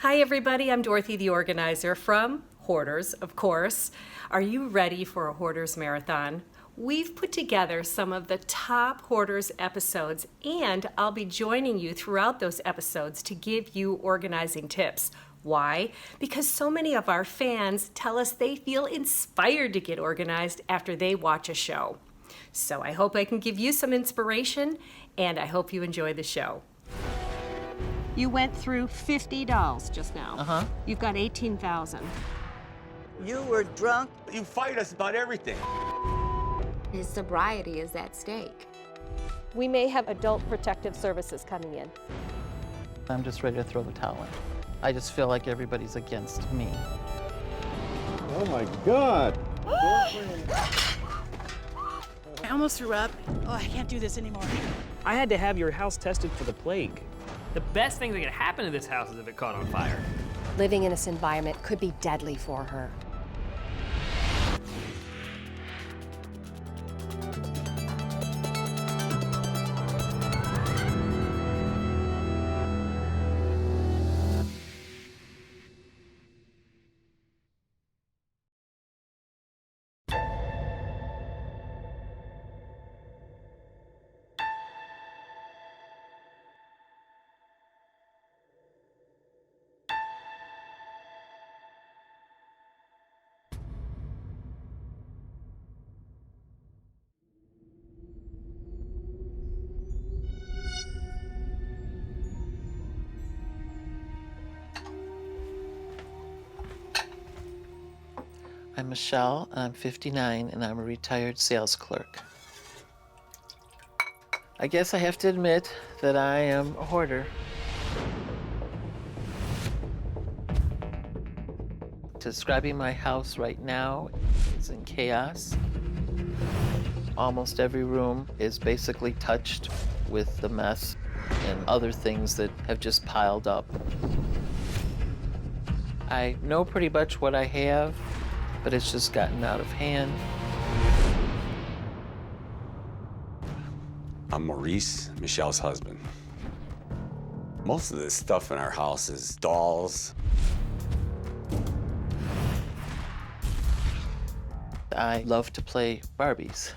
Hi everybody, I'm Dorothy the organizer from Hoarders, of course. Are you ready for a Hoarders marathon? We've put together some of the top Hoarders episodes, and I'll be joining you throughout those episodes to give you organizing tips. Why? Because so many of our fans tell us they feel inspired to get organized after they watch a show. So I hope I can give you some inspiration, and I hope you enjoy the show. You went through 50 dolls just now. You've got 18,000. You were drunk. You fight us about everything. His sobriety is at stake. We may have adult protective services coming in. I'm just ready to throw the towel in. I just feel like everybody's against me. Oh my God! I almost threw up. Oh, I can't do this anymore. I had to have your house tested for the plague. The best thing that could happen to this house is if it caught on fire. Living in this environment could be deadly for her. I'm Michelle, I'm 59, and I'm a retired sales clerk. I guess I have to admit that I am a hoarder. Describing my house right now, it's in chaos. Almost every room is basically touched with the mess and other things that have just piled up. I know pretty much what I have, but it's just gotten out of hand. I'm Maurice, Michelle's husband. Most of the stuff in our house is dolls. I love to play Barbies.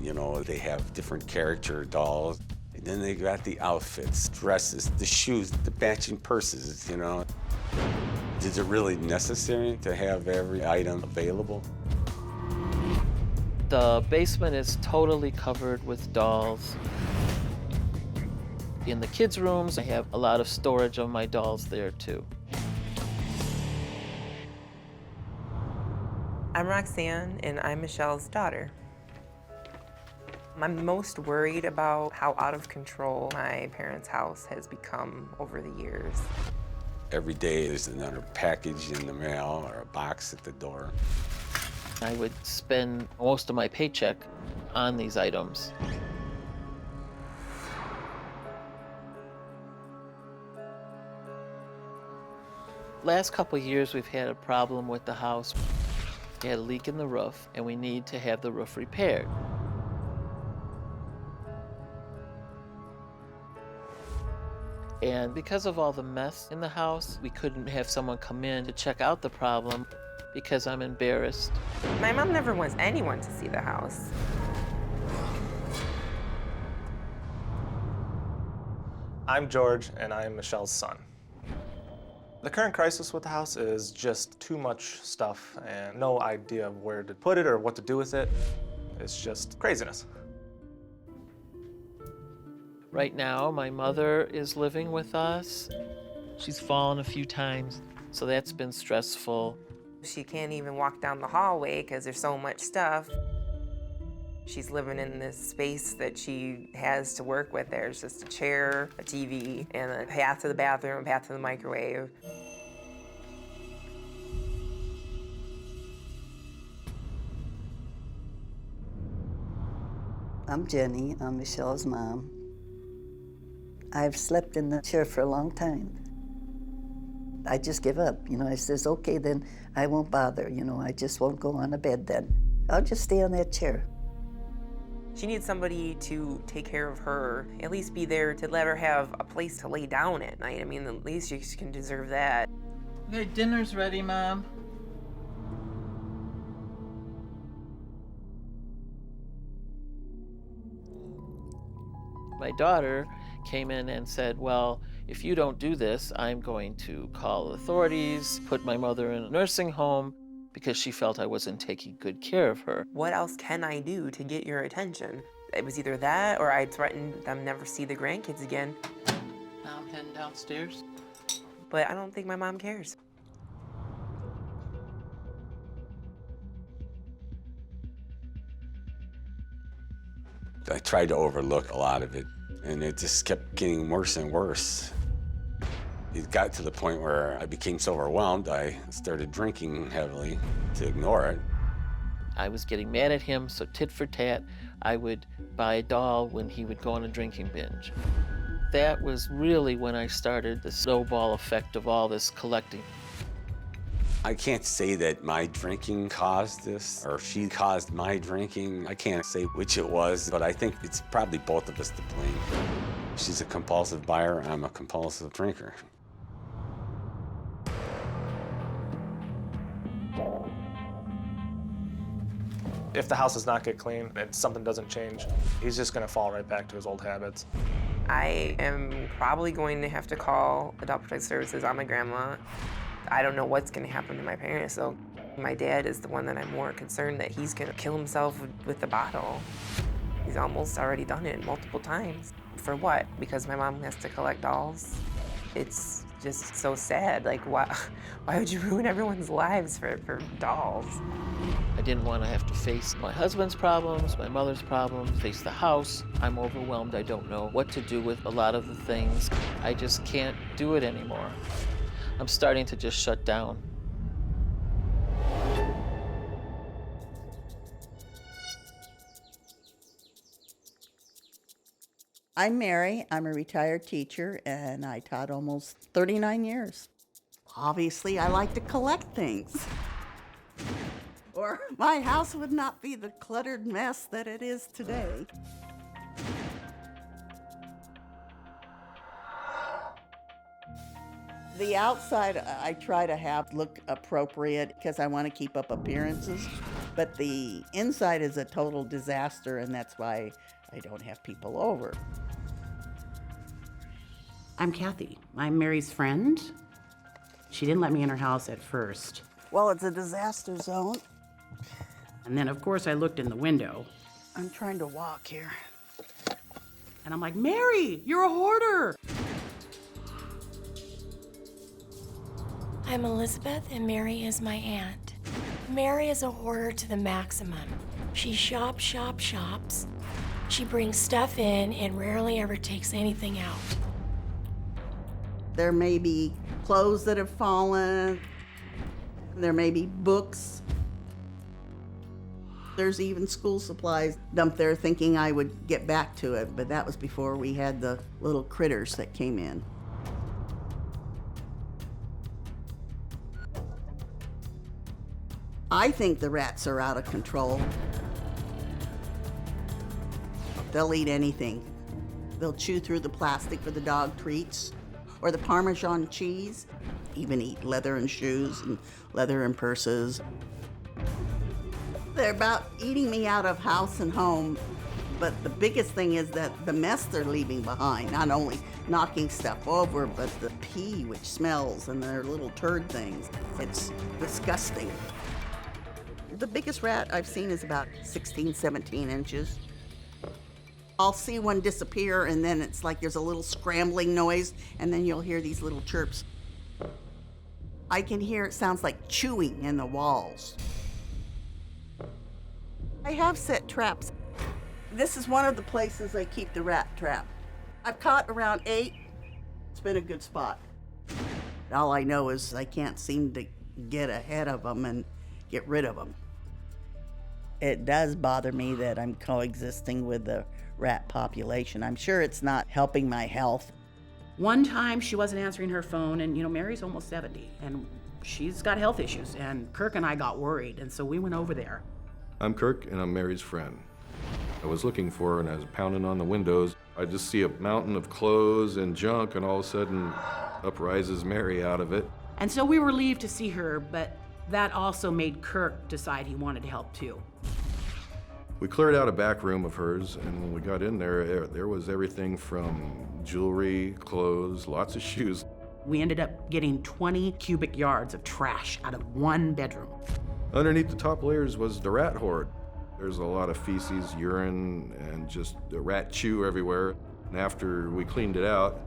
You know, they have different character dolls. And then they got the outfits, dresses, the shoes, the matching purses, you know. Is it really necessary to have every item available? The basement is totally covered with dolls. In the kids' rooms, I have a lot of storage of my dolls there too. I'm Roxanne, and I'm Michelle's daughter. I'm most worried about how out of control my parents' house has become over the years. Every day there's another package in the mail or a box at the door. I would spend most of my paycheck on these items. Last couple of years, we've had a problem with the house. We had a leak in the roof, and we need to have the roof repaired. And because of all the mess in the house, we couldn't have someone come in to check out the problem because I'm embarrassed. My mom never wants anyone to see the house. I'm George, and I am Michelle's son. The current crisis with the house is just too much stuff and no idea of where to put it or what to do with it. It's just craziness. Right now, my mother is living with us. She's fallen a few times, so that's been stressful. She can't even walk down the hallway because there's so much stuff. She's living in this space that she has to work with. There's just a chair, a TV, and a path to the bathroom, a path to the microwave. I'm Jenny. I'm Michelle's mom. I've slept in the chair for a long time. I just give up. You know, I says, okay, then I won't bother. You know, I just won't go on a bed then. I'll just stay on that chair. She needs somebody to take care of her, at least be there to let her have a place to lay down at night. I mean, at least she can deserve that. Okay, dinner's ready, Mom. My daughter came in and said, well, if you don't do this, I'm going to call authorities, put my mother in a nursing home, because she felt I wasn't taking good care of her. What else can I do to get your attention? It was either that or I'd threatened them never see the grandkids again. Now I'm heading downstairs. But I don't think my mom cares. I tried to overlook a lot of it, and it just kept getting worse and worse. It got to the point where I became so overwhelmed, I started drinking heavily to ignore it. I was getting mad at him, so tit for tat, I would buy a doll when he would go on a drinking binge. That was really when I started the snowball effect of all this collecting. I can't say that my drinking caused this, or she caused my drinking. I can't say which it was, but I think it's probably both of us to blame. She's a compulsive buyer, I'm a compulsive drinker. If the house does not get clean and something doesn't change, he's just gonna fall right back to his old habits. I am probably going to have to call Adult Protective Services on my grandma. I don't know what's gonna happen to my parents, so my dad is the one that I'm more concerned that he's gonna kill himself with the bottle. He's almost already done it multiple times. For what? Because my mom has to collect dolls? It's just so sad. Like, why would you ruin everyone's lives for dolls? I didn't want to have to face my husband's problems, my mother's problems, face the house. I'm overwhelmed. I don't know what to do with a lot of the things. I just can't do it anymore. I'm starting to just shut down. I'm Mary. I'm a retired teacher, and I taught almost 39 years. Obviously, I like to collect things. Or my house would not be the cluttered mess that it is today. The outside I try to have look appropriate because I want to keep up appearances, but the inside is a total disaster, and that's why I don't have people over. I'm Kathy. I'm Mary's friend. She didn't let me in her house at first. Well, it's a disaster zone. And then, of course, I looked in the window. I'm trying to walk here. And I'm like, Mary, you're a hoarder. I'm Elizabeth, and Mary is my aunt. Mary is a hoarder to the maximum. She shops. She brings stuff in and rarely ever takes anything out. There may be clothes that have fallen. There may be books. There's even school supplies dumped there thinking I would get back to it, but that was before we had the little critters that came in. I think the rats are out of control. They'll eat anything. They'll chew through the plastic for the dog treats or the Parmesan cheese, even eat leather and shoes and leather and purses. They're about eating me out of house and home, but the biggest thing is that the mess they're leaving behind, not only knocking stuff over, but the pee, which smells, and their little turd things. It's disgusting. The biggest rat I've seen is about 16, 17 inches. I'll see one disappear, and then it's like there's a little scrambling noise, and then you'll hear these little chirps. I can hear it sounds like chewing in the walls. I have set traps. This is one of the places I keep the rat trap. I've caught around 8. It's been a good spot. All I know is I can't seem to get ahead of them and get rid of them. It does bother me that I'm coexisting with the rat population. I'm sure it's not helping my health. One time she wasn't answering her phone, and Mary's almost 70, and she's got health issues, and Kirk and I got worried, and so we went over there. I'm Kirk, and I'm Mary's friend. I was looking for her, and I was pounding on the windows. I just see a mountain of clothes and junk, and all of a sudden, up rises Mary out of it. And so we were relieved to see her, but that also made Kirk decide he wanted to help too. We cleared out a back room of hers, and when we got in there was everything from jewelry, clothes, lots of shoes. We ended up getting 20 cubic yards of trash out of one bedroom. Underneath the top layers was the rat hoard. There's a lot of feces, urine, and just the rat chew everywhere. And after we cleaned it out,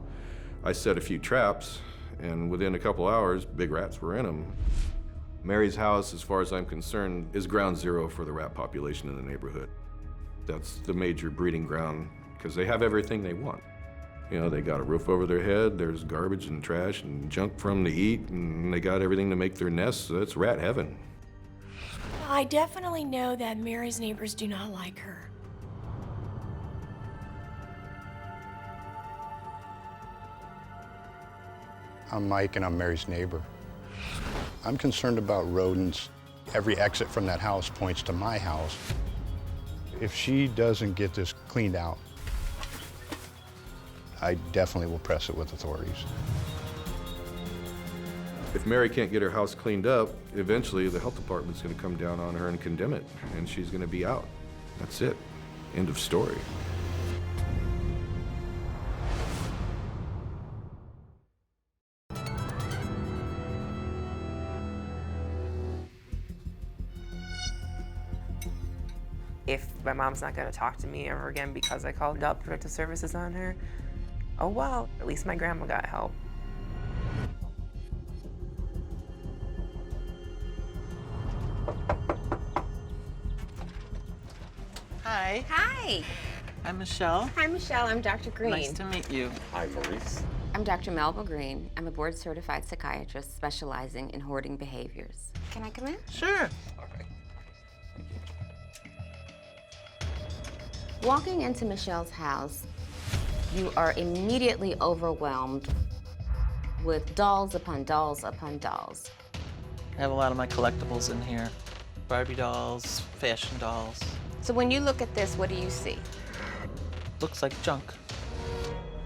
I set a few traps, and within a couple hours, big rats were in them. Mary's house, as far as I'm concerned, is ground zero for the rat population in the neighborhood. That's the major breeding ground, because they have everything they want. You know, they got a roof over their head, there's garbage and trash and junk for them to eat, and they got everything to make their nests, so it's rat heaven. I definitely know that Mary's neighbors do not like her. I'm Mike, and I'm Mary's neighbor. I'm concerned about rodents. Every exit from that house points to my house. If she doesn't get this cleaned out, I definitely will press it with authorities. If Mary can't get her house cleaned up, eventually the health department's gonna come down on her and condemn it, and she's gonna be out. That's it. End of story. If my mom's not gonna talk to me ever again because I called up protective services on her, oh well, at least my grandma got help. Hi. Hi. I'm Michelle. Hi, Michelle. I'm Dr. Green. Nice to meet you. Hi, Maurice. I'm Dr. Melba Green. I'm a board-certified psychiatrist specializing in hoarding behaviors. Can I come in? Sure. Walking into Michelle's house, you are immediately overwhelmed with dolls upon dolls upon dolls. I have a lot of my collectibles in here. Barbie dolls, fashion dolls. So when you look at this, what do you see? Looks like junk.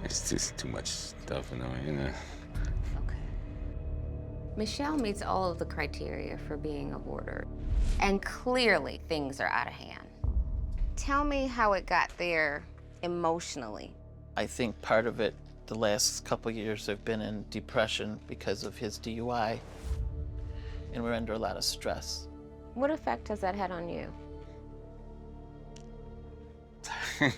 It's just too much stuff, you know. Okay. Michelle meets all of the criteria for being a hoarder. And clearly, things are out of hand. Tell me how it got there emotionally. I think part of it, the last couple years, I've been in depression because of his DUI, and we're under a lot of stress. What effect has that had on you? It's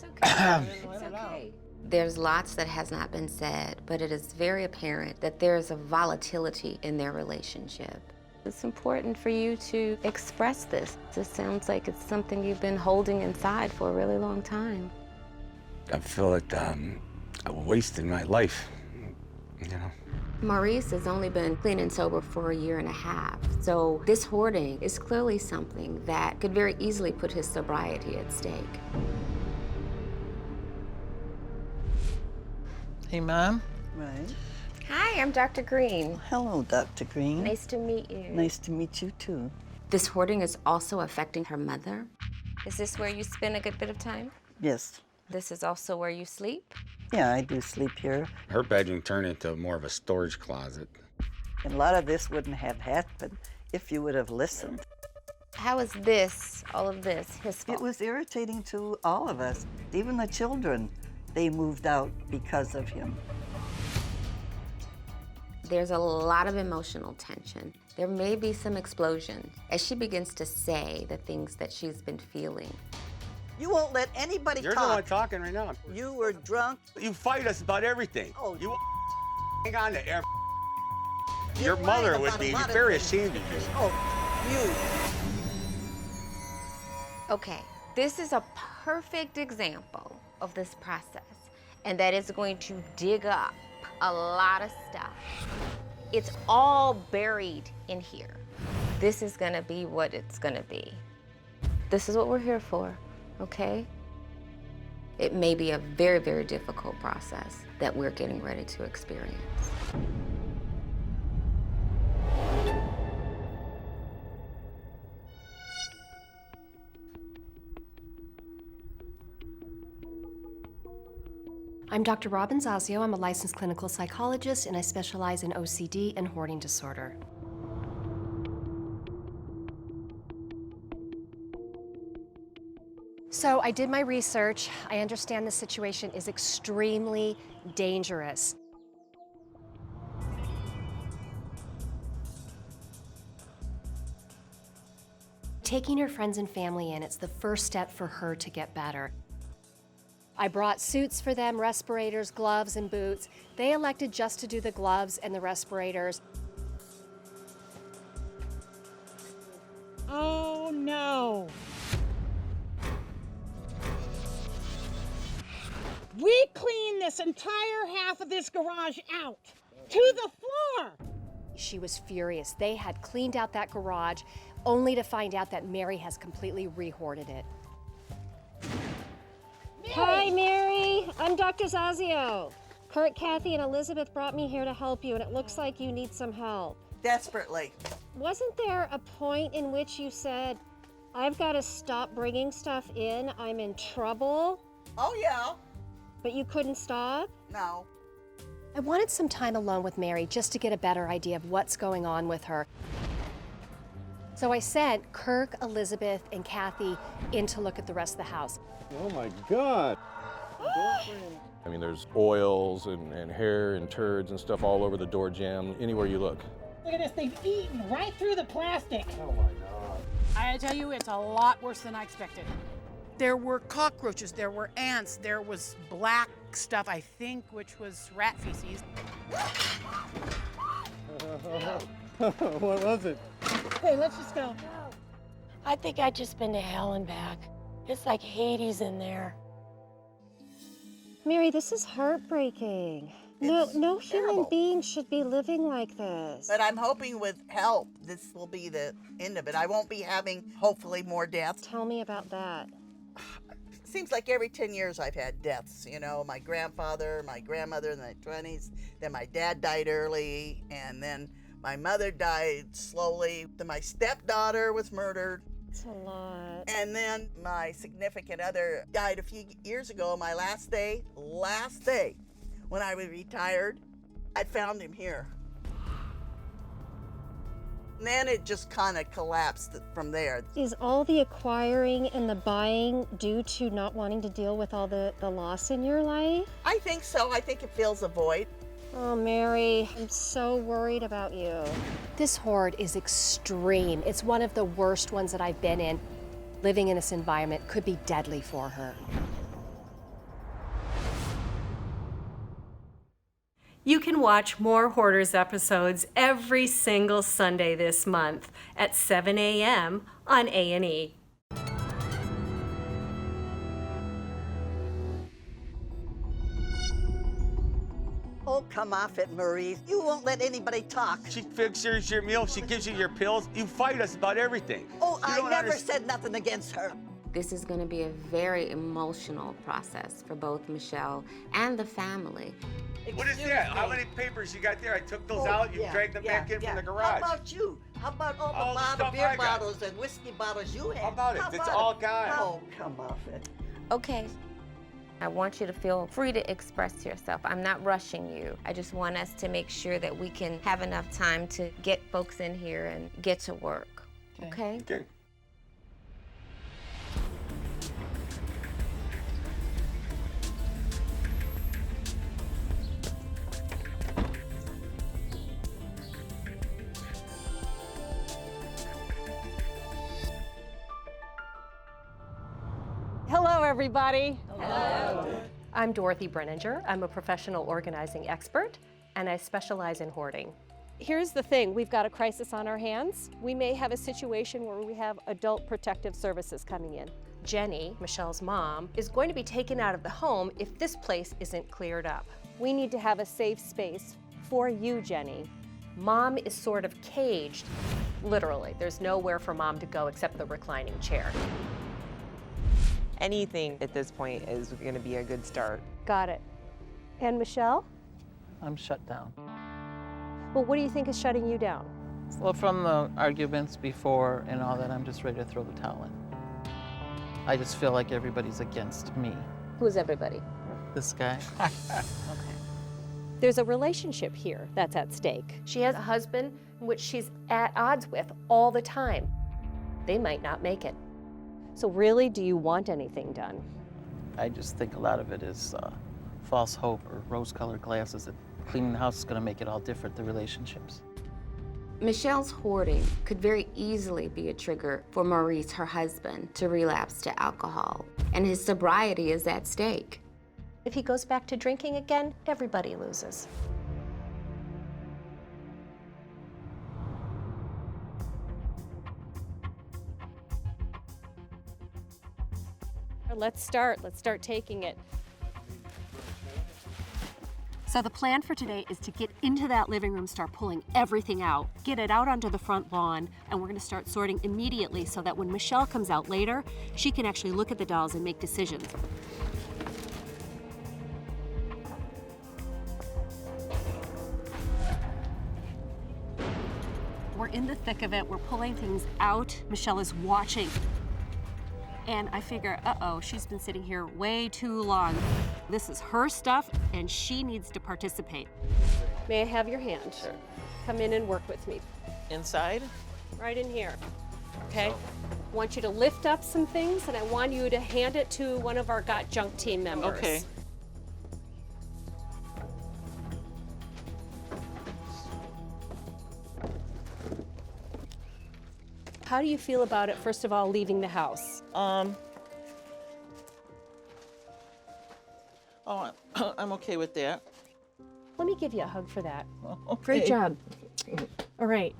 okay. It's okay. There's lots that has not been said, but it is very apparent that there is a volatility in their relationship. It's important for you to express this. This sounds like it's something you've been holding inside for a really long time. I feel like I'm wasting my life, you know. Maurice has only been clean and sober for 1.5 years, so this hoarding is clearly something that could very easily put his sobriety at stake. Hey, Mom. Right. Hi, I'm Dr. Green. Hello, Dr. Green. Nice to meet you. Nice to meet you, too. This hoarding is also affecting her mother. Is this where you spend a good bit of time? Yes. This is also where you sleep? Yeah, I do sleep here. Her bedroom turned into more of a storage closet. And a lot of this wouldn't have happened if you would have listened. How is this, all of this, his fault? It was irritating to all of us, even the children. They moved out because of him. There's a lot of emotional tension. There may be some explosions as she begins to say the things that she's been feeling. You won't let anybody You're talk. the one talking right now. You were drunk. You fight us about everything. Oh, you hang on to everything. You're Your mother lying would about be a lot of very things. ashamed of you. Oh, Okay, this is a perfect example of this process, and that is going to dig up a lot of stuff. It's all buried in here. This is gonna be what it's gonna be. This is what we're here for, okay? It may be a very, very difficult process that we're getting ready to experience. I'm Dr. Robin Zazio. I'm a licensed clinical psychologist, and I specialize in OCD and hoarding disorder. So I did my research. I understand the situation is extremely dangerous. Taking her friends and family in, it's the first step for her to get better. I brought suits for them, respirators, gloves, and boots. They elected just to do the gloves and the respirators. Oh no! We cleaned this entire half of this garage out to the floor. She was furious. They had cleaned out that garage only to find out that Mary has completely re-hoarded it. Hi, Mary. I'm Dr. Zazio. Kurt, Kathy, and Elizabeth brought me here to help you, and it looks like you need some help. Desperately. Wasn't there a point in which you said, I've got to stop bringing stuff in, I'm in trouble? Oh, yeah. But you couldn't stop? No. I wanted some time alone with Mary just to get a better idea of what's going on with her. So I sent Kirk, Elizabeth, and Kathy in to look at the rest of the house. Oh my God. I mean, there's oils and hair and turds and stuff all over the door jamb, anywhere you look. Look at this, they've eaten right through the plastic. Oh my God. I tell you, it's a lot worse than I expected. There were cockroaches, there were ants, there was black stuff, I think, which was rat feces. What was it? Hey, let's just go. I think I've just been to hell and back. It's like Hades in there. Mary, this is heartbreaking. No human being should be living like this. But I'm hoping with help, this will be the end of it. I won't be having, hopefully, more deaths. Tell me about that. Seems like every 10 years I've had deaths, you know, my grandfather, my grandmother in their 20s, then my dad died early, and then my mother died slowly, then my stepdaughter was murdered. It's a lot. And then my significant other died a few years ago, my last day, when I was retired, I found him here. And then it just kind of collapsed from there. Is all the acquiring and the buying due to not wanting to deal with all the loss in your life? I think so. I think it fills a void. Oh, Mary, I'm so worried about you. This hoard is extreme. It's one of the worst ones that I've been in. Living in this environment could be deadly for her. You can watch more Hoarders episodes every single Sunday this month at 7 a.m. on A&E. Oh, come off it, Marie. You won't let anybody talk. She fixes your meal, she gives you your pills. You fight us about everything. Oh, I never said nothing against her. This is going to be a very emotional process for both Michelle and the family. What is that? How many papers you got there? I took those out, you dragged them back in from the garage. How about you? How about all the beer bottles and whiskey bottles you had? How about it? It's all gone. Oh, come off it. Okay. I want you to feel free to express yourself. I'm not rushing you. I just want us to make sure that we can have enough time to get folks in here and get to work. Okay? Okay. Hello, everybody. Hello. I'm Dorothy Brenninger. I'm a professional organizing expert, and I specialize in hoarding. Here's the thing, we've got a crisis on our hands. We may have a situation where we have adult protective services coming in. Jenny, Michelle's mom, is going to be taken out of the home if this place isn't cleared up. We need to have a safe space for you, Jenny. Mom is sort of caged, literally. There's nowhere for Mom to go except the reclining chair. Anything at this point is going to be a good start. Got it. And Michelle? I'm shut down. Well, what do you think is shutting you down? Well, from the arguments before and all that, I'm just ready to throw the towel in. I just feel like everybody's against me. Who's everybody? this guy. There's a relationship here that's at stake. She has a husband in which she's at odds with all the time. They might not make it. So really, do you want anything done? I just think a lot of it is false hope or rose-colored glasses that cleaning the house is going to make it all different, the relationships. Michelle's hoarding could very easily be a trigger for Maurice, her husband, to relapse to alcohol, and his sobriety is at stake. If he goes back to drinking again, everybody loses. Let's start taking it. So the plan for today is to get into that living room, start pulling everything out, get it out onto the front lawn, and we're gonna start sorting immediately so that when Michelle comes out later, she can actually look at the dolls and make decisions. We're in the thick of it, we're pulling things out. Michelle is watching. And I figure, uh-oh, she's been sitting here way too long. This is her stuff, and she needs to participate. May I have your hand? Sure. Come in and work with me. Inside? Right in here, okay? I want you to lift up some things, and I want you to hand it to one of our Got Junk team members. Okay. How do you feel about it, first of all, leaving the house? Oh, I'm okay with that. Let me give you a hug for that. Okay. Great job. All right.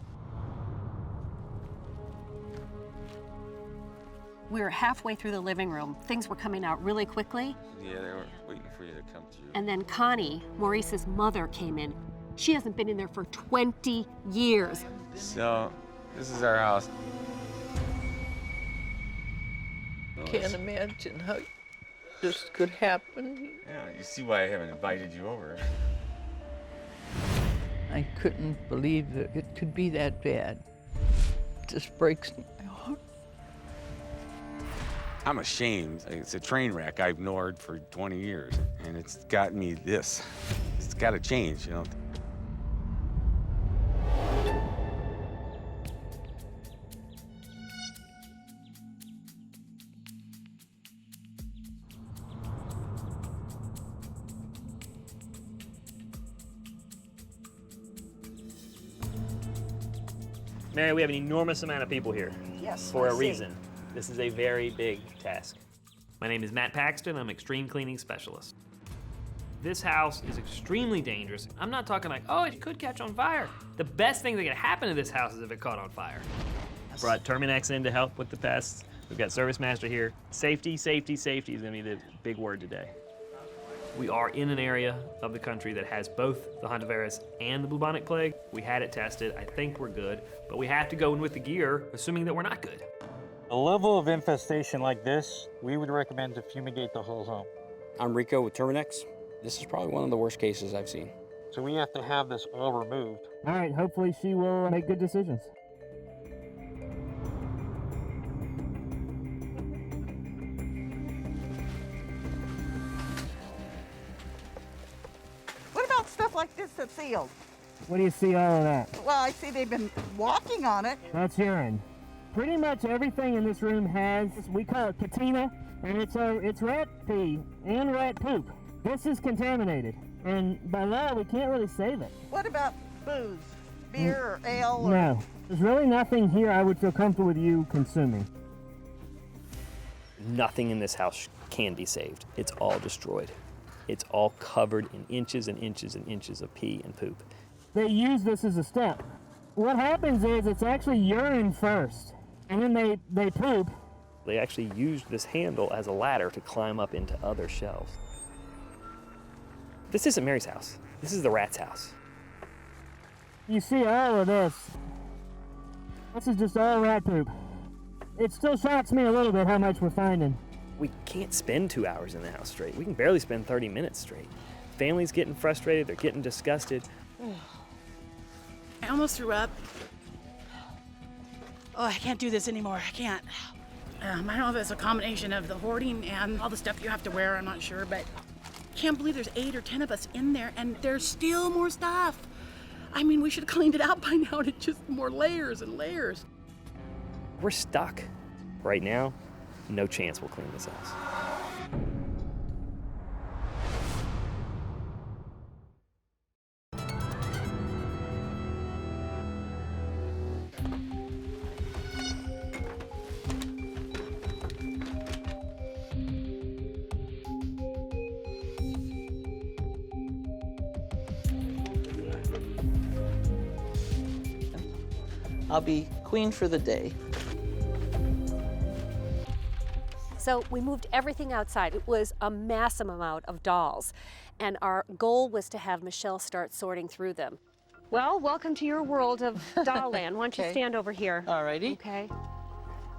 We were halfway through the living room. Things were coming out really quickly. Yeah, they were waiting for you to come through. And then Connie, Maurice's mother, came in. She hasn't been in there for 20 years. So, this is our house. Can't imagine how this could happen. Yeah, you see why I haven't invited you over. I couldn't believe that it could be that bad. It just breaks my heart. I'm ashamed. It's a train wreck I've ignored for 20 years, and it's got me this. It's got to change, you know. Mary, we have an enormous amount of people here. Yes, For I a see. reason. This is a very big task. My name is Matt Paxton. I'm extreme cleaning specialist. This house is extremely dangerous. I'm not talking like, oh, it could catch on fire. The best thing that could happen to this house is if it caught on fire. Brought Terminex in to help with the pests. We've got Service Master here. Safety, safety, safety is gonna be the big word today. We are in an area of the country that has both the hantavirus and the bubonic plague. We had it tested. I think we're good, but we have to go in with the gear, assuming that we're not good. A level of infestation like this, we would recommend to fumigate the whole home. I'm Rico with Terminex. This is probably one of the worst cases I've seen. So we have to have this all removed. All right, hopefully she will make good decisions. What about stuff like this that's sealed? What do you see all of that? Well, I see they've been walking on it. That's urine. Pretty much everything in this room has, we call it patina, and it's rat pee and rat poop. This is contaminated, and by law, we can't really save it. What about booze? Beer or ale? Or... No, there's really nothing here I would feel comfortable with you consuming. Nothing in this house can be saved. It's all destroyed. It's all covered in inches and inches and inches of pee and poop. They use this as a step. What happens is it's actually urine first, and then they poop. They actually used this handle as a ladder to climb up into other shelves. This isn't Mary's house. This is the rat's house. You see all of this. This is just all rat poop. It still shocks me a little bit how much we're finding. We can't spend 2 hours in the house straight. We can barely spend 30 minutes straight. Families getting frustrated, they're getting disgusted. I almost threw up. Oh, I can't do this anymore. I can't. I don't know if it's a combination of the hoarding and all the stuff you have to wear. I'm not sure, but Can't believe there's 8 or 10 of us in there and there's still more stuff. I mean, we should have cleaned it out by now, and it's just more layers and layers. We're stuck. Right now, no chance we'll clean this house. I'll be queen for the day. So we moved everything outside. It was a massive amount of dolls. And our goal was to have Michelle start sorting through them. Well, welcome to your world of doll land. Why don't you stand over here? Alrighty. Okay.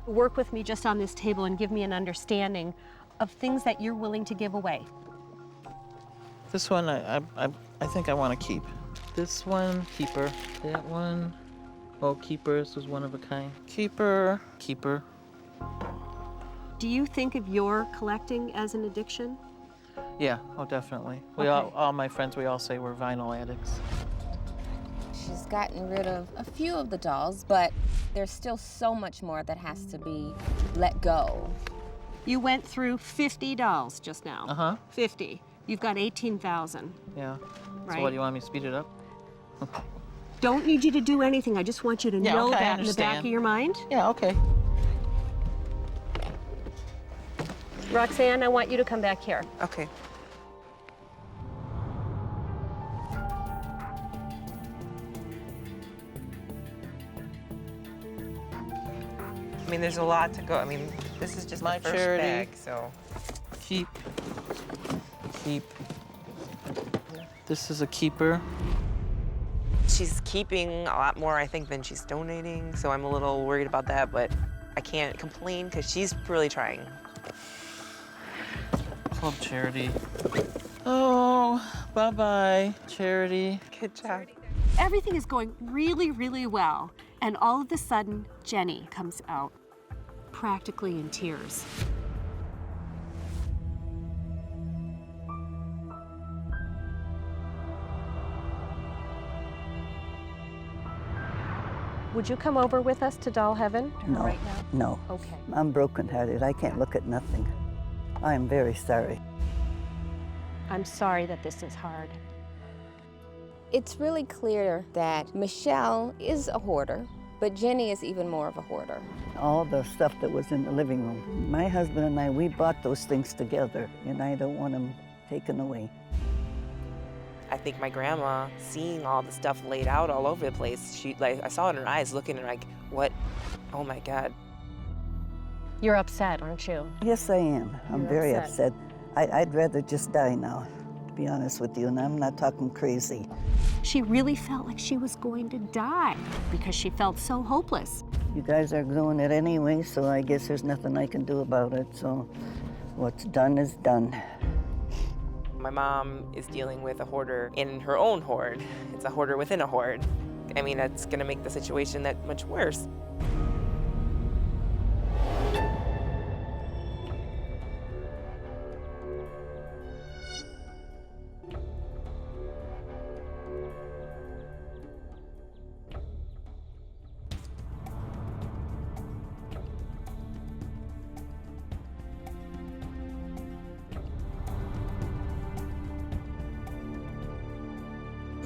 Work with me just on this table and give me an understanding of things that you're willing to give away. This one I think I want to keep. This one, keeper. That one, oh, keeper. This was one of a kind. Keeper, keeper. Do you think of your collecting as an addiction? Yeah, oh, definitely. We Okay. all my friends, we all say we're vinyl addicts. She's gotten rid of a few of the dolls, but there's still so much more that has to be let go. You went through 50 dolls just now. Uh-huh. 50. You've got 18,000. Yeah. Right. So what, do you want me to speed it up? Don't need you to do anything. I just want you to Yeah, know okay, I that in the back understand. of your mind. Yeah, okay. Roxanne, I want you to come back here. Okay. I mean, there's a lot to go. I mean, this is just My the first charity. bag, so. Keep. This is a keeper. She's keeping a lot more, I think, than she's donating, so I'm a little worried about that, but I can't complain because she's really trying. Club charity. Oh, bye-bye, charity. Good job. Everything is going really, really well. And all of a sudden, Jenny comes out, practically in tears. Would you come over with us to Doll Heaven No, right now? no. Okay. I'm brokenhearted. I can't look at nothing. I am very sorry. I'm sorry that this is hard. It's really clear that Michelle is a hoarder, but Jenny is even more of a hoarder. All the stuff that was in the living room, my husband and I, we bought those things together, and I don't want them taken away. I think my grandma, seeing all the stuff laid out all over the place, I saw it in her eyes, looking at her like, what? Oh my God. You're upset, aren't you? Yes, I am. I'm You're very upset. upset. I'd rather just die now, to be honest with you, and I'm not talking crazy. She really felt like she was going to die because she felt so hopeless. You guys are doing it anyway, so I guess there's nothing I can do about it, so what's done is done. My mom is dealing with a hoarder in her own hoard. It's a hoarder within a hoard. I mean, that's gonna make the situation that much worse.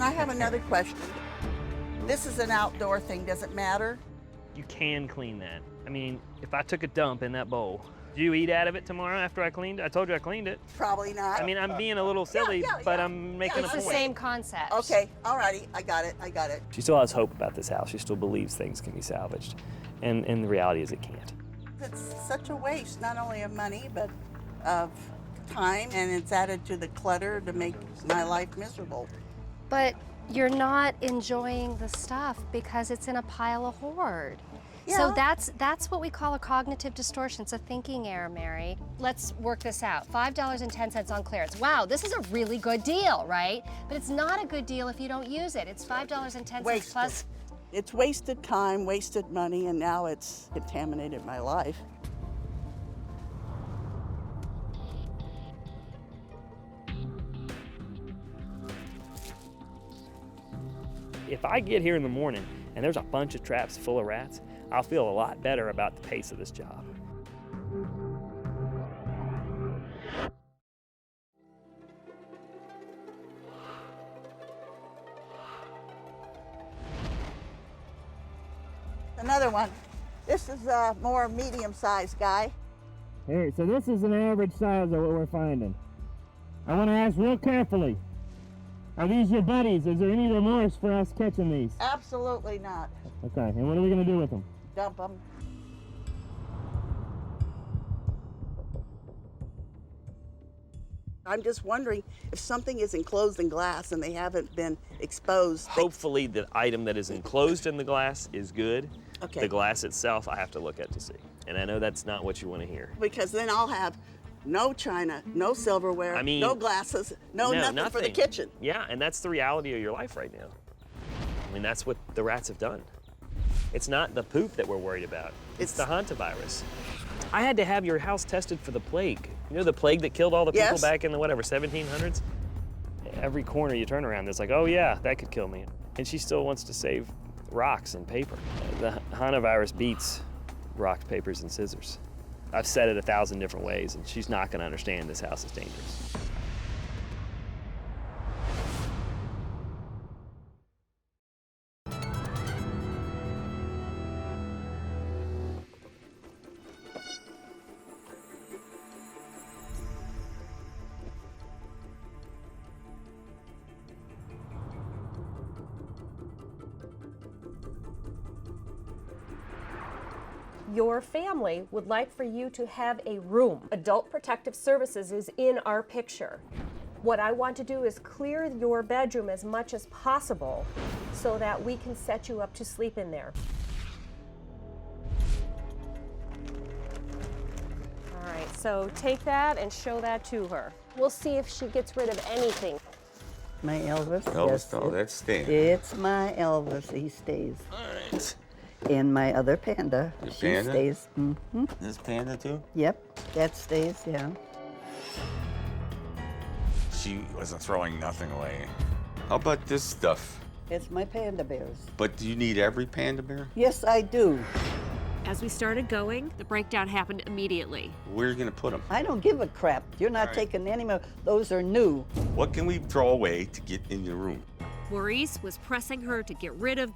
I have another question. This is an outdoor thing. Does it matter? You can clean that. I mean, if I took a dump in that bowl, do you eat out of it tomorrow after I cleaned it? I told you I cleaned it. Probably not. I mean, I'm being a little silly, but I'm making a It's point. the same concept. Okay, all righty. I got it. I got it. She still has hope about this house. She still believes things can be salvaged. And the reality is it can't. It's such a waste, not only of money, but of time, and it's added to the clutter to make my life miserable. But you're not enjoying the stuff because it's in a pile of hoard. So that's what we call a cognitive distortion. It's a thinking error, Mary. Let's work this out. $5.10 on clearance. Wow, this is a really good deal, right? But it's not a good deal if you don't use it. It's $5.10 Wasted. plus. It's wasted time, wasted money, and now it's contaminated my life. If I get here in the morning and there's a bunch of traps full of rats, I'll feel a lot better about the pace of this job. Another one. This is a more medium-sized guy. Here, so this is an average size of what we're finding. I want to ask real carefully, are these your buddies? Is there any remorse for us catching these? Absolutely not. Okay, and what are we going to do with them? Dump them. I'm just wondering if something is enclosed in glass and they haven't been exposed. Hopefully the item that is enclosed in the glass is good. Okay. The glass itself I have to look at to see. And I know that's not what you want to hear. Because then I'll have no china, no silverware, I mean, no glasses, nothing for the kitchen. Yeah, and that's the reality of your life right now. I mean, that's what the rats have done. It's not the poop that we're worried about. It's the hantavirus. I had to have your house tested for the plague. You know the plague that killed all the people back in the, 1700s? Every corner you turn around, it's like, oh yeah, that could kill me. And she still wants to save rocks and paper. The hantavirus beats rocks, papers, and scissors. I've said it 1,000 different ways, and she's not gonna understand this house is dangerous. Your family would like for you to have a room. Adult Protective Services is in our picture. What I want to do is clear your bedroom as much as possible so that we can set you up to sleep in there. All right, so take that and show that to her. We'll see if she gets rid of anything. My Elvis? Elvis, yes, oh, that's staying. It's my Elvis. He stays. All right. And my other panda. Your she panda? stays. Mm-hmm. This panda too? Yep, that stays, yeah. She wasn't throwing nothing away. How about this stuff? It's my panda bears. But do you need every panda bear? Yes, I do. As we started going, the breakdown happened immediately. Where are you gonna put them? I don't give a crap. You're not taking any more. Those are new. What can we throw away to get in your room? Maurice was pressing her to get rid of.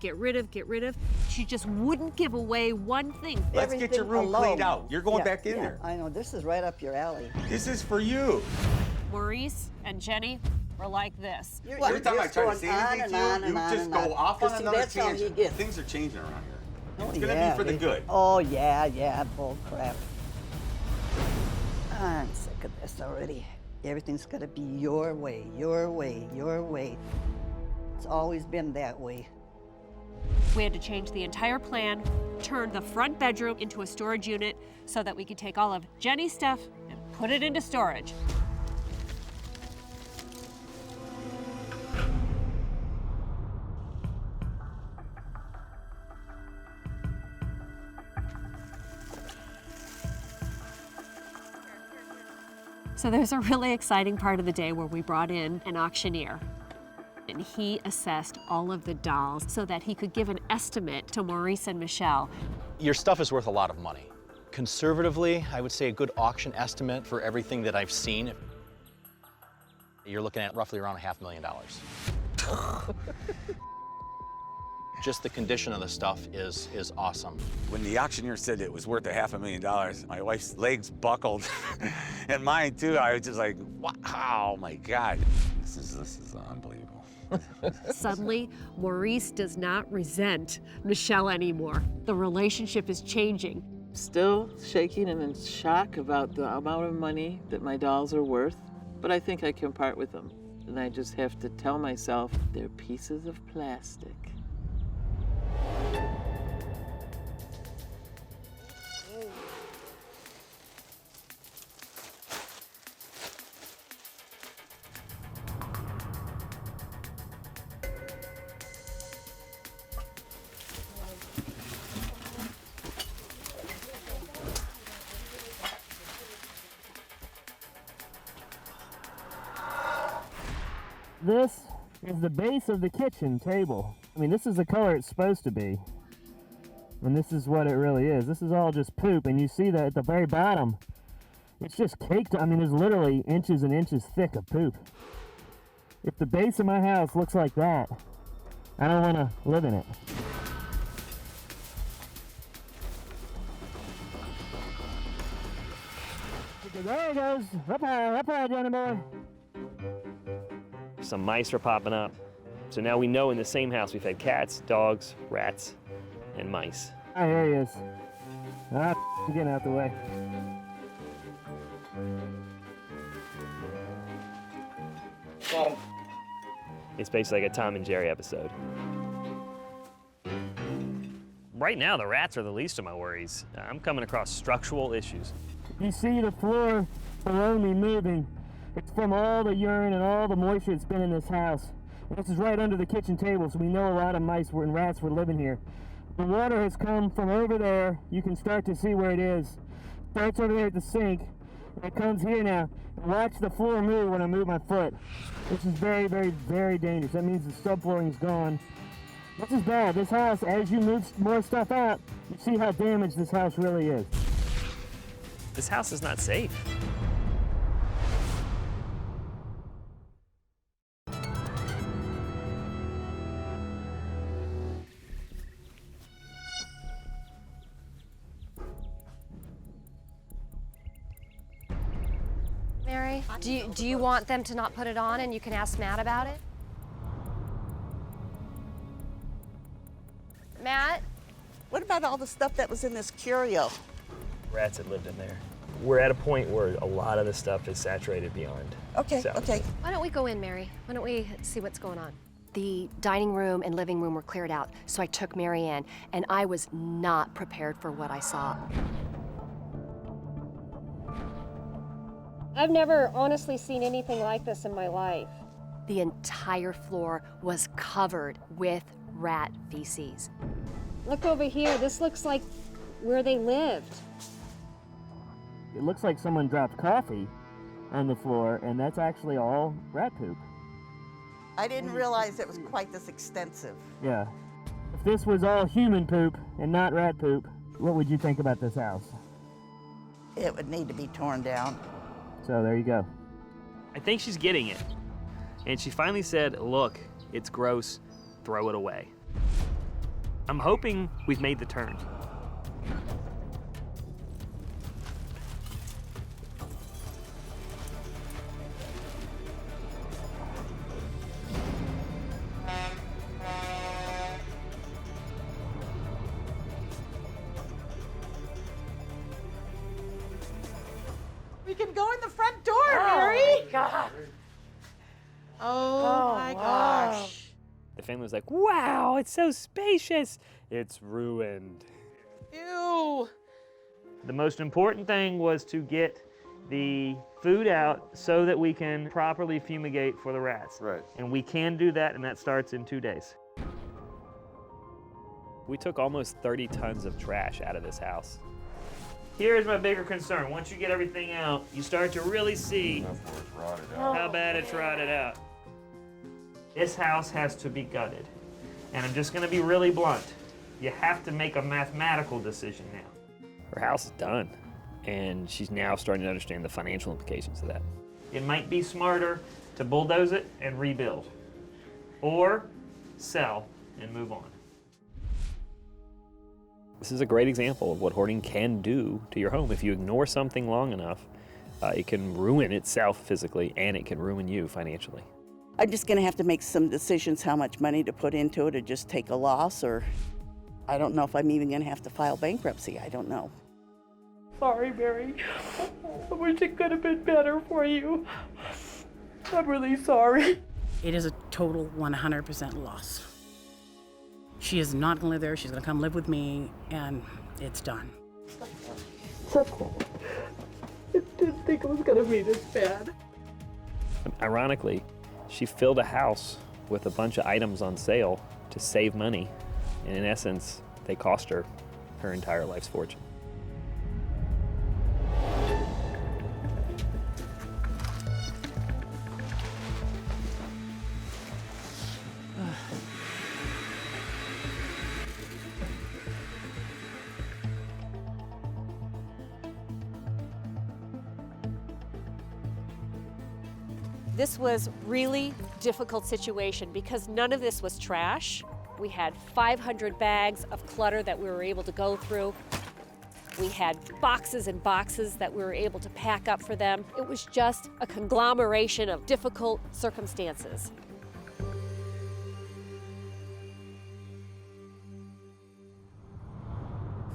She just wouldn't give away one thing. Let's get your room cleaned out. You're going back in there. I know, this is right up your alley. This is for you. Maurice and Jenny were like this. Every time I try to say anything to you, you just go off on another that's how he tangent. gets. Things are changing around here. Oh, It's gonna be for the good. Oh, yeah, bull crap. I'm sick of this already. Everything's gotta be your way, your way, your way. It's always been that way. We had to change the entire plan, turn the front bedroom into a storage unit so that we could take all of Jenny's stuff and put it into storage. So there's a really exciting part of the day where we brought in an auctioneer. And he assessed all of the dolls so that he could give an estimate to Maurice and Michelle. Your stuff is worth a lot of money. Conservatively, I would say a good auction estimate for everything that I've seen, you're looking at roughly around $500,000. Just the condition of the stuff is awesome. When the auctioneer said it was worth $500,000, my wife's legs buckled, and mine too. I was just like, wow, my God. This is unbelievable. Suddenly, Maurice does not resent Michelle anymore. The relationship is changing. Still shaking and in shock about the amount of money that my dolls are worth, but I think I can part with them. And I just have to tell myself they're pieces of plastic. This is the base of the kitchen table. I mean, this is the color it's supposed to be. And this is what it really is. This is all just poop, and you see that at the very bottom. It's just caked. I mean, there's literally inches and inches thick of poop. If the base of my house looks like that, I don't want to live in it. There he goes. Up high, Johnny boy. Some mice are popping up. So now we know in the same house we've had cats, dogs, rats, and mice. Ah, here he is. Ah, getting out the way. It's basically like a Tom and Jerry episode. Right now, the rats are the least of my worries. I'm coming across structural issues. You see the floor below me moving. It's from all the urine and all the moisture that's been in this house. And this is right under the kitchen table, so we know a lot of mice and rats were living here. The water has come from over there. You can start to see where it is. Starts over there at the sink, and it comes here now. Watch the floor move when I move my foot. This is very, very, very dangerous. That means the subflooring is gone. This is bad. This house, as you move more stuff out, you see how damaged this house really is. This house is not safe. Mary, do you want them to not put it on and you can ask Matt about it? Matt? What about all the stuff that was in this curio? Rats had lived in there. We're at a point where a lot of the stuff is saturated beyond. Okay. Why don't we go in, Mary? Why don't we see what's going on? The dining room and living room were cleared out, so I took Mary in, and I was not prepared for what I saw. I've never honestly seen anything like this in my life. The entire floor was covered with rat feces. Look over here. This looks like where they lived. It looks like someone dropped coffee on the floor, and that's actually all rat poop. I didn't realize it was quite this extensive. Yeah. If this was all human poop and not rat poop, what would you think about this house? It would need to be torn down. So there you go. I think she's getting it. And she finally said, look, it's gross, throw it away. I'm hoping we've made the turn. We can go in the front door, Mary. Oh, my God. Oh, my gosh. The family was like, wow, it's so spacious. It's ruined. Ew. The most important thing was to get the food out so that we can properly fumigate for the rats. Right. And we can do that, and that starts in 2 days. We took almost 30 tons of trash out of this house. Here's my bigger concern. Once you get everything out, you start to really see how bad it's rotted out. This house has to be gutted. And I'm just gonna be really blunt. You have to make a mathematical decision now. Her house is done, and she's now starting to understand the financial implications of that. It might be smarter to bulldoze it and rebuild, or sell and move on. This is a great example of what hoarding can do to your home. If you ignore something long enough, it can ruin itself physically, and it can ruin you financially. I'm just going to have to make some decisions how much money to put into it or just take a loss, or I don't know if I'm even going to have to file bankruptcy. I don't know. Sorry, Mary. I wish it could have been better for you. I'm really sorry. It is a total 100% loss. She is not going to live there. She's going to come live with me, and it's done. I didn't think it was going to be this bad. Ironically, she filled a house with a bunch of items on sale to save money, and in essence, they cost her her entire life's fortune. This was really difficult situation because none of this was trash. We had 500 bags of clutter that we were able to go through. We had boxes and boxes that we were able to pack up for them. It was just a conglomeration of difficult circumstances.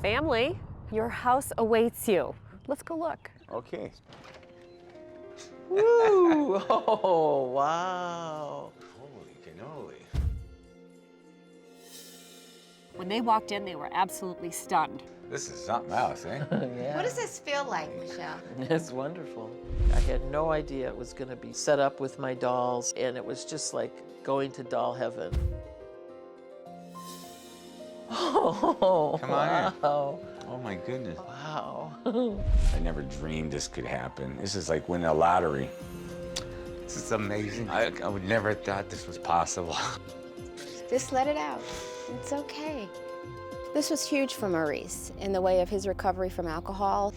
Family, your house awaits you. Let's go look. Okay. Woo! Oh, wow. Holy cannoli. When they walked in, they were absolutely stunned. This is something else, eh? Yeah. What does this feel like, Michelle? It's wonderful. I had no idea it was going to be set up with my dolls, and it was just like going to doll heaven. Oh, Come on in. wow. Oh my goodness. Wow. I never dreamed this could happen. This is like winning a lottery. This is amazing. I would never have thought this was possible. Just let it out. It's okay. This was huge for Maurice in the way of his recovery from alcohol.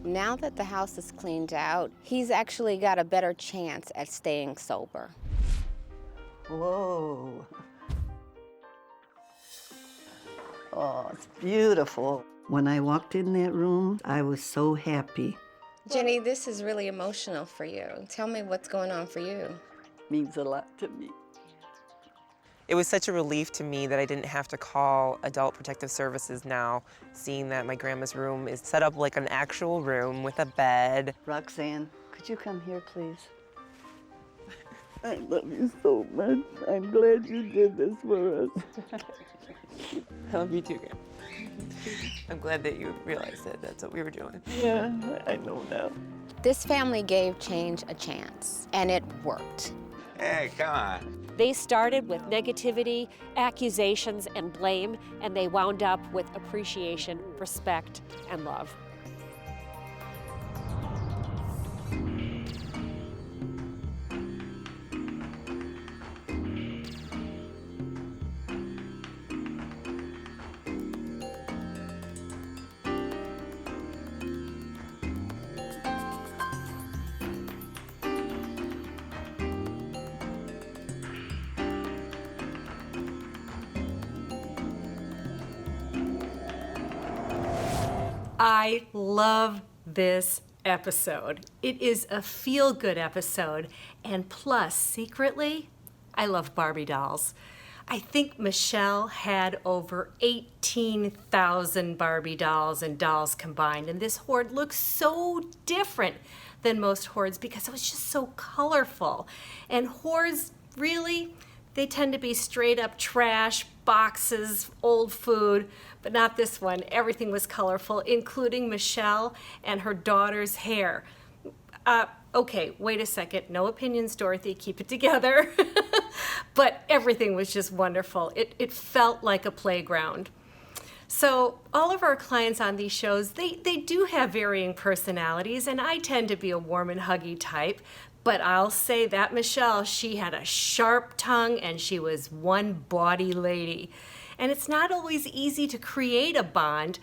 Now that the house is cleaned out, he's actually got a better chance at staying sober. Whoa. Oh, it's beautiful. When I walked in that room, I was so happy. Jenny, this is really emotional for you. Tell me what's going on for you. Means a lot to me. It was such a relief to me that I didn't have to call Adult Protective Services now, seeing that my grandma's room is set up like an actual room with a bed. Roxanne, could you come here, please? I love you so much. I'm glad you did this for us. I love you too, Grandma. I'm glad that you realized that that's what we were doing. Yeah, I know now. This family gave change a chance, and it worked. Hey, come on. They started with negativity, accusations, and blame, and they wound up with appreciation, respect, and love. I love this episode. It is a feel-good episode, and plus, secretly, I love Barbie dolls. I think Michelle had over 18,000 Barbie dolls and dolls combined, and this hoard looks so different than most hoards because it was just so colorful. And hoards, really, they tend to be straight up trash, boxes, old food, but not this one. Everything was colorful, including Michelle and her daughter's hair. Okay, wait a second. No opinions, Dorothy. Keep it together. But everything was just wonderful. It felt like a playground. So all of our clients on these shows, they do have varying personalities, and I tend to be a warm and huggy type. But I'll say that Michelle, she had a sharp tongue and she was one bawdy lady. And it's not always easy to create a bond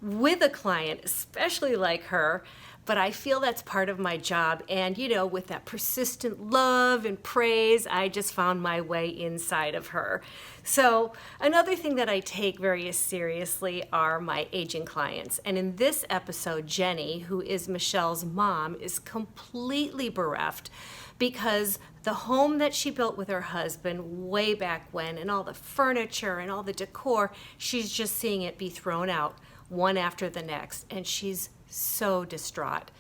with a client, especially like her, but I feel that's part of my job. And you know, with that persistent love and praise, I just found my way inside of her. So another thing that I take very seriously are my aging clients. And in this episode, Jenny, who is Michelle's mom, is completely bereft because the home that she built with her husband way back when, and all the furniture and all the decor, she's just seeing it be thrown out one after the next, and she's so distraught.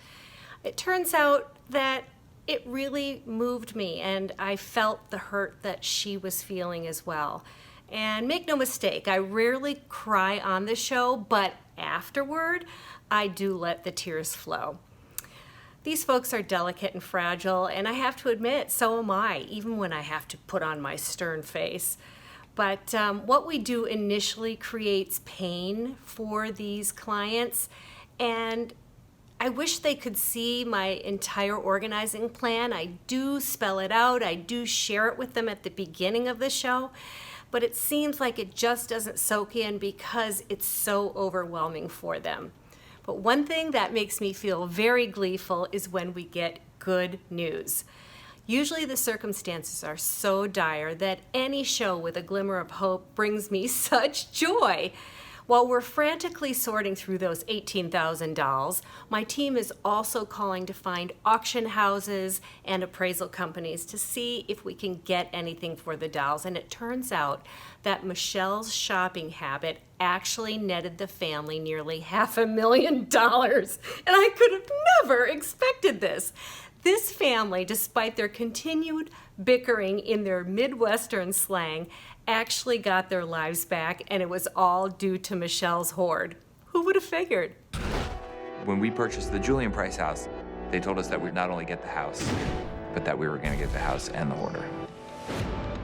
It turns out that it really moved me, and I felt the hurt that she was feeling as well. And make no mistake, I rarely cry on the show, but afterward, I do let the tears flow. These folks are delicate and fragile, and I have to admit, so am I, even when I have to put on my stern face. But what we do initially creates pain for these clients, and I wish they could see my entire organizing plan. I do spell it out. I do share it with them at the beginning of the show, but it seems like it just doesn't soak in because it's so overwhelming for them. But one thing that makes me feel very gleeful is when we get good news. Usually the circumstances are so dire that any show with a glimmer of hope brings me such joy. While we're frantically sorting through those 18,000 dolls, my team is also calling to find auction houses and appraisal companies to see if we can get anything for the dolls. And it turns out that Michelle's shopping habit actually netted the family nearly $500,000. And I could have never expected this. This family, despite their continued bickering in their Midwestern slang, actually got their lives back, and it was all due to Michelle's hoard. Who would have figured? When we purchased the Julian Price house, they told us that we'd not only get the house, but that we were going to get the house and the hoarder.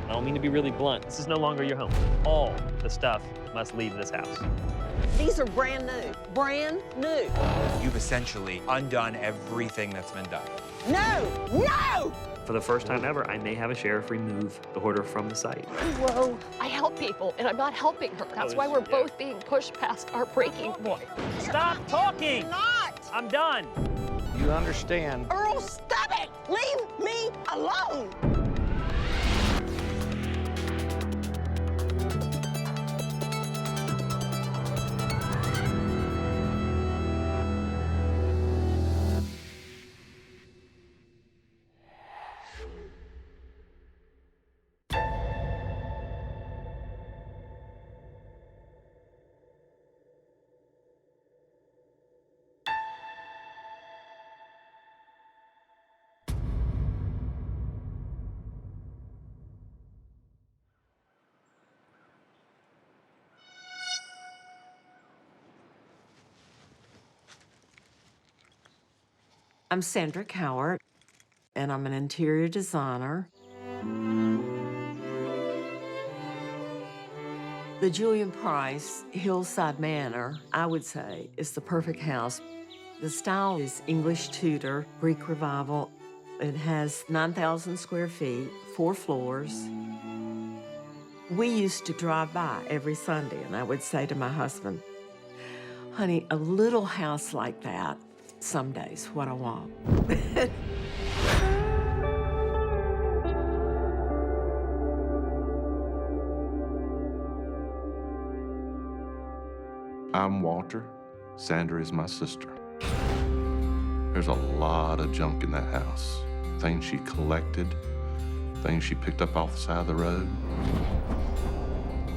I don't mean to be really blunt. This is no longer your home. All the stuff must leave this house. These are brand new. Brand new. You've essentially undone everything that's been done. No! No! For the first time ever, I may have a sheriff remove the hoarder from the site. Whoa, I help people, and I'm not helping her. That's why we're both being pushed past our breaking point. Stop talking! Not! I'm done. You understand? Earl, stop it! Leave me alone! I'm Sandra Cowart, and I'm an interior designer. The Julian Price Hillside Manor, I would say, is the perfect house. The style is English Tudor, Greek Revival. It has 9,000 square feet, 4 floors. We used to drive by every Sunday, and I would say to my husband, honey, a little house like that, some days, what I want. I'm Walter. Sandra is my sister. There's a lot of junk in that house. Things she collected, things she picked up off the side of the road.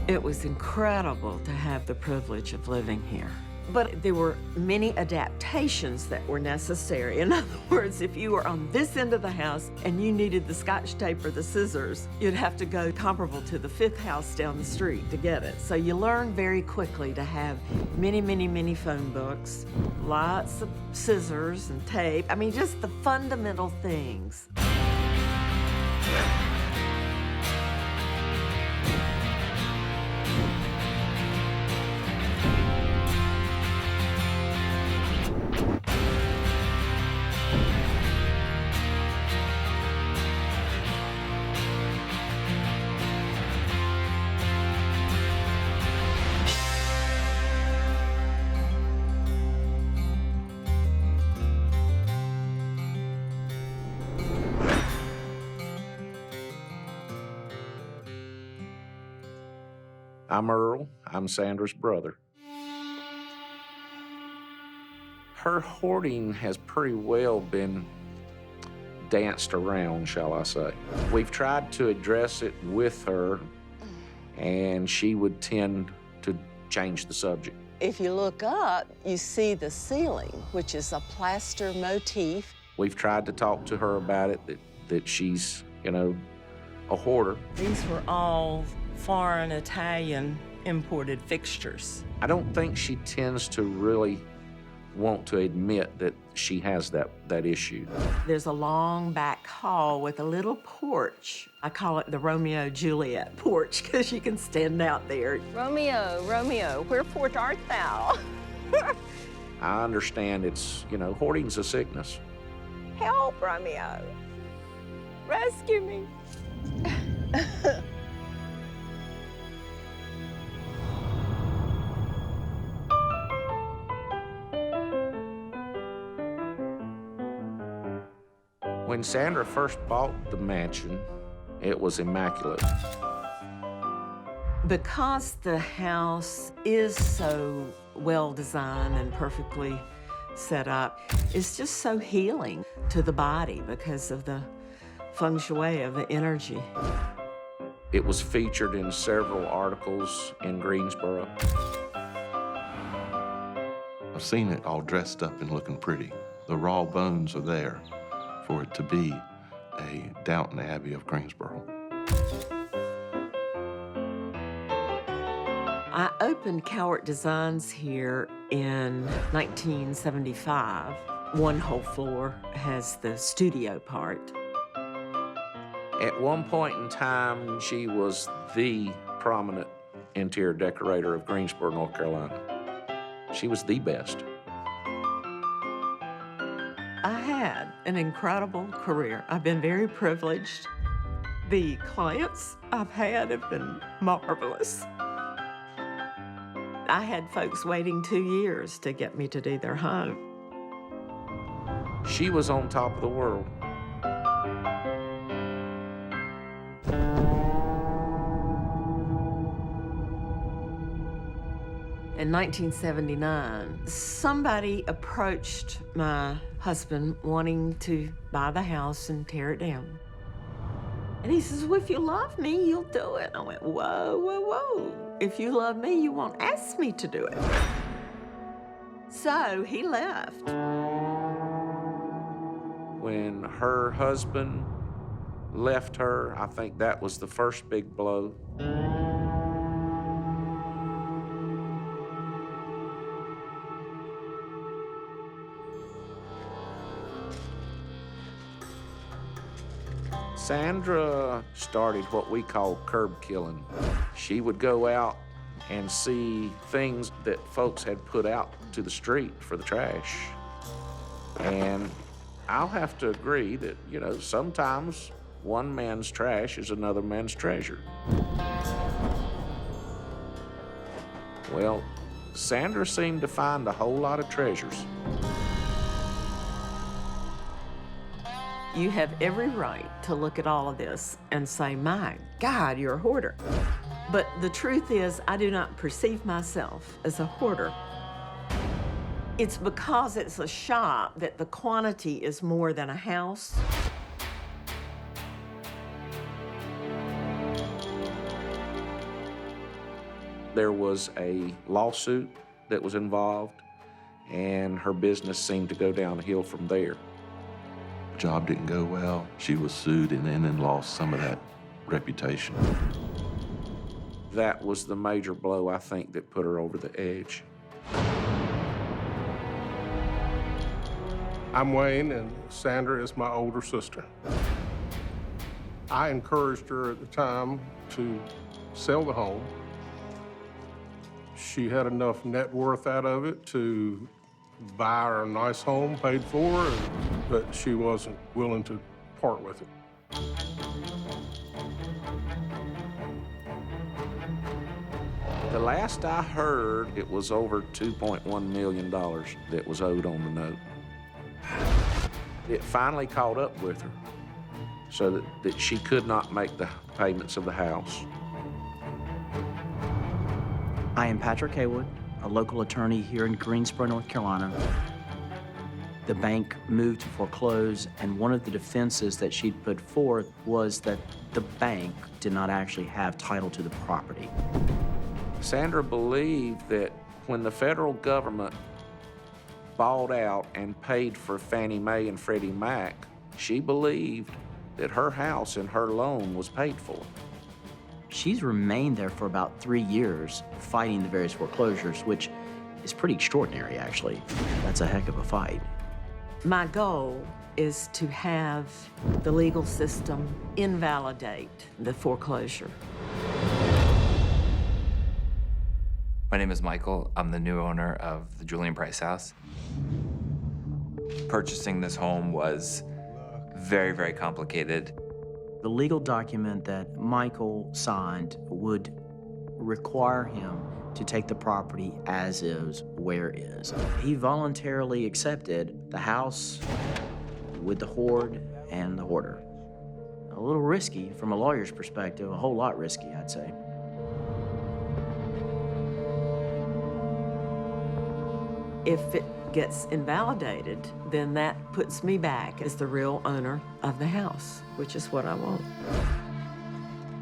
It was incredible to have the privilege of living here. But there were many adaptations that were necessary. In other words, if you were on this end of the house and you needed the Scotch tape or the scissors, you'd have to go comparable to the 5th house down the street to get it. So you learn very quickly to have many, many, many phone books, lots of scissors and tape. I mean, just the fundamental things. I'm Earl. I'm Sandra's brother. Her hoarding has pretty well been danced around, shall I say. We've tried to address it with her, and she would tend to change the subject. If you look up, you see the ceiling, which is a plaster motif. We've tried to talk to her about it, that she's, you know, a hoarder. These were all foreign Italian imported fixtures. I don't think she tends to really want to admit that she has that issue. There's a long back hall with a little porch. I call it the Romeo-Juliet porch because you can stand out there. Romeo, Romeo, wherefore art thou? I understand it's, you know, hoarding's a sickness. Help, Romeo. Rescue me. When Sandra first bought the mansion, it was immaculate. Because the house is so well designed and perfectly set up, it's just so healing to the body because of the feng shui of the energy. It was featured in several articles in Greensboro. I've seen it all dressed up and looking pretty. The raw bones are there for it to be a Downton Abbey of Greensboro. I opened Cowart Designs here in 1975. One whole floor has the studio part. At one point in time, she was the prominent interior decorator of Greensboro, North Carolina. She was the best. I had an incredible career. I've been very privileged. The clients I've had have been marvelous. I had folks waiting 2 years to get me to do their home. She was on top of the world. In 1979, somebody approached my husband wanting to buy the house and tear it down. And he says, well, if you love me, you'll do it. I went, whoa, whoa, whoa. If you love me, you won't ask me to do it. So he left. When her husband left her, I think that was the first big blow. Sandra started what we call curb killing. She would go out and see things that folks had put out to the street for the trash. And I'll have to agree that, you know, sometimes one man's trash is another man's treasure. Well, Sandra seemed to find a whole lot of treasures. You have every right to look at all of this and say, my God, you're a hoarder. But the truth is, I do not perceive myself as a hoarder. It's because it's a shop that the quantity is more than a house. There was a lawsuit that was involved, and her business seemed to go downhill from there. Job didn't go well. She was sued and then lost some of that reputation. That was the major blow, I think, that put her over the edge. I'm Wayne, and Sandra is my older sister. I encouraged her at the time to sell the home. She had enough net worth out of it to buy her a nice home paid for, but she wasn't willing to part with it. The last I heard, it was over $2.1 million that was owed on the note. It finally caught up with her so that she could not make the payments of the house. I am Patrick Haywood, a local attorney here in Greensboro, North Carolina. The bank moved to foreclose, and one of the defenses that she'd put forth was that the bank did not actually have title to the property. Sandra believed that when the federal government bought out and paid for Fannie Mae and Freddie Mac, she believed that her house and her loan was paid for. She's remained there for about 3 years fighting the various foreclosures, which is pretty extraordinary, actually. That's a heck of a fight. My goal is to have the legal system invalidate the foreclosure. My name is Michael. I'm the new owner of the Julian Price house. Purchasing this home was very, very complicated. The legal document that Michael signed would require him to take the property as is, where is. He voluntarily accepted the house with the hoard and the hoarder. A little risky from a lawyer's perspective, a whole lot risky, I'd say. If it gets invalidated, then that puts me back as the real owner of the house, which is what I want.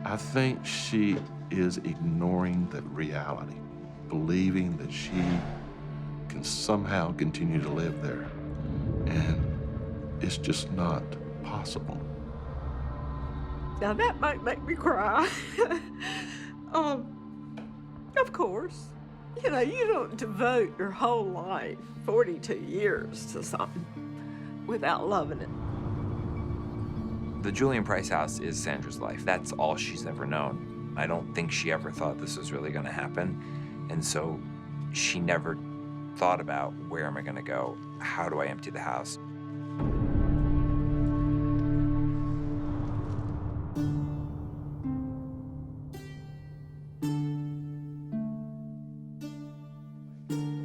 I think she is ignoring the reality, believing that she can somehow continue to live there. And it's just not possible. Now that might make me cry. Of course. You know, you don't devote your whole life, 42 years, to something without loving it. The Julian Price house is Sandra's life. That's all she's ever known. I don't think she ever thought this was really gonna happen. And so she never thought about, where am I gonna go? How do I empty the house?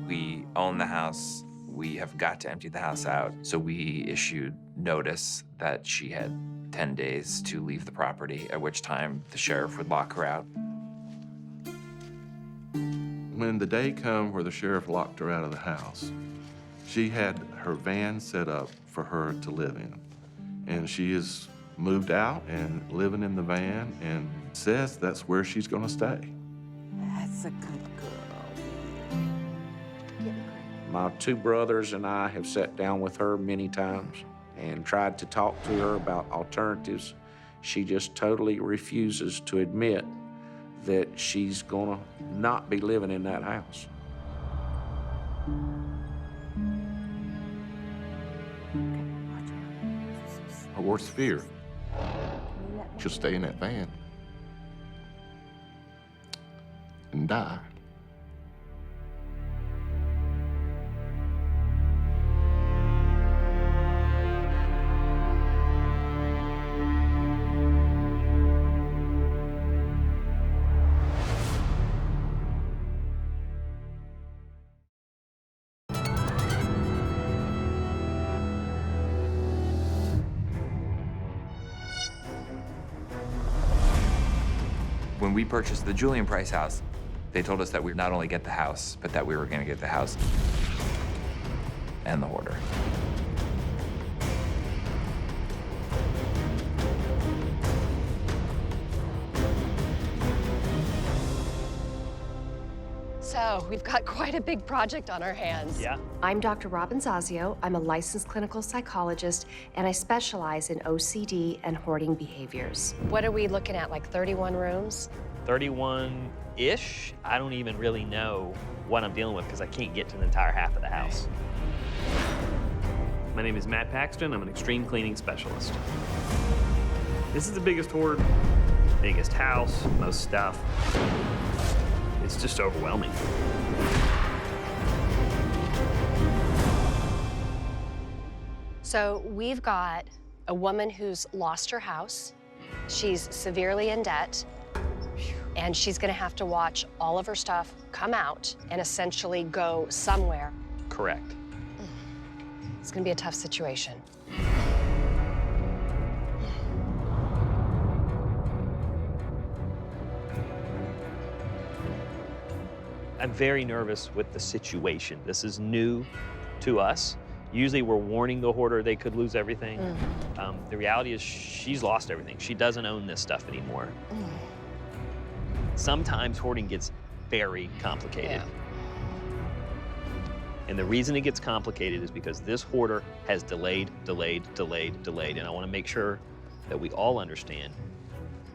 We own the house. We have got to empty the house out. So we issued notice that she had 10 days to leave the property, at which time the sheriff would lock her out. When the day come where the sheriff locked her out of the house, she had her van set up for her to live in. And she is moved out and living in the van and says that's where she's gonna stay. That's a good girl. My two brothers and I have sat down with her many times and tried to talk to her about alternatives. She just totally refuses to admit that she's gonna not be living in that house. Her worst fear, she'll stay in that van and die. When we purchased the Julian Price house, they told us that we'd not only get the house, but that we were gonna get the house and the hoarder. So we've got quite a big project on our hands. Yeah. I'm Dr. Robin Zazio. I'm a licensed clinical psychologist, and I specialize in OCD and hoarding behaviors. What are we looking at, like 31 rooms? 31-ish. I don't even really know what I'm dealing with because I can't get to the entire half of the house. My name is Matt Paxton. I'm an extreme cleaning specialist. This is the biggest hoard, biggest house, most stuff. It's just overwhelming. So we've got a woman who's lost her house. She's severely in debt, and she's gonna have to watch all of her stuff come out and essentially go somewhere. Correct. It's gonna be a tough situation. I'm very nervous with the situation. This is new to us. Usually we're warning the hoarder they could lose everything. The reality is she's lost everything. She doesn't own this stuff anymore. Sometimes hoarding gets very complicated. And the reason it gets complicated is because this hoarder has delayed. And I want to make sure that we all understand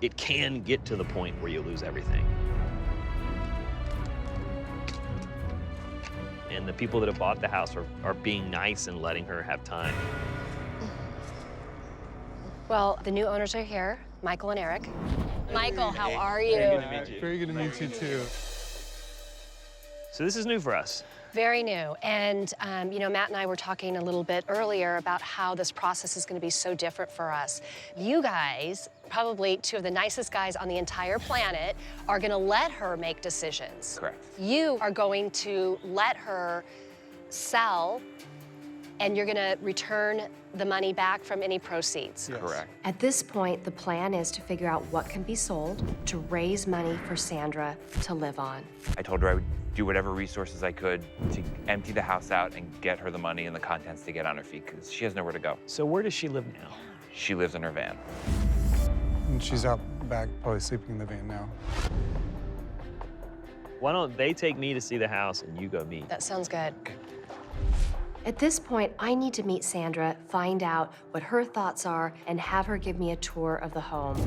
it can get to the point where you lose everything. And the people that have bought the house are being nice and letting her have time. Well, the new owners are here, Michael and Eric. Michael, how are you? Very good to meet you. Very good to meet you, too. So this is new for us. Very new. And, you know, Matt and I were talking a little bit earlier about how this process is going to be so different for us. You guys, probably two of the nicest guys on the entire planet, are going to let her make decisions. Correct. You are going to let her sell and you're gonna return the money back from any proceeds. Yes. Correct. At this point, the plan is to figure out what can be sold to raise money for Sandra to live on. I told her I would do whatever resources I could to empty the house out and get her the money and the contents to get on her feet, because she has nowhere to go. So where does she live now? She lives in her van. And she's out back, probably sleeping in the van now. Why don't they take me to see the house and you go meet? That sounds good. At this point, I need to meet Sandra, find out what her thoughts are, and have her give me a tour of the home.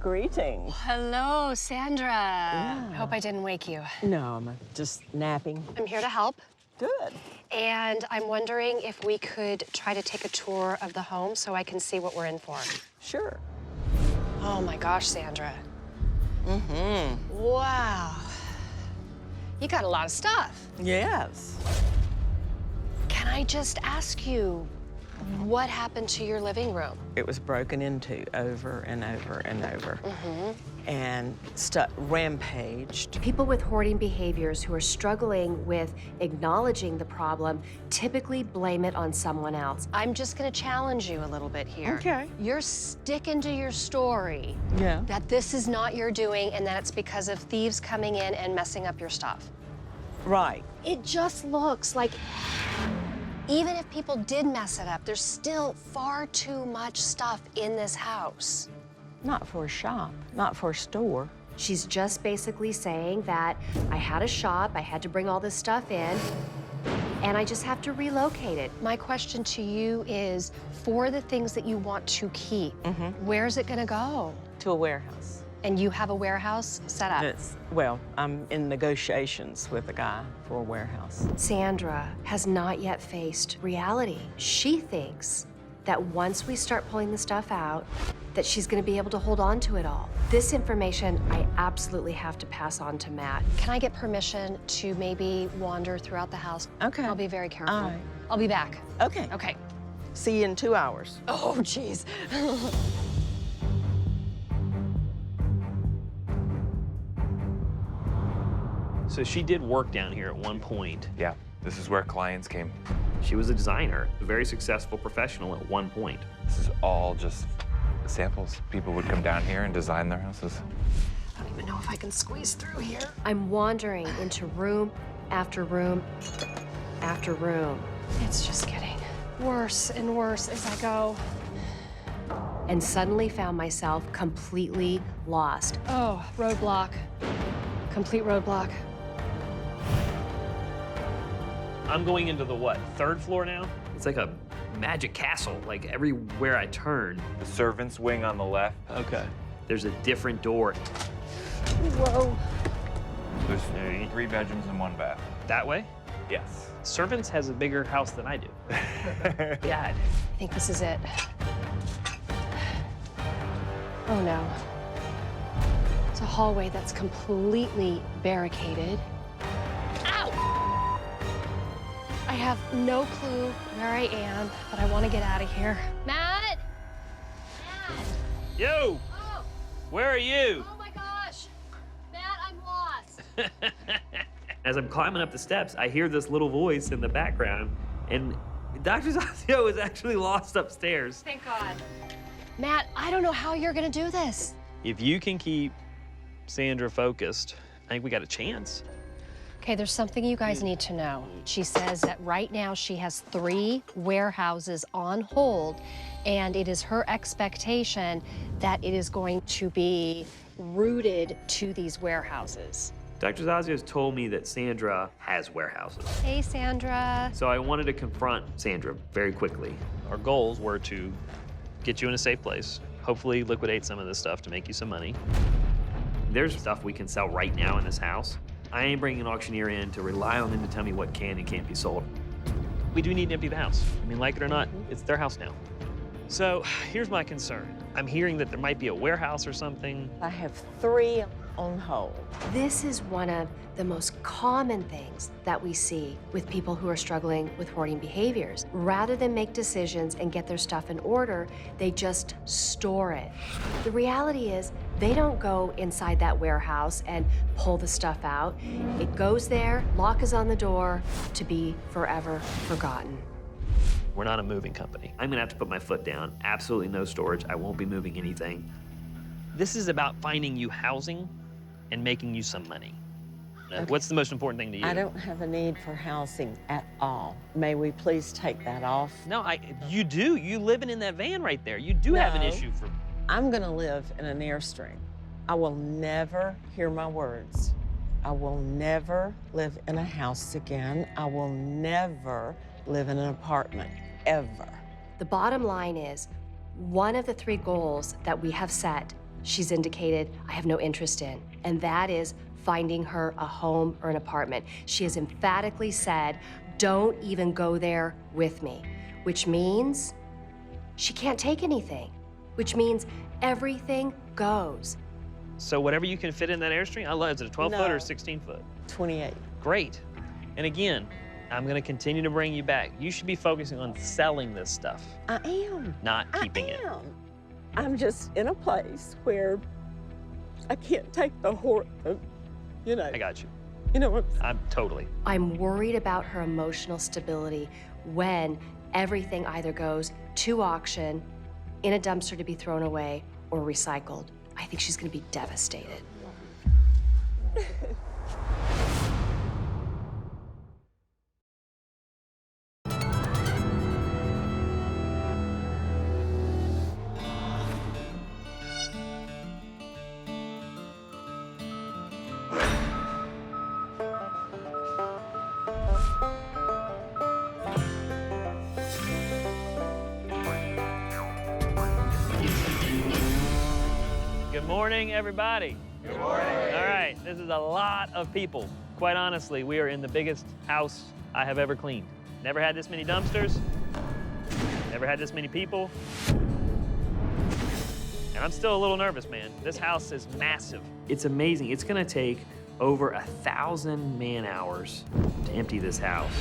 Greetings. Hello, Sandra. Hope I didn't wake you. No, I'm just napping. I'm here to help. Good. And I'm wondering if we could try to take a tour of the home so I can see what we're in for. Sure. Oh my gosh, Sandra. Mm-hmm. Wow. You got a lot of stuff. Yes. Can I just ask you, what happened to your living room? It was broken into over and over and over. Mm-hmm. And rampaged. People with hoarding behaviors who are struggling with acknowledging the problem typically blame it on someone else. I'm just gonna challenge you a little bit here. Okay. You're sticking to your story. Yeah. That this is not your doing and that it's because of thieves coming in and messing up your stuff. Right. It just looks like even if people did mess it up, there's still far too much stuff in this house. Not for a shop, not for a store. She's just basically saying that I had a shop, I had to bring all this stuff in, and I just have to relocate it. My question to you is, for the things that you want to keep, where's it gonna go? To a warehouse. And you have a warehouse set up? Well, I'm in negotiations with a guy for a warehouse. Sandra has not yet faced reality. She thinks that once we start pulling the stuff out, that she's gonna be able to hold on to it all. This information I absolutely have to pass on to Matt. Can I get permission to maybe wander throughout the house? Okay. I'll be very careful. All right. I'll be back. Okay. Okay. See you in 2 hours. Oh, jeez. So she did work down here at one point. Yeah, this is where clients came. She was a designer, a very successful professional at one point. This is all just samples. People would come down here and design their houses. I don't even know if I can squeeze through here. I'm wandering into room after room after room. It's just getting worse and worse as I go. And suddenly found myself completely lost. Oh, roadblock. Complete roadblock. I'm going into the what, 3rd floor now? It's like a magic castle, like everywhere I turn. The servants' wing on the left. Okay. There's a different door. Whoa. There's 3 bedrooms and 1 bath. That way? Yes. Servants has a bigger house than I do. I God. think this is it. Oh no. It's a hallway that's completely barricaded. Ow! I have no clue where I am, but I want to get out of here. Matt? Matt! Yo! Oh! Where are you? Oh my gosh! Matt, I'm lost. As I'm climbing up the steps, I hear this little voice in the background, and Dr. Zazio is actually lost upstairs. Thank God. Matt, I don't know how you're gonna do this. If you can keep Sandra focused, I think we got a chance. Okay, there's something you guys need to know. She says that right now she has 3 warehouses on hold, and it is her expectation that it is going to be rooted to these warehouses. Dr. Zazio has told me that Sandra has warehouses. Hey, Sandra. So I wanted to confront Sandra very quickly. Our goals were to get you in a safe place, hopefully liquidate some of this stuff to make you some money. There's stuff we can sell right now in this house. I ain't bringing an auctioneer in to rely on them to tell me what can and can't be sold. We do need to empty the house. I mean, like it or not, it's their house now. So here's my concern. I'm hearing that there might be a warehouse or something. I have 3 on hold. This is one of the most common things that we see with people who are struggling with hoarding behaviors. Rather than make decisions and get their stuff in order, they just store it. The reality is They don't go inside that warehouse and pull the stuff out. It goes there, lock is on the door, to be forever forgotten. We're not a moving company. I'm gonna have to put my foot down. Absolutely no storage. I won't be moving anything. This is about finding you housing and making you some money. Okay. What's the most important thing to you? I don't have a need for housing at all. May we please take that off? No, you do. You living in that van right there. You do have an No. issue for... I'm gonna live in an Airstream. I will never hear my words. I will never live in a house again. I will never live in an apartment, ever. The bottom line is, one of the 3 goals that we have set, she's indicated I have no interest in, and that is finding her a home or an apartment. She has emphatically said, don't even go there with me, which means she can't take anything, which means everything goes. So whatever you can fit in that Airstream, I love it. Is it a 12-foot or a 16-foot? 28. Great. And again, I'm gonna continue to bring you back. You should be focusing on selling this stuff, I am. not keeping it. I'm just in a place where I can't take the hoard, you know. I got you. You know what? I'm totally. I'm worried about her emotional stability when everything either goes to auction, in a dumpster to be thrown away, or recycled. I think she's gonna be devastated. Good morning, everybody. Good morning. All right, this is a lot of people. Quite honestly, we are in the biggest house I have ever cleaned. Never had this many dumpsters, never had this many people. And I'm still a little nervous, man. This house is massive. It's amazing. It's gonna take over 1,000 man-hours to empty this house.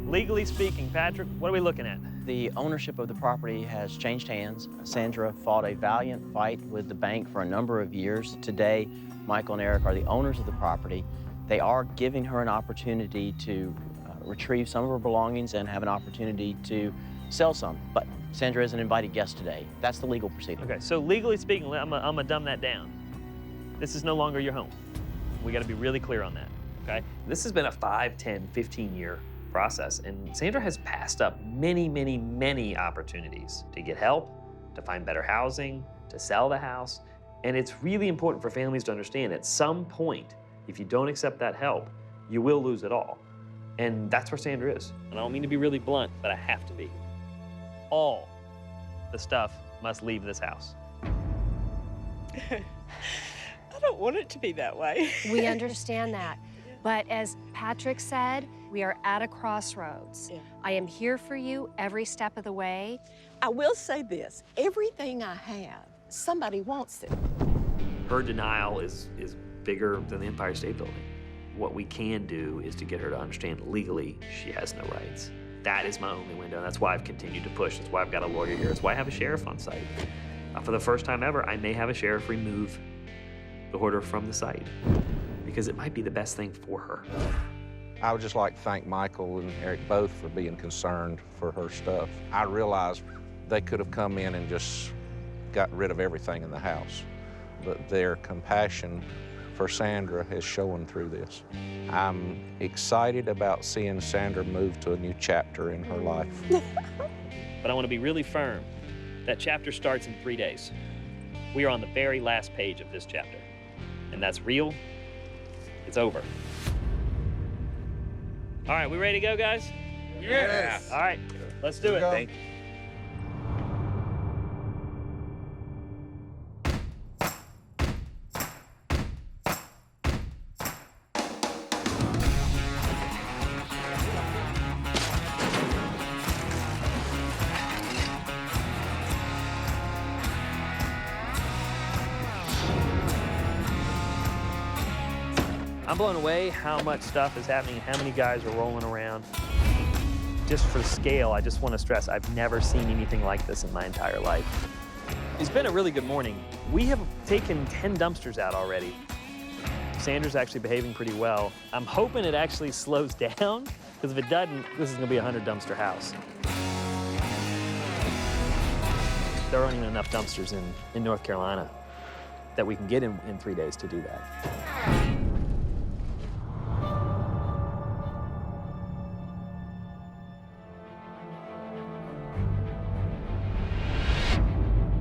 Legally speaking, Patrick, what are we looking at? The ownership of the property has changed hands. Sandra fought a valiant fight with the bank for a number of years. Today, Michael and Eric are the owners of the property. They are giving her an opportunity to retrieve some of her belongings and have an opportunity to sell some. But Sandra is an invited guest today. That's the legal proceeding. Okay, so legally speaking, I'm gonna dumb that down. This is no longer your home. We gotta be really clear on that, okay? This has been a 5, 10, 15-year process, and Sandra has passed up many, many, many opportunities to get help, to find better housing, to sell the house. And it's really important for families to understand at some point, if you don't accept that help, you will lose it all. And that's where Sandra is. And I don't mean to be really blunt, but I have to be. All the stuff must leave this house. I don't want it to be that way. We understand that. But as Patrick said, we are at a crossroads. Yeah. I am here for you every step of the way. I will say this, everything I have, somebody wants it. Her denial is bigger than the Empire State Building. What we can do is to get her to understand legally she has no rights. That is my only window, and that's why I've continued to push. That's why I've got a lawyer here. That's why I have a sheriff on site. For the first time ever, I may have a sheriff remove the hoarder from the site because it might be the best thing for her. I would just like to thank Michael and Eric both for being concerned for her stuff. I realized they could have come in and just got rid of everything in the house, but their compassion for Sandra is showing through this. I'm excited about seeing Sandra move to a new chapter in her life. But I want to be really firm. That chapter starts in 3 days. We are on the very last page of this chapter, and that's real. It's over. All right, we ready to go, guys? Yes. All right, let's do it. Thank you. I'm blown away how much stuff is happening, how many guys are rolling around. Just for scale, I just want to stress, I've never seen anything like this in my entire life. It's been a really good morning. We have taken 10 dumpsters out already. Sandra's actually behaving pretty well. I'm hoping it actually slows down, because if it doesn't, this is gonna be a 100 dumpster house. There aren't even enough dumpsters in North Carolina that we can get in 3 days to do that.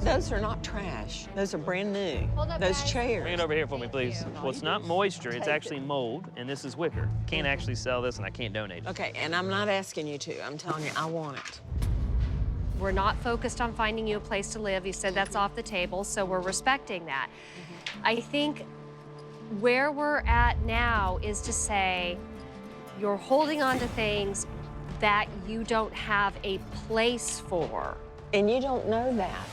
Those are not trash. Those are brand new. Those chairs. Bring it over here for me, please. Well, it's not moisture, it's actually mold, and this is wicker. Can't actually sell this, and I can't donate it. Okay, and I'm not asking you to. I'm telling you, I want it. We're not focused on finding you a place to live. You said that's off the table, so we're respecting that. I think where we're at now is to say you're holding on to things that you don't have a place for. And you don't know that.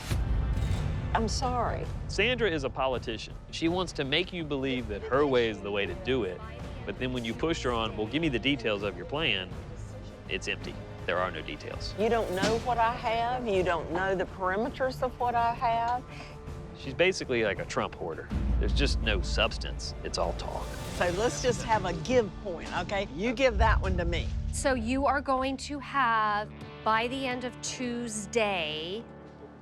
I'm sorry. Sandra is a politician. She wants to make you believe that her way is the way to do it, but then when you push her on, well, give me the details of your plan, it's empty. There are no details. You don't know what I have. You don't know the perimeters of what I have. She's basically like a Trump hoarder. There's just no substance. It's all talk. So let's just have a give point, okay? You give that one to me. So you are going to have, by the end of Tuesday,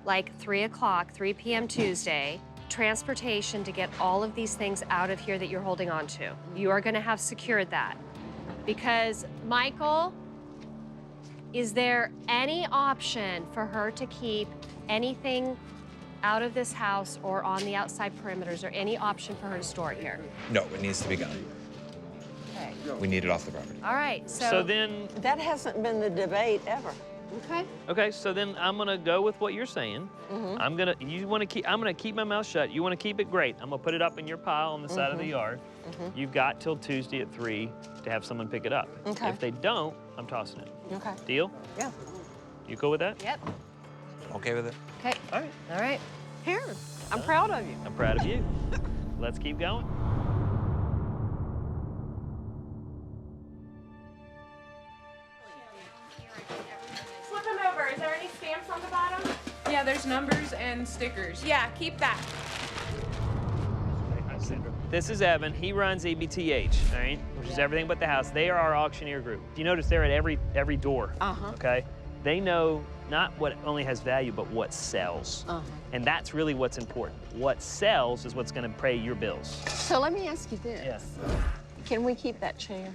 like 3 o'clock, 3 p.m. Tuesday, transportation to get all of these things out of here that you're holding on to. You are gonna have secured that. Because, Michael, is there any option for her to keep anything out of this house or on the outside perimeters, or any option for her to store it here? No, it needs to be gone. Okay. We need it off the property. All right, So then... That hasn't been the debate ever. Okay. Okay, so then I'm gonna go with what you're saying. I'm gonna keep my mouth shut. You wanna keep it, great. I'm gonna put it up in your pile on the side of the yard. You've got till Tuesday at 3 to have someone pick it up. Okay. If they don't, I'm tossing it. Okay. Deal? Yeah. You cool with that? Yep. Okay with it? Okay. All right. All right. Here, I'm proud of you. I'm proud of you. Let's keep going. Flip them over. Is there any stamps on the bottom? Yeah, there's numbers and stickers. Yeah, keep that. This is Evan. He runs EBTH, all right, which is everything but the house. They are our auctioneer group. You notice they're at every door, okay? They know not what only has value, but what sells. And that's really what's important. What sells is what's gonna pay your bills. So let me ask you this. Yes. Can we keep that chair?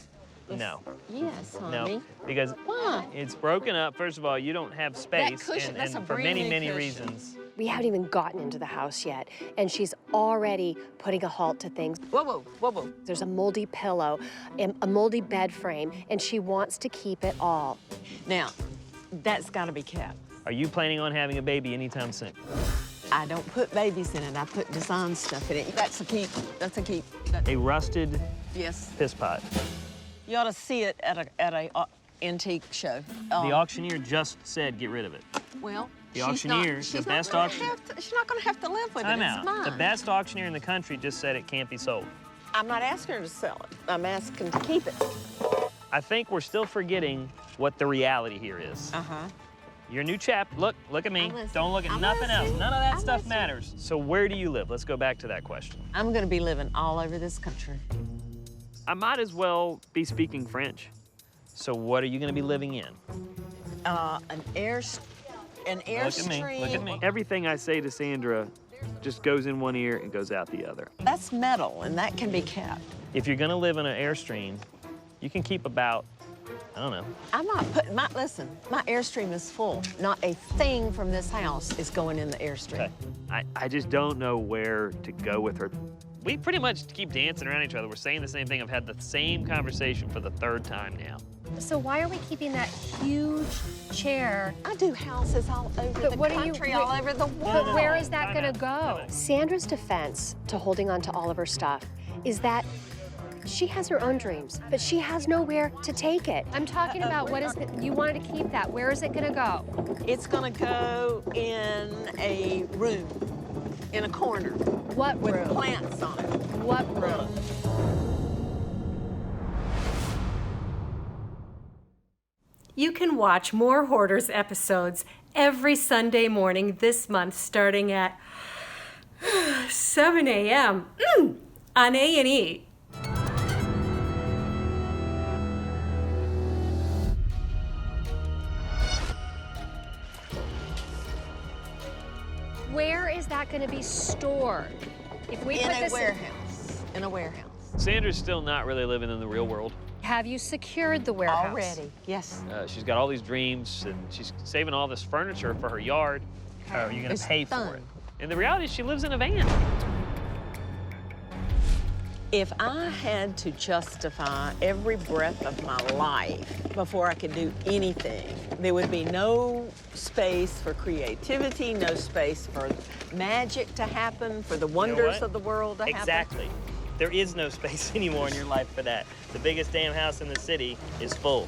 No. Yes, honey. No, because Why? it's broken up. First of all, you don't have space, cushion, that's and a for brand many, new many cushion. reasons. We haven't even gotten into the house yet, and she's already putting a halt to things. Whoa, whoa, whoa, whoa. There's a moldy pillow, and a moldy bed frame, and she wants to keep it all. Now, that's got to be kept. Are you planning on having a baby anytime soon? I don't put babies in it. I put design stuff in it. That's a keep. That's a keep. A rusted Yes. piss pot. You ought to see it at a antique show. The auctioneer just said get rid of it. Well, The auctioneer, the best auctioneer. She's not going to have to live with it. Time It's out. mine. The best auctioneer in the country just said it can't be sold. I'm not asking her to sell it. I'm asking to keep it. I think we're still forgetting what the reality here is. Your new chap, look at me. Don't look at nothing else. None of that stuff matters. So where do you live? Let's go back to that question. I'm going to be living all over this country. I might as well be speaking French. So what are you going to be living in? An airstream. Look at me. Everything I say to Sandra just goes in one ear and goes out the other. That's metal, and that can be kept. If you're going to live in an Airstream, you can keep about, I don't know. I'm not putting listen, my Airstream is full. Not a thing from this house is going in the Airstream. Okay. I just don't know where to go with her. We pretty much keep dancing around each other. We're saying the same thing. I've had the same conversation for the 3rd time now. So why are we keeping that huge chair? I do houses all over the country, all over the world. But where is that gonna go? Sandra's defense to holding on to all of her stuff is that she has her own dreams, but she has nowhere to take it. I'm talking about what is it, you wanted to keep that. Where is it gonna go? It's gonna go in a room, in a corner. What room? With plants on it. What room? You can watch more Hoarders episodes every Sunday morning this month starting at 7 a.m. On A&E. Where is that going to be stored? If we put this In a warehouse. Sandra's still not really living in the real world. Have you secured the warehouse? Already, yes. She's got all these dreams, and she's saving all this furniture for her yard. How are you going to pay for it? And the reality is she lives in a van. If I had to justify every breath of my life before I could do anything, there would be no space for creativity, no space for magic to happen, for the wonders of the world to happen. Exactly. There is no space anymore in your life for that. The biggest damn house in the city is full.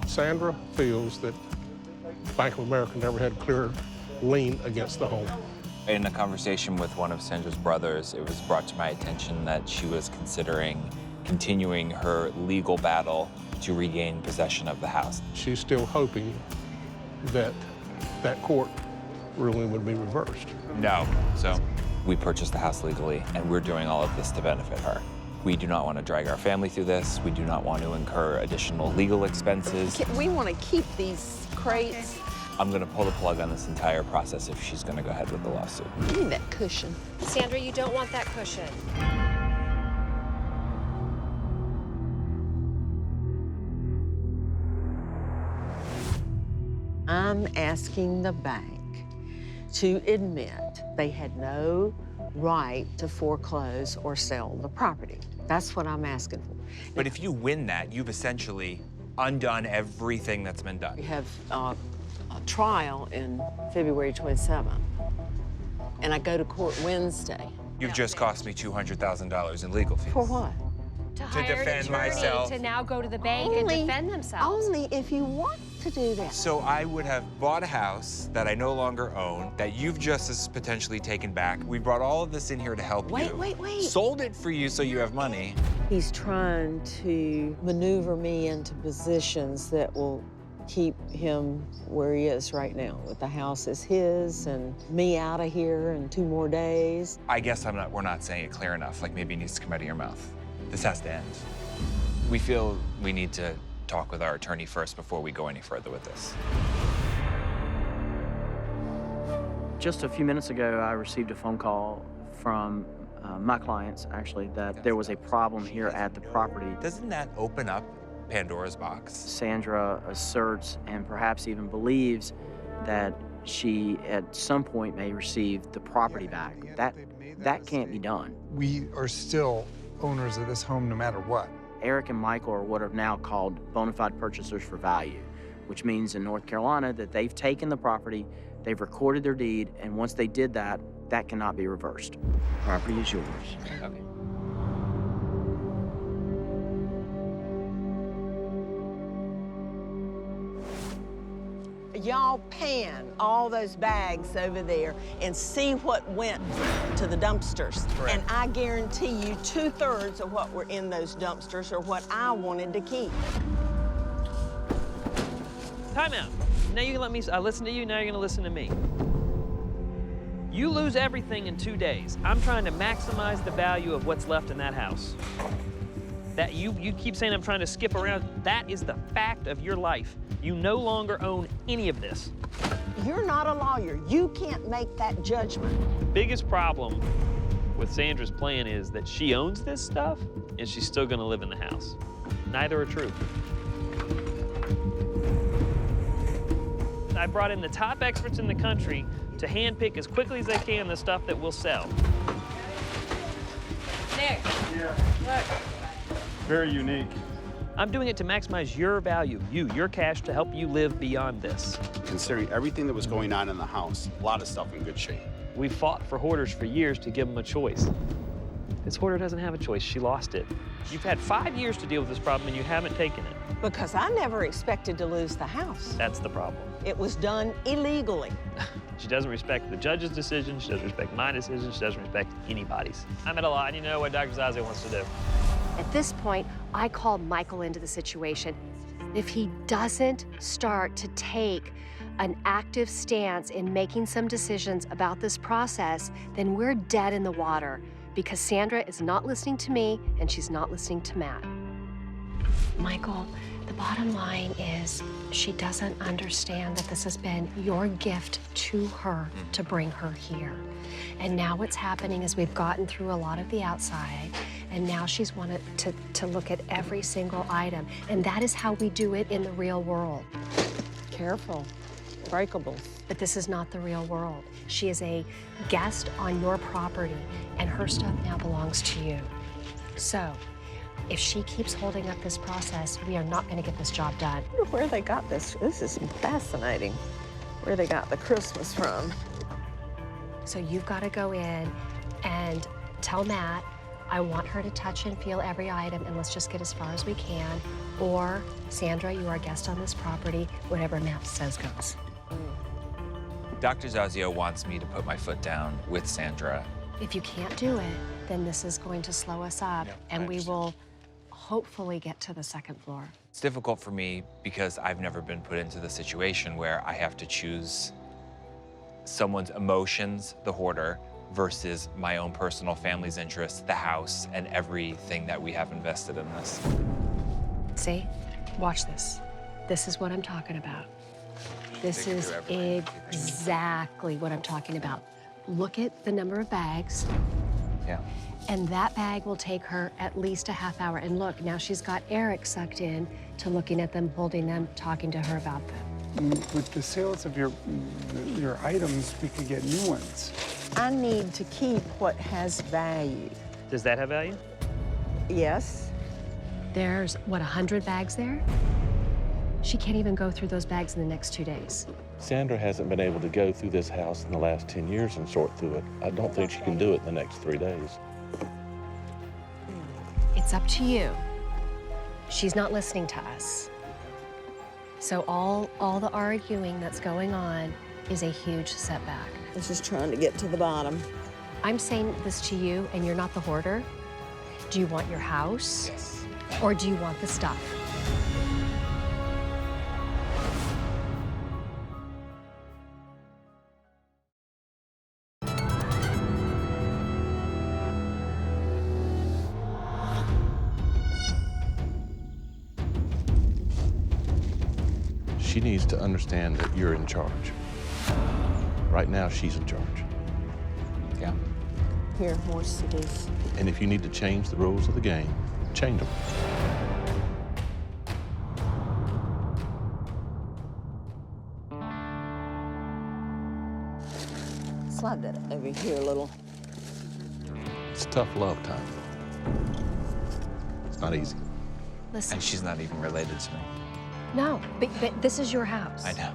Sandra feels that Bank of America never had a clear lien against the home. In a conversation with one of Sandra's brothers, it was brought to my attention that she was considering continuing her legal battle to regain possession of the house. She's still hoping that that court ruling would be reversed. No. So we purchased the house legally, and we're doing all of this to benefit her. We do not want to drag our family through this. We do not want to incur additional legal expenses. We want to keep these crates. I'm going to pull the plug on this entire process if she's going to go ahead with the lawsuit. Give me that cushion. Sandra, you don't want that cushion. I'm asking the bank to admit they had no right to foreclose or sell the property. That's what I'm asking for. But if you win that, you've essentially undone everything that's been done. We have a trial in February 27th, and I go to court Wednesday. You've just cost me $200,000 in legal fees. For what? To hire defend an attorney myself. to now go to the bank and defend themselves. Only if you want to do that. So I would have bought a house that I no longer own, that you've just potentially taken back. We brought all of this in here to help you. Wait. Sold it for you so you have money. He's trying to maneuver me into positions that will keep him where he is right now. With the house is his and me out of here in 2 more days. I guess we're not saying it clear enough, like maybe it needs to come out of your mouth. This has to end. We feel we need to talk with our attorney first before we go any further with this. Just a few minutes ago, I received a phone call from my clients, actually, that there was a problem here at the property. Doesn't that open up Pandora's box? Sandra asserts and perhaps even believes that she at some point may receive the property back. That can't be done. We are still owners of this home no matter what. Eric and Michael are what are now called bona fide purchasers for value, which means in North Carolina that they've taken the property, they've recorded their deed, and once they did that, that cannot be reversed. Property is yours. Okay. Y'all pan all those bags over there and see what went to the dumpsters. Correct. And I guarantee you 2/3 of what were in those dumpsters are what I wanted to keep. Time out. Now you can let me, I listen to you, now you're gonna listen to me. You lose everything in 2 days. I'm trying to maximize the value of what's left in that house. That you keep saying I'm trying to skip around. That is the fact of your life. You no longer own any of this. You're not a lawyer. You can't make that judgment. The biggest problem with Sandra's plan is that she owns this stuff and she's still gonna live in the house. Neither are true. I brought in the top experts in the country to handpick as quickly as they can the stuff that will sell. Nick. Yeah. Look. Very unique. I'm doing it to maximize your value, your cash, to help you live beyond this. Considering everything that was going on in the house, a lot of stuff in good shape. We fought for Hoarders for years to give them a choice. This Hoarder doesn't have a choice. She lost it. You've had 5 years to deal with this problem and you haven't taken it. Because I never expected to lose the house. That's the problem. It was done illegally. She doesn't respect the judge's decision. She doesn't respect my decision. She doesn't respect anybody's. I'm at a lot, and you know what Dr. Zazio wants to do. At this point, I call Michael into the situation. If he doesn't start to take an active stance in making some decisions about this process, then we're dead in the water because Sandra is not listening to me and she's not listening to Matt. Michael, the bottom line is she doesn't understand that this has been your gift to her to bring her here. And now what's happening is we've gotten through a lot of the outside, and now she's wanted to look at every single item. And that is how we do it in the real world. Careful. Breakables. But this is not the real world. She is a guest on your property, and her stuff now belongs to you. So, if she keeps holding up this process, we are not going to get this job done. I wonder where they got this. This is fascinating. Where they got the Christmas from. So you've got to go in and tell Matt, I want her to touch and feel every item, and let's just get as far as we can. Or, Sandra, you are a guest on this property. Whatever Matt says goes. Dr. Zazio wants me to put my foot down with Sandra. If you can't do it, then this is going to slow us up, and we will hopefully get to the second floor. It's difficult for me because I've never been put into the situation where I have to choose someone's emotions, the hoarder, versus my own personal family's interests, the house, and everything that we have invested in this. See? Watch this. This is what I'm talking about. This is exactly what I'm talking about. Look at the number of bags. Yeah. And that bag will take her at least a half hour. And look, now she's got Eric sucked in to looking at them, holding them, talking to her about them. With the sales of your items, we could get new ones. I need to keep what has value. Does that have value? Yes. There's, what, 100 bags there? She can't even go through those bags in the next 2 days. Sandra hasn't been able to go through this house in the last 10 years and sort through it. I don't think she can do it in the next 3 days. It's up to you. She's not listening to us. So all the arguing that's going on is a huge setback. I'm just trying to get to the bottom. I'm saying this to you, and you're not the hoarder. Do you want your house? Yes. Or do you want the stuff? She needs to understand that you're in charge. Right now, she's in charge. Yeah. Here, more CDs. And if you need to change the rules of the game, change them. Slide that over here a little. It's tough love time. It's not easy. Listen. And she's not even related to me. No, but this is your house. I know.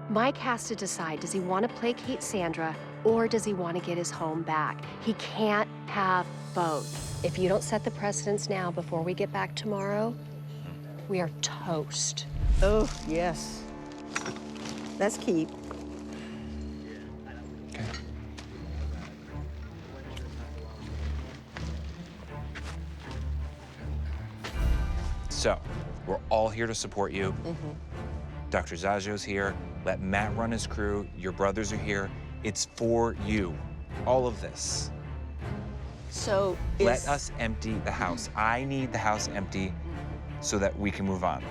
Mike has to decide, does he want to placate Sandra or does he want to get his home back? He can't have both. If you don't set the precedence now before we get back tomorrow, we are toast. Oh, yes. Let's keep. Okay. So, we're all here to support you. Dr. Zazio's here. Let Matt run his crew. Your brothers are here. It's for you. All of this. So Let us empty the house. I need the house empty so that we can move on.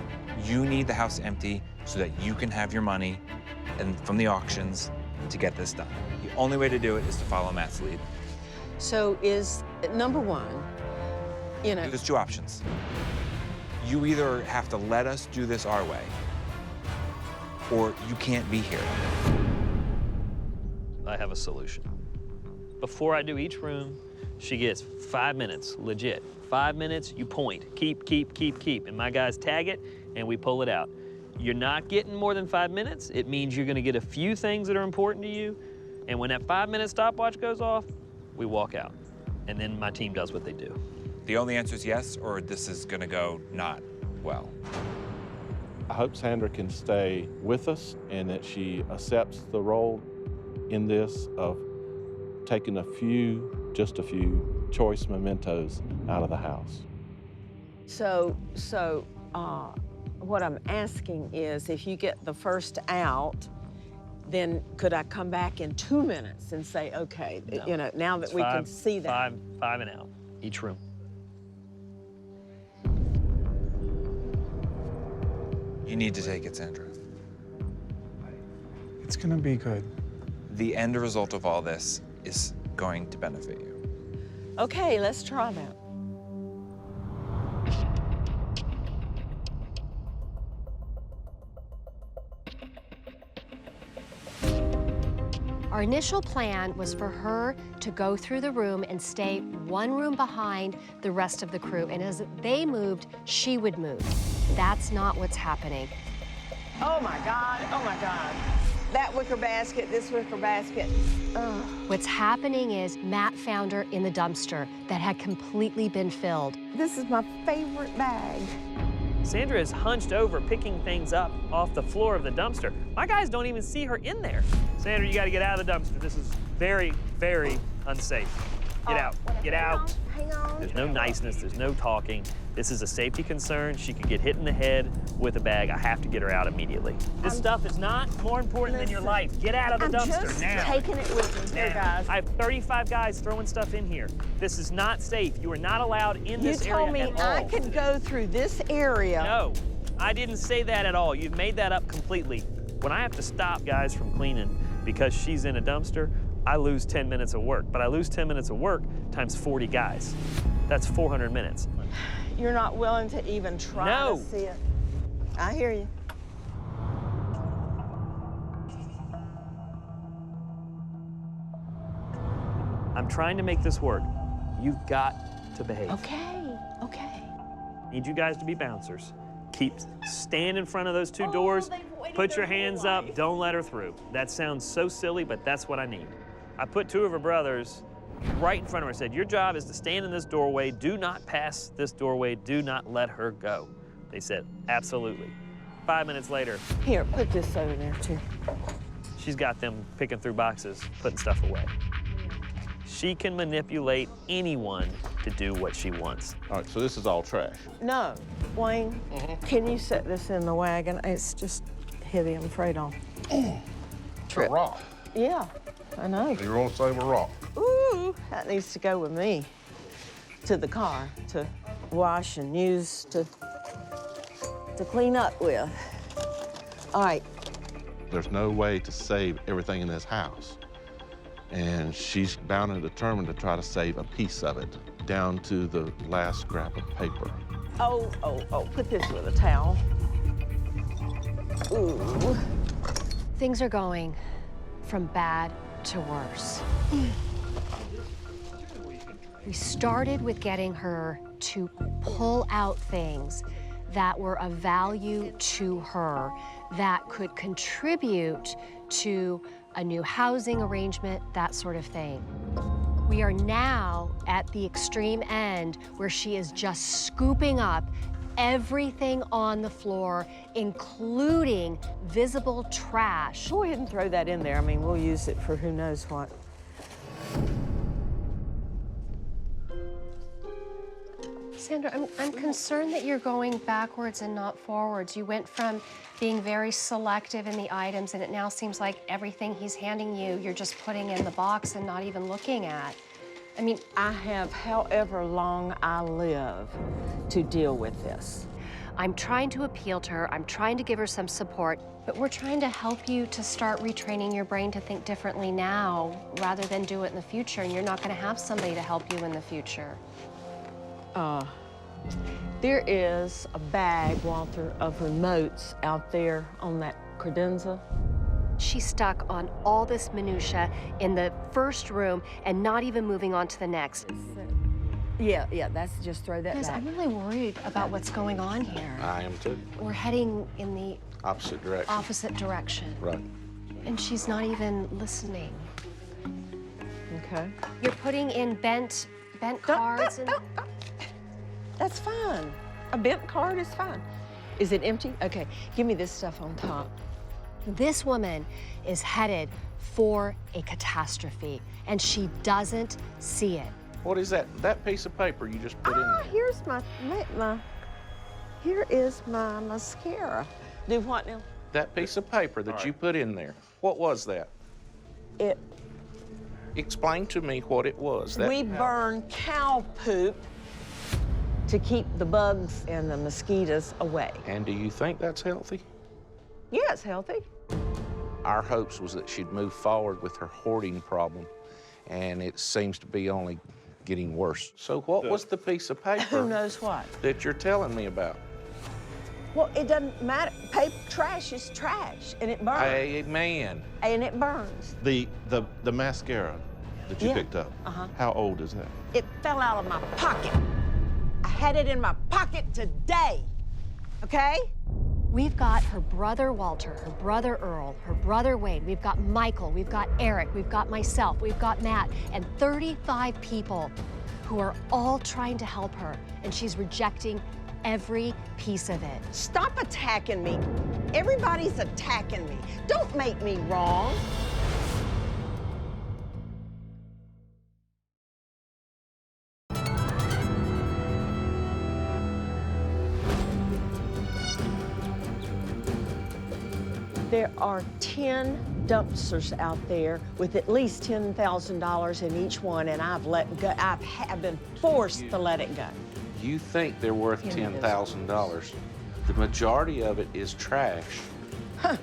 You need the house empty so that you can have your money and from the auctions to get this done. The only way to do it is to follow Matt's lead. So is number one, you know. There's two options. You either have to let us do this our way, or you can't be here. I have a solution. Before I do each room, she gets 5 minutes, legit. 5 minutes, you point, keep, and my guys tag it, and we pull it out. You're not getting more than 5 minutes. It means you're gonna get a few things that are important to you, and when that 5-minute stopwatch goes off, we walk out, and then my team does what they do. The only answer is yes, or this is gonna go not well. I hope Sandra can stay with us and that she accepts the role in this of taking just a few choice mementos out of the house. So what I'm asking is, if you get the first out, then could I come back in 2 minutes and say, okay, No. you know, now that It's we can see that? Five and out, each room. You need to take it, Sandra. It's gonna be good. The end result of all this is going to benefit you. Okay, let's try that. Our initial plan was for her to go through the room and stay one room behind the rest of the crew. And as they moved, she would move. That's not what's happening. Oh my God, oh my God. That wicker basket, this wicker basket. Ugh. What's happening is Matt found her in the dumpster that had completely been filled. This is my favorite bag. Sandra is hunched over, picking things up off the floor of the dumpster. My guys don't even see her in there. Sandra, you gotta get out of the dumpster. This is very, very unsafe. Get out, get out. Hang on. There's no niceness, there's no talking. This is a safety concern. She could get hit in the head with a bag. I have to get her out immediately. This stuff is not more important than your life. Get out of the dumpster just now. Taking it with me here, guys. I have 35 guys throwing stuff in here. This is not safe. You are not allowed in this area You told me at all. I could go through this area. No, I didn't say that at all. You've made that up completely. When I have to stop guys from cleaning because she's in a dumpster, I lose 10 minutes of work. But I lose 10 minutes of work times 40 guys. That's 400 minutes. You're not willing to even try to see it. I hear you. I'm trying to make this work. You've got to behave. Okay, okay. Need you guys to be bouncers. Stand in front of those two doors, put your hands up, don't let her through. That sounds so silly, but that's what I need. I put two of her brothers right in front of her, said, your job is to stand in this doorway, do not pass this doorway, do not let her go. They said, absolutely. 5 minutes later. Here, put this over there too. She's got them picking through boxes, putting stuff away. She can manipulate anyone to do what she wants. All right, so this is all trash. No, Wayne, can you set this in the wagon? It's just heavy, I'm afraid I'll trip. A rock. Yeah, I know. You're on the same rock. Ooh, that needs to go with me to the car to wash and use to clean up with. All right. There's no way to save everything in this house. And she's bound and determined to try to save a piece of it, down to the last scrap of paper. Oh, put this with a towel. Ooh. Things are going from bad to worse. We started with getting her to pull out things that were of value to her, that could contribute to a new housing arrangement, that sort of thing. We are now at the extreme end where she is just scooping up everything on the floor, including visible trash. Go ahead and throw that in there. I mean, we'll use it for who knows what. Sandra, I'm concerned that you're going backwards and not forwards. You went from being very selective in the items, and it now seems like everything he's handing you, you're just putting in the box and not even looking at. I mean, I have however long I live to deal with this. I'm trying to appeal to her. I'm trying to give her some support, but we're trying to help you to start retraining your brain to think differently now rather than do it in the future, and you're not going to have somebody to help you in the future. There is a bag, Walter, of remotes out there on that credenza. She's stuck on all this minutia in the first room and not even moving on to the next. Yeah, that's just throw that Guys, back. I'm really worried about what's going on here. I am too. We're heading in the Opposite direction. opposite direction. Right. And she's not even listening. Okay. You're putting in bent cards and... That's fine. A bent card is fine. Is it empty? Okay, give me this stuff on top. This woman is headed for a catastrophe, and she doesn't see it. What is that? That piece of paper you just put in there? Here's here is my mascara. Do what now? That piece of paper that you put in there. What was that? Explain to me what it was. We burn cow poop to keep the bugs and the mosquitoes away. And do you think that's healthy? Yeah, it's healthy. Our hopes was that she'd move forward with her hoarding problem, and it seems to be only getting worse. So what was the piece of paper Who knows what? that you're telling me about? Well, it doesn't matter. Paper trash is trash, and it burns. Amen. And it burns. The mascara that you picked up, how old is that? It fell out of my pocket. I had it in my pocket today, okay? We've got her brother Walter, her brother Earl, her brother Wade, we've got Michael, we've got Eric, we've got myself, we've got Matt, and 35 people who are all trying to help her, and she's rejecting every piece of it. Stop attacking me. Everybody's attacking me. Don't make me wrong. There are 10 dumpsters out there with at least $10,000 in each one, and I've let go. I've been forced to let it go. You think they're worth $10,000. The majority of it is trash. Huh.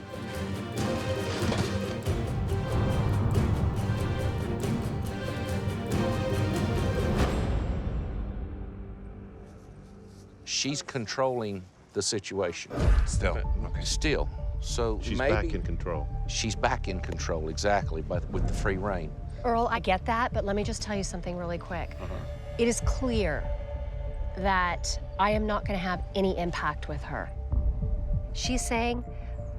She's controlling the situation. Still, okay. Still. So She's maybe back in control. She's back in control, exactly, but with the free reign. Earl, I get that, but let me just tell you something really quick. It is clear that I am not going to have any impact with her. She's saying,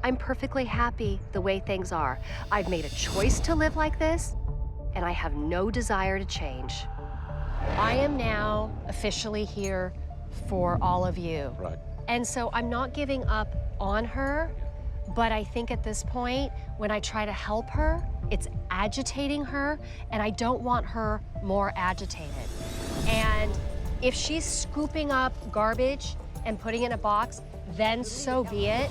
I'm perfectly happy the way things are. I've made a choice to live like this, and I have no desire to change. I am now officially here for all of you. Right. And so I'm not giving up on her, but I think at this point, when I try to help her, it's agitating her, and I don't want her more agitated. And if she's scooping up garbage and putting it in a box, then so be it.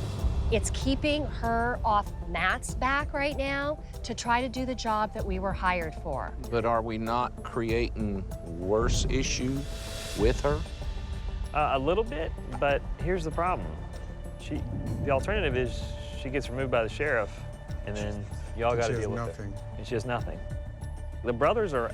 It's keeping her off Matt's back right now to try to do the job that we were hired for. But are we not creating worse issues with her? A little bit, but here's the problem. The alternative is she gets removed by the sheriff, and then y'all got to deal with it. And she has nothing. The brothers are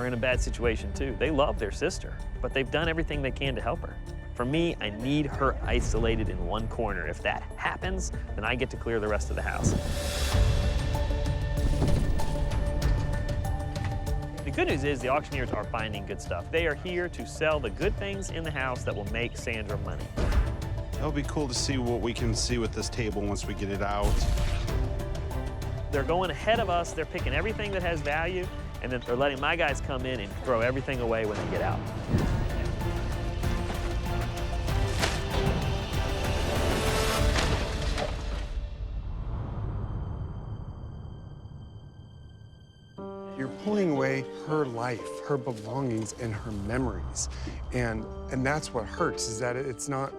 in a bad situation too. They love their sister, but they've done everything they can to help her. For me, I need her isolated in one corner. If that happens, then I get to clear the rest of the house. The good news is the auctioneers are finding good stuff. They are here to sell the good things in the house that will make Sandra money. It'll be cool to see what we can see with this table once we get it out. They're going ahead of us. They're picking everything that has value, and then they're letting my guys come in and throw everything away when they get out. You're pulling away her life, her belongings, and her memories. And that's what hurts, is that it's not,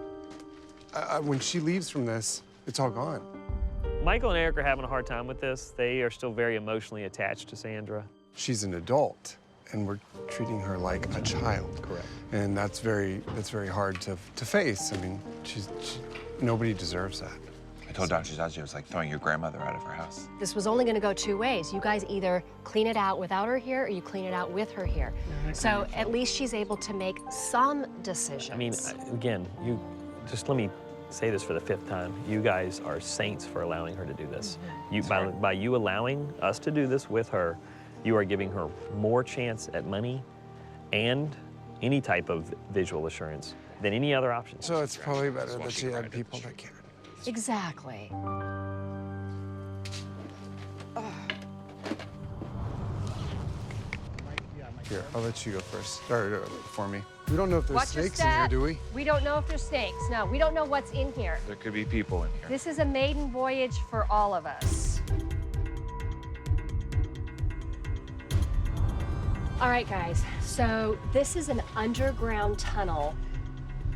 when she leaves from this, it's all gone. Michael and Eric are having a hard time with this. They are still very emotionally attached to Sandra. She's an adult, and we're treating her like a child. Correct. And that's very hard to face. I mean, nobody deserves that. I told Dr. Zaji it was like throwing your grandmother out of her house. This was only going to go two ways. You guys either clean it out without her here, or you clean it out with her here. So at least she's able to make some decisions. I mean, again, let me say this for the 5th time. You guys are saints for allowing her to do this. By you allowing us to do this with her, you are giving her more chance at money and any type of visual assurance than any other option. So it's probably better that she had people that cared. Exactly. Here, I'll let you go first. Or for me. We don't know if there's Watch your snakes in here, step. do we? We don't know if there's snakes. No, we don't know what's in here. There could be people in here. This is a maiden voyage for all of us. All right, guys, so this is an underground tunnel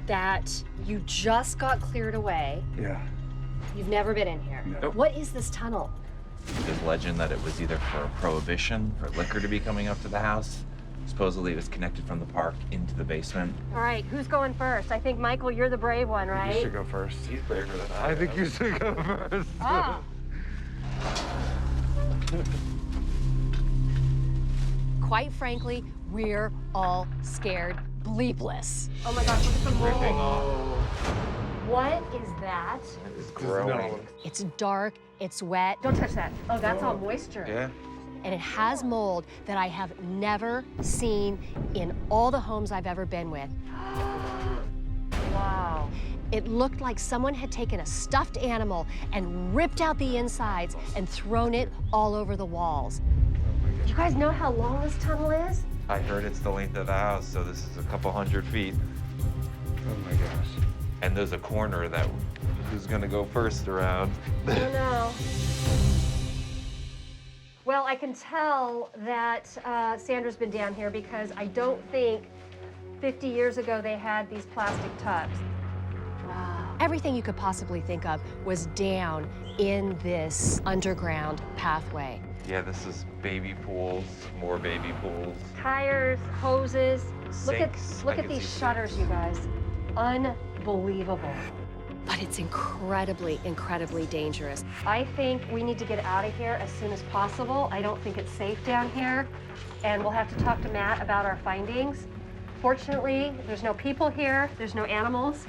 that you just got cleared away. Yeah. You've never been in here. Nope. What is this tunnel? There's legend that it was either for prohibition, for liquor to be coming up to the house. Supposedly it was connected from the park into the basement. All right, who's going first? I think, Michael, you're the brave one, right? You should go first. He's braver than I I think you should go first. Ah. Quite frankly, we're all scared bleepless. Oh my gosh, look at the mold. What is that? It's growing. It's dark, it's wet. Don't touch that. Oh, that's all moisture. Yeah. And it has mold that I have never seen in all the homes I've ever been with. Wow. It looked like someone had taken a stuffed animal and ripped out the insides and thrown it all over the walls. Do you guys know how long this tunnel is? I heard it's the length of the house, so this is a couple 100 feet. Oh my gosh. And there's a corner that who's gonna go first around. I don't know. Well, I can tell that Sandra's been down here because I don't think 50 years ago they had these plastic tubs. Wow. Everything you could possibly think of was down in this underground pathway. Yeah, this is baby pools, more baby pools. Tires, hoses. Look Sinks. at I can these see shutters, you guys. Unbelievable. But it's incredibly, incredibly dangerous. I think we need to get out of here as soon as possible. I don't think it's safe down here. And we'll have to talk to Matt about our findings. Fortunately, there's no people here, there's no animals.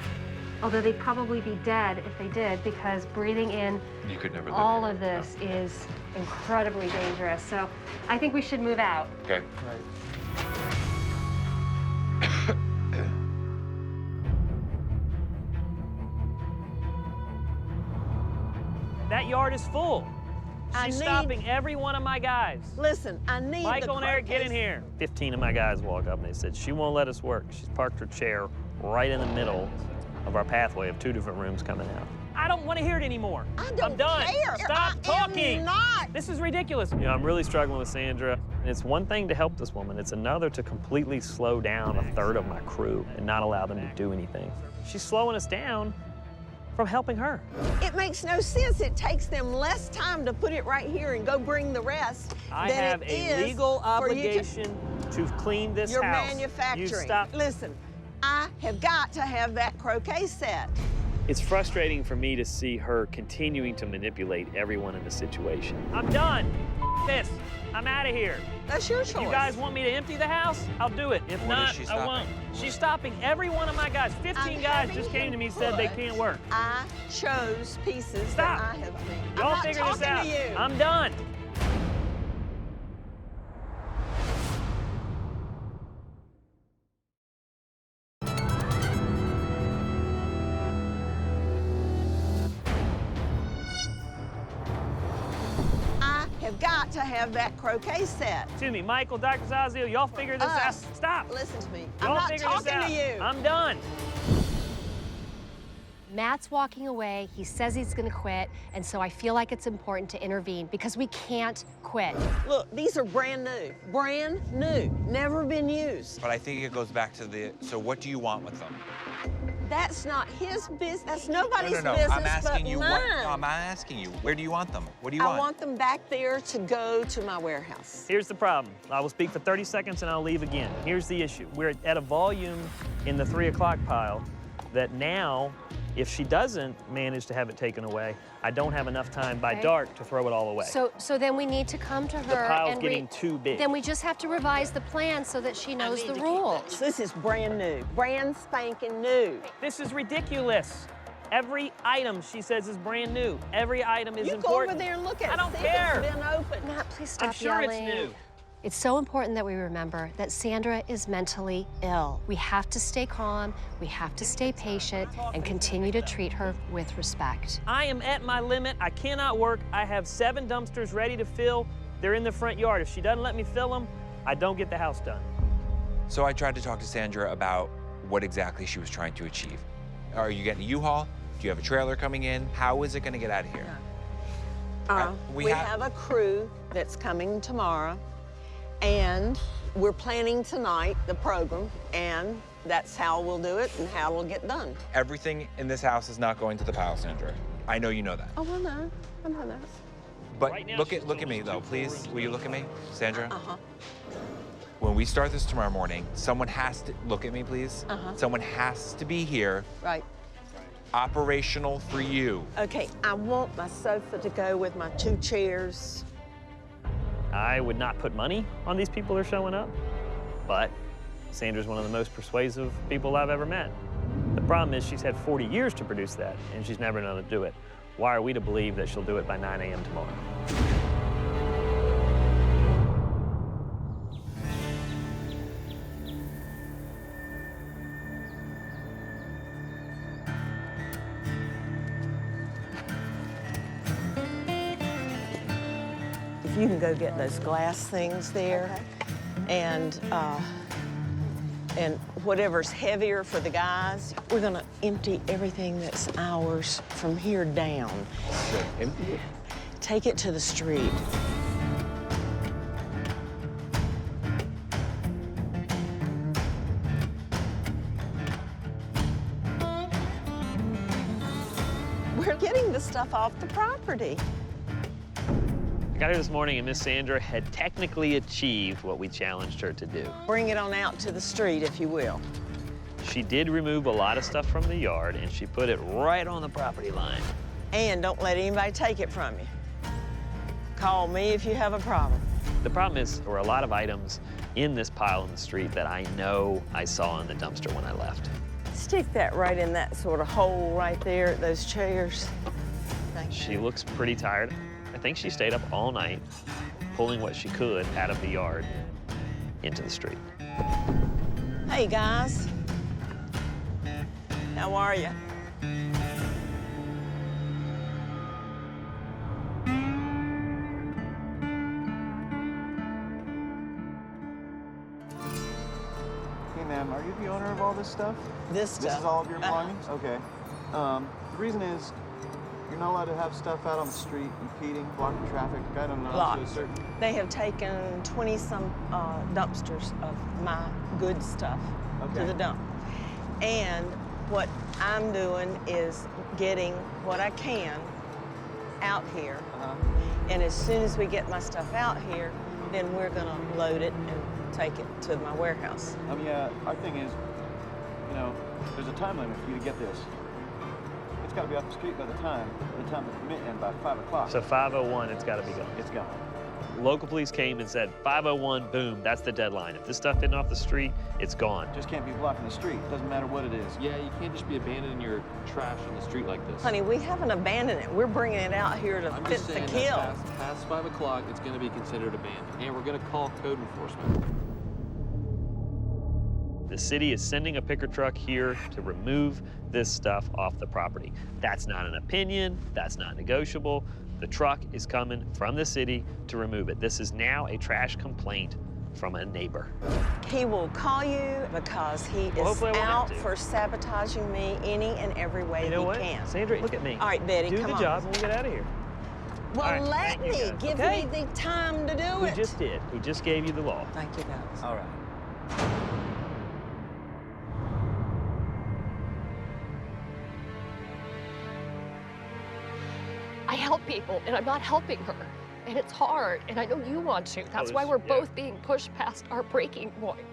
Although they'd probably be dead if they did, because breathing in You could never live all here. of this is incredibly dangerous. So I think we should move out. Okay. That yard is full. I She's need- stopping every one of my guys. Listen, I need Michael the and Eric, get in case. here. 15 of my guys walk up and they said, she won't let us work. She's parked her chair right in the middle of our pathway of 2 different rooms coming out. I don't want to hear it anymore. I don't I'm done. care. Stop I talking. am not. This is ridiculous. You know, I'm really struggling with Sandra. And it's one thing to help this woman. It's another to completely slow down a third of my crew and not allow them to do anything. She's slowing us down from helping her. It makes no sense. It takes them less time to put it right here and go bring the rest I than have it a is legal for you obligation to clean this You're house. manufacturing. You stop. Listen, I have got to have that croquet set. It's frustrating for me to see her continuing to manipulate everyone in the situation. I'm done. This. I'm out of here. That's your choice. If you guys want me to empty the house, I'll do it. If What not, is she I stopping? won't. She's stopping every one of my guys. 15 I'm guys having just came to me and him said they put- can't work. I chose pieces Stop. that I have made. I'm Y'all not figure this talking out. to you. I'm done. I have got to have that croquet set. Excuse me, Michael, Dr. Zazil, y'all figure this out. Us. Stop. Listen to me. I'm Y'all not figure this talking out. to you. I'm done. Matt's walking away. He says he's going to quit, and so I feel like it's important to intervene because we can't quit. Look, these are brand new. Brand new. Never been used. But I think it goes back to the, so what do you want with them? That's not his business. That's nobody's no. business I'm asking but you mine. what, no, I'm not asking you. Where do you want them? What do you I want? want them back there to go to my warehouse. Here's the problem. I will speak for 30 seconds and I'll leave again. Here's the issue. We're at a volume in the 3 o'clock pile that now, if she doesn't manage to have it taken away, I don't have enough time by Okay. dark to throw it all away. So then we need to come to her the pile's and getting too big. Then we just have to revise the plan so that she knows the rules. This is brand new. Brand spanking new. This is ridiculous. Every item she says is brand new. Every item is You important. go over there and look at it. I don't see care. If it's been open. Matt, please stop I'm sure yelling. it's new. It's so important that we remember that Sandra is mentally ill. We have to stay calm, we have to stay patient, and continue to treat her with respect. I am at my limit. I cannot work. I have 7 dumpsters ready to fill. They're in the front yard. If she doesn't let me fill them, I don't get the house done. So I tried to talk to Sandra about what exactly she was trying to achieve. Are you getting a U-Haul? Do you have a trailer coming in? How is it going to get out of here? We have a crew that's coming tomorrow, and we're planning tonight the program, and that's how we'll do it and how it'll get done. Everything in this house is not going to the pile, Sandra. I know you know that. Oh, I know. I know that. But look at me, though, please. Will you look at me, Sandra? Uh-huh. When we start this tomorrow morning, someone has to, look at me, please. Someone has to be here. Right. Operational for you. Okay, I want my sofa to go with my 2 chairs. I would not put money on these people who are showing up, but Sandra's one of the most persuasive people I've ever met. The problem is she's had 40 years to produce that, and she's never known to do it. Why are we to believe that she'll do it by 9 a.m. tomorrow? If you can go get those glass things there, and whatever's heavier for the guys, we're gonna empty everything that's ours from here down. Empty it? Take it to the street. We're getting the stuff off the property. I got here this morning and Miss Sandra had technically achieved what we challenged her to do. Bring it on out to the street, if you will. She did remove a lot of stuff from the yard, and she put it right on the property line. And don't let anybody take it from you. Call me if you have a problem. The problem is there were a lot of items in this pile in the street that I know I saw in the dumpster when I left. Stick that right in that sort of hole right there at those chairs. Thank you. She looks pretty tired. I think she stayed up all night, pulling what she could out of the yard into the street. Hey, guys. How are you? Hey, ma'am, are you the owner of all this stuff? This stuff? This is all of your belongings? Okay. The reason is you're not allowed to have stuff out on the street, impeding, blocking traffic. I don't know. Blocked. They have taken 20-some dumpsters of my good stuff to the dump. And what I'm doing is getting what I can out here. And as soon as we get my stuff out here, then we're gonna load it and take it to my warehouse. Yeah, our thing is, you know, there's a time limit for you to get this. It's got to be off the street by the time the permit ends by 5 o'clock. So 5:01, it's got to be gone. It's gone. Local police came and said 5:01, boom, that's the deadline. If this stuff isn't off the street, it's gone. Just can't be blocking the street. Doesn't matter what it is. Yeah, you can't just be abandoning your trash on the street like this. Honey, we haven't abandoned it. We're bringing it out here to fit the kill. Past 5 o'clock, it's going to be considered abandoned, and we're going to call code enforcement. The city is sending a picker truck here to remove this stuff off the property. That's not an opinion, that's not negotiable. The truck is coming from the city to remove it. This is now a trash complaint from a neighbor. He will call you because he is out for sabotaging me any and every way You know he what? can. Sandra, look at me. All right, Betty, Do come the on. job and we'll get out of here. Well, All right, let thank you, me. guys. Give Okay. me the time to do We it. just did. We just gave you the law. Thank you, guys. All right. I help people, and I'm not helping her. And it's hard, and I know you want to. That's why we're both being pushed past our breaking point.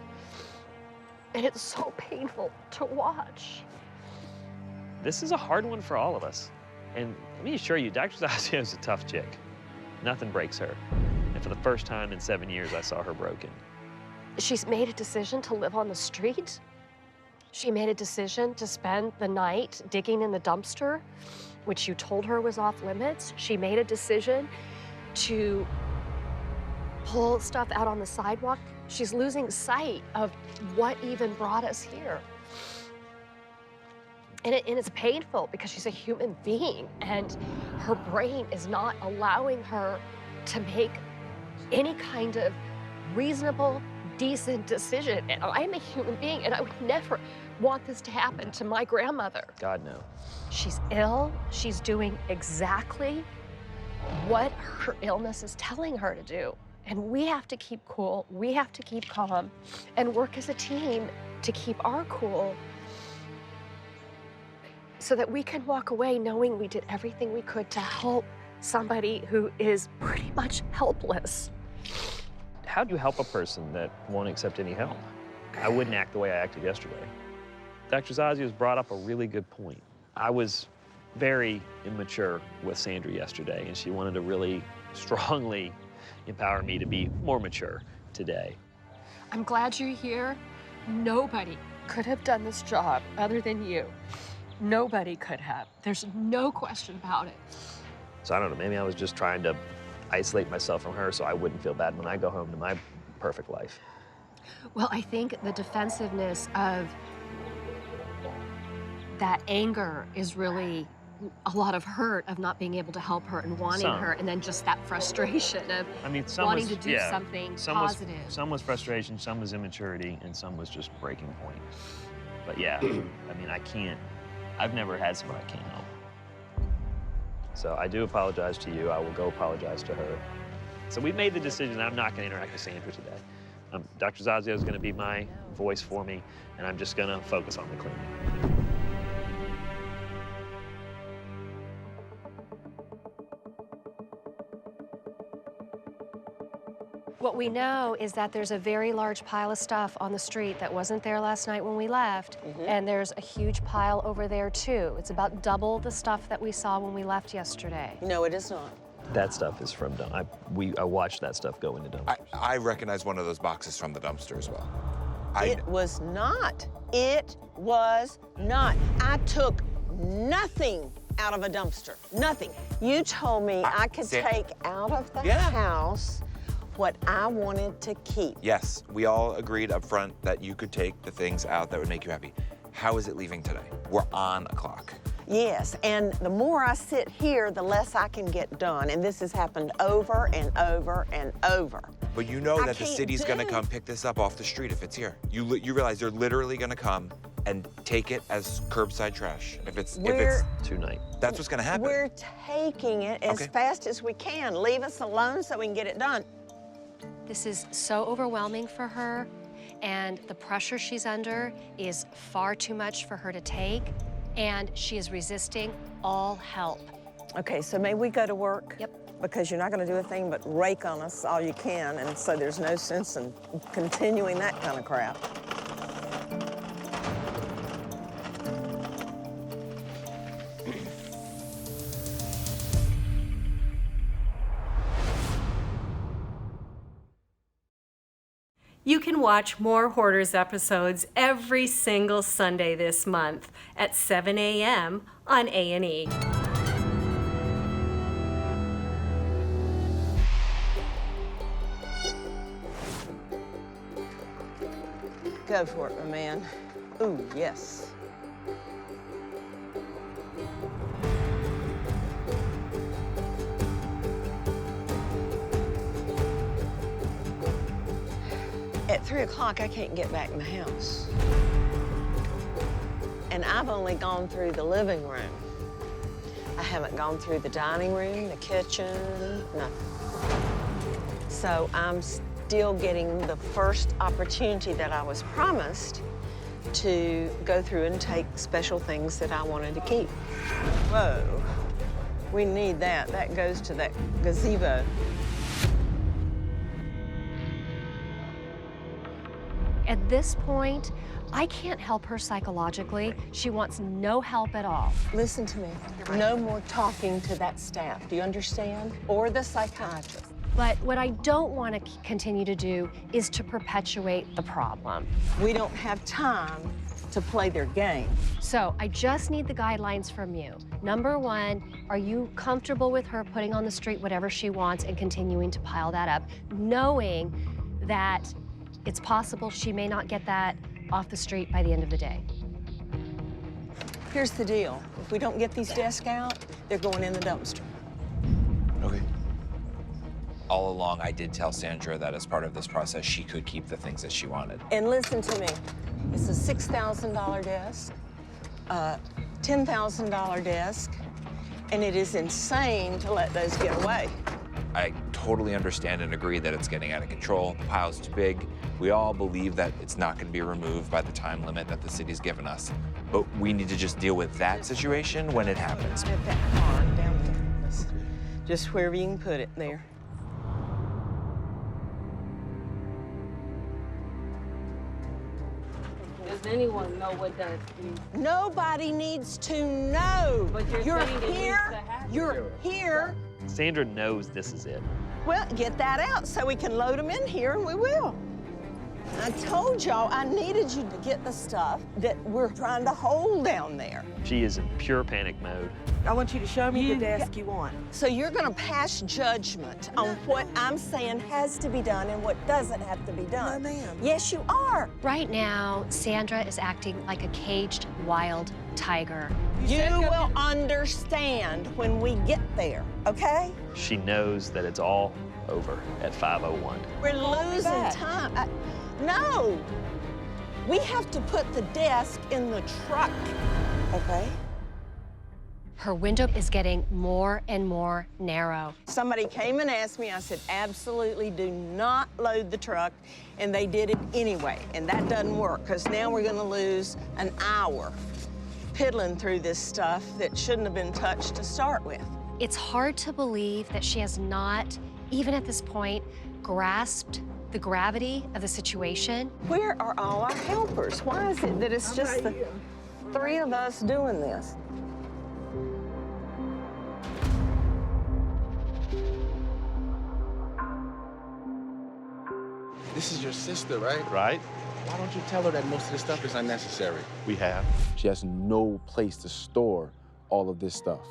And it's so painful to watch. This is a hard one for all of us. And let me assure you, Dr. Zasio is a tough chick. Nothing breaks her. And for the first time in 7 years, I saw her broken. She's made a decision to live on the street. She made a decision to spend the night digging in the dumpster, which you told her was off limits. She made a decision to pull stuff out on the sidewalk. She's losing sight of what even brought us here. And it's painful because she's a human being and her brain is not allowing her to make any kind of reasonable, decent decision. And I'm a human being, and I would never want this to happen to my grandmother. God, no. She's ill. She's doing exactly what her illness is telling her to do. And we have to keep cool. We have to keep calm and work as a team to keep our cool so that we can walk away knowing we did everything we could to help somebody who is pretty much helpless. How do you help a person that won't accept any help? I wouldn't act the way I acted yesterday. Dr. Zazia's brought up a really good point. I was very immature with Sandra yesterday, and she wanted to really strongly empower me to be more mature today. I'm glad you're here. Nobody could have done this job other than you. Nobody could have. There's no question about it. So I don't know, maybe I was just trying to isolate myself from her so I wouldn't feel bad when I go home to my perfect life. Well, I think the defensiveness of that anger is really a lot of hurt of not being able to help her and wanting her, and then just that frustration of wanting to do something positive. Some was frustration, some was immaturity, and some was just breaking point. But yeah, I mean, I've never had someone I can't help. So I do apologize to you. I will go apologize to her. So we've made the decision that I'm not going to interact with Sandra today. Dr. Zazia is going to be my voice for me, and I'm just going to focus on the cleaning. What we know is that there's a very large pile of stuff on the street that wasn't there last night when we left, and there's a huge pile over there too. It's about double the stuff that we saw when we left yesterday. No, it is not. That stuff is from dump. I watched that stuff go into dumpsters. I recognize one of those boxes from the dumpster as well. It was not. It was not. I took nothing out of a dumpster. Nothing. You told me I could take out of the house what I wanted to keep. Yes, we all agreed up front that you could take the things out that would make you happy. How is it leaving today? We're on a clock. Yes, and the more I sit here, the less I can get done. And this has happened over and over and over. But you know that the city's gonna come pick this up off the street if it's here. You realize they're literally gonna come and take it as curbside trash if it's tonight. That's what's gonna happen. We're taking it as fast as we can. Leave us alone so we can get it done. This is so overwhelming for her, and the pressure she's under is far too much for her to take, and she is resisting all help. Okay, so may we go to work? Yep. Because you're not going to do a thing but rake on us all you can, and so there's no sense in continuing that kind of crap. You can watch more Hoarders episodes every single Sunday this month at 7 a.m. on A&E. Go for it, my man. Ooh, yes. At 3 o'clock, I can't get back in the house. And I've only gone through the living room. I haven't gone through the dining room, the kitchen, nothing. So I'm still getting the first opportunity that I was promised to go through and take special things that I wanted to keep. Whoa, we need that. That goes to that gazebo. At this point, I can't help her psychologically. She wants no help at all. Listen to me. No more talking to that staff. Do you understand? Or the psychiatrist. But what I don't want to continue to do is to perpetuate the problem. We don't have time to play their game. So I just need the guidelines from you. Number one, are you comfortable with her putting on the street whatever she wants and continuing to pile that up, knowing that it's possible she may not get that off the street by the end of the day? Here's the deal. If we don't get these desks out, they're going in the dumpster. Okay. All along, I did tell Sandra that as part of this process, she could keep the things that she wanted. And listen to me. It's a $6,000 desk, a $10,000 desk, and it is insane to let those get away. I totally understand and agree that it's getting out of control. The pile's too big. We all believe that it's not going to be removed by the time limit that the city's given us. But we need to just deal with that situation when it happens. At that car down there. Just wherever you can put it there. Does anyone know what that is? Nobody needs to know. But you're saying it needs here. to happen. You're here. Sandra knows this is it. Well, get that out so we can load them in here, and we will. I told y'all I needed you to get the stuff that we're trying to hold down there. She is in pure panic mode. I want you to show me the desk you want. So you're gonna pass judgment on what I'm saying has to be done and what doesn't have to be done. No, ma'am. Yes, you are. Right now, Sandra is acting like a caged wild tiger. You will understand when we get there, okay? She knows that it's all over at 5:01. We're losing time. No. We have to put the desk in the truck, okay? Her window is getting more and more narrow. Somebody came and asked me, I said, absolutely do not load the truck, and they did it anyway, and that doesn't work, because now we're gonna lose an hour piddling through this stuff that shouldn't have been touched to start with. It's hard to believe that she has not, even at this point, grasped the gravity of the situation. Where are all our helpers? Why is it that it's just the three of us doing this? This is your sister, right? Right. Why don't you tell her that most of the stuff is unnecessary? We have. She has no place to store all of this stuff.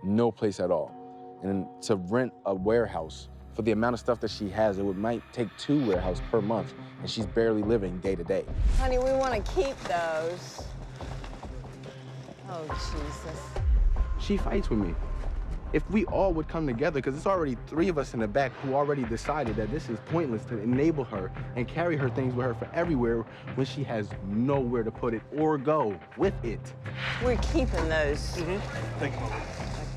No place at all. And to rent a warehouse, for the amount of stuff that she has, might take 2 warehouses per month, and she's barely living day to day. Honey, we want to keep those. Oh, Jesus. She fights with me. If we all would come together, because it's already 3 of us in the back who already decided that this is pointless to enable her and carry her things with her for everywhere when she has nowhere to put it or go with it. We're keeping those. Thank you.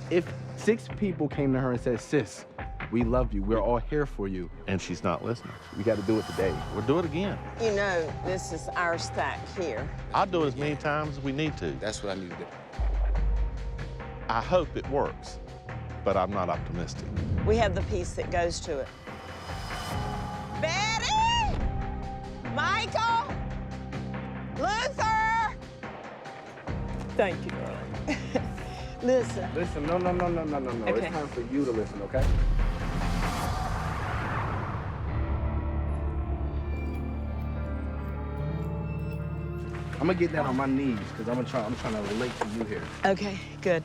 If 6 people came to her and said, sis, we love you, we're all here for you. And she's not listening. We got to do it today. We'll do it again. You know, this is our stack here. I'll do it as many times as we need to. That's what I need to do. I hope it works, but I'm not optimistic. We have the piece that goes to it. Betty! Michael! Luther! Thank you, darling. Listen. Listen, no. Okay. It's time for you to listen, okay? I'm gonna get down on my knees, because I'm trying to relate to you here. Okay, good.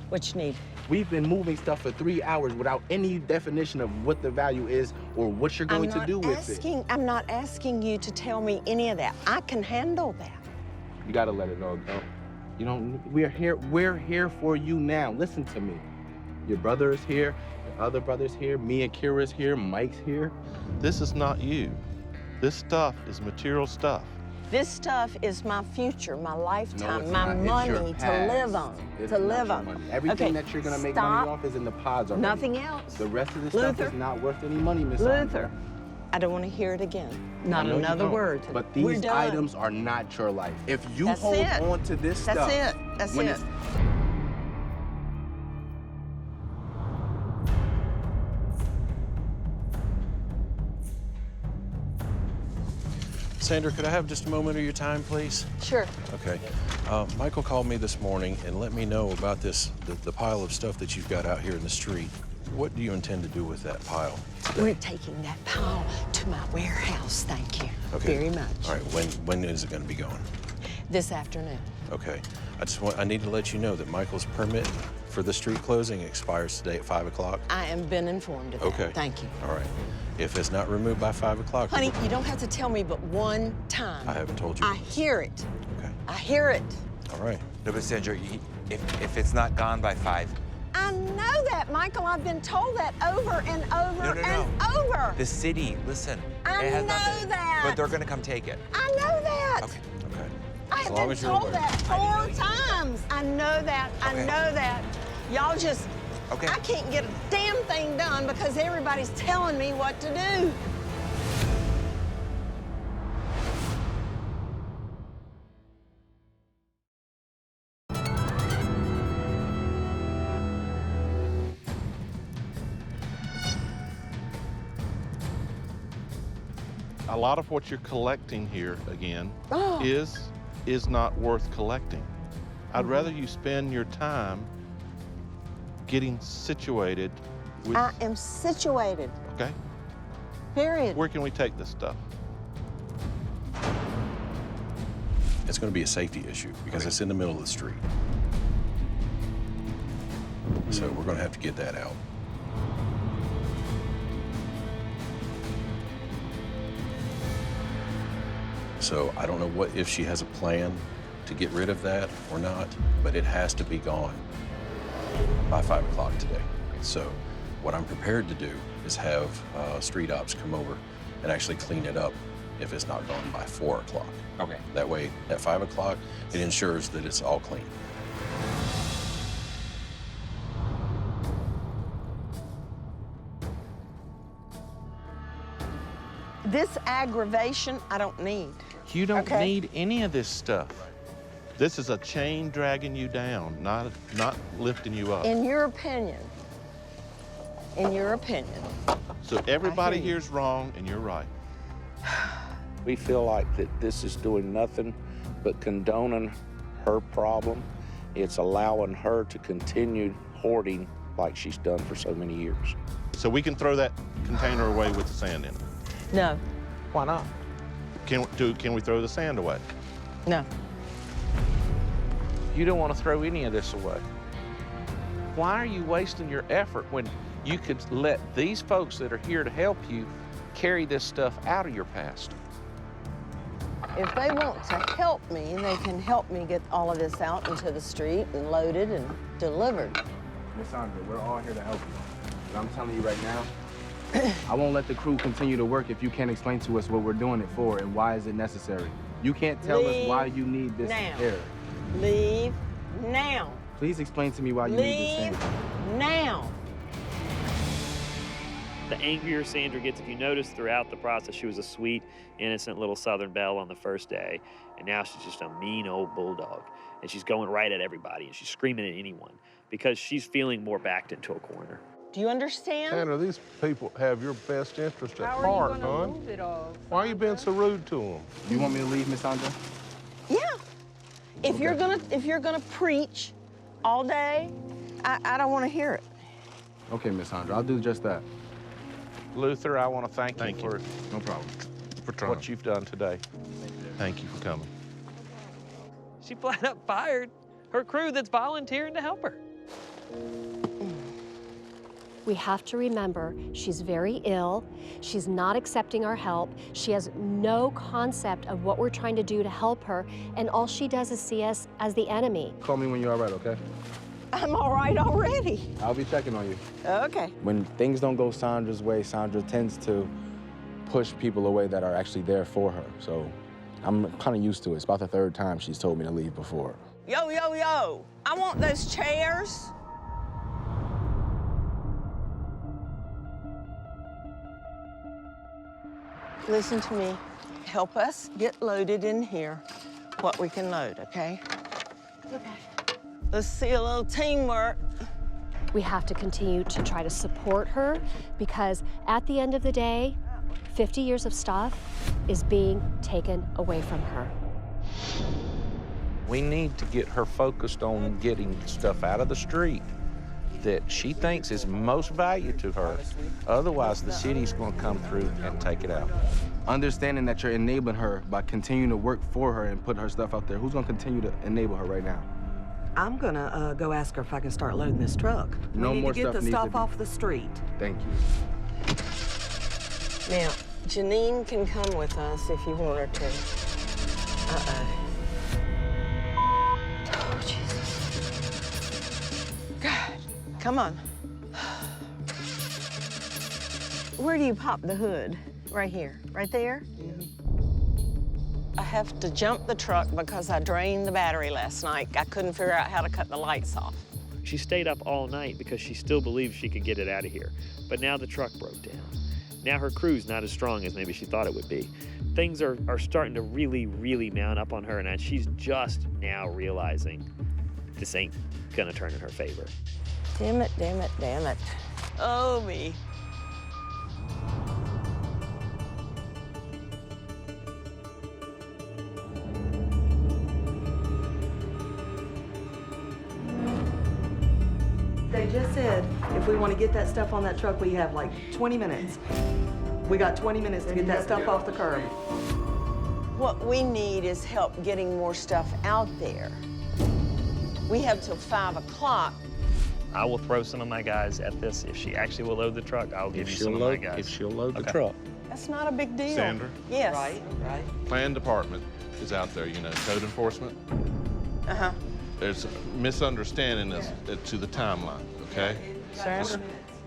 What you need? We've been moving stuff for 3 hours without any definition of what the value is or what you're going to do with it. I'm not asking you to tell me any of that. I can handle that. You gotta let it all go. You know, we're here for you now. Listen to me. Your brother is here, your other brother's here, me and Kira's here, Mike's here. This is not you. This stuff is material stuff. This stuff is my future, my lifetime, No, my not. It's your money to past. live on. It's to not live your on. money. Everything that you're gonna make money off is in the pods already. Nothing else. The rest of this Luther. stuff is not worth any money, Miss Luther, Sandra. I don't want to hear it again. I Not know you another don't. word. But We're these done. items are not your life. If you That's hold it. on to this That's stuff. it. That's when it. it's- Sandra, could I have just a moment of your time, please? Sure. Okay. Michael called me this morning and let me know about the pile of stuff that you've got out here in the street. What do you intend to do with that pile? We're taking that pile to my warehouse, thank you very much. All right, when is it going to be going? This afternoon. Okay. I need to let you know that Michael's permit for the street closing expires today at 5 o'clock. I am been informed of that. Okay. Thank you. All right. If it's not removed by 5 o'clock. Honey, you don't have to tell me but one time. I haven't told you. I hear it. Okay. I hear it. All right. No, but Sandra, if it's not gone by 5, I know that, Michael. I've been told that over and over and over. The city, listen. I it has know nothing, that. But they're gonna come take it. I know that. Okay. I have been told that 4 times. I know that. I know that. Y'all just, Okay. I can't get a damn thing done because everybody's telling me what to do. A lot of what you're collecting here, again, is not worth collecting. I'd rather you spend your time getting situated with... I am situated. Okay. Period. Where can we take this stuff? It's going to be a safety issue because it's in the middle of the street. So we're going to have to get that out. So I don't know if she has a plan to get rid of that or not, but it has to be gone by 5 o'clock today. So what I'm prepared to do is have street ops come over and actually clean it up if it's not gone by 4 o'clock. Okay. That way, at 5 o'clock, it ensures that it's all clean. This aggravation, I don't need. You don't need any of this stuff. This is a chain dragging you down, not lifting you up. In your opinion. In your opinion. So everybody here's wrong and you're right. We feel like that this is doing nothing but condoning her problem. It's allowing her to continue hoarding like she's done for so many years. So we can throw that container away with the sand in it? No. Why not? Can we throw the sand away? No. You don't want to throw any of this away. Why are you wasting your effort when you could let these folks that are here to help you carry this stuff out of your past? If they want to help me, they can help me get all of this out into the street and loaded and delivered. Miss Sandra, we're all here to help you. But I'm telling you right now, I won't let the crew continue to work if you can't explain to us what we're doing it for and why is it necessary. You can't tell us why you need this air. Leave now. Please explain to me why you need this sand. Now. The angrier Sandra gets, if you notice throughout the process, she was a sweet, innocent little Southern belle on the first day, and now she's just a mean old bulldog. And she's going right at everybody, and she's screaming at anyone because she's feeling more backed into a corner. Do you understand? Sandra, these people have your best interest at heart, hon. Why are you being so rude to them? You want me to leave, Miss Sandra? Yeah. If you're gonna preach all day, I don't want to hear it. Okay, Miss Sandra, I'll do just that. Luther, I want to thank you for no problem for what you've done today. Thank you for coming. She flat out fired her crew that's volunteering to help her. We have to remember she's very ill. She's not accepting our help. She has no concept of what we're trying to do to help her, and all she does is see us as the enemy. Call me when you're all right, okay? I'm all right already. I'll be checking on you. Okay. When things don't go Sandra's way, Sandra tends to push people away that are actually there for her. So I'm kind of used to it. It's about the 3rd time she's told me to leave before. Yo, yo, yo. I want those chairs. Listen to me. Help us get loaded in here, what we can load, okay? Okay. Let's see a little teamwork. We have to continue to try to support her because at the end of the day, 50 years of stuff is being taken away from her. We need to get her focused on getting stuff out of the street that she thinks is most value to her. Otherwise, the city's going to come through and take it out. Understanding that you're enabling her by continuing to work for her and put her stuff out there, who's going to continue to enable her right now? I'm gonna go ask her if I can start loading this truck. No we need more to get stuff the needs to stuff be- off the street. Thank you. Now, Janine can come with us if you want her to. Oh, Jesus. God, come on. Where do you pop the hood? Right here, right there. I have to jump the truck because I drained the battery last night. I couldn't figure out how to cut the lights off. She stayed up all night because she still believed she could get it out of here. But now the truck broke down. Now her crew's not as strong as maybe she thought it would be. Things are starting to really, really mount up on her, and she's just now realizing this ain't gonna turn in her favor. Damn it, damn it, damn it. Oh, me. They just said if we want to get that stuff on that truck, we have like 20 minutes. We got 20 minutes to get that stuff off the curb. What we need is help getting more stuff out there. We have till 5 o'clock. I will throw some of my guys at this. If she actually will load the truck, I'll give you some of my guys. If she'll load the truck. That's not a big deal. Sandra? Yes. Right. Plan department is out there, you know, code enforcement. Uh-huh. There's a misunderstanding as to the timeline, okay? Sandra?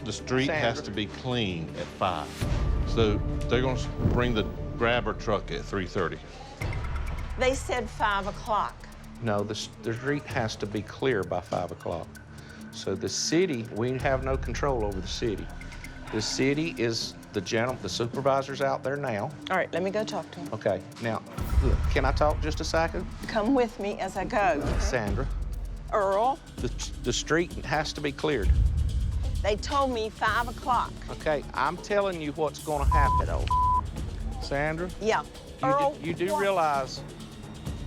The street has to be clean at 5. So they're gonna bring the grabber truck at 3:30. They said 5 o'clock. No, the street has to be clear by 5 o'clock. So the city, we have no control over the city. The city is the supervisor's out there now. All right, let me go talk to him. Okay, now, look, can I talk just a second? Come with me as I go. Sandra, Earl, the street has to be cleared. they told me 5 o'clock. Okay, I'm telling you what's gonna happen. Sandra? Yeah. Earl, You do realize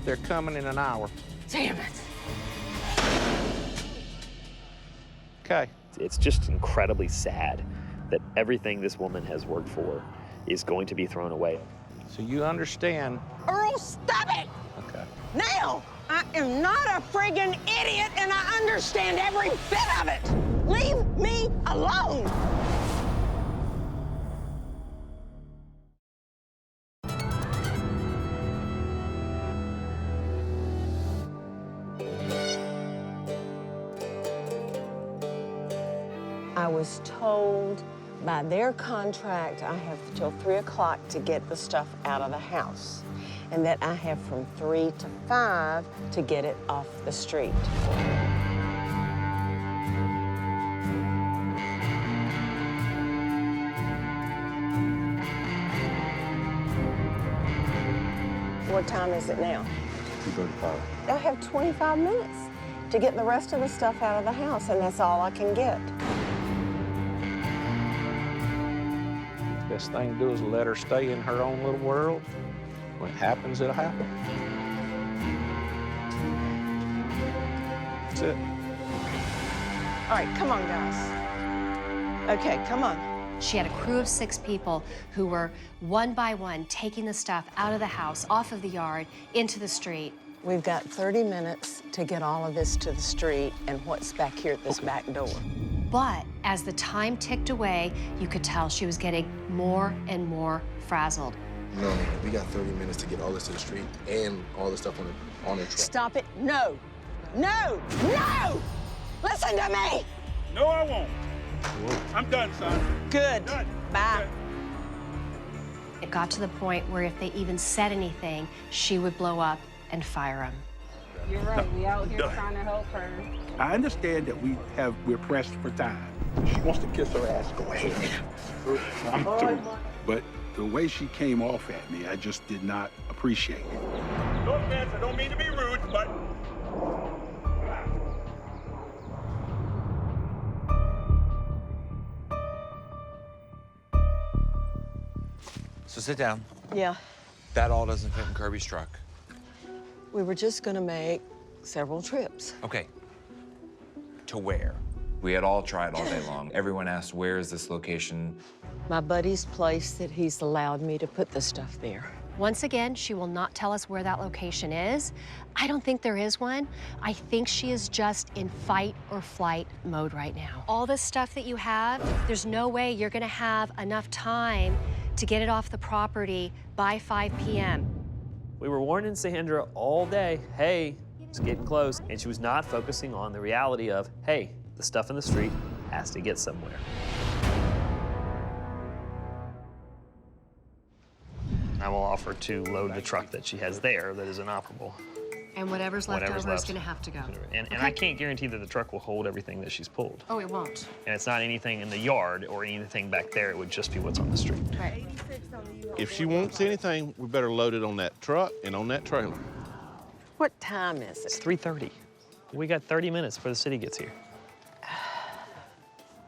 they're coming in an hour. Damn it. Okay. It's just incredibly sad that everything this woman has worked for is going to be thrown away. So you understand. Earl, stop it! Okay. Now! I am not a friggin' idiot, and I understand every bit of it! Leave me alone! I was told by their contract I have till 3 o'clock to get the stuff out of the house, and that I have from 3 to 5 to get it off the street. What time is it now? 2:35. I have 25 minutes to get the rest of the stuff out of the house, and that's all I can get. Best thing to do is let her stay in her own little world. When it happens, it'll happen. That's it. All right, come on, guys. Okay, come on. She had a crew of 6 people who were one by one taking the stuff out of the house, off of the yard, into the street. We've got 30 minutes to get all of this to the street and what's back here at this back door. But as the time ticked away, you could tell she was getting more and more frazzled. No, we got 30 minutes to get all this to the street and all the stuff on the truck. Stop it. No. No. No! Listen to me! No, I won't. I'm done, son. Good. Done. Bye. It got to the point where if they even said anything, she would blow up and fire him. You're right. We out here trying to help her. I understand that we're pressed for time. She wants to kiss her ass. Go ahead. I'm through. But the way she came off at me, I just did not appreciate it. No offense, I don't mean to be rude, but. So sit down. Yeah. That all doesn't fit in Kirby's truck. We were just gonna make several trips. Okay. To where? We had all tried all day long. Everyone asked, where is this location? My buddy's place that he's allowed me to put the stuff there. Once again, she will not tell us where that location is. I don't think there is one. I think she is just in fight or flight mode right now. All this stuff that you have, there's no way you're gonna have enough time to get it off the property by 5 p.m. We were warning Sandra all day, hey, it's getting close, and she was not focusing on the reality of, hey, the stuff in the street has to get somewhere. will offer to load the truck that she has there that is inoperable. And whatever's left over is gonna have to go. And Okay. I can't guarantee that the truck will hold everything that she's pulled. Oh, it won't. And it's not anything in the yard or anything back there. It would just be what's on the street. Right. If she wants anything, we better load it on that truck and on that trailer. What time is It's it? 3:30. We got 30 minutes before the city gets here.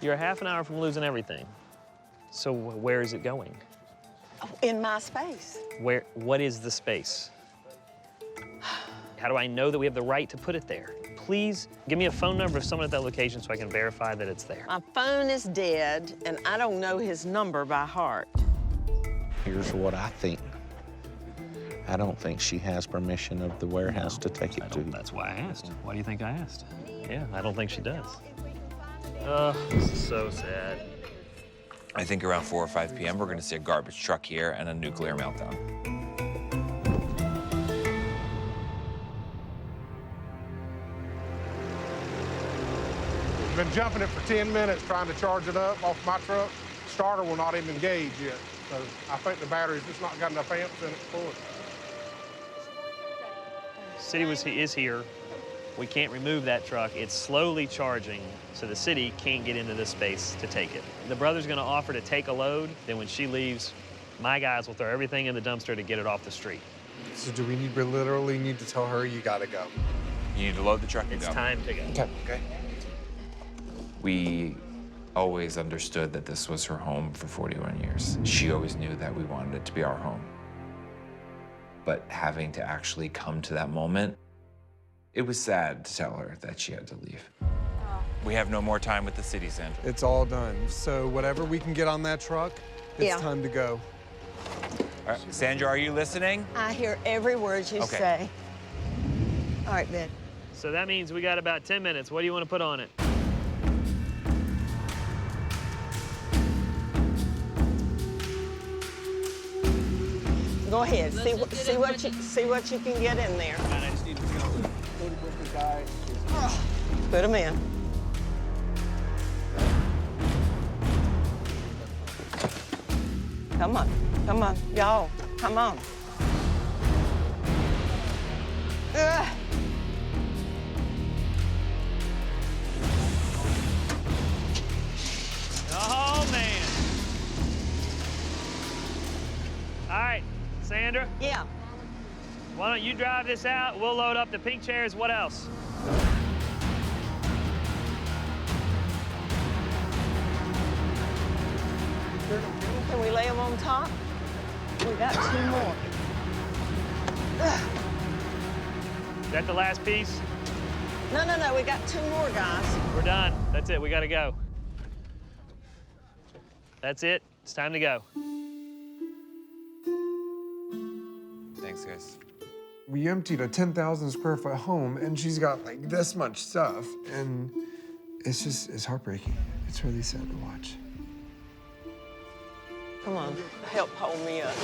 You're a half an hour from losing everything. So where is it going? In my space. What is the space? How do I know that we have the right to put it there? Please give me a phone number of someone at that location so I can verify that it's there. My phone is dead, and I don't know his number by heart. Here's what I think. I don't think she has permission of the warehouse to take it to. That's why I asked. Why do you think I asked? Yeah, I don't think she does. This is so sad. I think around 4 or 5 p.m. we're gonna see a garbage truck here and a nuclear meltdown. Been jumping it for 10 minutes trying to charge it up off my truck. Starter will not even engage yet. So I think the battery's just not got enough amps in it to pull it. City is here. We can't remove that truck. It's slowly charging, so the city can't get into this space to take it. The brother's gonna offer to take a load, then when she leaves, my guys will throw everything in the dumpster to get it off the street. So do we literally need to tell her you gotta go? You need to load the truck and It's go. time to go. Okay. We always understood that this was her home for 41 years. She always knew that we wanted it to be our home. But having to actually come to that moment, it was sad to tell her that she had to leave. We have no more time with the city, Sandra. It's all done. So whatever we can get on that truck, it's Yeah. time to go. All right, Sandra, are you listening? I hear every word you Okay. say. All right, Ben. So that means we got about 10 minutes. What do you want to put on it? Go ahead. See what you can get in there. Put them in. Come on, y'all, come on. Ugh. Oh, man. All right, Sandra. Yeah. Why don't you drive this out? We'll load up the pink chairs. What else? Can we lay them on top? We got 2 more. Ugh. Is that the last piece? No, we got 2 more, guys. We're done. That's it. We got to go. That's it. It's time to go. Thanks, guys. We emptied a 10,000 square foot home and she's got like this much stuff. And it's heartbreaking. It's really sad to watch. Come on, help hold me up.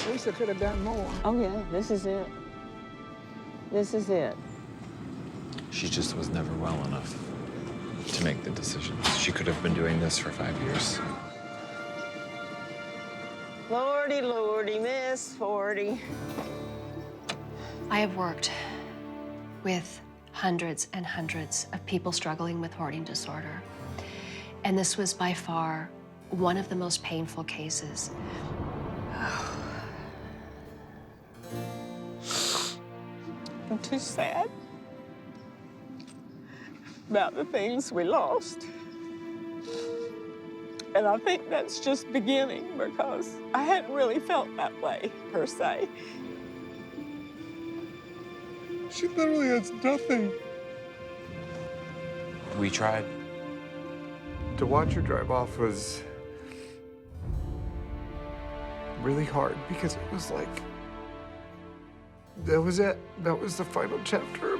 Lisa could have done more. Oh, yeah, this is it. This is it. She just was never well enough to make the decisions. She could have been doing this for 5 years. Lordy, Lordy, Miss 40. I have worked with hundreds and hundreds of people struggling with hoarding disorder. And this was by far one of the most painful cases. I'm too sad about the things we lost. And I think that's just beginning because I hadn't really felt that way, per se. She literally has nothing. We tried. To watch her drive off was really hard because it was like, that was it. That was the final chapter.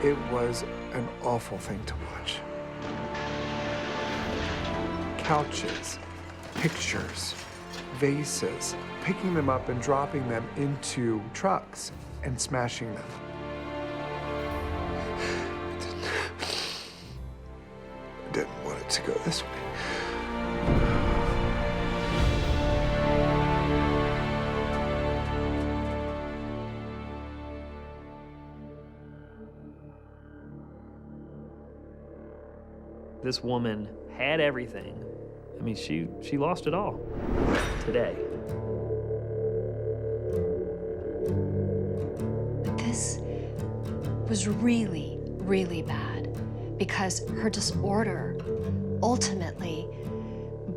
It was an awful thing to watch. Couches, pictures, vases, picking them up and dropping them into trucks and smashing them. I didn't want it to go this way. This woman had everything. I mean, she lost it all today. But this was really, really bad because her disorder ultimately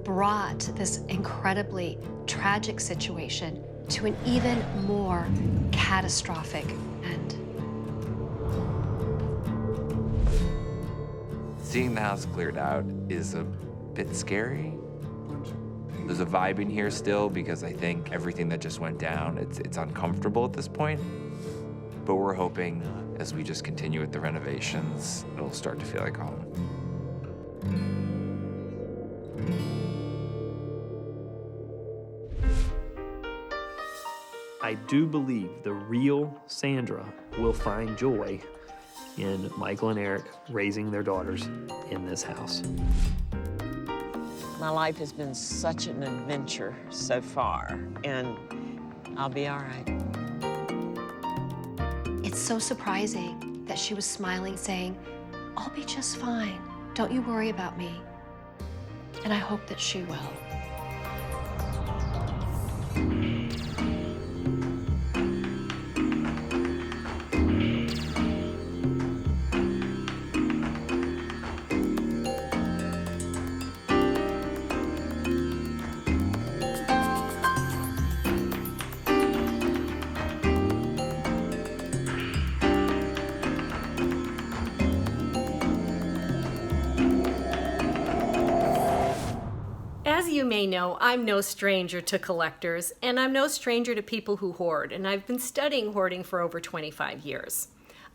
brought this incredibly tragic situation to an even more catastrophic end. Seeing the house cleared out is a bit scary. There's a vibe in here still because I think everything that just went down, it's uncomfortable at this point. But we're hoping as we just continue with the renovations, it'll start to feel like home. I do believe the real Sandra will find joy in Michael and Eric raising their daughters in this house. My life has been such an adventure so far, and I'll be all right. It's so surprising that she was smiling, saying, "I'll be just fine. Don't you worry about me." And I hope that she will. As you may know, I'm no stranger to collectors, and I'm no stranger to people who hoard, and I've been studying hoarding for over 25 years.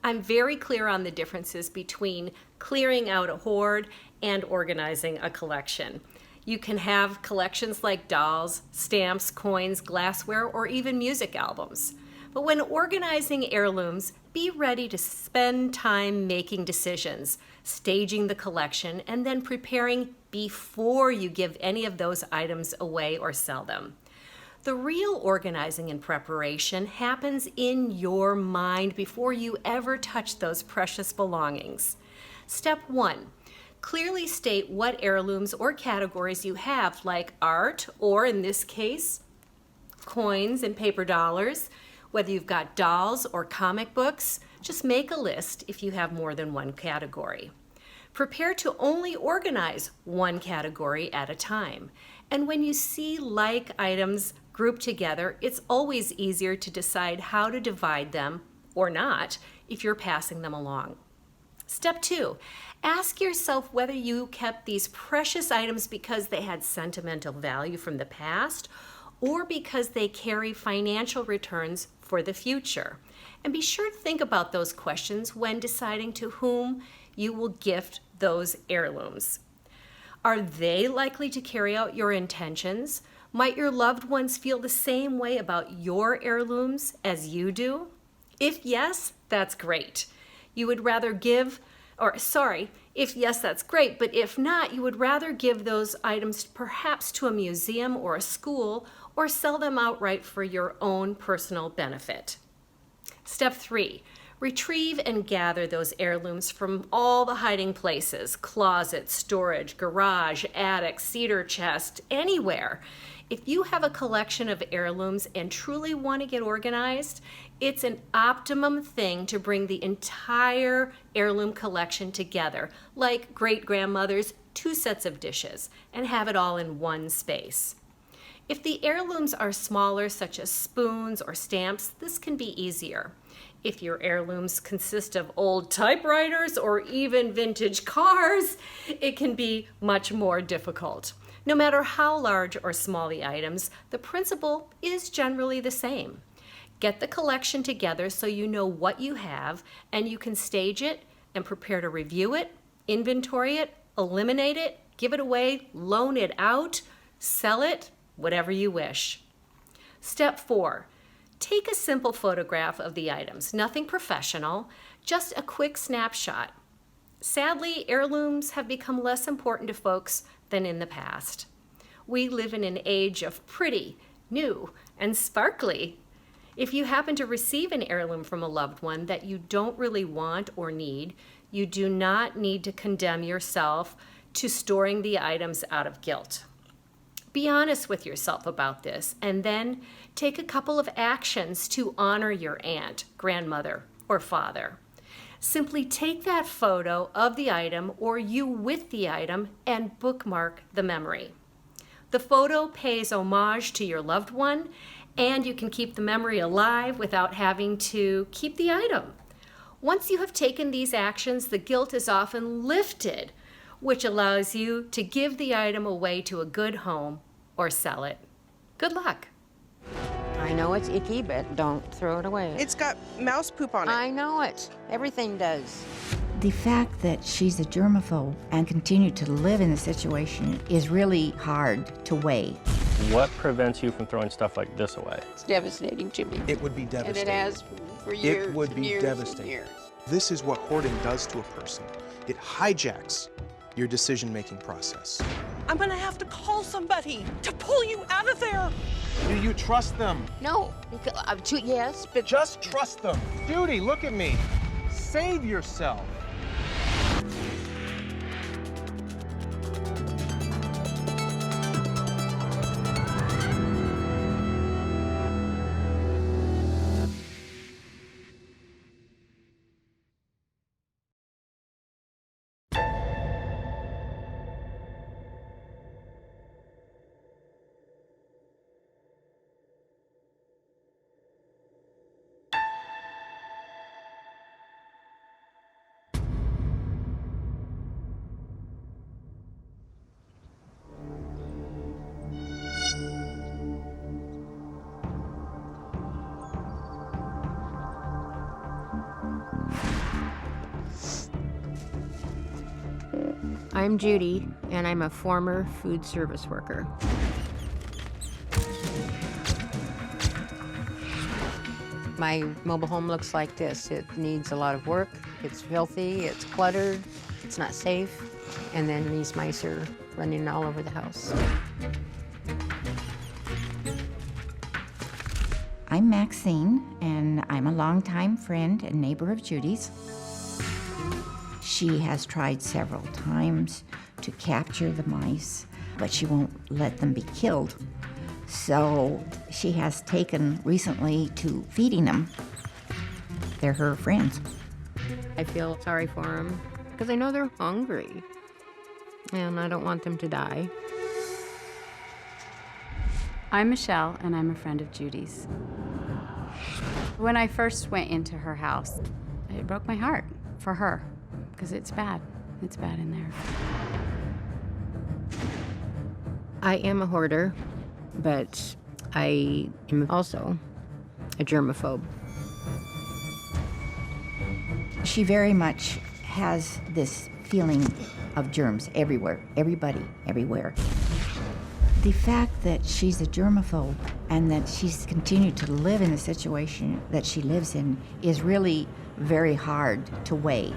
I'm very clear on the differences between clearing out a hoard and organizing a collection. You can have collections like dolls, stamps, coins, glassware, or even music albums. But when organizing heirlooms, be ready to spend time making decisions, staging the collection, and then preparing before you give any of those items away or sell them. The real organizing and preparation happens in your mind before you ever touch those precious belongings. Step 1, clearly state what heirlooms or categories you have, like art, or in this case, coins and paper dollars. Whether you've got dolls or comic books, just make a list if you have more than one category. Prepare to only organize one category at a time. And when you see like items grouped together, it's always easier to decide how to divide them, or not, if you're passing them along. Step 2, ask yourself whether you kept these precious items because they had sentimental value from the past, or because they carry financial returns for the future. And be sure to think about those questions when deciding to whom you will gift those heirlooms. Are they likely to carry out your intentions? Might your loved ones feel the same way about your heirlooms as you do? If yes, that's great. You would rather give, if yes, that's great, but if not, you would rather give those items perhaps to a museum or a school, or sell them outright for your own personal benefit. Step 3, retrieve and gather those heirlooms from all the hiding places, closet, storage, garage, attic, cedar chest, anywhere. If you have a collection of heirlooms and truly want to get organized, it's an optimum thing to bring the entire heirloom collection together, like great-grandmother's 2 sets of dishes, and have it all in one space. If the heirlooms are smaller, such as spoons or stamps, this can be easier. If your heirlooms consist of old typewriters or even vintage cars, it can be much more difficult. No matter how large or small the items, the principle is generally the same. Get the collection together so you know what you have and you can stage it and prepare to review it, inventory it, eliminate it, give it away, loan it out, sell it, whatever you wish. Step 4, take a simple photograph of the items, nothing professional, just a quick snapshot. Sadly, heirlooms have become less important to folks than in the past. We live in an age of pretty, new, and sparkly. If you happen to receive an heirloom from a loved one that you don't really want or need, you do not need to condemn yourself to storing the items out of guilt. Be honest with yourself about this, and then take a couple of actions to honor your aunt, grandmother, or father. Simply take that photo of the item or you with the item and bookmark the memory. The photo pays homage to your loved one, and you can keep the memory alive without having to keep the item. Once you have taken these actions, the guilt is often lifted, which allows you to give the item away to a good home or sell it. Good luck. I know it's icky, but don't throw it away. It's got mouse poop on it. I know it. Everything does. The fact that she's a germaphobe and continued to live in the situation is really hard to weigh. What prevents you from throwing stuff like this away? It's devastating to me. It would be And devastating. it has for years. It would be and years devastating. And years. This is what hoarding does to a person. It hijacks your decision-making process. I'm gonna have to call somebody to pull you out of there. Do you trust them? No, because yes, but just trust them. Judy, look at me. Save yourself. I'm Judy, and I'm a former food service worker. My mobile home looks like this. It needs a lot of work. It's filthy, it's cluttered, it's not safe, and then these mice are running all over the house. I'm Maxine, and I'm a longtime friend and neighbor of Judy's. She has tried several times to capture the mice, but she won't let them be killed. So she has taken recently to feeding them. They're her friends. I feel sorry for them because I know they're hungry, and I don't want them to die. I'm Michelle, and I'm a friend of Judy's. When I first went into her house, it broke my heart for her, because it's bad. It's bad in there. I am a hoarder, but I am also a germaphobe. She very much has this feeling of germs everywhere, everybody, everywhere. The fact that she's a germaphobe and that she's continued to live in the situation that she lives in is really very hard to weigh.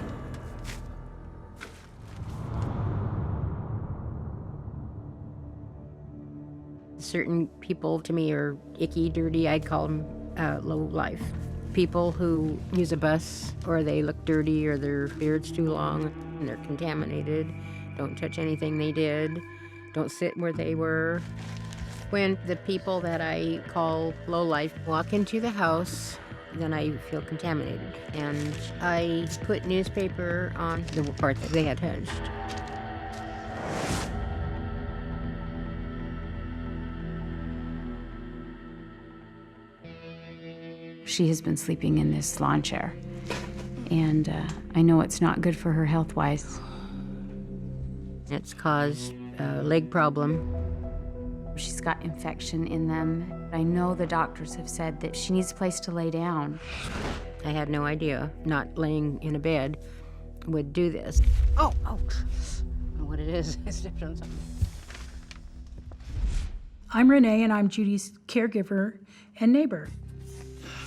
Certain people to me are icky, dirty. I'd call them low life. People who use a bus, or they look dirty, or their beard's too long, and they're contaminated. Don't touch anything they did. Don't sit where they were. When the people that I call low life walk into the house, then I feel contaminated. And I put newspaper on the part that they had touched. She has been sleeping in this lawn chair, and I know it's not good for her health-wise. It's caused a leg problem. She's got infection in them. I know the doctors have said that she needs a place to lay down. I had no idea not laying in a bed would do this. Oh, I don't know what it is. I stepped on something. I'm Renee, and I'm Judy's caregiver and neighbor.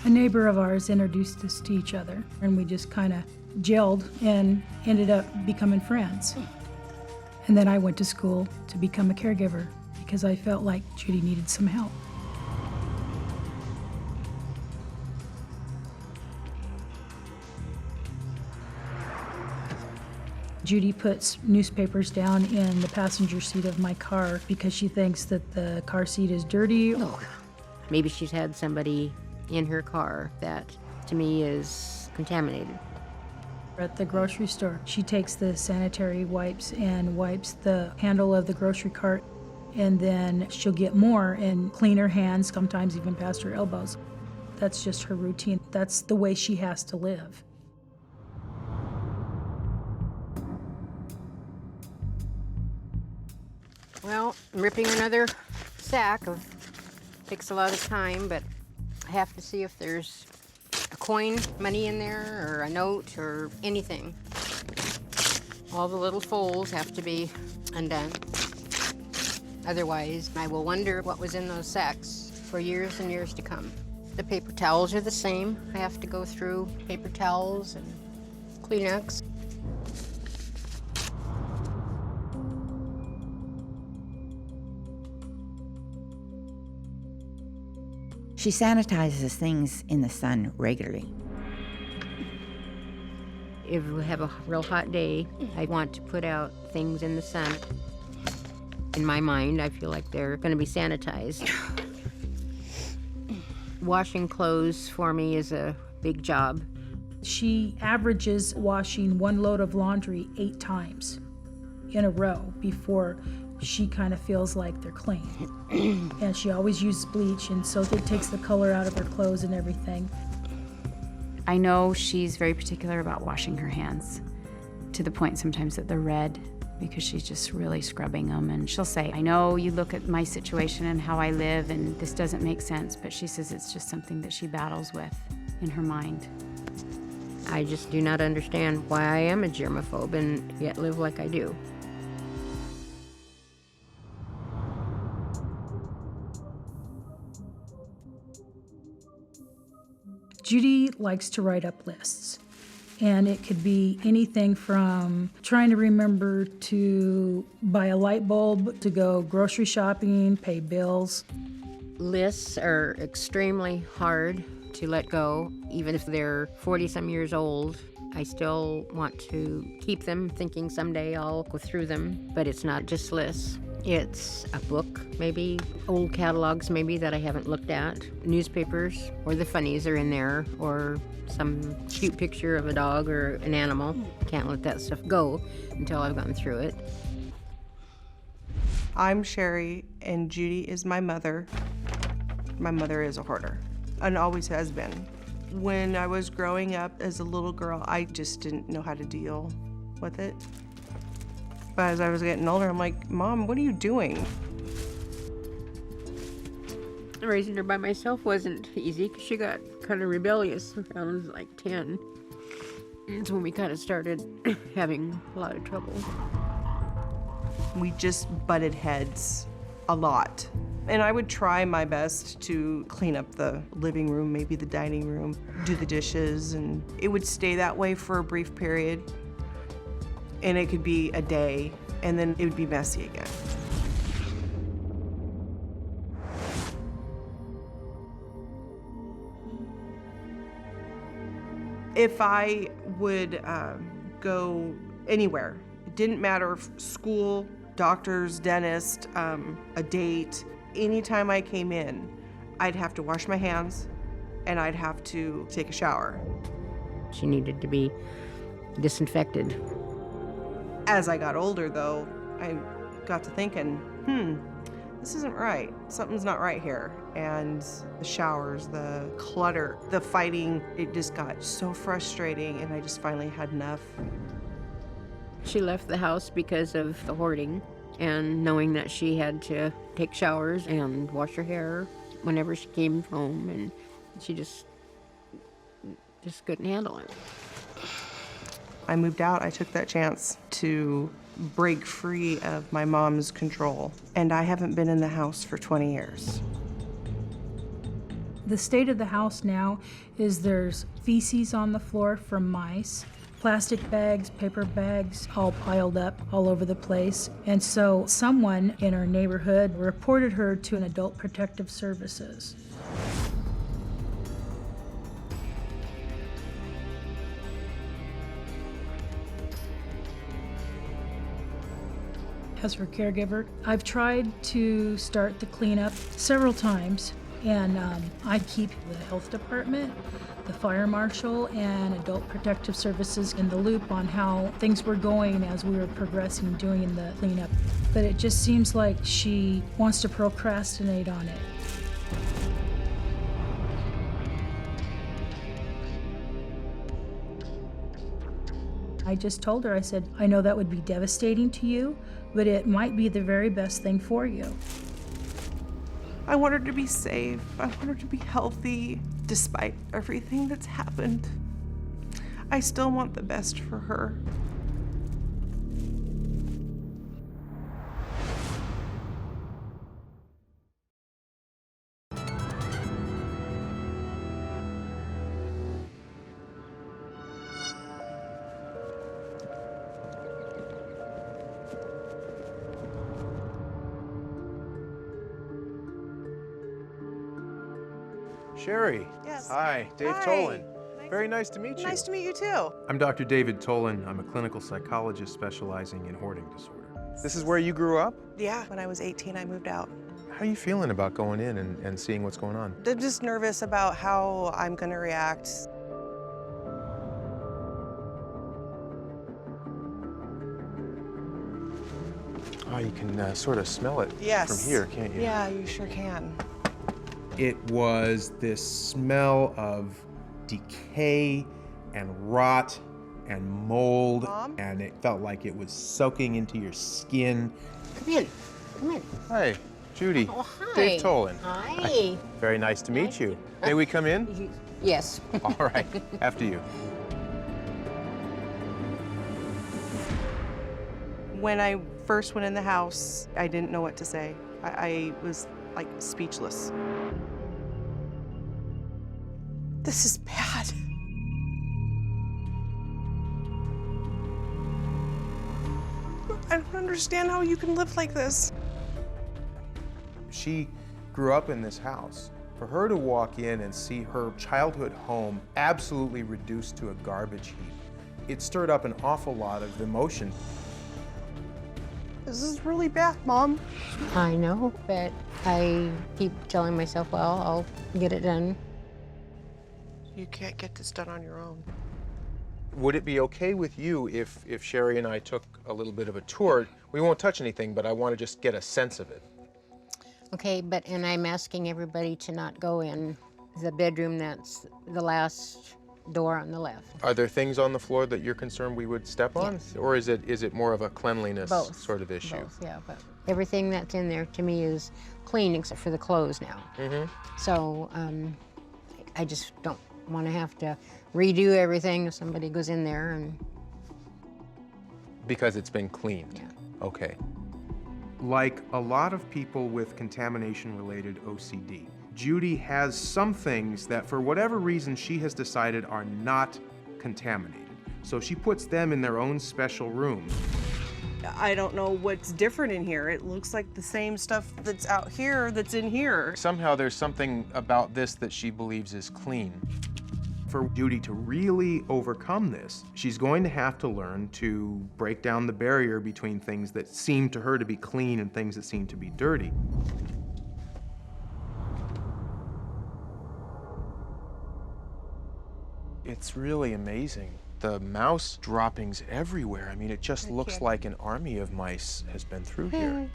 A neighbor of ours introduced us to each other, and we just kind of gelled and ended up becoming friends. And then I went to school to become a caregiver because I felt like Judy needed some help. Judy puts newspapers down in the passenger seat of my car because she thinks that the car seat is dirty. Oh, maybe she's had somebody in her car that, to me, is contaminated. At the grocery store, she takes the sanitary wipes and wipes the handle of the grocery cart, and then she'll get more and clean her hands, sometimes even past her elbows. That's just her routine. That's the way she has to live. Well, I'm ripping another sack. Takes a lot of time, but I have to see if there's a coin, money in there, or a note, or anything. All the little folds have to be undone. Otherwise, I will wonder what was in those sacks for years and years to come. The paper towels are the same. I have to go through paper towels and Kleenex. She sanitizes things in the sun regularly. If we have a real hot day, I want to put out things in the sun. In my mind, I feel like they're going to be sanitized. Washing clothes for me is a big job. She averages washing one load of laundry 8 times in a row before she kind of feels like they're clean. And she always uses bleach, and so it takes the color out of her clothes and everything. I know she's very particular about washing her hands, to the point sometimes that they're red because she's just really scrubbing them. And she'll say, I know you look at my situation and how I live and this doesn't make sense, but she says it's just something that she battles with in her mind. I just do not understand why I am a germaphobe and yet live like I do. Judy likes to write up lists, and it could be anything from trying to remember to buy a light bulb, to go grocery shopping, pay bills. Lists are extremely hard to let go, even if they're 40-some years old. I still want to keep them, thinking someday I'll go through them, but it's not just lists. It's a book, maybe, old catalogs maybe that I haven't looked at, newspapers, or the funnies are in there, or some cute picture of a dog or an animal. Can't let that stuff go until I've gone through it. I'm Sherry, and Judy is my mother. My mother is a hoarder, and always has been. When I was growing up as a little girl, I just didn't know how to deal with it. But as I was getting older, I'm like, Mom, what are you doing? Raising her by myself wasn't easy because she got kind of rebellious when I was like 10. It's when we kind of started having a lot of trouble. We just butted heads a lot. And I would try my best to clean up the living room, maybe the dining room, do the dishes, and it would stay that way for a brief period. And it could be a day, and then it would be messy again. If I would go anywhere, it didn't matter if school, doctors, dentist, a date, anytime I came in, I'd have to wash my hands and I'd have to take a shower. She needed to be disinfected. As I got older, though, I got to thinking, this isn't right. Something's not right here. And the showers, the clutter, the fighting, it just got so frustrating, and I just finally had enough. She left the house because of the hoarding. and knowing that she had to take showers and wash her hair whenever she came home, and she just couldn't handle it. I moved out. I took that chance to break free of my mom's control, and I haven't been in the house for 20 years. The state of the house now is there's feces on the floor from mice, plastic bags, paper bags, all piled up all over the place. And so someone in our neighborhood reported her to an Adult Protective Services. As her caregiver, I've tried to start the cleanup several times, and I keep the health department, the fire marshal, and Adult Protective Services in the loop on how things were going as we were progressing doing the cleanup. But it just seems like she wants to procrastinate on it. I just told her, I said, I know that would be devastating to you, but it might be the very best thing for you. I want her to be safe. I want her to be healthy, despite everything that's happened. I still want the best for her. Sherry. Yes. Hi, Dave Hi. Tolan. Very nice to meet you. Nice to meet you too. I'm Dr. David Tolan. I'm a clinical psychologist specializing in hoarding disorder. This is where you grew up? Yeah, when I was 18, I moved out. How are you feeling about going in and seeing what's going on? I'm just nervous about how I'm gonna react. Oh, you can sort of smell it Yes. from here, can't you? Yeah, you sure can. It was this smell of decay and rot and mold, Mom? and it felt like it was soaking into your skin. Come in, come in. Hi, Judy. Oh, hi. Dave Tolan. Hi. Very nice to meet you. May we come in? Yes. All right, after you. When I first went in the house, I didn't know what to say. I was like speechless. This is bad. I don't understand how you can live like this. She grew up in this house. For her to walk in and see her childhood home absolutely reduced to a garbage heap, it stirred up an awful lot of emotion. This is really bad, Mom. I know, but I keep telling myself, well, I'll get it done. You can't get this done on your own. Would it be okay with you if Sherry and I took a little bit of a tour? We won't touch anything, but I want to just get a sense of it. Okay, and I'm asking everybody to not go in the bedroom that's the last door on the left. Are there things on the floor that you're concerned we would step on? Yes. Or is it more of a cleanliness Both. sort of issue? Both, yeah, but everything that's in there to me is clean except for the clothes now. Mm-hmm. So I just don't want to have to redo everything if somebody goes in there and... Because it's been cleaned? Yeah. Okay. Like a lot of people with contamination-related OCD, Judy has some things that for whatever reason she has decided are not contaminated. So she puts them in their own special room. I don't know what's different in here. It looks like the same stuff that's out here that's in here. Somehow there's something about this that she believes is clean. For Judy to really overcome this, she's going to have to learn to break down the barrier between things that seem to her to be clean and things that seem to be dirty. It's really amazing. The mouse droppings everywhere. I mean, it just looks like an army of mice has been through here.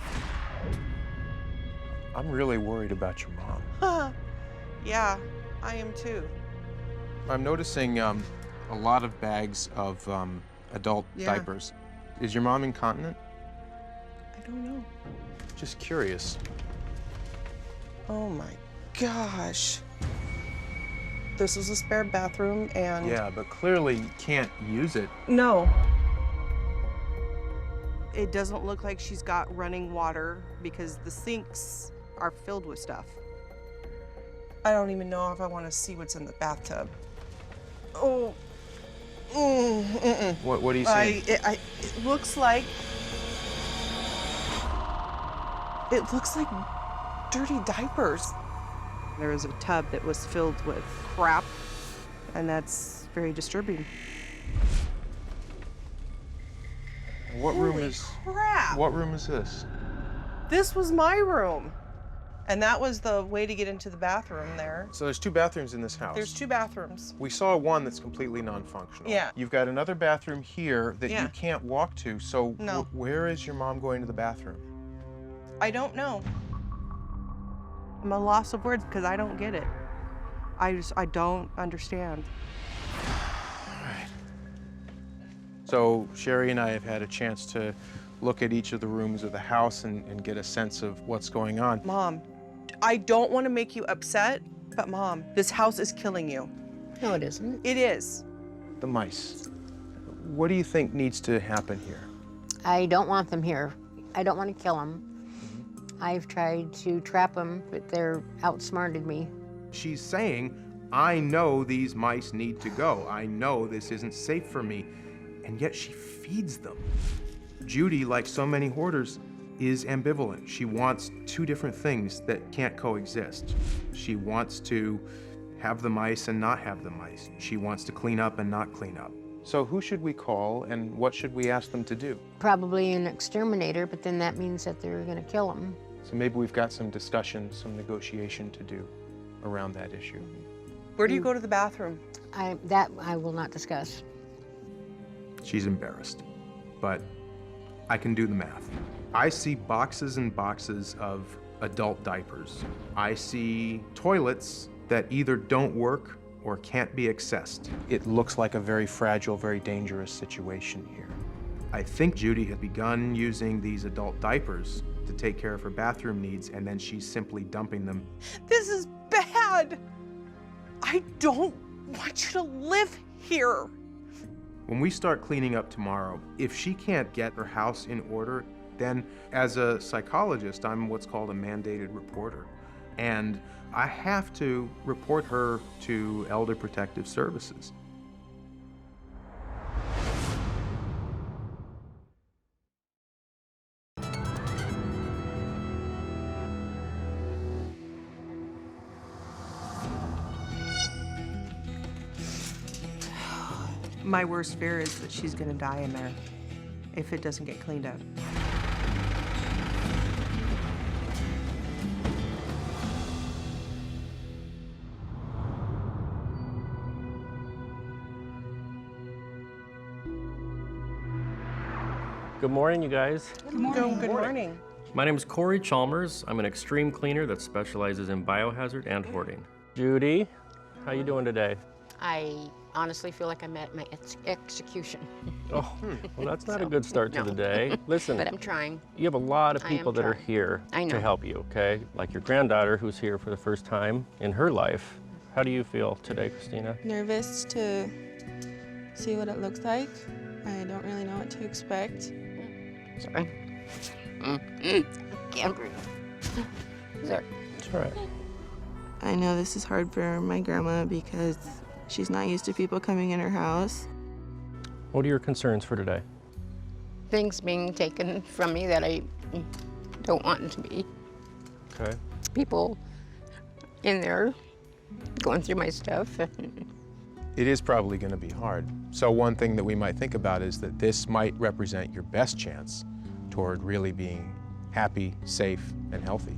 I'm really worried about your mom. Yeah, I am too. I'm noticing a lot of bags of adult Yeah. diapers. Is your mom incontinent? I I don't know. Just curious. Oh my gosh. This was a spare bathroom and... Yeah, but clearly you can't use it. No. It doesn't look like she's got running water because the sinks are filled with stuff. I don't even know if I want to see what's in the bathtub. Oh. What do you see? It looks like... It looks like dirty diapers. There was a tub that was filled with crap, and that's very disturbing. What room Holy is... crap! What room is this? This was my room. And that was the way to get into the bathroom there. So there's 2 bathrooms in this house. There's 2 bathrooms. We saw one that's completely non-functional. Yeah. You've got another bathroom here that Yeah. you can't walk to, so No. where is your mom going to the bathroom? I don't know. I'm a loss of words because I don't get it. I don't understand. So Sherry and I have had a chance to look at each of the rooms of the house and get a sense of what's going on. Mom, I don't want to make you upset, but Mom, this house is killing you. No, it isn't. It is. The mice. What do you think needs to happen here? I don't want them here. I don't want to kill them. I've tried to trap them, but they're outsmarted me. She's saying, I know these mice need to go. I know this isn't safe for me. And yet she feeds them. Judy, like so many hoarders, is ambivalent. She wants 2 different things that can't coexist. She wants to have the mice and not have the mice. She wants to clean up and not clean up. So who should we call and what should we ask them to do? Probably an exterminator, but then that means that they're going to kill them. So maybe we've got some discussion, some negotiation to do around that issue. Where do you go to the bathroom? That I will not discuss. She's embarrassed, but I can do the math. I see boxes and boxes of adult diapers. I see toilets that either don't work or can't be accessed. It looks like a very fragile, very dangerous situation here. I think Judy had begun using these adult diapers to take care of her bathroom needs, and then she's simply dumping them. This is bad. I don't want you to live here. When we start cleaning up tomorrow, if she can't get her house in order, then as a psychologist, I'm what's called a mandated reporter. And I have to report her to Elder Protective Services. My worst fear is that she's gonna die in there if it doesn't get cleaned up. Good morning, you guys. Good morning. Good morning. My name is Corey Chalmers. I'm an extreme cleaner that specializes in biohazard and hoarding. Judy, how you doing today? I honestly feel like I'm at my execution. Oh, well, that's not a good start to the day. Listen, But I'm trying. you have a lot of I am people that are trying. here I know. to help you, okay? Like your granddaughter who's here for the first time in her life. How do you feel today, Christina? Nervous to see what it looks like. I don't really know what to expect. Sorry. Can't breathe. Sorry. It's all right. I know this is hard for my grandma because she's not used to people coming in her house. What are your concerns for today? Things being taken from me that I don't want it to be. Okay. People in there going through my stuff. It is probably going to be hard. So one thing that we might think about is that this might represent your best chance toward really being happy, safe, and healthy.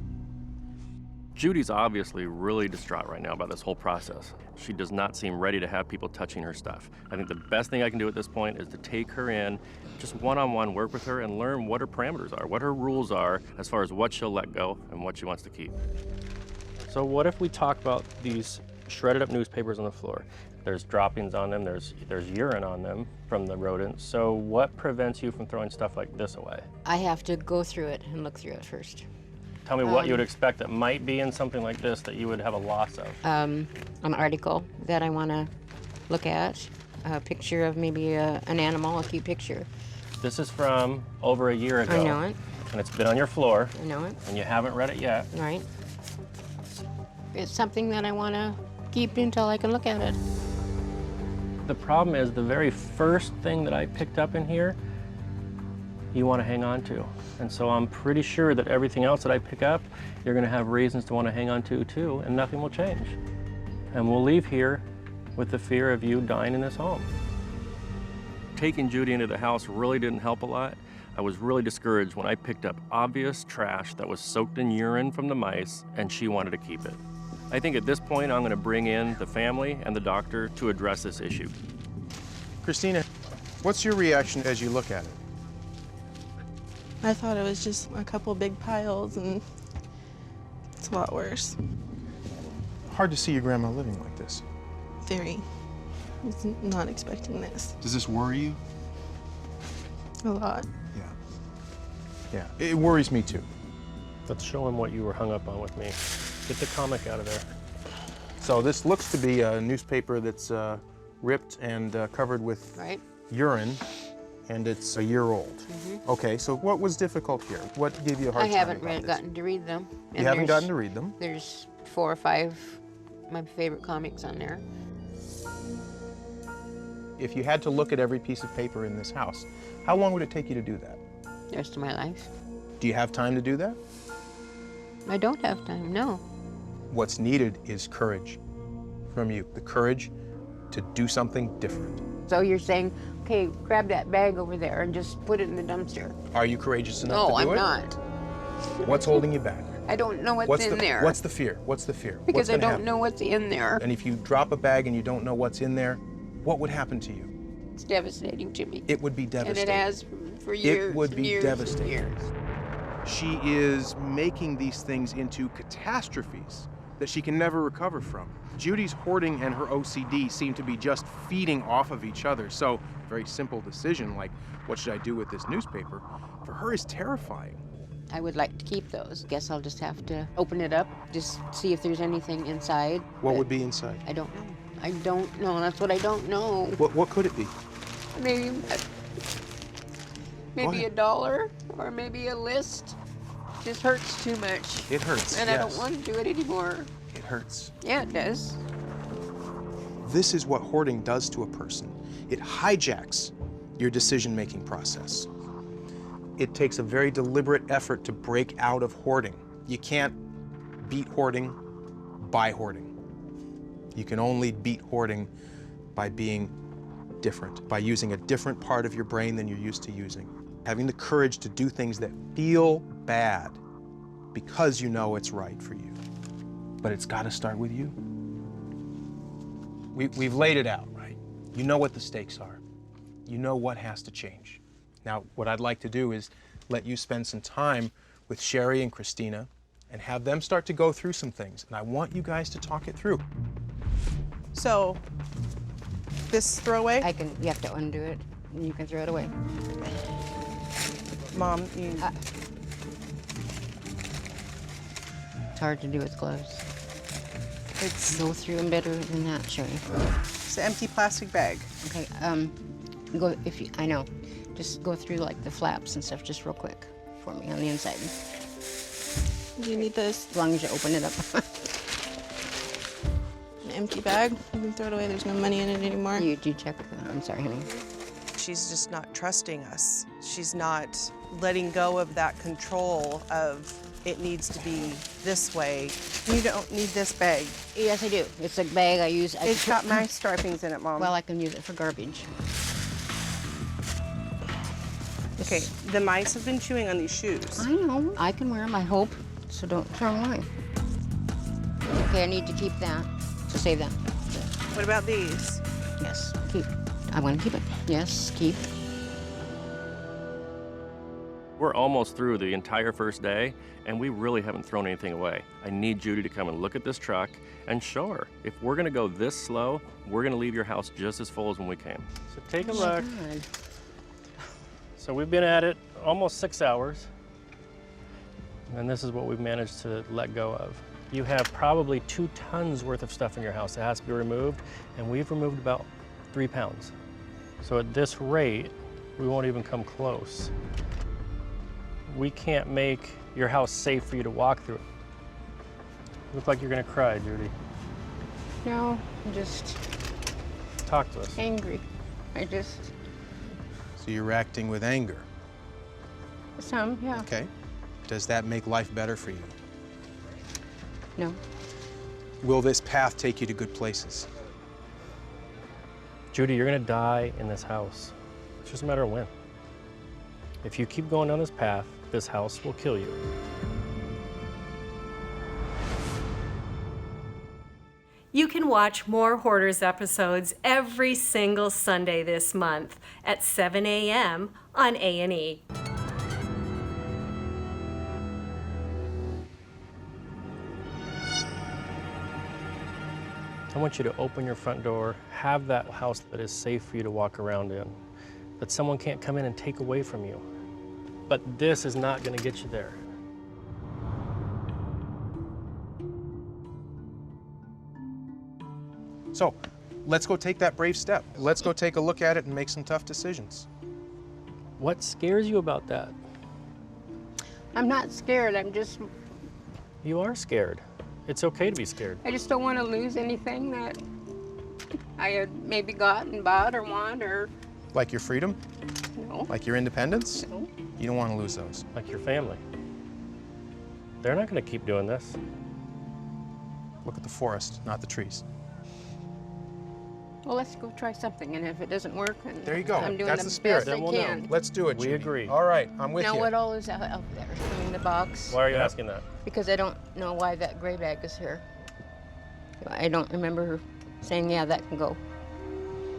Judy's obviously really distraught right now about this whole process. She does not seem ready to have people touching her stuff. I think the best thing I can do at this point is to take her in, just one-on-one work with her and learn what her parameters are, what her rules are as far as what she'll let go and what she wants to keep. So what if we talk about these shredded up newspapers on the floor. There's droppings on them, there's urine on them from the rodents. So what prevents you from throwing stuff like this away? I have to go through it and look through it first. Tell me what you would expect that might be in something like this that you would have a loss of. An article that I want to look at, a picture of maybe an animal, a cute picture. This is from over a year ago. I know it. And it's been on your floor. I know it. And you haven't read it yet. Right. It's something that I want to keep until I can look at it. The problem is the very first thing that I picked up in here, you want to hang on to. And so I'm pretty sure that everything else that I pick up, you're going to have reasons to want to hang on to too, and nothing will change. And we'll leave here with the fear of you dying in this home. Taking Judy into the house really didn't help a lot. I was really discouraged when I picked up obvious trash that was soaked in urine from the mice, and she wanted to keep it. I think at this point, I'm going to bring in the family and the doctor to address this issue. Christina, what's your reaction as you look at it? I thought it was just a couple big piles, and it's a lot worse. Hard to see your grandma living like this. Very. I was not expecting this. Does this worry you? A lot. Yeah, it worries me too. Let's show him what you were hung up on with me. Get the comic out of there. So this looks to be a newspaper that's ripped and covered with urine, and it's a year old. Okay, so what was difficult here? What gave you a hard time? I haven't gotten to read them. You haven't gotten to read them? There's 4 or 5 my favorite comics on there. If you had to look at every piece of paper in this house, how long would it take you to do that? The rest of my life. Do you have time to do that? I don't have time, no. What's needed is courage from you, the courage to do something different. So you're saying, okay, grab that bag over there and just put it in the dumpster. Are you courageous enough to do it? No, I'm not. What's holding you back? I don't know what's in there. What's the fear? What's the fear? Because I don't know what's in there. And if you drop a bag and you don't know what's in there, what would happen to you? It's devastating to me. It would be devastating. And it has for years. It would be years, devastating. Years. She is making these things into catastrophes that she can never recover from. Judy's hoarding and her OCD seem to be just feeding off of each other. So a very simple decision like, what should I do with this newspaper, for her is terrifying. I would like to keep those. Guess I'll just have to open it up, just see if there's anything inside. What would be inside? I don't know. I don't know. That's what I don't know. What could it be? Maybe $1 or maybe a list. This hurts too much. It hurts, And yes. I don't want to do it anymore. It hurts. Yeah, it does. This is what hoarding does to a person. It hijacks your decision-making process. It takes a very deliberate effort to break out of hoarding. You can't beat hoarding by hoarding. You can only beat hoarding by being different, by using a different part of your brain than you're used to using. Having the courage to do things that feel bad because you know it's right for you. But it's got to start with you. We've laid it out, right? You know what the stakes are. You know what has to change. Now, what I'd like to do is let you spend some time with Sherry and Christina and have them start to go through some things. And I want you guys to talk it through. So, this throwaway? You have to undo it, and you can throw it away. Mom, you... It's hard to do with gloves. Go through them better than that, Sherry. It's an empty plastic bag. Okay, I know. Just go through like the flaps and stuff just real quick for me on the inside. Do you need this? As long as you open it up. An empty bag. You can throw it away. There's no money in it anymore. You check. I'm sorry, honey. She's just not trusting us. She's not letting go of that control of it needs to be this way. You don't need this bag. Yes, I do. It's a bag I use. It's got mice stripings in it, Mom. Well, I can use it for garbage. Okay, the mice have been chewing on these shoes. I know. I can wear them, I hope, so don't throw them away. Okay, I need to keep that, to save that. What about these? Yes, keep. I want to keep it. Yes, keep. We're almost through the entire first day, and we really haven't thrown anything away. I need Judy to come and look at this truck and show her. If we're gonna go this slow, we're gonna leave your house just as full as when we came. So take a look. So we've been at it almost 6 hours, and this is what we've managed to let go of. You have probably 2 tons worth of stuff in your house that has to be removed, and we've removed about 3 pounds. So at this rate, we won't even come close. We can't make your house safe for you to walk through. You look like you're gonna cry, Judy. No, I'm just Talk to us. angry. So you're acting with anger. Some, yeah. Okay. Does that make life better for you? No. Will this path take you to good places? Judy, you're gonna die in this house. It's just a matter of when. If you keep going down this path, this house will kill you. You can watch more Hoarders episodes every single Sunday this month at 7 a.m. on A&E. I want you to open your front door, have that house that is safe for you to walk around in, that someone can't come in and take away from you. But this is not gonna get you there. So, let's go take that brave step. Let's go take a look at it and make some tough decisions. What scares you about that? I'm not scared. I'm just, You are scared. It's okay to be scared. I just don't want to lose anything that I had maybe got and bought or want or. Like your freedom? No. Like your independence? No. You don't want to lose those. Like your family. They're not gonna keep doing this. Look at the forest, not the trees. Well, let's go try something, and if it doesn't work, and There you go. I'm doing That's the the spirit. best I Then we'll know. can. Let's do it, We Judy. agree. All right, I'm with Now, you. what all is out there in the box? Why are you asking that? Because I don't know why that gray bag is here. I don't remember her saying, yeah, that can go.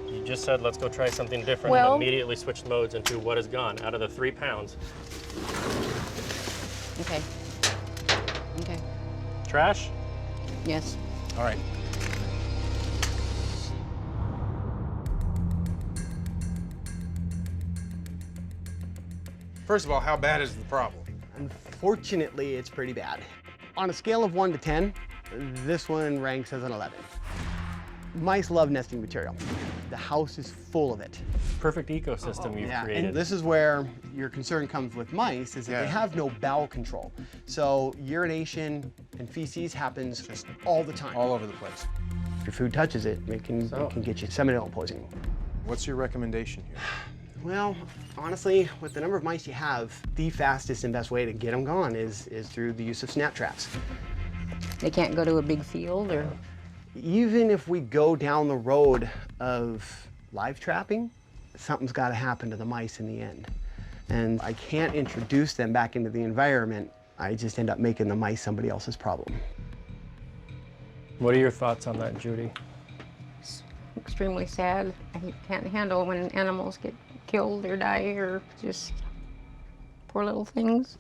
You just said, let's go try something different, Well- and immediately switched modes into what is gone out of the 3 pounds. Okay. Okay. Trash? Yes. All right. First of all, how bad is the problem? Unfortunately, it's pretty bad. On a scale of 1 to 10, this one ranks as an 11. Mice love nesting material. The house is full of it. Perfect ecosystem you've created. And this is where your concern comes with mice, is that they have no bowel control. So urination and feces happens just all the time. All over the place. If your food touches it, it can get you salmonella poisoning. What's your recommendation here? Well, honestly, with the number of mice you have, the fastest and best way to get them gone is through the use of snap traps. They can't go to a big field or? Even if we go down the road of live trapping, something's got to happen to the mice in the end. And I can't introduce them back into the environment. I just end up making the mice somebody else's problem. What are your thoughts on that, Judy? It's extremely sad. I can't handle when animals get killed or die or just poor little things.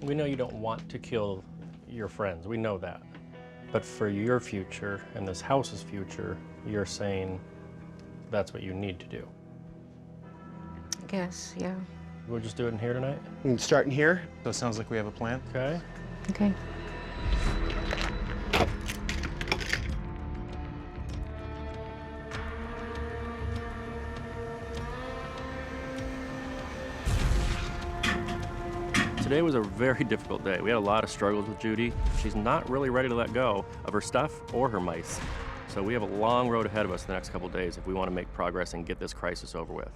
We know you don't want to kill your friends. We know that. But for your future and this house's future, you're saying that's what you need to do. I guess, yeah. We'll just do it in here tonight? We can start in here. So it sounds like we have a plan. Okay. Okay. Today was a very difficult day. We had a lot of struggles with Judy. She's not really ready to let go of her stuff or her mice. So we have a long road ahead of us the next couple days if we want to make progress and get this crisis over with.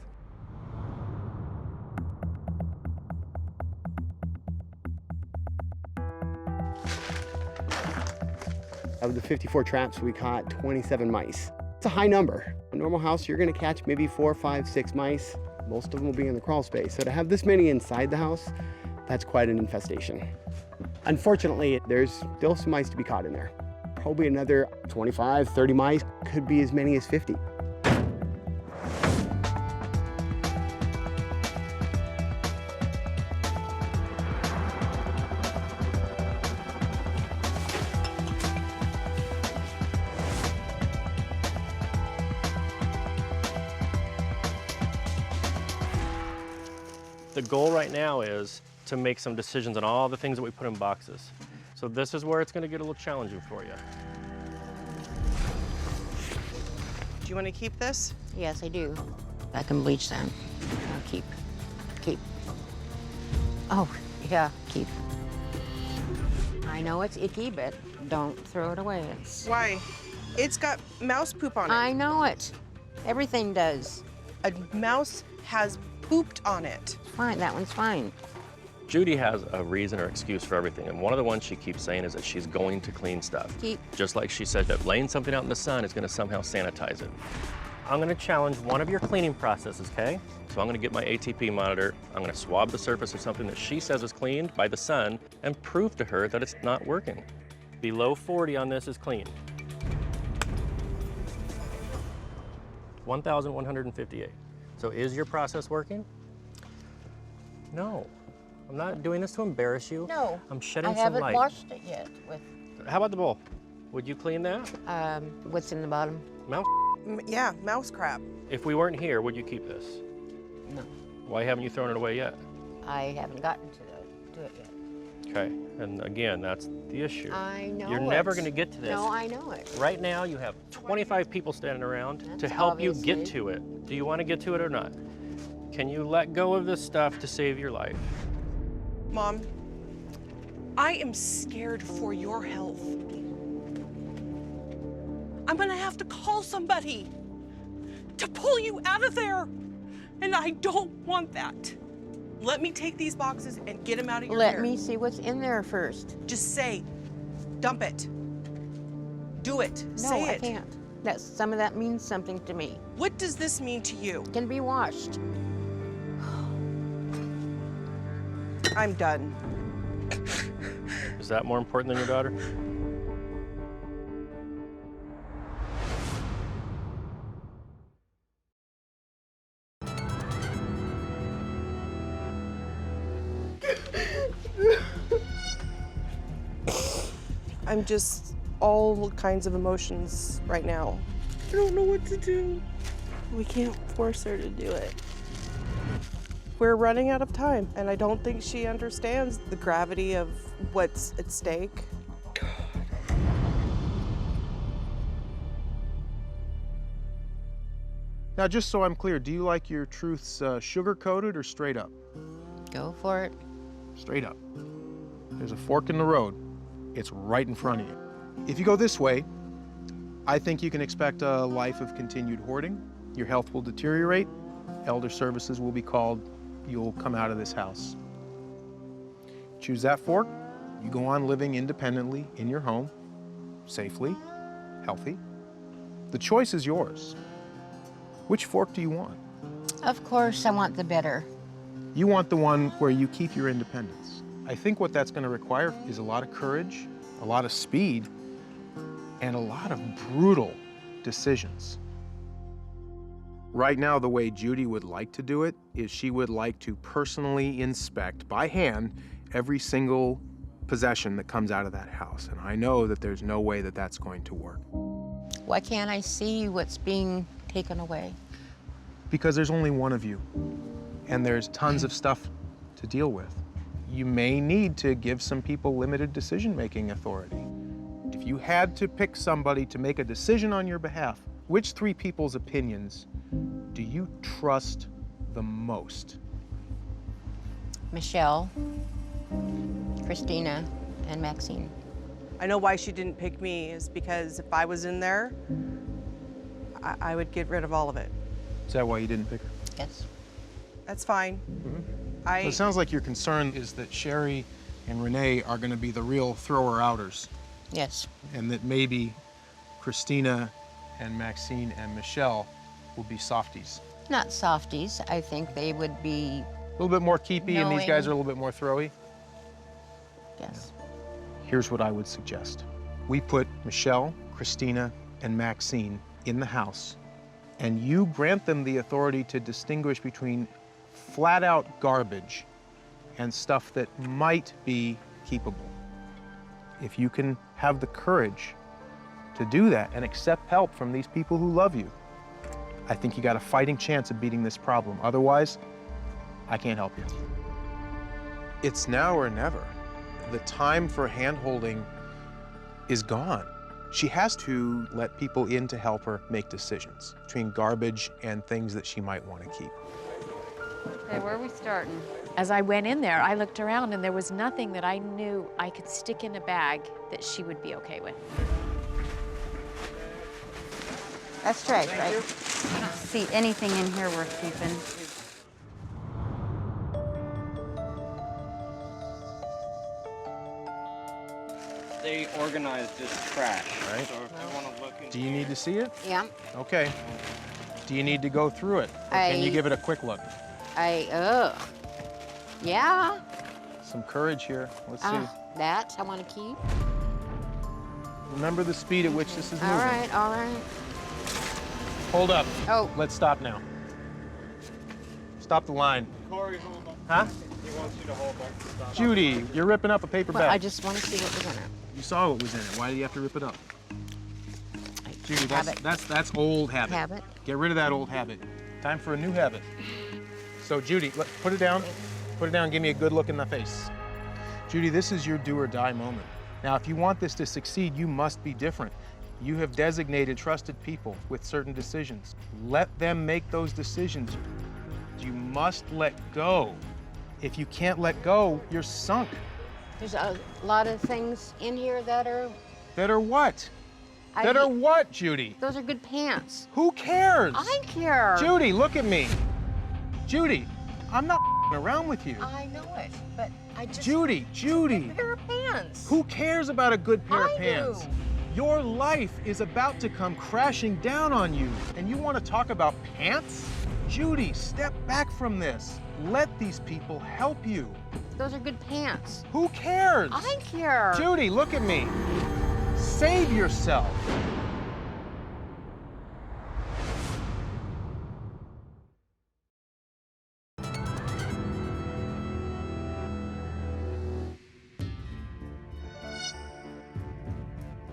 Of the 54 traps, we caught 27 mice. It's a high number. A normal house, you're gonna catch maybe 4, 5, 6 mice. Most of them will be in the crawl space. So to have this many inside the house, that's quite an infestation. Unfortunately, there's still some mice to be caught in there. Probably another 25, 30 mice, could be as many as 50. The goal right now is to make some decisions on all the things that we put in boxes. So this is where it's going to get a little challenging for you. Do you want to keep this? Yes, I do. I can bleach that. I'll keep. Oh, yeah, keep. I know it's icky, but don't throw it away. Why? It's got mouse poop on it. I know it. Everything does. A mouse has pooped on it. Fine, that one's fine. Judy has a reason or excuse for everything, and one of the ones she keeps saying is that she's going to clean stuff. Just like she said that laying something out in the sun is going to somehow sanitize it. I'm going to challenge one of your cleaning processes, okay? So I'm going to get my ATP monitor, I'm going to swab the surface of something that she says is cleaned by the sun and prove to her that it's not working. Below 40 on this is clean. 1,158. So is your process working? No. I'm not doing this to embarrass you. No. I'm shedding I some light. haven't washed it yet. How about the bowl? Would you clean that? What's in the bottom? Mouse? Yeah, mouse crap. If we weren't here, would you keep this? No. Why haven't you thrown it away yet? I haven't gotten to it yet. Okay, and again, that's the issue. I know You're never going to get to this. No, I know it. Right now, you have 25 people standing around to help you get to it. Do you want to get to it or not? Can you let go of this stuff to save your life? Mom, I am scared for your health. I'm gonna have to call somebody to pull you out of there, and I don't want that. Let me take these boxes and get them out of your hair. Let me see what's in there first. Just say, dump it. Do it. Say it. No, I can't. Some of that means something to me. What does this mean to you? It can be washed. I'm done. Is that more important than your daughter? I'm just all kinds of emotions right now. I don't know what to do. We can't force her to do it. We're running out of time, and I don't think she understands the gravity of what's at stake. Now, just so I'm clear, do you like your truths sugar-coated or straight up? Go for it. Straight up. There's a fork in the road. It's right in front of you. If you go this way, I think you can expect a life of continued hoarding. Your health will deteriorate. Elder services will be called. You'll come out of this house. Choose that fork. You go on living independently in your home, safely, healthy. The choice is yours. Which fork do you want? Of course, I want the better. You want the one where you keep your independence. I think what that's going to require is a lot of courage, a lot of speed, and a lot of brutal decisions. Right now, the way Judy would like to do it is she would like to personally inspect by hand every single possession that comes out of that house. And I know that there's no way that that's going to work. Why can't I see what's being taken away? Because there's only one of you, and there's tons of stuff to deal with. You may need to give some people limited decision-making authority. If you had to pick somebody to make a decision on your behalf, which three people's opinions do you trust the most? Michelle, Christina, and Maxine. I know why she didn't pick me is because if I was in there, I would get rid of all of it. Is that why you didn't pick her? Yes. That's fine. So it sounds like your concern is that Sherry and Renee are going to be the real thrower-outers. Yes. And that maybe Christina and Maxine and Michelle will be softies. Not softies. I think they would be... A little bit more keepy, and these guys are a little bit more throwy? Yes. Here's what I would suggest. We put Michelle, Christina, and Maxine in the house, and you grant them the authority to distinguish between flat-out garbage and stuff that might be keepable. If you can have the courage to do that and accept help from these people who love you, I think you got a fighting chance of beating this problem. Otherwise, I can't help you. It's now or never. The time for hand-holding is gone. She has to let people in to help her make decisions between garbage and things that she might want to keep. Okay, where are we starting? As I went in there, I looked around and there was nothing that I knew I could stick in a bag that she would be okay with. That's trash, right? I don't see anything in here worth keeping. They organized this trash. Right. So if you want to look into Do you need to see it? Yeah. Okay. Do you need to go through it? Or can you give it a quick look? Yeah. Some courage here. Let's see. That I want to keep. Remember the speed at which this is moving. All right, all right. Hold up. Oh. Let's stop now. Stop the line. Corey, hold on. Huh? He wants you to hold on. Stop. Judy, you're ripping up a paper Well, bag. I just want to see what was in it. You saw what was in it. Why do you have to rip it up? Judy, Habit. that's old habit. Habit. Get rid of that old habit. Time for a new habit. So Judy, put it down. Put it down and give me a good look in the face. Judy, this is your do or die moment. Now, if you want this to succeed, you must be different. You have designated trusted people with certain decisions. Let them make those decisions. You must let go. If you can't let go, you're sunk. There's a lot of things in here that are... That are what? That are what, Judy? Those are good pants. Who cares? I care. Judy, look at me. Judy, I'm not around with you. I know it, but I just... Judy. A pair of pants. Who cares about a good pair of I pants? do. Your life is about to come crashing down on you, and you want to talk about pants? Judy, step back from this. Let these people help you. Those are good pants. Who cares? I care. Judy, look at me. Save yourself.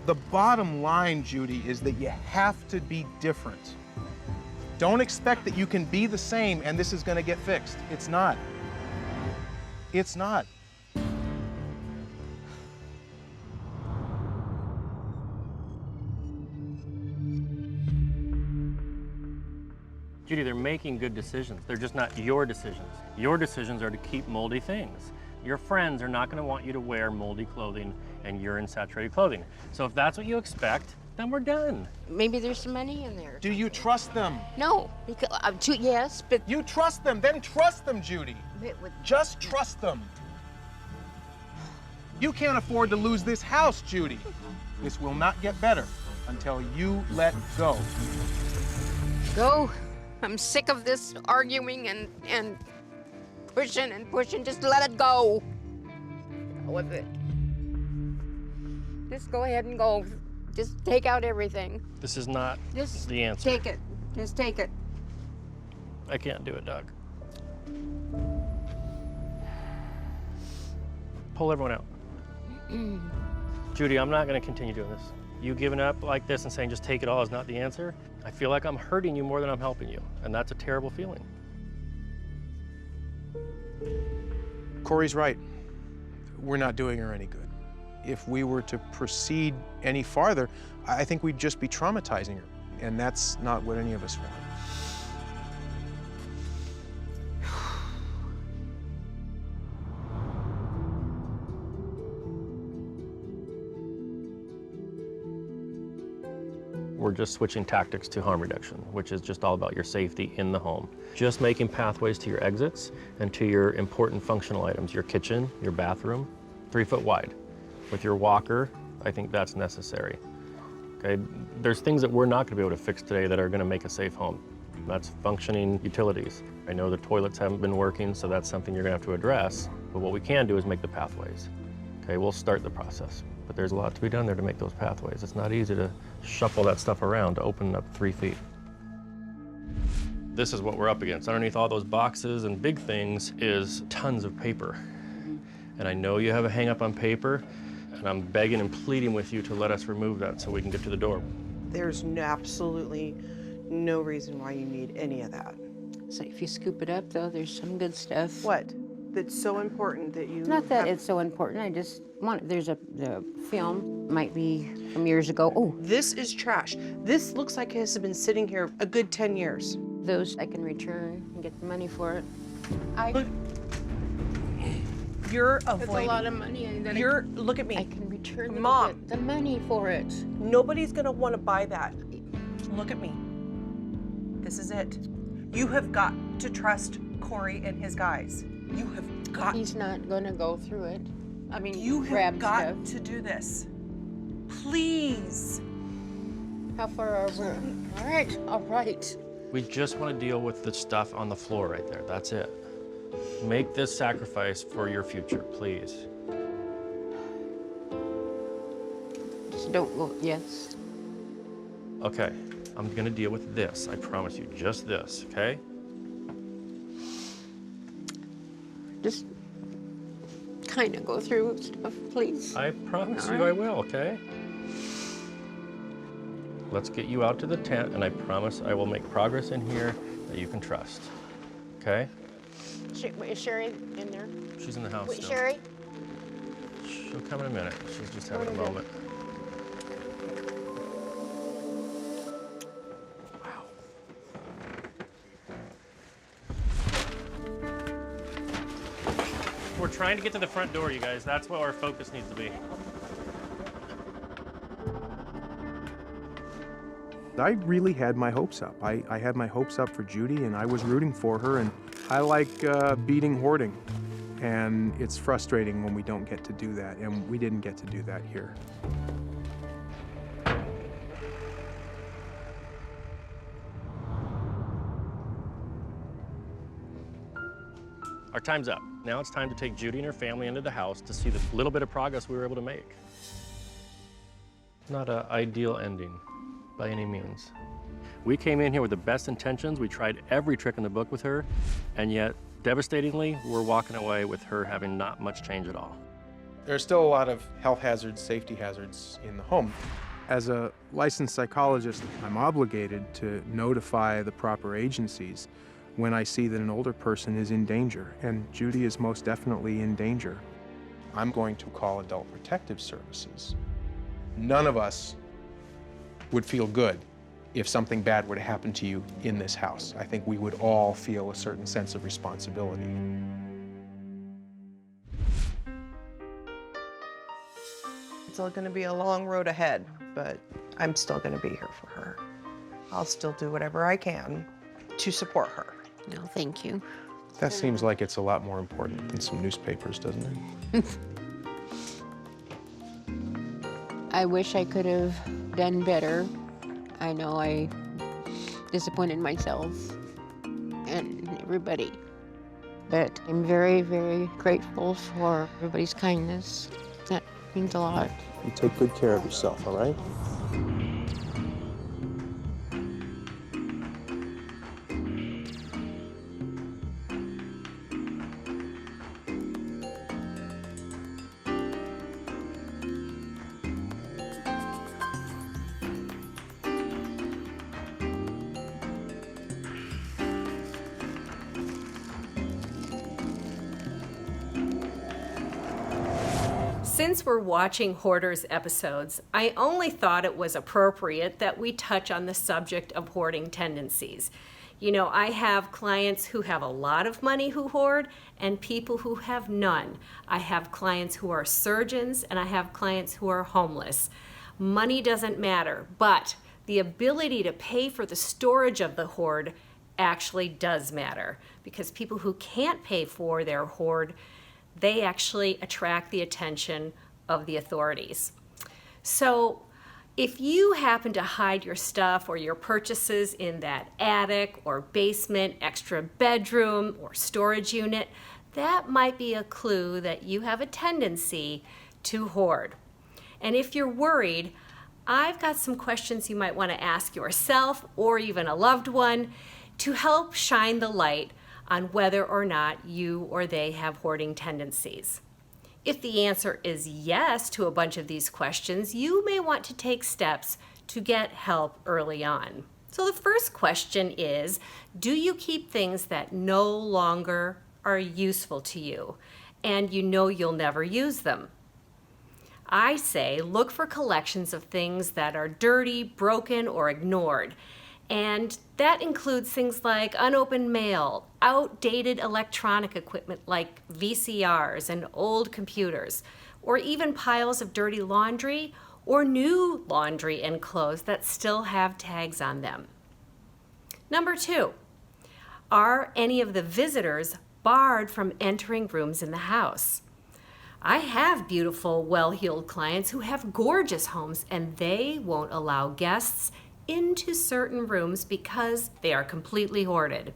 The bottom line, Judy, is that you have to be different. Don't expect that you can be the same and this is going to get fixed. It's not. It's not. Judy, they're making good decisions. They're just not your decisions. Your decisions are to keep moldy things. Your friends are not going to want you to wear moldy clothing and urine-saturated clothing. So if that's what you expect, then we're done. Maybe there's some money in there. Do you trust them? No, because yes, but you trust them. Then trust them, Judy. Just trust them. You can't afford to lose this house, Judy. This will not get better until you let go. Go. I'm sick of this arguing and pushing and pushing. Just let it go. With it. Just go ahead and go. Just take out everything. This is not Just the answer. take it. Just take it. I can't do it, Doug. Pull everyone out. Judy, I'm not going to continue doing this. You giving up like this and saying just take it all is not the answer. I feel like I'm hurting you more than I'm helping you, and that's a terrible feeling. Corey's right. We're not doing her any good. If we were to proceed any farther, I think we'd just be traumatizing her, and that's not what any of us want. We're just switching tactics to harm reduction, which is just all about your safety in the home. Just making pathways to your exits and to your important functional items, your kitchen, your bathroom, 3 foot wide. With your walker, I think that's necessary. Okay, there's things that we're not gonna be able to fix today that are gonna make a safe home. That's functioning utilities. I know the toilets haven't been working, so that's something you're gonna have to address, but what we can do is make the pathways. Okay, we'll start the process, but there's a lot to be done there to make those pathways. It's not easy to shuffle that stuff around to open up 3 feet. This is what we're up against. Underneath all those boxes and big things is tons of paper. And I know you have a hang up on paper, and I'm begging and pleading with you to let us remove that so we can get to the door. There's absolutely no reason why you need any of that. So if you scoop it up, though, there's some good stuff. What? That's so important that you... Not that it's so important, I just want, the film, might be from years ago. Oh, This is trash. This looks like it has been sitting here a good 10 years. those I can return and get the money for it. You're That's avoiding... a lot of money. Look at me. I can return them Mom. and get the money for it. Nobody's gonna want to buy that. Look at me. This is it. You have got to trust Corey and his guys. You have got. He's not gonna go through it. I mean, You grab have got stuff. to do this. Please. How far are we? All right, all right. We just want to deal with the stuff on the floor right there. That's it. Make this sacrifice for your future, please. Just don't go, yes. Okay, I'm gonna deal with this. I promise you, just this, okay? Just kind of go through stuff, please. I promise All you right. I will, okay? Let's get you out to the tent, and I promise I will make progress in here that you can trust, okay? Wait, is Sherry in there? She's in the house Wait, still. Sherry? She'll come in a minute. She's just having a moment. We're trying to get to the front door, you guys. That's what our focus needs to be. I really had my hopes up. I had my hopes up for Judy, and I was rooting for her, and I like beating hoarding. And it's frustrating when we don't get to do that, and we didn't get to do that here. Our time's up. Now it's time to take Judy and her family into the house to see the little bit of progress we were able to make. Not an ideal ending by any means. We came in here with the best intentions. We tried every trick in the book with her, and yet, devastatingly, we're walking away with her having not much change at all. There's still a lot of health hazards, safety hazards in the home. As a licensed psychologist, I'm obligated to notify the proper agencies when I see that an older person is in danger, and Judy is most definitely in danger. I'm going to call Adult Protective Services. None of us would feel good if something bad were to happen to you in this house. I think we would all feel a certain sense of responsibility. It's all gonna be a long road ahead, but I'm still gonna be here for her. I'll still do whatever I can to support her. No, thank you. That seems like it's a lot more important than some newspapers, doesn't it? I wish I could have done better. I know I disappointed myself and everybody. But I'm very, very grateful for everybody's kindness. That means a lot. You take good care of yourself, all right? Since we're watching Hoarders episodes, I only thought it was appropriate that we touch on the subject of hoarding tendencies. You know, I have clients who have a lot of money who hoard and people who have none. I have clients who are surgeons and I have clients who are homeless. Money doesn't matter, but the ability to pay for the storage of the hoard actually does matter, because people who can't pay for their hoard, they actually attract the attention of the authorities. So if you happen to hide your stuff or your purchases in that attic or basement, extra bedroom, or storage unit, that might be a clue that you have a tendency to hoard. And if you're worried, I've got some questions you might want to ask yourself or even a loved one to help shine the light on whether or not you or they have hoarding tendencies. If the answer is yes to a bunch of these questions, you may want to take steps to get help early on. So the first question is, do you keep things that no longer are useful to you and you know you'll never use them? I say look for collections of things that are dirty, broken, or ignored. And that includes things like unopened mail, outdated electronic equipment like VCRs and old computers, or even piles of dirty laundry or new laundry and clothes that still have tags on them. Number 2, are any of the visitors barred from entering rooms in the house? I have beautiful, well-heeled clients who have gorgeous homes, and they won't allow guests into certain rooms because they are completely hoarded.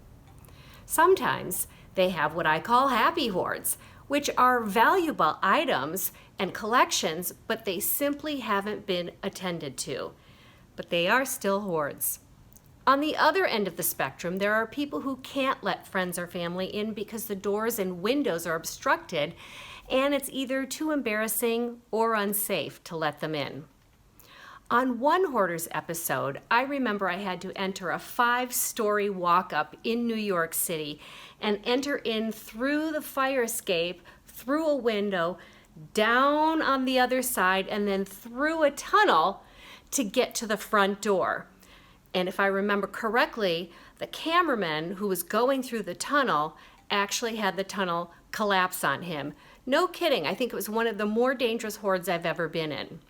Sometimes they have what I call happy hoards, which are valuable items and collections, but they simply haven't been attended to. But they are still hoards. On the other end of the spectrum, there are people who can't let friends or family in because the doors and windows are obstructed, and it's either too embarrassing or unsafe to let them in. On one Hoarders episode, I remember I had to enter a 5-story walk-up in New York City and enter in through the fire escape, through a window, down on the other side, and then through a tunnel to get to the front door. And if I remember correctly, the cameraman who was going through the tunnel actually had the tunnel collapse on him. No kidding, I think it was one of the more dangerous hoards I've ever been in.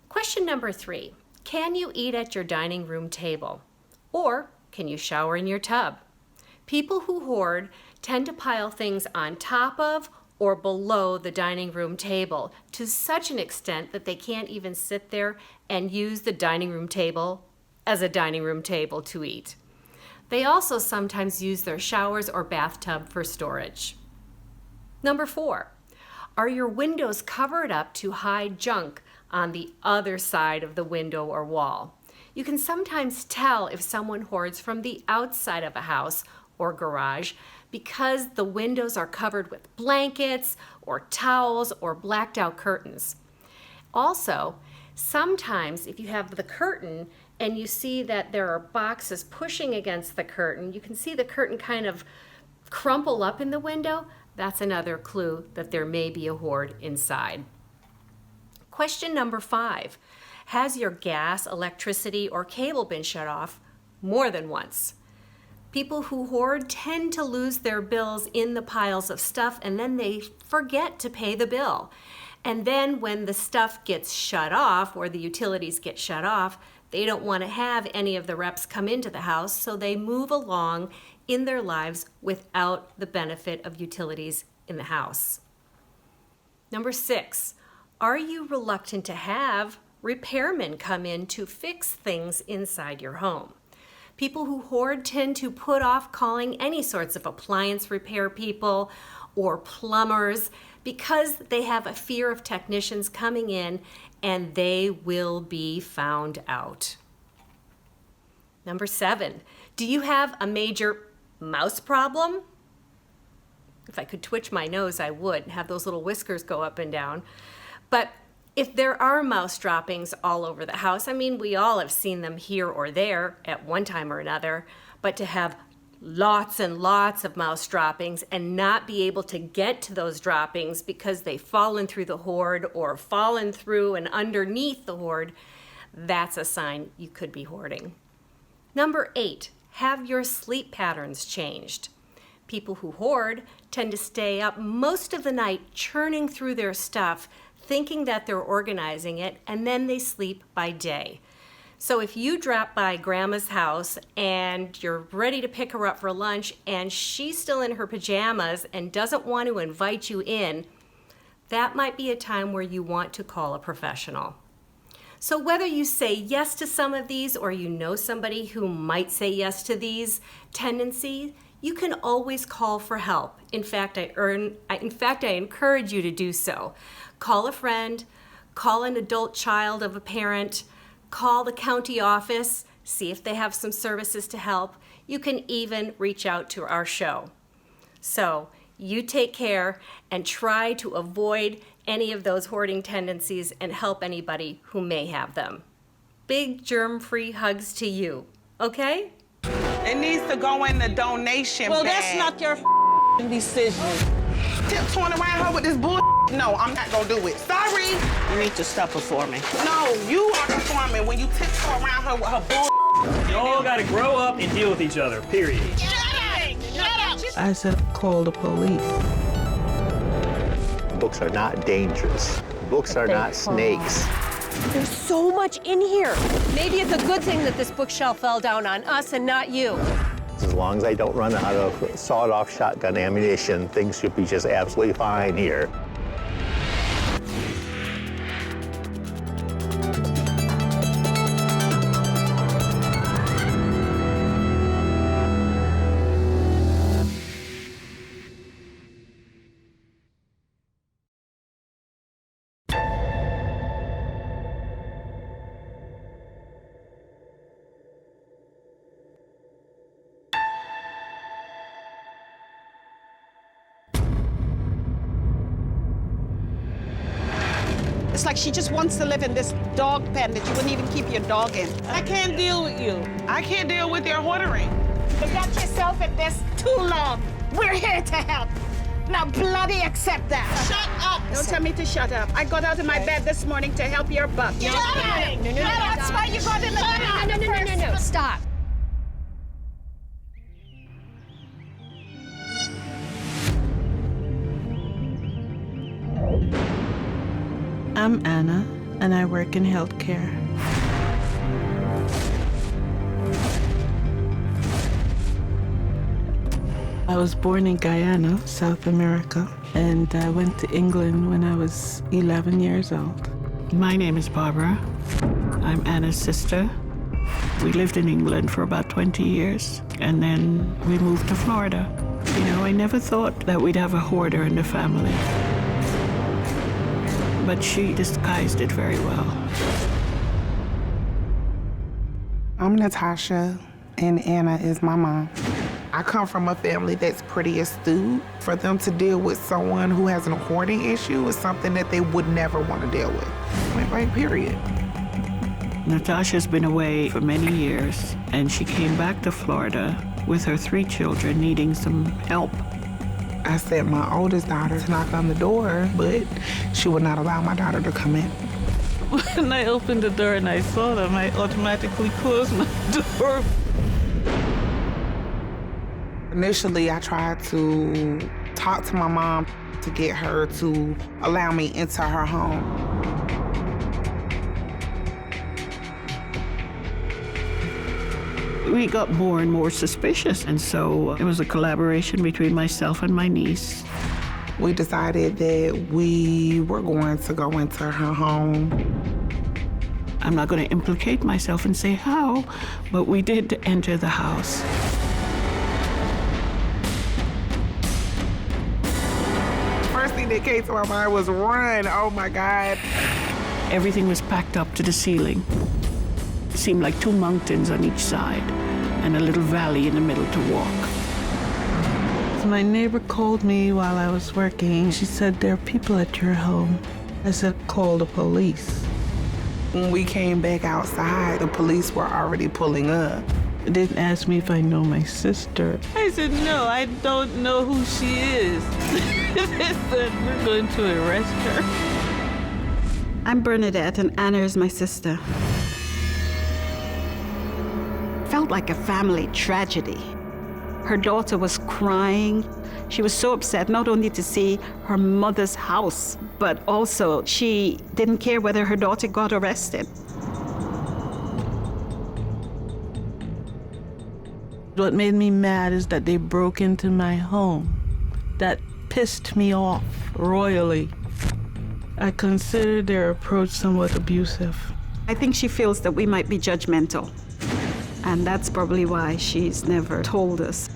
Question number 3, can you eat at your dining room table? Or can you shower in your tub? People who hoard tend to pile things on top of or below the dining room table to such an extent that they can't even sit there and use the dining room table as a dining room table to eat. They also sometimes use their showers or bathtub for storage. Number 4, are your windows covered up to hide junk on the other side of the window or wall? You can sometimes tell if someone hoards from the outside of a house or garage because the windows are covered with blankets or towels or blacked out curtains. Also, sometimes if you have the curtain and you see that there are boxes pushing against the curtain, you can see the curtain kind of crumple up in the window. That's another clue that there may be a hoard inside. Question number 5, has your gas, electricity, or cable been shut off more than once? People who hoard tend to lose their bills in the piles of stuff, and then they forget to pay the bill. And then when the stuff gets shut off or the utilities get shut off, they don't want to have any of the reps come into the house, so they move along in their lives without the benefit of utilities in the house. Number 6, are you reluctant to have repairmen come in to fix things inside your home? People who hoard tend to put off calling any sorts of appliance repair people or plumbers because they have a fear of technicians coming in and they will be found out. Number 7, do you have a major mouse problem? If I could twitch my nose, I would, and have those little whiskers go up and down. But if there are mouse droppings all over the house, I mean, we all have seen them here or there at one time or another, but to have lots and lots of mouse droppings and not be able to get to those droppings because they've fallen through the hoard or fallen through and underneath the hoard, that's a sign you could be hoarding. Number 8, have your sleep patterns changed? People who hoard tend to stay up most of the night churning through their stuff, thinking that they're organizing it, and then they sleep by day. So if you drop by Grandma's house and you're ready to pick her up for lunch and she's still in her pajamas and doesn't want to invite you in, that might be a time where you want to call a professional. So whether you say yes to some of these or you know somebody who might say yes to these tendencies, you can always call for help. In fact, I encourage you to do so. Call a friend, call an adult child of a parent, call the county office, see if they have some services to help. You can even reach out to our show. So you take care and try to avoid any of those hoarding tendencies and help anybody who may have them. Big germ-free hugs to you, okay? It needs to go in the donation Well, bag. that's not your decision. Tiptoeing around her with this bull. No, I'm not gonna do it. Sorry. You need to stop performing. No, you are performing when you tiptoe around her with her bull. Y'all gotta grow up and deal with each other, period. Shut up! I said, call the police. Books are not dangerous. Books are not snakes. There's so much in here. Maybe it's a good thing that this bookshelf fell down on us and not you. As long as I don't run out of sawed-off shotgun ammunition, things should be just absolutely fine here. It's like she just wants to live in this dog pen that you wouldn't even keep your dog in. I can't deal with you. I can't deal with your hoarding. You got yourself in this too long. We're here to help. Now bloody accept that. Shut up. Don't tell me to shut up. I got out of my bed this morning to help your buck. No, That's why you got in the No, stop. I'm Anna, and I work in healthcare. I was born in Guyana, South America, and I went to England when I was 11 years old. My name is Barbara. I'm Anna's sister. We lived in England for about 20 years, and then we moved to Florida. You know, I never thought that we'd have a hoarder in the family. But she disguised it very well. I'm Natasha, and Anna is my mom. I come from a family that's pretty astute. For them to deal with someone who has a hoarding issue is something that they would never want to deal with. Point blank, period. Natasha's been away for many years, and she came back to Florida with her 3 children needing some help. I sent my oldest daughter to knock on the door, but she would not allow my daughter to come in. When I opened the door and I saw them, I automatically closed my door. Initially, I tried to talk to my mom to get her to allow me into her home. We got more and more suspicious, and so it was a collaboration between myself and my niece. We decided that we were going to go into her home. I'm not going to implicate myself and say how, but we did enter the house. First thing that came to my mind was run. Oh my God. Everything was packed up to the ceiling. It seemed like 2 mountains on each side and a little valley in the middle to walk. My neighbor called me while I was working. She said, there are people at your home. I said, call the police. When we came back outside, the police were already pulling up. They didn't ask me if I know my sister. I said, no, I don't know who she is. They said, we're going to arrest her. I'm Bernadette, and Anna is my sister. Felt like a family tragedy. Her daughter was crying. She was so upset not only to see her mother's house, but also she didn't care whether her daughter got arrested. What made me mad is that they broke into my home. That pissed me off royally. I consider their approach somewhat abusive. I think she feels that we might be judgmental. And that's probably why she's never told us.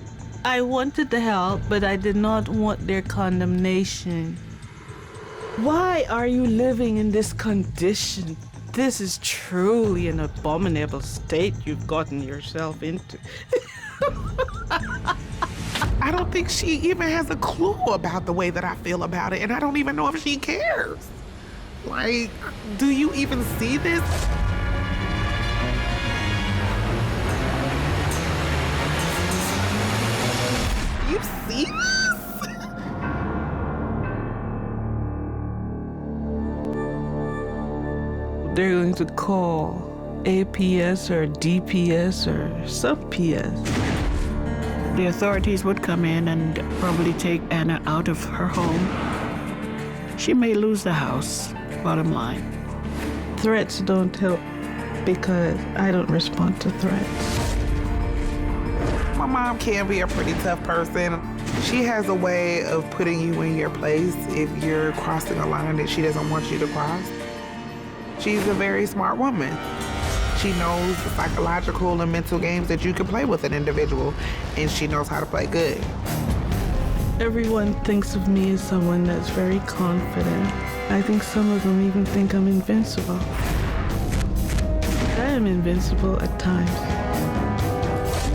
I wanted to help, but I did not want their condemnation. Why are you living in this condition? This is truly an abominable state you've gotten yourself into. I don't think she even has a clue about the way that I feel about it, and I don't even know if she cares. Like, do you even see this? you see this? They're going to call APS or DPS or sub-PS. The authorities would come in and probably take Anna out of her home. She may lose the house, bottom line. Threats don't help because I don't respond to threats. My mom can be a pretty tough person. She has a way of putting you in your place if you're crossing a line that she doesn't want you to cross. She's a very smart woman. She knows the psychological and mental games that you can play with an individual, and she knows how to play good. Everyone thinks of me as someone that's very confident. I think some of them even think I'm invincible. I am invincible at times.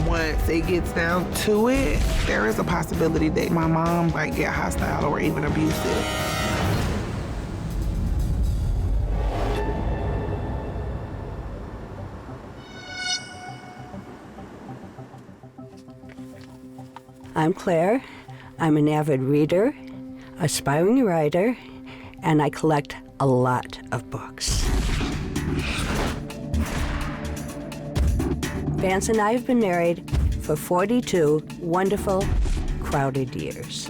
Once it gets down to it, there is a possibility that my mom might get hostile or even abusive. I'm Claire. I'm an avid reader, aspiring writer, and I collect a lot of books. Vance and I have been married for 42 wonderful, crowded years.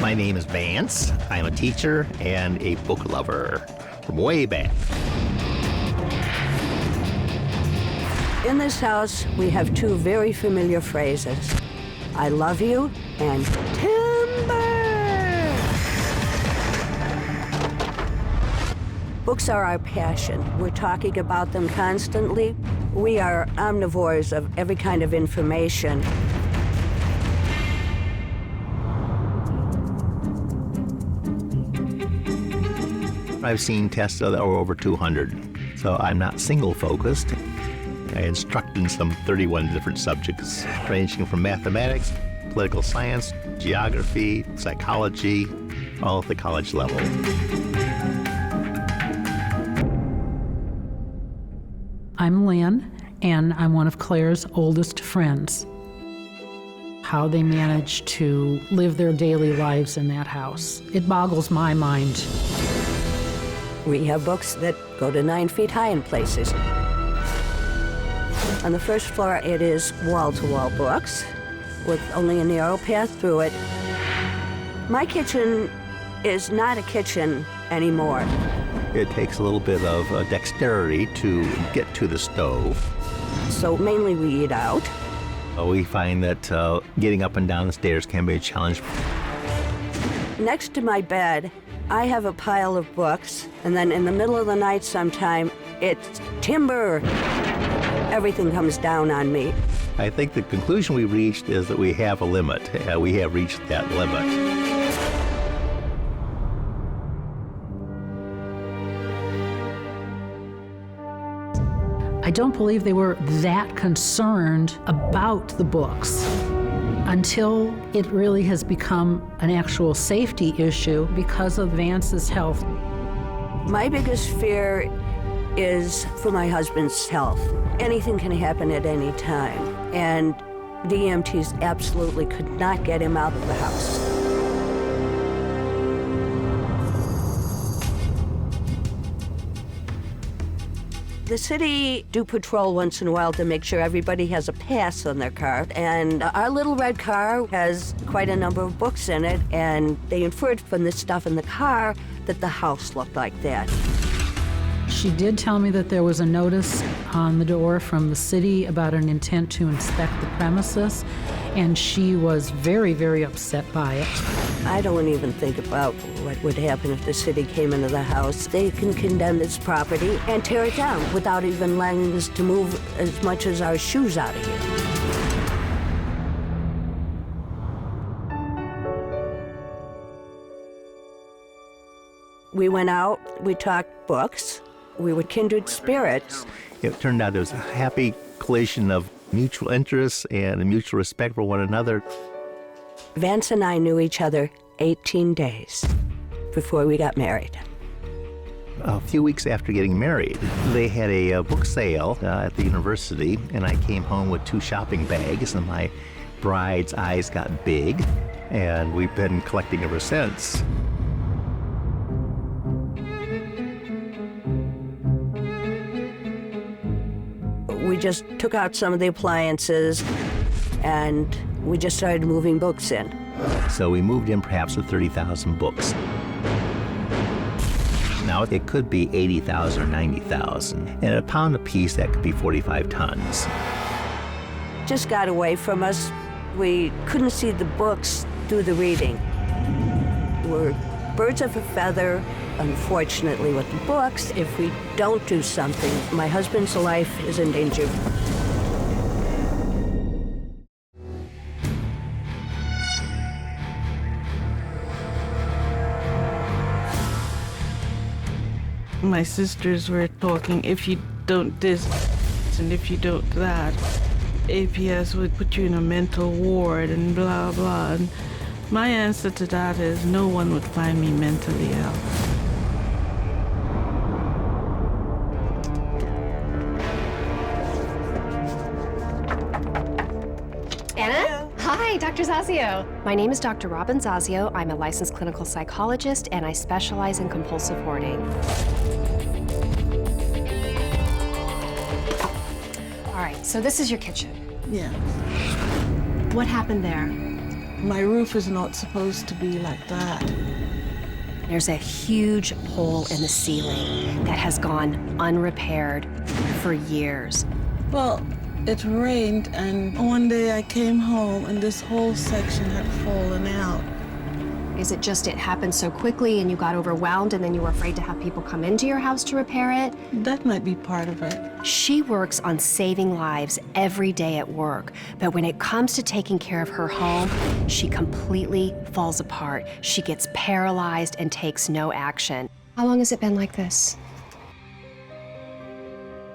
My name is Vance. I'm a teacher and a book lover from way back. In this house, we have two very familiar phrases. I love you and timber. Books are our passion. We're talking about them constantly. We are omnivores of every kind of information. I've seen tests that are over 200, so I'm not single-focused. I instruct in some 31 different subjects, ranging from mathematics, political science, geography, psychology, all at the college level. I'm Lynn, and I'm one of Claire's oldest friends. How they manage to live their daily lives in that house, it boggles my mind. We have books that go to 9 feet high in places. On the first floor, it is wall-to-wall books with only a narrow path through it. My kitchen is not a kitchen anymore. It takes a little bit of dexterity to get to the stove. So mainly we eat out. We find that getting up and down the stairs can be a challenge. Next to my bed, I have a pile of books, and then in the middle of the night sometime, it's timber. Everything comes down on me. I think the conclusion we reached is that we have a limit. We have reached that limit. I don't believe they were that concerned about the books until it really has become an actual safety issue because of Vance's health. My biggest fear is for my husband's health. Anything can happen at any time, and the EMTs absolutely could not get him out of the house. The city do patrol once in a while to make sure everybody has a pass on their car, and our little red car has quite a number of books in it, and they inferred from the stuff in the car that the house looked like that. She did tell me that there was a notice on the door from the city about an intent to inspect the premises, and she was very, very upset by it. I don't even think about what would happen if the city came into the house. They can condemn this property and tear it down without even allowing us to move as much as our shoes out of here. We went out, we talked books. We were kindred spirits. It turned out there was a happy collision of mutual interests and a mutual respect for one another. Vance and I knew each other 18 days before we got married. A few weeks after getting married, they had a book sale at the university, and I came home with 2 shopping bags, and my bride's eyes got big, and we've been collecting ever since. We just took out some of the appliances and we just started moving books in. So we moved in perhaps with 30,000 books. Now it could be 80,000 or 90,000. And at a pound a piece, that could be 45 tons. Just got away from us. We couldn't see the books through the reading. We're birds of a feather. Unfortunately, with the books, if we don't do something, my husband's life is in danger. My sisters were talking, if you don't this and if you don't that, APS would put you in a mental ward and blah, blah. And my answer to that is no one would find me mentally ill. Anna? Hi, Dr. Zazio. My name is Dr. Robin Zazio. I'm a licensed clinical psychologist, and I specialize in compulsive hoarding. All right, so this is your kitchen. Yeah. What happened there? My roof is not supposed to be like that. There's a huge hole in the ceiling that has gone unrepaired for years. Well, it rained, and one day I came home and this whole section had fallen out. Is it just it happened so quickly and you got overwhelmed and then you were afraid to have people come into your house to repair it? That might be part of it. She works on saving lives every day at work, but when it comes to taking care of her home, she completely falls apart. She gets paralyzed and takes no action. How long has it been like this?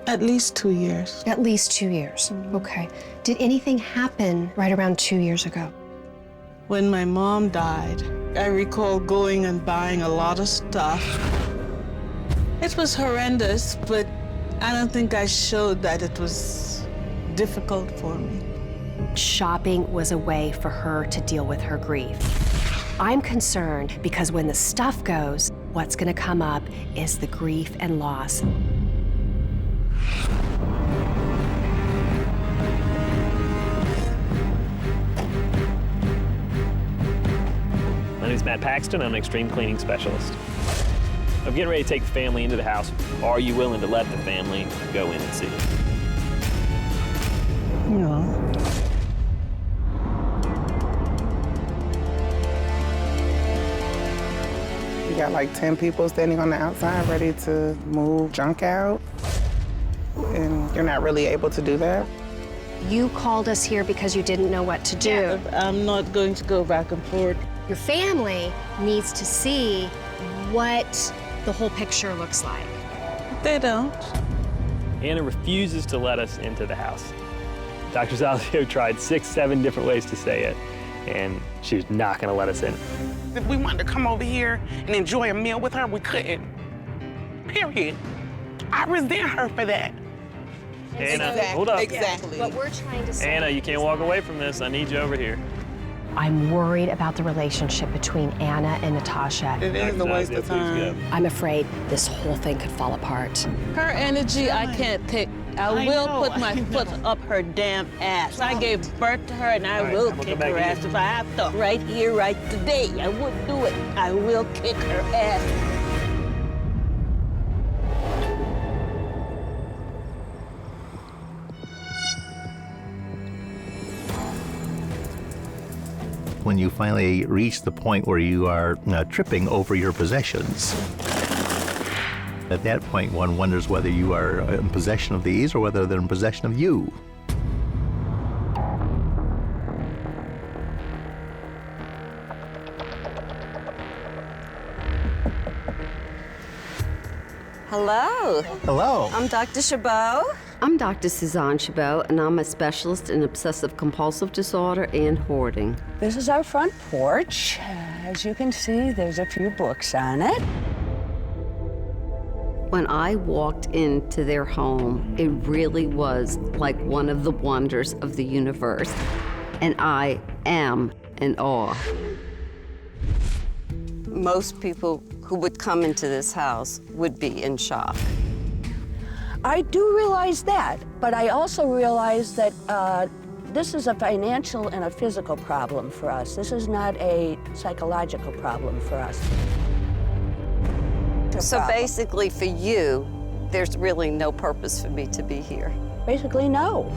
At least 2 years. At least 2 years. Okay. Did anything happen right around 2 years ago? When my mom died, I recall going and buying a lot of stuff. It was horrendous, but I don't think I showed that it was difficult for me. Shopping was a way for her to deal with her grief. I'm concerned because when the stuff goes, what's going to come up is the grief and loss. My name is Matt Paxton. I'm an extreme cleaning specialist. I'm getting ready to take the family into the house. Are you willing to let the family go in and see? No. You got like 10 people standing on the outside ready to move junk out, and you're not really able to do that. You called us here because you didn't know what to do. Yeah, I'm not going to go back and forth. Your family needs to see what the whole picture looks like. They don't. Anna refuses to let us into the house. Dr. Zazio tried 6, 7 different ways to say it, and she was not going to let us in. If we wanted to come over here and enjoy a meal with her, we couldn't. Period. I resent her for that. Anna, hold up. Exactly. What we're trying to say. Anna, you can't walk away from this. I need you over here. I'm worried about the relationship between Anna and Natasha. It is a waste of time. I'm afraid this whole thing could fall apart. Her energy I can't take. I will put my foot up her damn ass. I gave birth to her and I will kick her ass if I have to. Right here, right today. I would do it. I will kick her ass. When you finally reach the point where you are tripping over your possessions. At that point, one wonders whether you are in possession of these or whether they're in possession of you. Hello. Hello. I'm Dr. Chabot. I'm Dr. Suzanne Chabot, and I'm a specialist in obsessive-compulsive disorder and hoarding. This is our front porch. As you can see, there's a few books on it. When I walked into their home, it really was like one of the wonders of the universe. and I am in awe. Most people who would come into this house would be in shock. I do realize that, but I also realize that this is a financial and a physical problem for us. This is not a psychological problem for us. So basically for you, there's really no purpose for me to be here. Basically, no.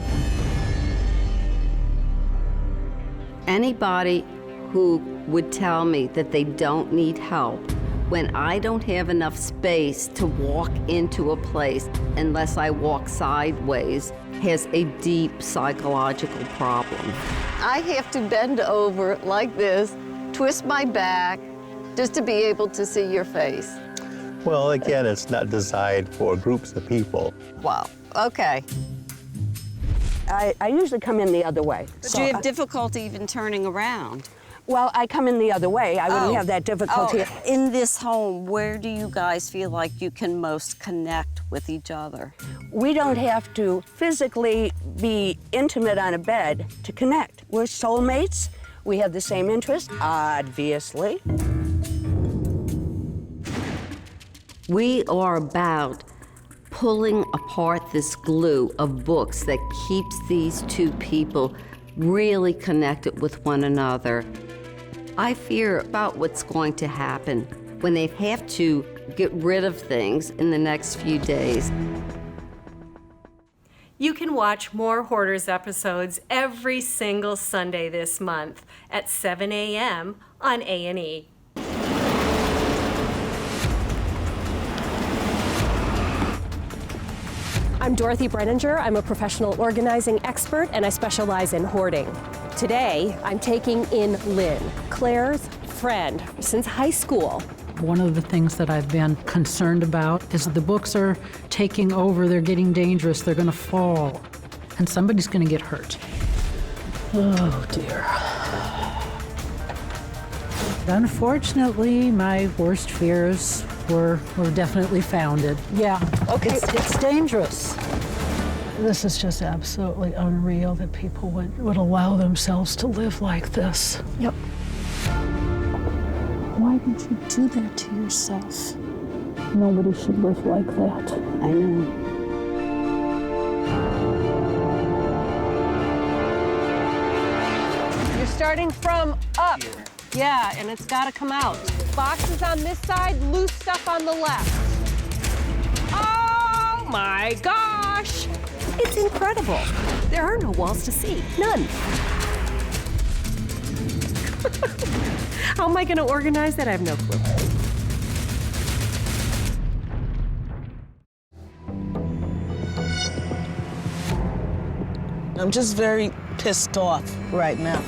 Anybody who would tell me that they don't need help when I don't have enough space to walk into a place unless I walk sideways has a deep psychological problem. I have to bend over like this, twist my back, just to be able to see your face. Well, again, it's not designed for groups of people. Wow, okay. I usually come in the other way. Do you have difficulty even turning around? Well, I come in the other way. I wouldn't have that difficulty. Oh. In this home, where do you guys feel like you can most connect with each other? We don't have to physically be intimate on a bed to connect. We're soulmates. We have the same interests, obviously. We are about pulling apart this glue of books that keeps these two people really connected with one another. I fear about what's going to happen when they have to get rid of things in the next few days. You can watch more Hoarders episodes every single Sunday this month at 7 a.m. on A&E. I'm Dorothy Brenninger. I'm a professional organizing expert, and I specialize in hoarding. Today, I'm taking in Lynn, Claire's friend since high school. One of the things that I've been concerned about is the books are taking over, they're getting dangerous, they're gonna fall, and somebody's gonna get hurt. Oh dear. Unfortunately, my worst fears were definitely founded. Yeah, okay. It's dangerous. This is just absolutely unreal that people would allow themselves to live like this. Yep. Why did you do that to yourself? Nobody should live like that. I know. You're starting from up. Yeah, and it's got to come out. Boxes on this side, loose stuff on the left. Oh my gosh! It's incredible. There are no walls to see, none. How am I going to organize that? I have no clue. I'm just very pissed off right now.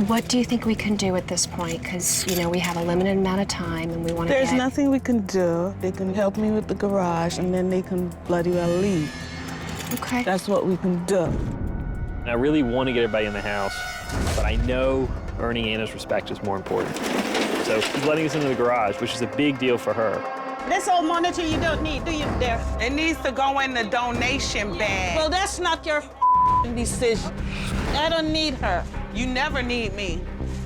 What do you think we can do at this point? Because, you know, we have a limited amount of time and we want to There's nothing we can do. They can help me with the garage and then they can bloody well leave. Okay. That's what we can do. I really want to get everybody in the house, but I know earning Anna's respect is more important. So she's letting us into the garage, which is a big deal for her. This old monitor you don't need, do you, there? It needs to go in the donation bag. Well, that's not your decision. I don't need her. You never need me.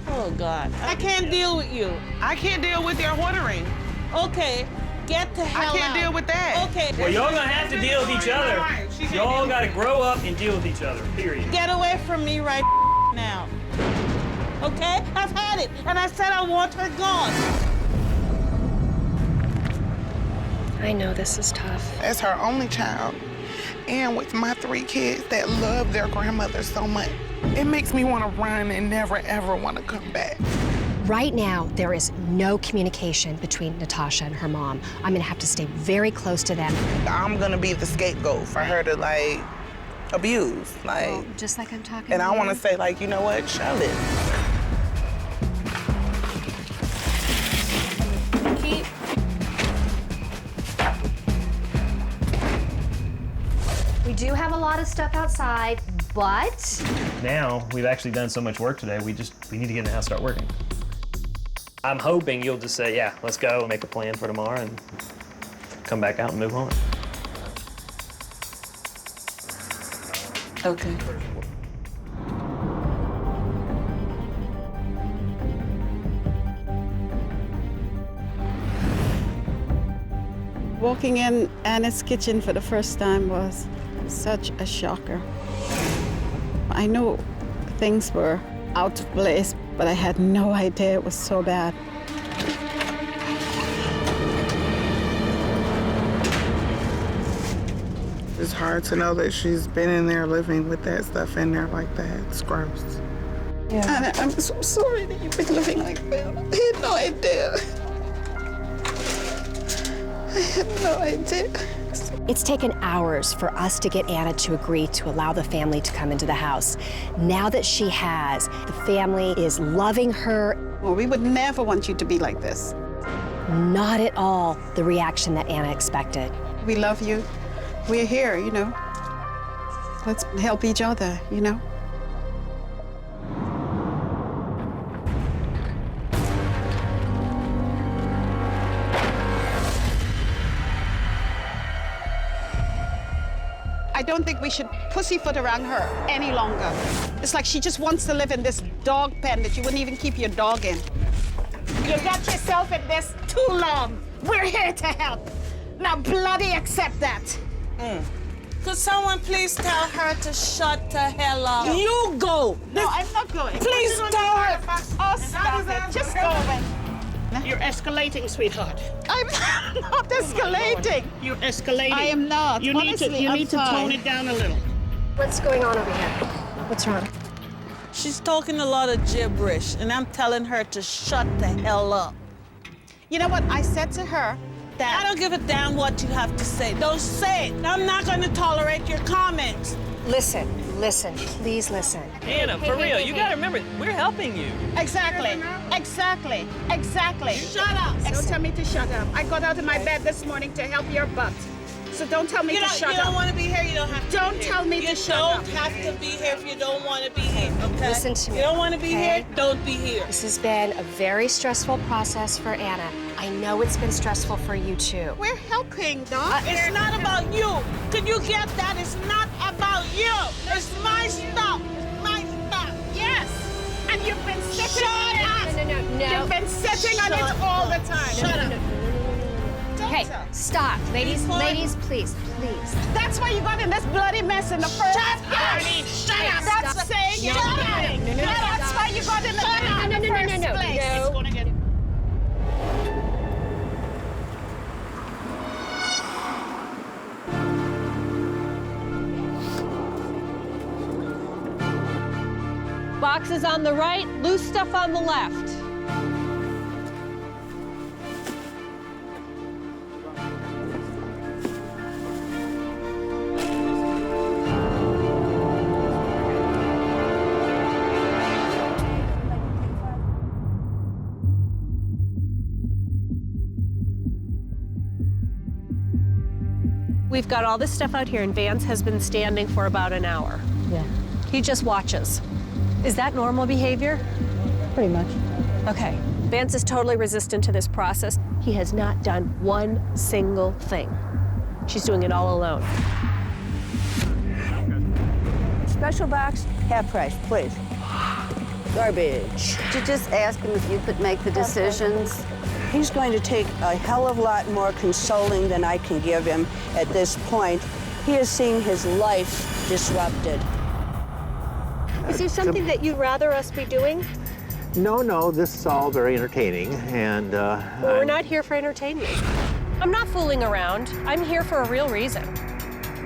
Oh, God. I can't deal with you. I can't deal with your hoarding. Okay, get the hell out. I can't deal with that. Okay. Well, y'all gonna have to deal with each other. Y'all gotta grow up and deal with each other, period. Get away from me right now. Okay? I've had it, and I said I want her gone. I know this is tough. As her only child, and with my 3 kids that love their grandmother so much, it makes me want to run and never, ever want to come back. Right now, there is no communication between Natasha and her mom. I'm gonna have to stay very close to them. I'm gonna be the scapegoat for her to, like, abuse. Like, Oh, just like I'm talking and I to want to you. say, like, you know what, shove it. Keep. We do have a lot of stuff outside, but Now, we've actually done so much work today, we need to get in the house and start working. I'm hoping you'll just say, yeah, let's go and make a plan for tomorrow and come back out and move on. Okay. Walking in Anna's kitchen for the first time was such a shocker. I know things were out of place, but I had no idea it was so bad. It's hard to know that she's been in there living with that stuff in there like that. It's gross. Yeah. Anna, I'm so sorry that you've been living like that. I had no idea. I had no idea. It's taken hours for us to get Anna to agree to allow the family to come into the house. Now that she has, the family is loving her. Well, we would never want you to be like this. Not at all the reaction that Anna expected. We love you. We're here, you know. Let's help each other, you know. I don't think we should pussyfoot around her any longer. It's like she just wants to live in this dog pen that you wouldn't even keep your dog in. You got yourself in this too long. We're here to help. Now bloody accept that. Could someone please tell her to shut the hell up? You go. No, I'm not going. Please tell her. Oh, stop it. Just go away. You're escalating, sweetheart. I'm not escalating. You're escalating. I am not. You need to tone it down a little. What's going on over here? What's wrong? She's talking a lot of gibberish, and I'm telling her to shut the hell up. You know what? I said to her that... I don't give a damn what you have to say. Don't say it. I'm not going to tolerate your comments. Listen, please listen. Anna, for real, you gotta remember, we're helping you. Exactly. Shut up. Don't tell me to shut up. I got out of my bed this morning to help your butt. So don't tell me to shut up. You don't want to be here, you don't have to Don't be here. tell me to shut up. You don't have to be here if you don't want to be here, okay? Listen to me. You don't want to be here, don't be here. This has been a very stressful process for Anna. I know it's been stressful for you too. We're helping, Doc. It's not about you. Can you get that? It's not about you. It's my stuff. It's my stuff. Yes. And you've been sitting on it. No. You've been sitting on it all the time. Shut up. Hey, stop. Ladies, please. That's why you got in this bloody mess in the first place. Shut up. That's saying you're lying. That's why you got in the first place. It's gonna get... Boxes on the right, loose stuff on the left. We've got all this stuff out here, and Vance has been standing for about an hour. Yeah, He just watches. Is that normal behavior? pretty much. Okay. Vance is totally resistant to this process. He has not done one single thing. She's doing it all alone. Special box, half price, please. Garbage. Could you just ask him if you could make the decisions? He's going to take a hell of a lot more consoling than I can give him at this point. He is seeing his life disrupted. Is there something that you'd rather us be doing? No, this is all very entertaining, and Well, we're not here for entertainment. I'm not fooling around. I'm here for a real reason.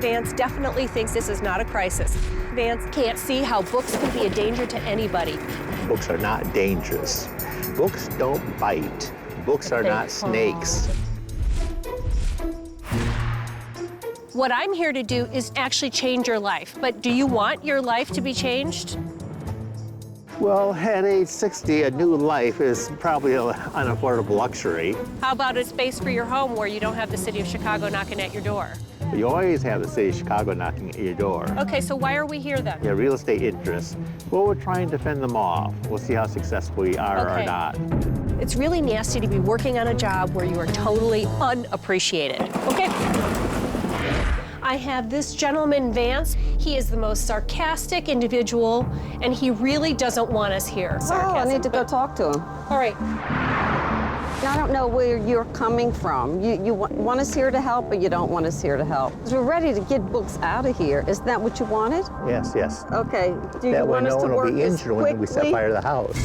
Vance definitely thinks this is not a crisis. Vance can't see how books can be a danger to anybody. books are not dangerous. Books don't bite. Books are not snakes. What I'm here to do is actually change your life. But do you want your life to be changed? Well, at age 60, a new life is probably an unaffordable luxury. How about a space for your home where you don't have the city of Chicago knocking at your door? You always have the city of Chicago knocking at your door. Okay, so why are we here then? Yeah, real estate interests. Well, we're trying to fend them off. We'll see how successful we are or not. It's really nasty to be working on a job where you are totally unappreciated. Okay. I have this gentleman, Vance. He is the most sarcastic individual, and he really doesn't want us here. Oh, I need to go talk to him. All right. I don't know where you're coming from. You want us here to help, or you don't want us here to help? 'Cause we're ready to get books out of here. Is that what you wanted? Yes, yes. Okay. Do That you way want us no to one will work be this injured when we set quickly? fire to the house.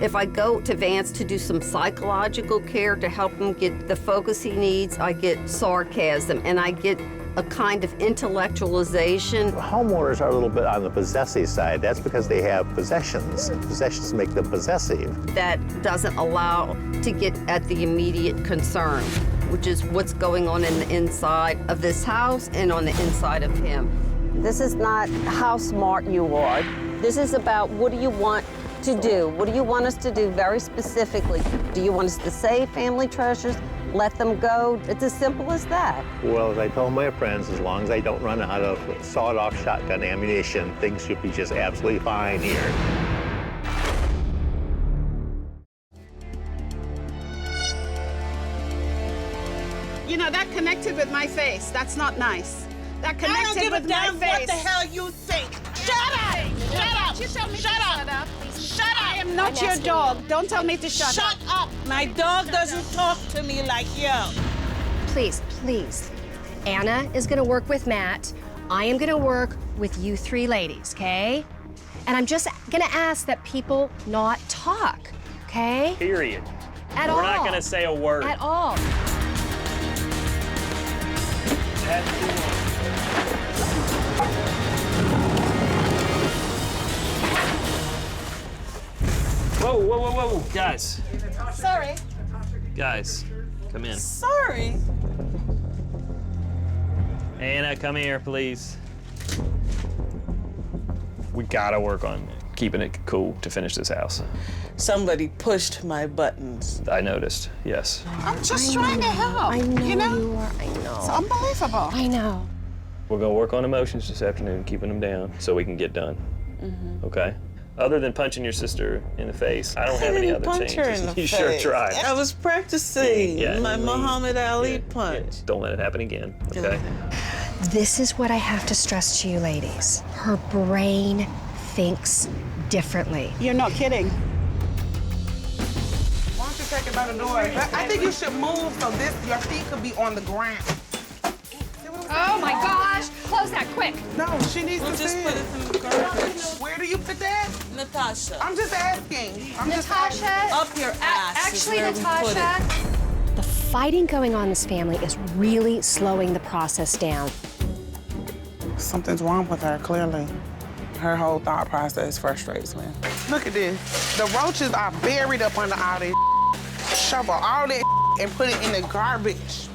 If I go to Vance to do some psychological care to help him get the focus he needs, I get sarcasm and I get a kind of intellectualization. Homeowners are a little bit on the possessive side. That's because they have possessions. Possessions make them possessive. That doesn't allow to get at the immediate concern, which is what's going on in the inside of this house and on the inside of him. This is not how smart you are. This is about what do you want to do? What do you want us to do very specifically? Do you want us to save family treasures? Let them go? It's as simple as that. Well, as I told my friends, as long as I don't run out of sawed-off shotgun ammunition, things should be just absolutely fine here. You know, that connected with my face. That's not nice. That I don't connected give a with my damn face. what the hell you think. Shut up! Shut up! You tell me Shut to up! shut up. Shut up! I am not your dog. Don't tell me to shut up. Shut up! My dog doesn't talk to me like you. Please, please. Anna is gonna work with Matt. I am gonna work with you three ladies, okay? And I'm just gonna ask that people not talk, okay? Period. At We're all. not gonna say a word. At all. Whoa, whoa, whoa, whoa, guys. Sorry. Guys, come in. Sorry. Anna, come here, please. We gotta work on keeping it cool to finish this house. Somebody pushed my buttons. I noticed, yes. I'm just trying to help. I know you know? you are. I know. It's unbelievable. I know. We're gonna work on emotions this afternoon, keeping them down so we can get done. Okay? Other than punching your sister in the face, I don't have any other punch her changes. in the You face. sure tried. I was practicing my Eileen. Muhammad Ali punch. Don't let it happen again, okay? This is what I have to stress to you ladies. Her brain thinks differently. You're not kidding. Why don't you take it by the door? I think you should move so your feet could be on the ground. Oh my gosh! Close that quick. No, she needs to just sit. put it in the garbage. Where do you put that? Natasha. I'm just asking. Natasha. Up your ass. is Actually, where we put Natasha. it. The fighting going on in this family is really slowing the process down. Something's wrong with her, clearly. Her whole thought process frustrates me. Look at this. The roaches are buried up under all this. Shovel all that and put it in the garbage.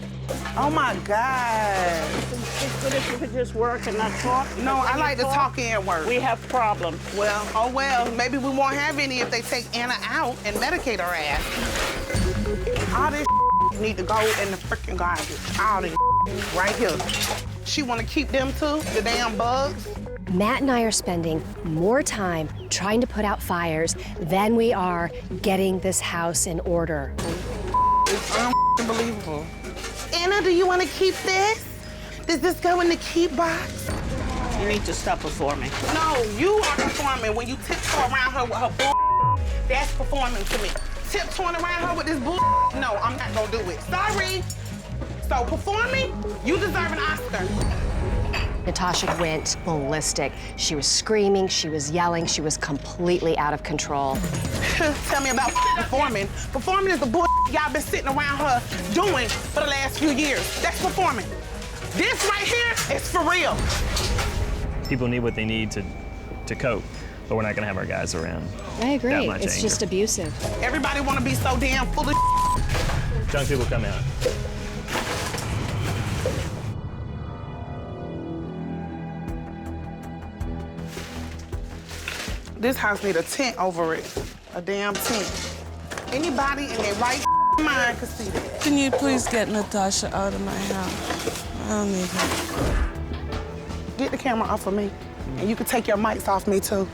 Oh my God. It's good if you could just work and not talk. No, I like to talk and work. We have problems. Well, oh well, maybe we won't have any if they take Anna out and medicate her ass. All this need to go in the freaking garbage. All this right here. She want to keep them too, the damn bugs. Matt and I are spending more time trying to put out fires than we are getting this house in order. It's unbelievable. Anna, do you want to keep this? Does this go in the keep box? You need to stop performing. No, you are performing when you tiptoe around her with her bull. That's performing to me. Tiptoeing around her with this bull. No, I'm not gonna do it. Sorry. So performing, you deserve an Oscar. Natasha went ballistic. She was screaming, she was yelling, she was completely out of control. Tell me about performing. Performing is the bull y'all been sitting around her doing for the last few years. That's performing. This right here is for real. People need what they need to cope, but we're not gonna have our guys around. I agree. That much It's anger. just abusive. Everybody want to be so damn full of Drunk people come out. This house need a tent over it. A damn tent. Anybody in their right mind could see that. Can you please get Natasha out of my house? I don't need her. Get the camera off of me. And you can take your mics off me too.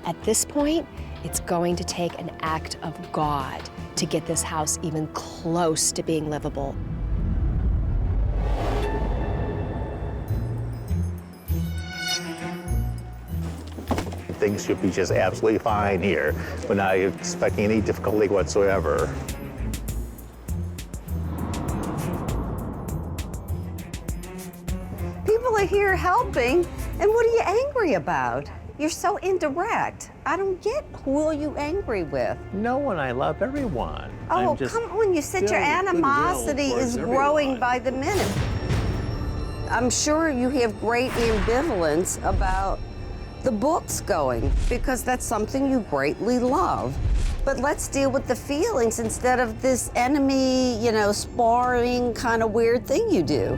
At this point, it's going to take an act of God to get this house even close to being livable. things should be just absolutely fine here. We're not expecting any difficulty whatsoever. People are here helping, and what are you angry about? You're so indirect. I don't get who are you angry with. No one, I love everyone. Oh, come on, you said your animosity is growing by the minute. I'm sure you have great ambivalence about the books going, because that's something you greatly love. But let's deal with the feelings instead of this enemy, you know, sparring kind of weird thing you do.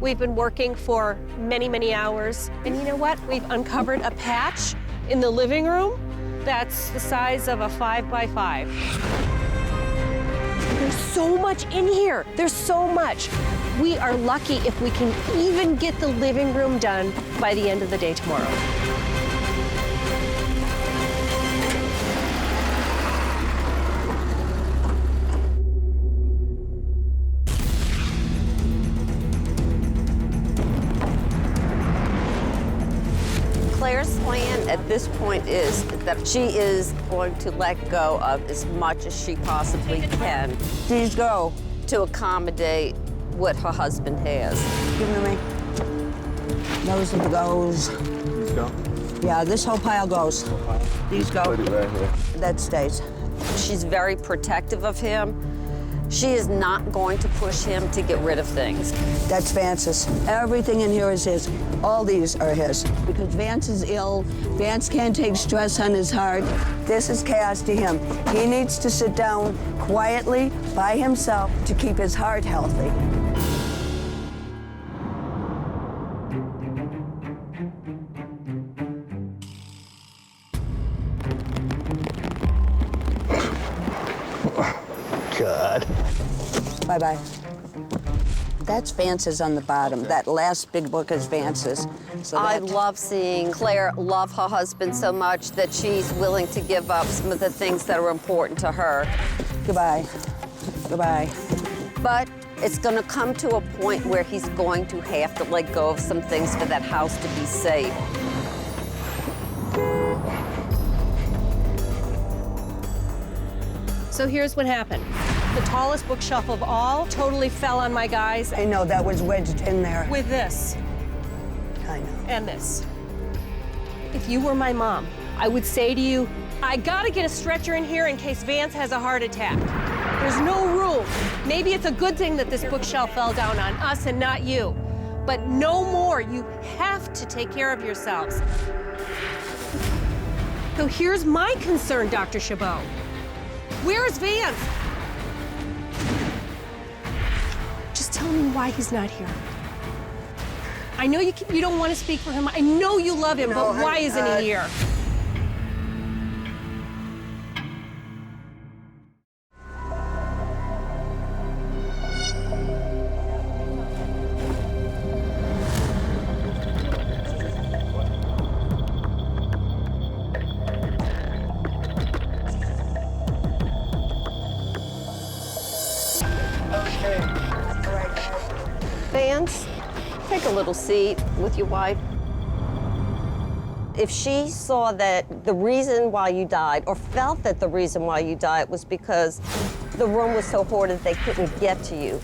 We've been working for many, many hours. And you know what? We've uncovered a patch in the living room that's the size of a 5x5. There's so much in here. There's so much. We are lucky if we can even get the living room done by the end of the day tomorrow. Claire's plan at this point is that she is going to let go of as much as she possibly can. Please go. To accommodate what her husband has. Give them to me. Those are the goes. These go? Yeah, this whole pile goes. These go. Put it right here. That stays. She's very protective of him. She is not going to push him to get rid of things. That's Vance's. Everything in here is his. All these are his. Because Vance is ill. Vance can't take stress on his heart. This is chaos to him. He needs to sit down quietly by himself to keep his heart healthy. God. Bye-bye. That's Vance's on the bottom. That last big book is Vance's. So I love seeing Claire love her husband so much that she's willing to give up some of the things that are important to her. Goodbye. Goodbye. But it's going to come to a point where he's going to have to let go of some things for that house to be safe. So here's what happened. The tallest bookshelf of all totally fell on my guys. I know, that was wedged in there. With this. I know. And this. If you were my mom, I would say to you, I gotta get a stretcher in here in case Vance has a heart attack. There's no room. Maybe it's a good thing that this bookshelf fell down on us and not you. But no more. You have to take care of yourselves. So here's my concern, Dr. Chabot. Where is Vance? Just tell me why he's not here. I know you don't want to speak for him. I know you love him, but why isn't he here? Vance, take a little seat with your wife. If she saw that the reason why you died, or felt that the reason why you died was because the room was so hoarded they couldn't get to you,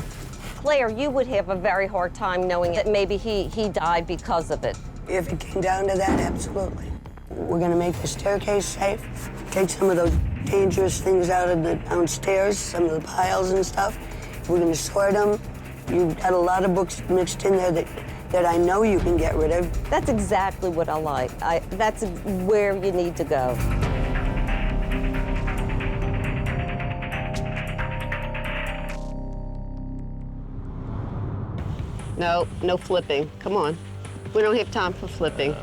Claire, you would have a very hard time knowing that maybe he died because of it. If it came down to that, absolutely. We're gonna make the staircase safe, take some of those dangerous things out of the downstairs, some of the piles and stuff. We're gonna sort them. You've got a lot of books mixed in there that I know you can get rid of. That's exactly what I like. That's where you need to go. No flipping. Come on. We don't have time for flipping.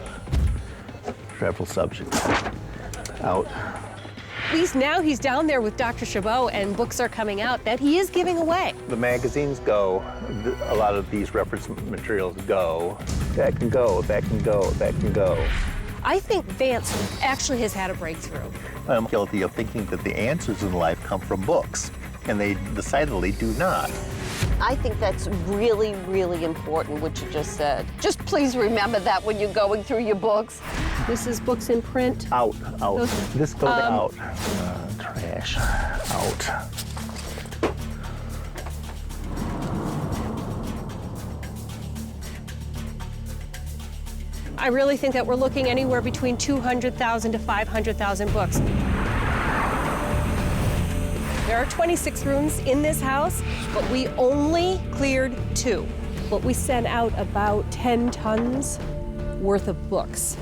Travel subject. Out. At least now he's down there with Dr. Chabot and books are coming out that he is giving away. The magazines go, a lot of these reference materials go. That can go, that can go, that can go. I think Vance actually has had a breakthrough. I'm guilty of thinking that the answers in life come from books, and they decidedly do not. I think that's really, really important, what you just said. Just please remember that when you're going through your books. This is books in print. Out. This goes out. Trash. Out. I really think that we're looking anywhere between 200,000 to 500,000 books. There are 26 rooms in this house, but we only cleared 2. But we sent out about 10 tons worth of books.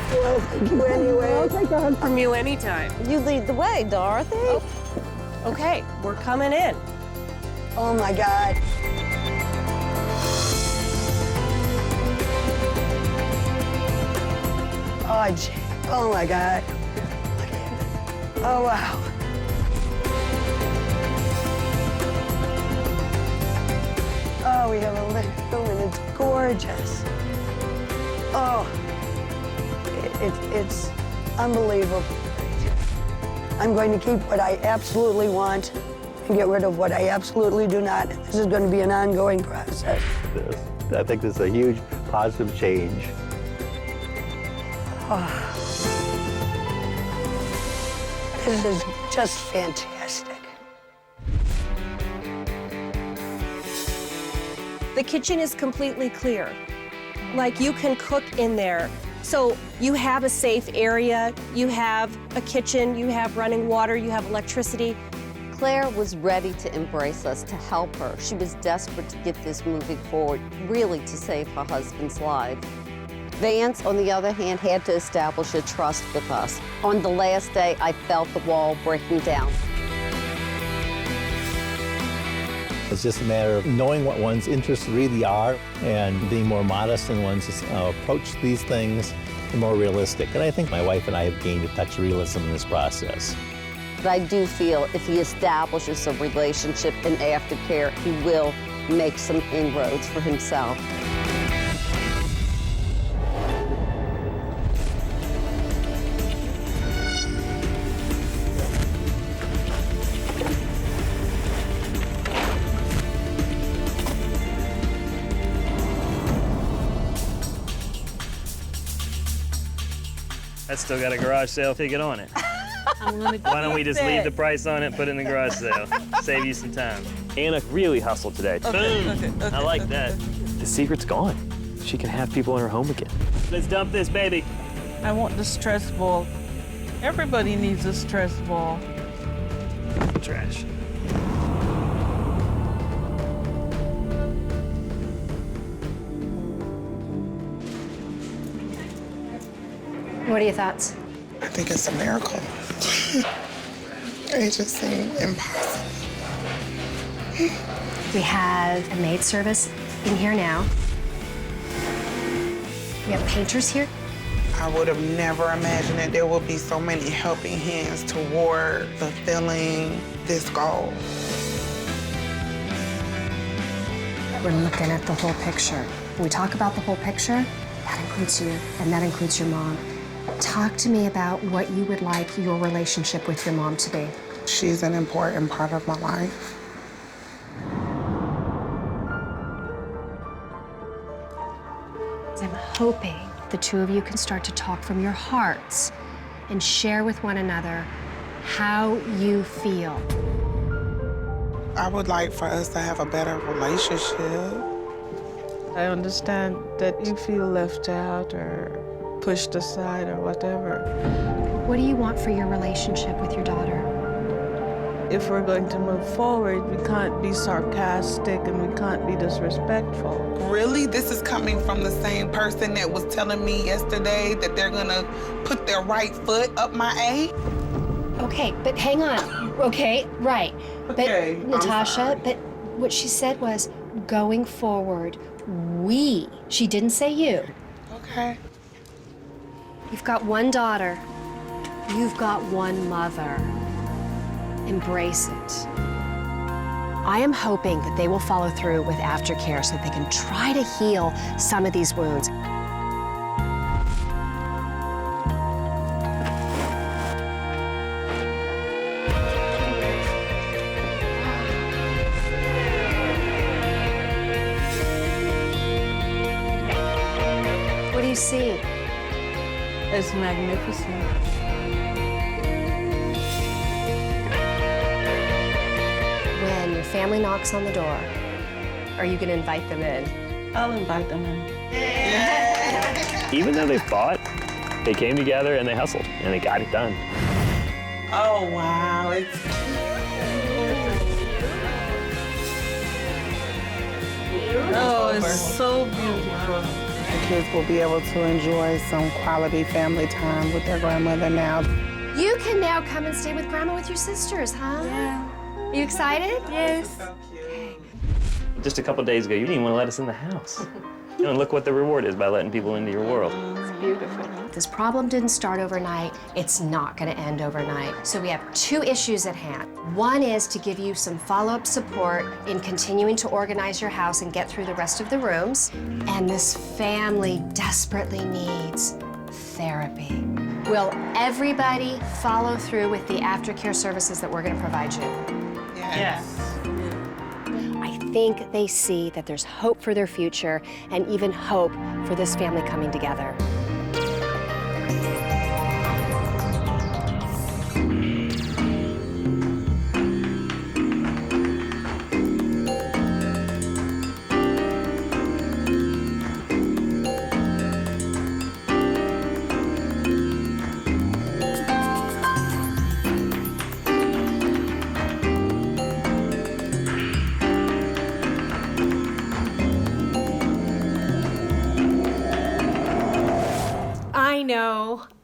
Well, thank you anyway. I'll take a hug from you anytime. You lead the way, Dorothy. Oh. Okay, we're coming in. Oh my God. Oh, gee. Oh my God. Oh, wow. Oh, we have a living room and it's gorgeous. Oh, it's unbelievable. I'm going to keep what I absolutely want and get rid of what I absolutely do not. This is going to be an ongoing process. I think this is a huge positive change. Oh. This is just fantastic. The kitchen is completely clear. Like, you can cook in there. So you have a safe area, you have a kitchen, you have running water, you have electricity. Claire was ready to embrace us, to help her. She was desperate to get this moving forward, really to save her husband's life. Vance, on the other hand, had to establish a trust with us. On the last day, I felt the wall breaking down. It's just a matter of knowing what one's interests really are and being more modest in one's approach to these things and more realistic. And I think my wife and I have gained a touch of realism in this process. But I do feel if he establishes a relationship in aftercare, he will make some inroads for himself. That's still got a garage sale ticket on it. Why don't we just leave the price on it, put it in the garage sale, save you some time. Anna really hustled today. Boom! I like that. The secret's gone. She can have people in her home again. Let's dump this, baby. I want the stress ball. Everybody needs a stress ball. Trash. What are your thoughts? I think it's a miracle. It just seemed impossible. We have a maid service in here now. We have painters here. I would have never imagined that there would be so many helping hands toward fulfilling this goal. We're looking at the whole picture. When we talk about the whole picture, that includes you, and that includes your mom. Talk to me about what you would like your relationship with your mom to be. She's an important part of my life. I'm hoping the two of you can start to talk from your hearts and share with one another how you feel. I would like for us to have a better relationship. I understand that you feel left out or pushed aside or whatever. What do you want for your relationship with your daughter? If we're going to move forward, we can't be sarcastic and we can't be disrespectful. Really? This is coming from the same person that was telling me yesterday that they're gonna put their right foot up my A? Okay, but hang on. Okay, right. Okay, but Natasha, but what she said was going forward, we. She didn't say you. Okay. You've got one daughter. You've got one mother. Embrace it. I am hoping that they will follow through with aftercare so that they can try to heal some of these wounds. you see? It's magnificent. When your family knocks on the door, are you going to invite them in? I'll invite them in. Even though they fought, they came together and they hustled and they got it done. Oh, wow. It's so beautiful. The kids will be able to enjoy some quality family time with their grandmother now. You can now come and stay with Grandma with your sisters, huh? Yeah. You excited? Yes. Just a couple days ago, you didn't even want to let us in the house. And look what the reward is by letting people into your world. It's beautiful. This problem didn't start overnight. It's not going to end overnight. So we have two issues at hand. One is to give you some follow-up support in continuing to organize your house and get through the rest of the rooms. And this family desperately needs therapy. Will everybody follow through with the aftercare services that we're going to provide you? Yes. I think they see that there's hope for their future and even hope for this family coming together.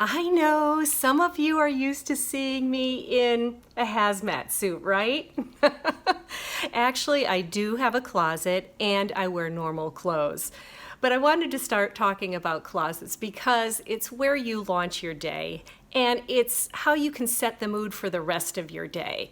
I know, some of you are used to seeing me in a hazmat suit, right? Actually, I do have a closet and I wear normal clothes. But I wanted to start talking about closets because it's where you launch your day and it's how you can set the mood for the rest of your day.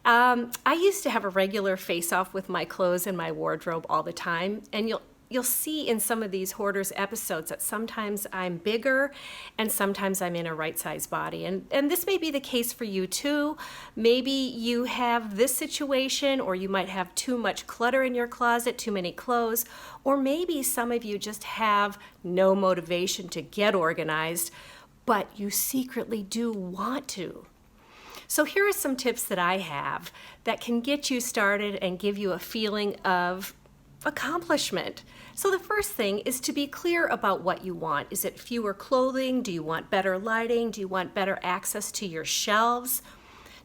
I used to have a regular face-off with my clothes and my wardrobe all the time, and you'll see in some of these Hoarders episodes that sometimes I'm bigger and sometimes I'm in a right-sized body. And this may be the case for you too. Maybe you have this situation, or you might have too much clutter in your closet, too many clothes, or maybe some of you just have no motivation to get organized, but you secretly do want to. So here are some tips that I have that can get you started and give you a feeling of accomplishment. So the first thing is to be clear about what you want. Is it fewer clothing? Do you want better lighting? Do you want better access to your shelves?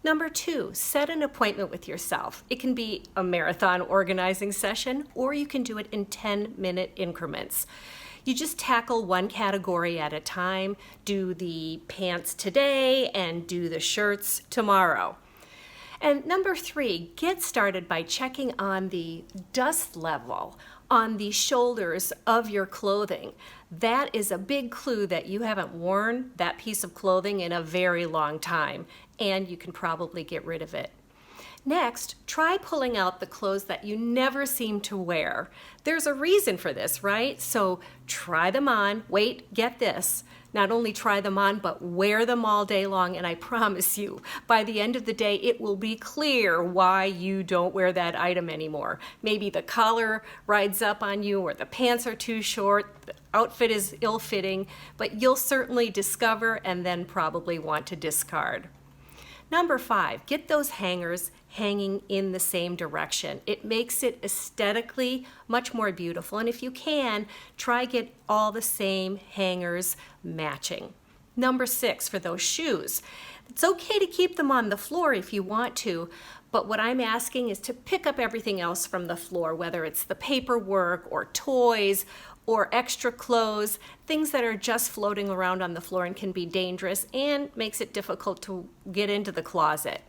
Number 2, set an appointment with yourself. It can be a marathon organizing session, or you can do it in 10-minute increments. You just tackle one category at a time. Do the pants today and do the shirts tomorrow. And number 3, get started by checking on the dust level on the shoulders of your clothing. That is a big clue that you haven't worn that piece of clothing in a very long time, and you can probably get rid of it. Next, try pulling out the clothes that you never seem to wear. There's a reason for this, right? So try them on. Wait, get this. Not only try them on, but wear them all day long, and I promise you, by the end of the day, it will be clear why you don't wear that item anymore. Maybe the collar rides up on you, or the pants are too short, the outfit is ill-fitting, but you'll certainly discover and then probably want to discard. Number 5, get those hangers hanging in the same direction. It makes it aesthetically much more beautiful. And if you can, try get all the same hangers matching. Number 6, for those shoes. It's okay to keep them on the floor if you want to, but what I'm asking is to pick up everything else from the floor, whether it's the paperwork or toys or extra clothes, things that are just floating around on the floor and can be dangerous and makes it difficult to get into the closet.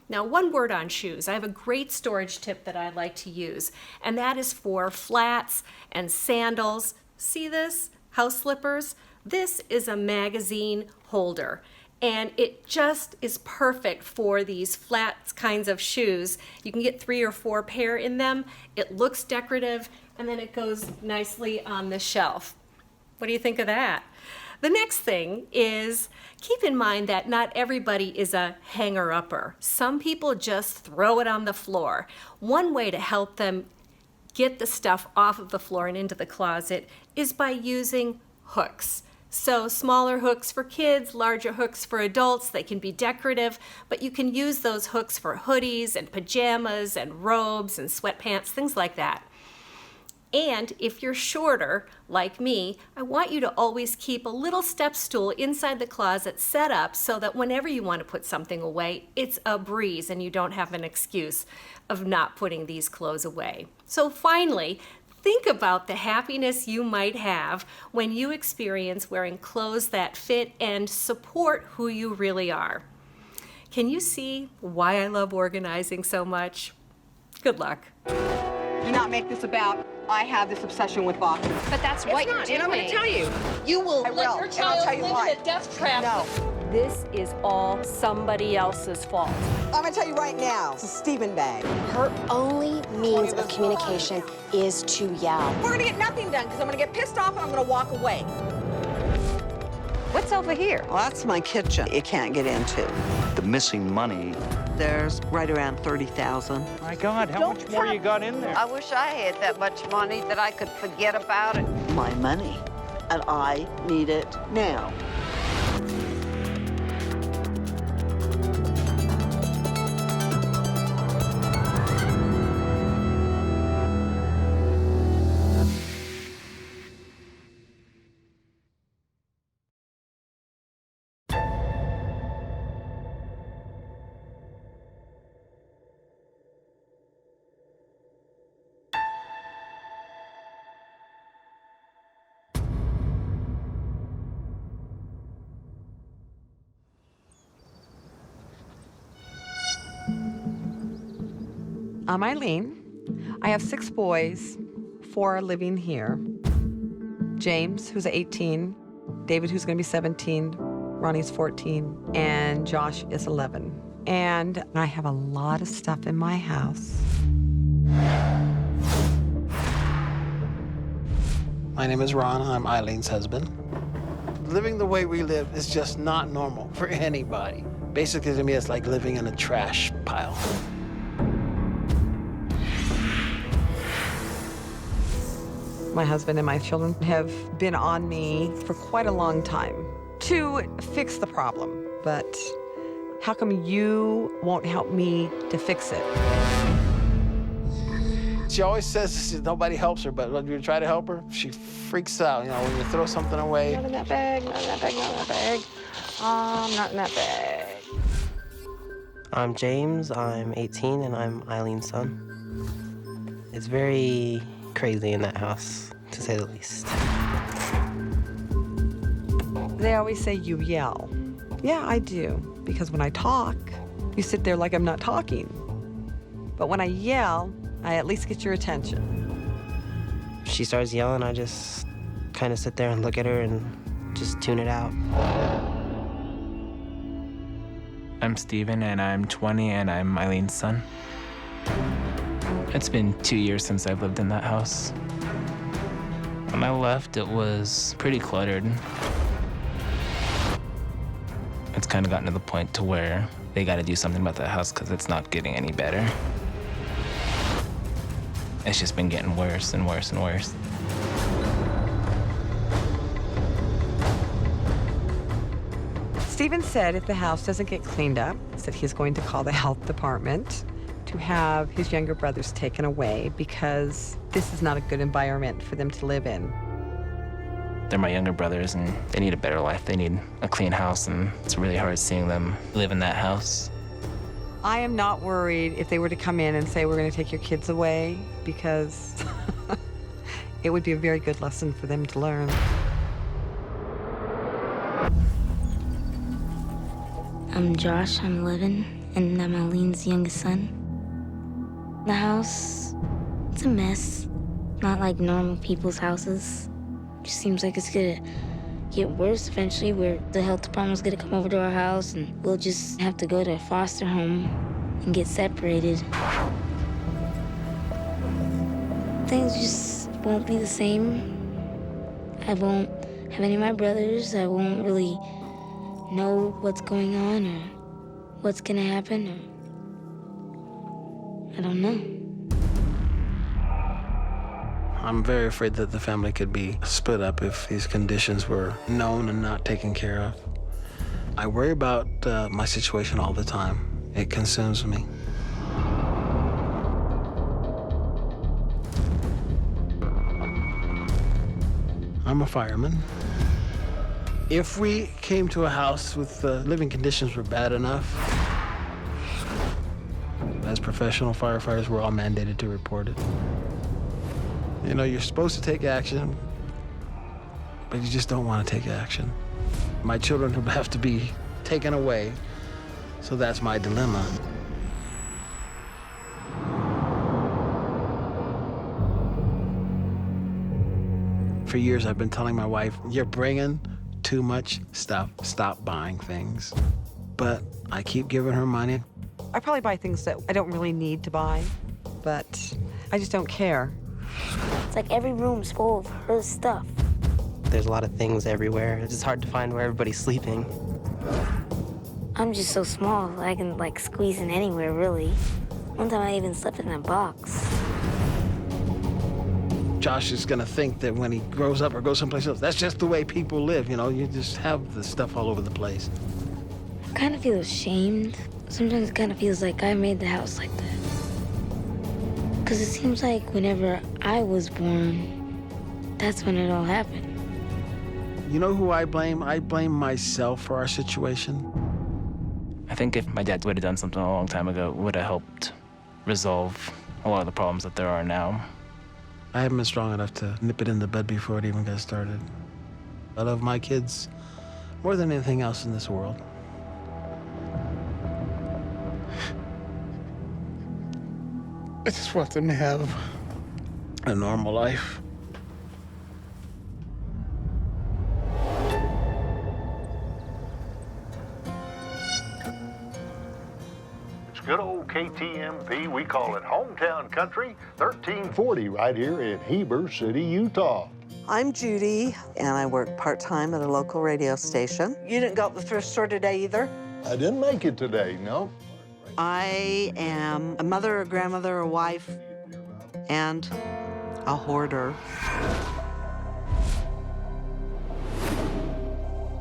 Now, one word on shoes. I have a great storage tip that I like to use, and that is for flats and sandals. See this? House slippers? This is a magazine holder, and it just is perfect for these flat kinds of shoes. You can get 3 or 4 pair in them. It looks decorative, and then it goes nicely on the shelf. What do you think of that? The next thing is keep in mind that not everybody is a hanger-upper. Some people just throw it on the floor. One way to help them get the stuff off of the floor and into the closet is by using hooks. So smaller hooks for kids, larger hooks for adults. They can be decorative, but you can use those hooks for hoodies and pajamas and robes and sweatpants, things like that. And if you're shorter, like me, I want you to always keep a little step stool inside the closet set up so that whenever you want to put something away, it's a breeze and you don't have an excuse of not putting these clothes away. So finally, think about the happiness you might have when you experience wearing clothes that fit and support who you really are. Can you see why I love organizing so much? Good luck. Do not make this about, I have this obsession with boxes. But that's what you're doing. And I'm going to tell you. You will let your child live in a death trap. No. This is all somebody else's fault. I'm going to tell you right now, it's a Stephen bag. Her only means of communication is to yell. We're going to get nothing done because I'm going to get pissed off and I'm going to walk away. What's over here? Well, that's my kitchen. You can't get into. The missing money. There's right around $30,000. My God, how much more you got in there? I wish I had that much money that I could forget about it. My money, and I need it now. I'm Eileen. I have 6 boys, 4 are living here. James, who's 18, David, who's gonna be 17, Ronnie's 14, and Josh is 11. And I have a lot of stuff in my house. My name is Ron, I'm Eileen's husband. Living the way we live is just not normal for anybody. Basically, to me, it's like living in a trash pile. My husband and my children have been on me for quite a long time to fix the problem. But how come you won't help me to fix it? She always says nobody helps her, but when you try to help her, she freaks out. You know, when you throw something away. Not in that bag, not in that bag, not in that bag. Not in that bag. I'm James, I'm 18, and I'm Eileen's son. It's very crazy in that house, to say the least. They always say you yell. Yeah, I do, because when I talk, you sit there like I'm not talking. But when I yell, I at least get your attention. She starts yelling, I just kind of sit there and look at her and just tune it out. I'm Steven, and I'm 20, and I'm Eileen's son. It's been 2 years since I've lived in that house. When I left, it was pretty cluttered. It's kind of gotten to the point to where they got to do something about that house because it's not getting any better. It's just been getting worse and worse and worse. Steven said if the house doesn't get cleaned up, that he's going to call the health department to have his younger brothers taken away because this is not a good environment for them to live in. They're my younger brothers, and they need a better life. They need a clean house, and it's really hard seeing them live in that house. I am not worried if they were to come in and say, we're going to take your kids away, because it would be a very good lesson for them to learn. I'm Josh, I'm 11, and I'm Eileen's youngest son. The house, it's a mess. Not like normal people's houses. It just seems like it's gonna get worse eventually, where the health department's gonna come over to our house and we'll just have to go to a foster home and get separated. Things just won't be the same. I won't have any of my brothers. I won't really know what's going on or what's gonna happen, or I don't know. I'm very afraid that the family could be split up if these conditions were known and not taken care of. I worry about my situation all the time. It consumes me. I'm a fireman. If we came to a house with living conditions were bad enough, as professional firefighters, we're all mandated to report it. You know, you're supposed to take action, but you just don't want to take action. My children would have to be taken away, so that's my dilemma. For years, I've been telling my wife, you're bringing too much stuff. Stop buying things. But I keep giving her money. I probably buy things that I don't really need to buy, but I just don't care. It's like every room's full of her stuff. There's a lot of things everywhere. It's just hard to find where everybody's sleeping. I'm just so small, I can like squeeze in anywhere, really. One time I even slept in a box. Josh is gonna think that when he grows up or goes someplace else, that's just the way people live, you know? You just have the stuff all over the place. I kind of feel ashamed. Sometimes it kind of feels like I made the house like that. Because it seems like whenever I was born, that's when it all happened. You know who I blame? I blame myself for our situation. I think if my dad would have done something a long time ago, it would have helped resolve a lot of the problems that there are now. I haven't been strong enough to nip it in the bud before it even got started. I love my kids more than anything else in this world. I just want them to have a normal life. Good old KTMP, we call it Hometown Country, 1340 right here in Heber City, Utah. I'm Judy, and I work part-time at a local radio station. You didn't go to the thrift store today either? I didn't make it today, no. I am a mother, a grandmother, a wife, and a hoarder.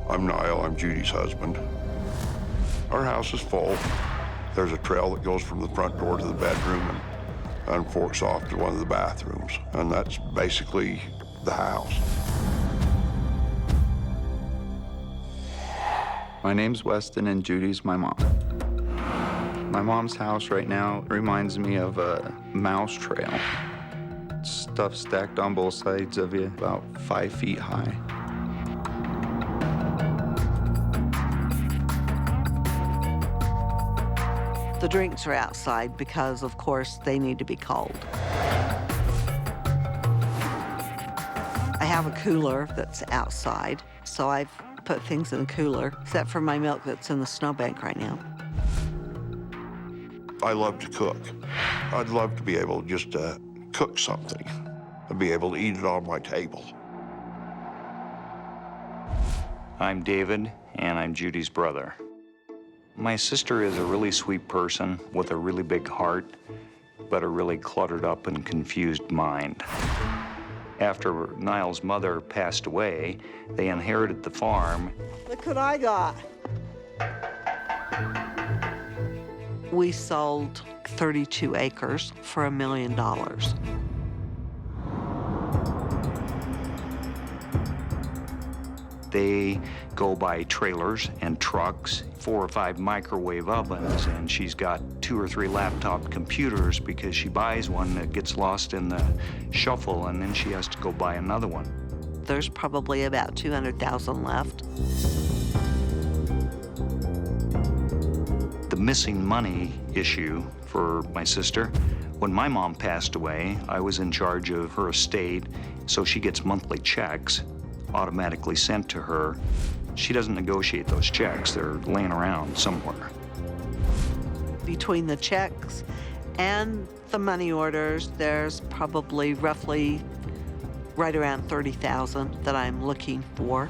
I'm Niall, I'm Judy's husband. Our house is full. There's a trail that goes from the front door to the bedroom and forks off to one of the bathrooms. And that's basically the house. My name's Weston and Judy's my mom. My mom's house right now reminds me of a mouse trail. Stuff stacked on both sides of you, about 5 feet high. The drinks are outside because, of course, they need to be cold. I have a cooler that's outside, so I've put things in the cooler, except for my milk that's in the snowbank right now. I love to cook. I'd love to be able just to cook something and be able to eat it on my table. I'm David, and I'm Judy's brother. My sister is a really sweet person with a really big heart, but a really cluttered up and confused mind. After Niall's mother passed away, they inherited the farm. Look what I got. We sold 32 acres for $1 million. They go by trailers and trucks, 4 or 5 microwave ovens, and she's got 2 or 3 laptop computers because she buys one that gets lost in the shuffle, and then she has to go buy another one. There's probably about 200,000 left. The missing money issue for my sister, when my mom passed away, I was in charge of her estate, so she gets monthly checks automatically sent to her. She doesn't negotiate those checks. They're laying around somewhere. Between the checks and the money orders, there's probably roughly right around 30,000 that I'm looking for.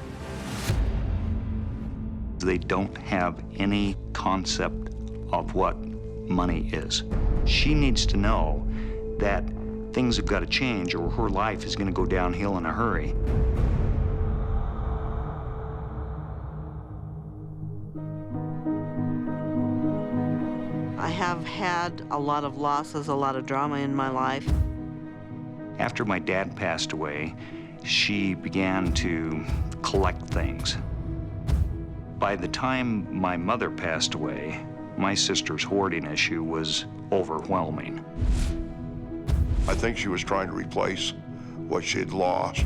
They don't have any concept of what money is. She needs to know that things have got to change or her life is going to go downhill in a hurry. I have had a lot of losses, a lot of drama in my life. After my dad passed away, she began to collect things. By the time my mother passed away, my sister's hoarding issue was overwhelming. I think she was trying to replace what she had lost.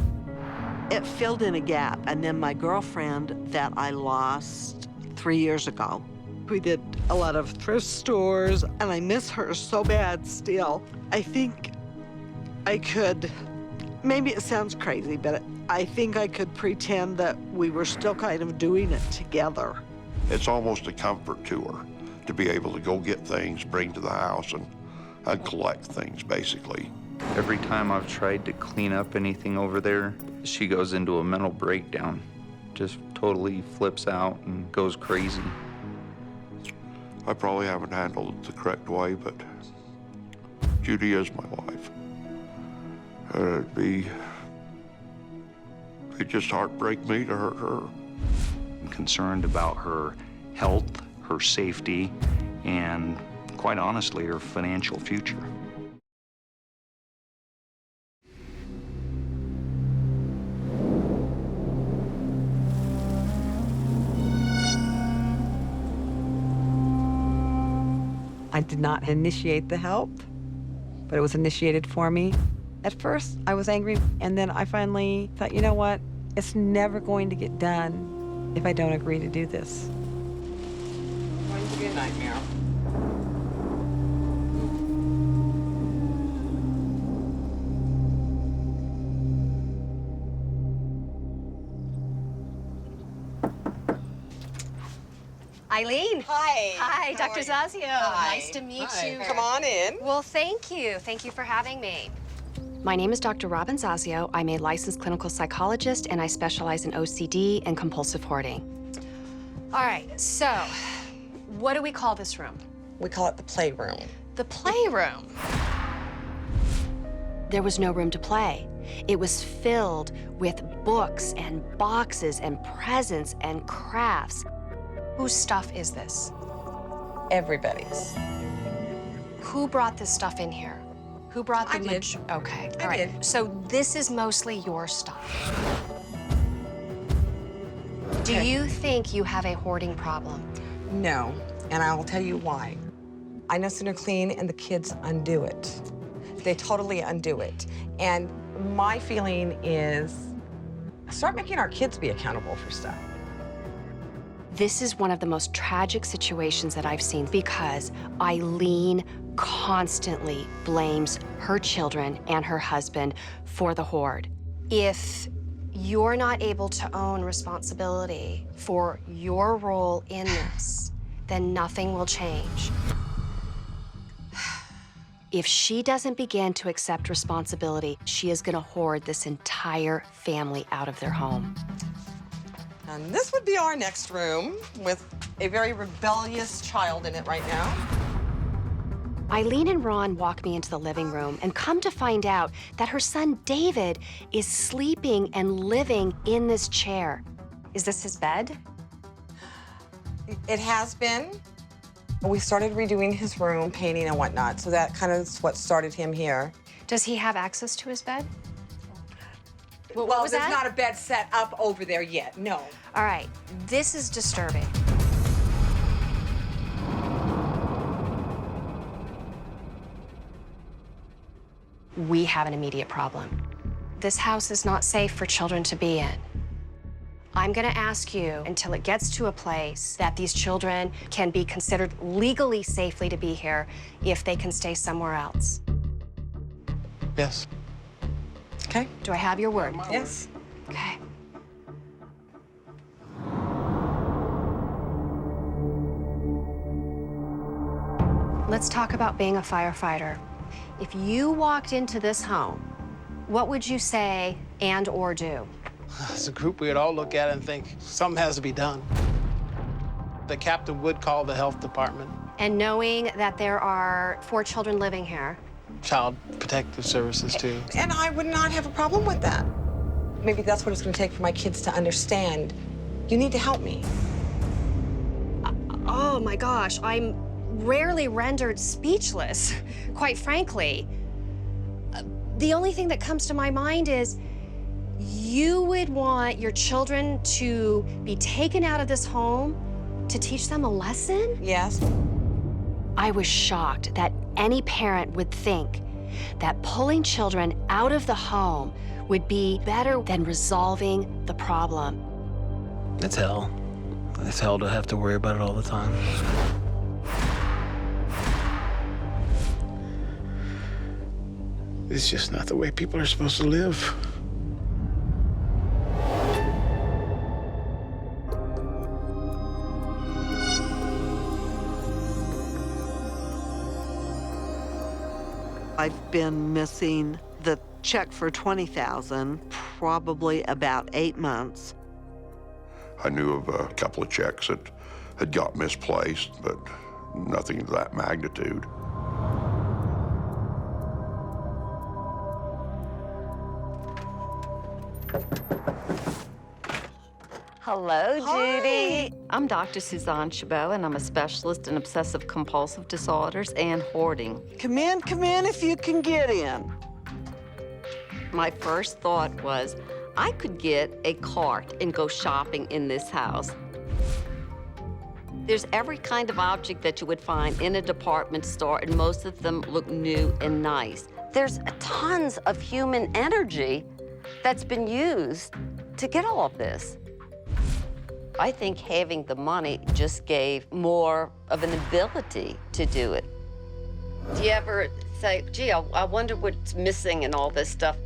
It filled in a gap, and then my girlfriend that I lost 3 years ago. We did a lot of thrift stores, and I miss her so bad still. I think I could, maybe it sounds crazy, but I think I could pretend that we were still kind of doing it together. It's almost a comfort to her to be able to go get things, bring to the house, and collect things, basically. Every time I've tried to clean up anything over there, she goes into a mental breakdown. Just totally flips out and goes crazy. I probably haven't handled it the correct way, but Judy is my wife. It'd just heartbreak me to hurt her. I'm concerned about her health, her safety, and quite honestly, her financial future. I did not initiate the help, but it was initiated for me. At first, I was angry, and then I finally thought, you know what? It's never going to get done if I don't agree to do this. It's going to be a nightmare. Eileen. Hi. Hi, How Dr. are you? Zazio. Hi. Nice to meet Hi. you. Come on in. Well, thank you. Thank you for having me. My name is Dr. Robin Zazio. I'm a licensed clinical psychologist, and I specialize in OCD and compulsive hoarding. All right, so what do we call this room? We call it the playroom. The playroom. There was no room to play. It was filled with books and boxes and presents and crafts. Whose stuff is this? Everybody's. Who brought this stuff in here? Who brought the... I did. Okay, I all right. did. So this is mostly your stuff. Do you think you have a hoarding problem? No, and I will tell you why. I no sooner clean and the kids undo it. They totally undo it. And my feeling is, start making our kids be accountable for stuff. This is one of the most tragic situations that I've seen because Eileen constantly blames her children and her husband for the hoard. If you're not able to own responsibility for your role in this, then nothing will change. If she doesn't begin to accept responsibility, she is gonna hoard this entire family out of their home. And this would be our next room with a very rebellious child in it right now. Eileen and Ron walk me into the living room and come to find out that her son David is sleeping and living in this chair. Is this his bed? It has been. We started redoing his room, painting and whatnot, so that kind of is what started him here. Does he have access to his bed? What Well, was there's that? not a bed set up over there yet, no. All right, this is disturbing. We have an immediate problem. This house is not safe for children to be in. I'm gonna ask you until it gets to a place that these children can be considered legally safely to be here if they can stay somewhere else. Yes. Okay. Do I have your word? Yes. Okay. Let's talk about being a firefighter. If you walked into this home, what would you say and or do? As a group, we'd all look at it and think, something has to be done. The captain would call the health department. And knowing that there are 4 children living here, Child Protective Services, too. And I would not have a problem with that. Maybe that's what it's going to take for my kids to understand. You need to help me. Oh my gosh, I'm rarely rendered speechless, quite frankly. The only thing that comes to my mind is you would want your children to be taken out of this home to teach them a lesson? Yes. I was shocked that any parent would think that pulling children out of the home would be better than resolving the problem. It's hell. It's hell to have to worry about it all the time. It's just not the way people are supposed to live. I've been missing the check for $20,000 probably about 8 months. I knew of a couple of checks that had got misplaced, but nothing of that magnitude. Hello, Judy. I'm Dr. Suzanne Chabot, and I'm a specialist in obsessive compulsive disorders and hoarding. Come in if you can get in. My first thought was, I could get a cart and go shopping in this house. There's every kind of object that you would find in a department store, and most of them look new and nice. There's tons of human energy that's been used to get all of this. I think having the money just gave more of an ability to do it. Do you ever say, gee, I wonder what's missing in all this stuff?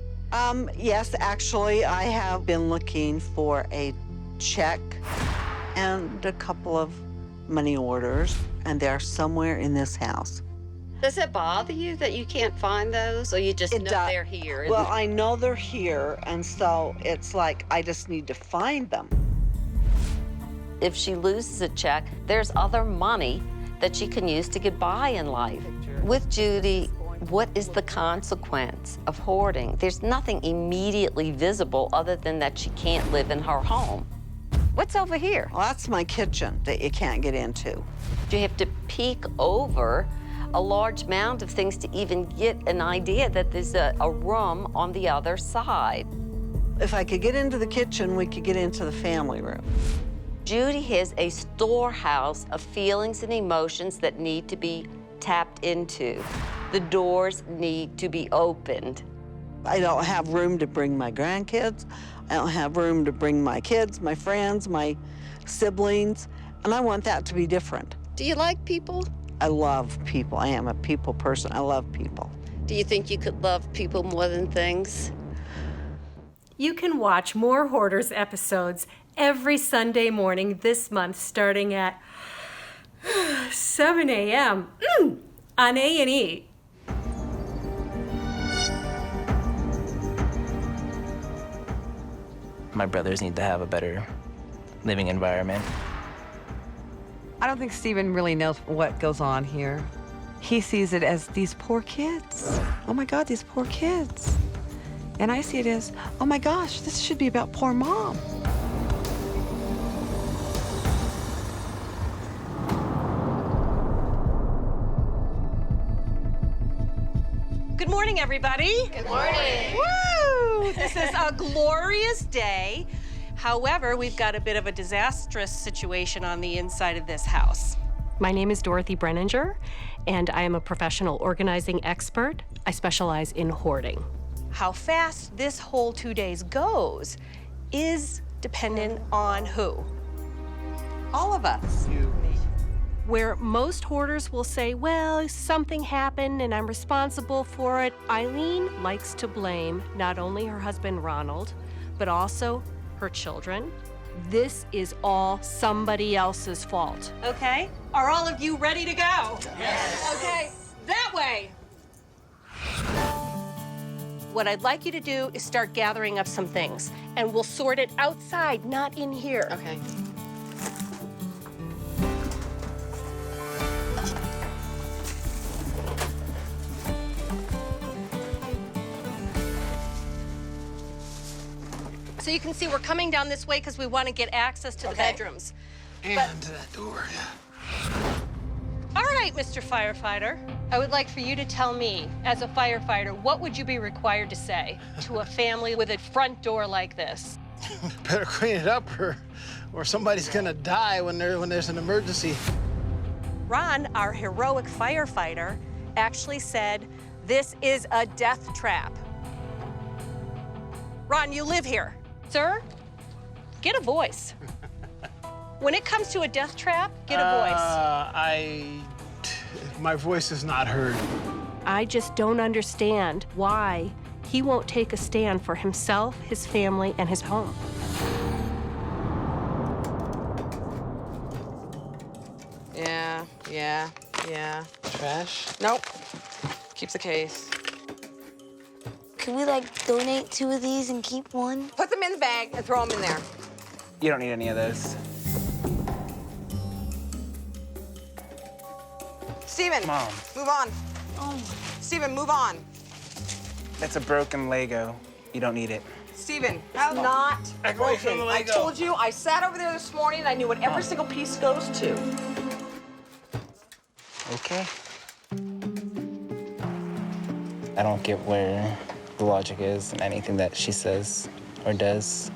Yes, actually, I have been looking for a check and a couple of money orders, and they're somewhere in this house. Does it bother you that you can't find those, or you just know they're here? Well, I know they're here, and so it's like I just need to find them. If she loses a check, there's other money that she can use to get by in life. With Judy, what is the consequence of hoarding? There's nothing immediately visible other than that she can't live in her home. What's over here? Well, that's my kitchen that you can't get into. You have to peek over a large mound of things to even get an idea that there's a room on the other side. If I could get into the kitchen, we could get into the family room. Judy has a storehouse of feelings and emotions that need to be tapped into. The doors need to be opened. I don't have room to bring my grandkids. I don't have room to bring my kids, my friends, my siblings, and I want that to be different. Do you like people? I love people. I am a people person. I love people. Do you think you could love people more than things? You can watch more Hoarders episodes every Sunday morning this month, starting at 7 a.m. On A&E. My brothers need to have a better living environment. I don't think Stephen really knows what goes on here. He sees it as these poor kids. Oh my God, these poor kids. And I see it as, oh my gosh, this should be about poor mom. Good morning, everybody. Good morning. Woo! This is a glorious day. However, we've got a bit of a disastrous situation on the inside of this house. My name is Dorothy Brenninger, and I am a professional organizing expert. I specialize in hoarding. How fast this whole 2 days goes is dependent on who? All of us. Where most hoarders will say, well, something happened and I'm responsible for it, Eileen likes to blame not only her husband, Ronald, but also her children. This is all somebody else's fault, okay? Are all of you ready to go? Yes. Okay, that way. What I'd like you to do is start gathering up some things, and we'll sort it outside, not in here. Okay. So you can see we're coming down this way because we want to get access to the bedrooms. And to that door, yeah. All right, Mr. Firefighter. I would like for you to tell me, as a firefighter, what would you be required to say to a family with a front door like this? Better clean it up or somebody's gonna die when there's an emergency. Ron, our heroic firefighter, actually said this is a death trap. Ron, you live here. Sir, get a voice. When it comes to a death trap, get a voice. My voice is not heard. I just don't understand why he won't take a stand for himself, his family, and his home. Yeah. Trash? Nope. Keeps the case. Could we, like, donate 2 of these and keep one? Put them in the bag and throw them in there. You don't need any of those. Steven, Mom. move on. Oh. Steven, move on. That's a broken Lego. You don't need it. Steven, it's not Back away from broken. the I Lego. told you, I sat over there this morning and I knew what every single piece goes to. Okay. I don't get where the logic is in anything that she says or does.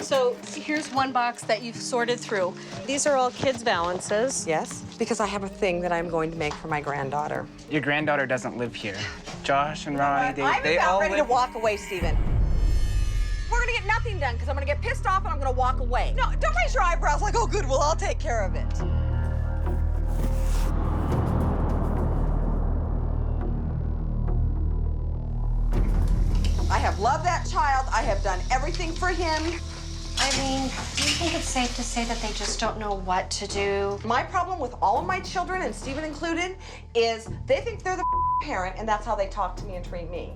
So here's one box that you've sorted through. These are all kids' balances. Yes, because I have a thing that I'm going to make for my granddaughter. Your granddaughter doesn't live here. Josh and Ronnie, I'm they about all ready live... to walk away, Steven. We're gonna get nothing done because I'm gonna get pissed off and I'm gonna walk away. No, don't raise your eyebrows like, oh, good, well, I'll take care of it. I have loved that child. I have done everything for him. Eileen, do you think it's safe to say that they just don't know what to do? My problem with all of my children, and Steven included, is they think they're the parent, and that's how they talk to me and treat me.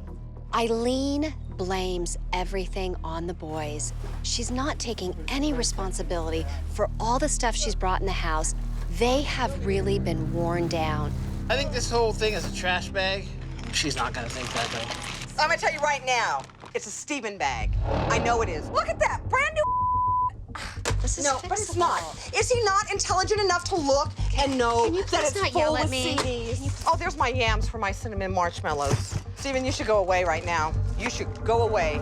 Eileen blames everything on the boys. She's not taking any responsibility for all the stuff she's brought in the house. They have really been worn down. I think this whole thing is a trash bag. She's not gonna think that, though. I'm gonna tell you right now, it's a Steven bag. I know it is. Look at that, brand new. This is no, but it's not. Is he not intelligent enough to look and know that it's not full yell at with me? CDs? Oh, there's my yams for my cinnamon marshmallows. Steven, you should go away right now. You should go away.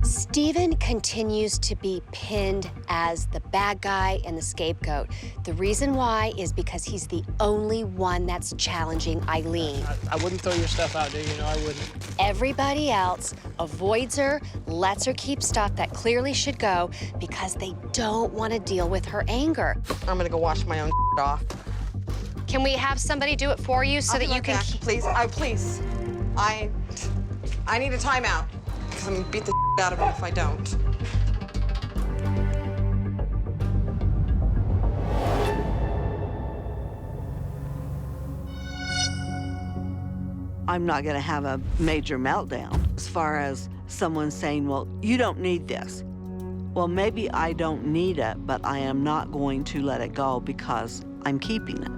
Steven continues to be pinned as the bad guy and the scapegoat. The reason why is because he's the only one that's challenging Eileen. I wouldn't throw your stuff out there, you know I wouldn't. Everybody else avoids her, lets her keep stuff that clearly should go because they don't want to deal with her anger. I'm gonna go wash my own off. Can we have somebody do it for you so that you can... Please, please. I need a timeout because I'm gonna beat the out of him if I don't. I'm not going to have a major meltdown as far as someone saying, well, you don't need this. Well, maybe I don't need it, but I am not going to let it go because I'm keeping it.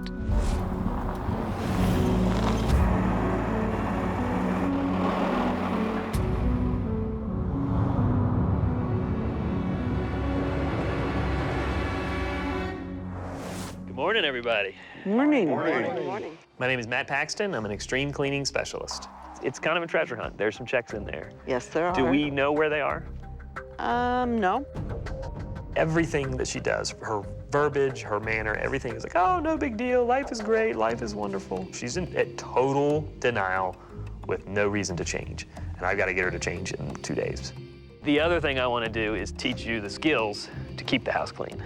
Good morning, everybody. Morning. Morning. My name is Matt Paxton. I'm an extreme cleaning specialist. It's kind of a treasure hunt. There's some checks in there. Yes, there are. Do we know where they are? No. Everything that she does, her verbiage, her manner, everything is like, oh, no big deal. Life is great. Life is wonderful. She's in total denial with no reason to change. And I've got to get her to change in 2 days. The other thing I want to do is teach you the skills to keep the house clean.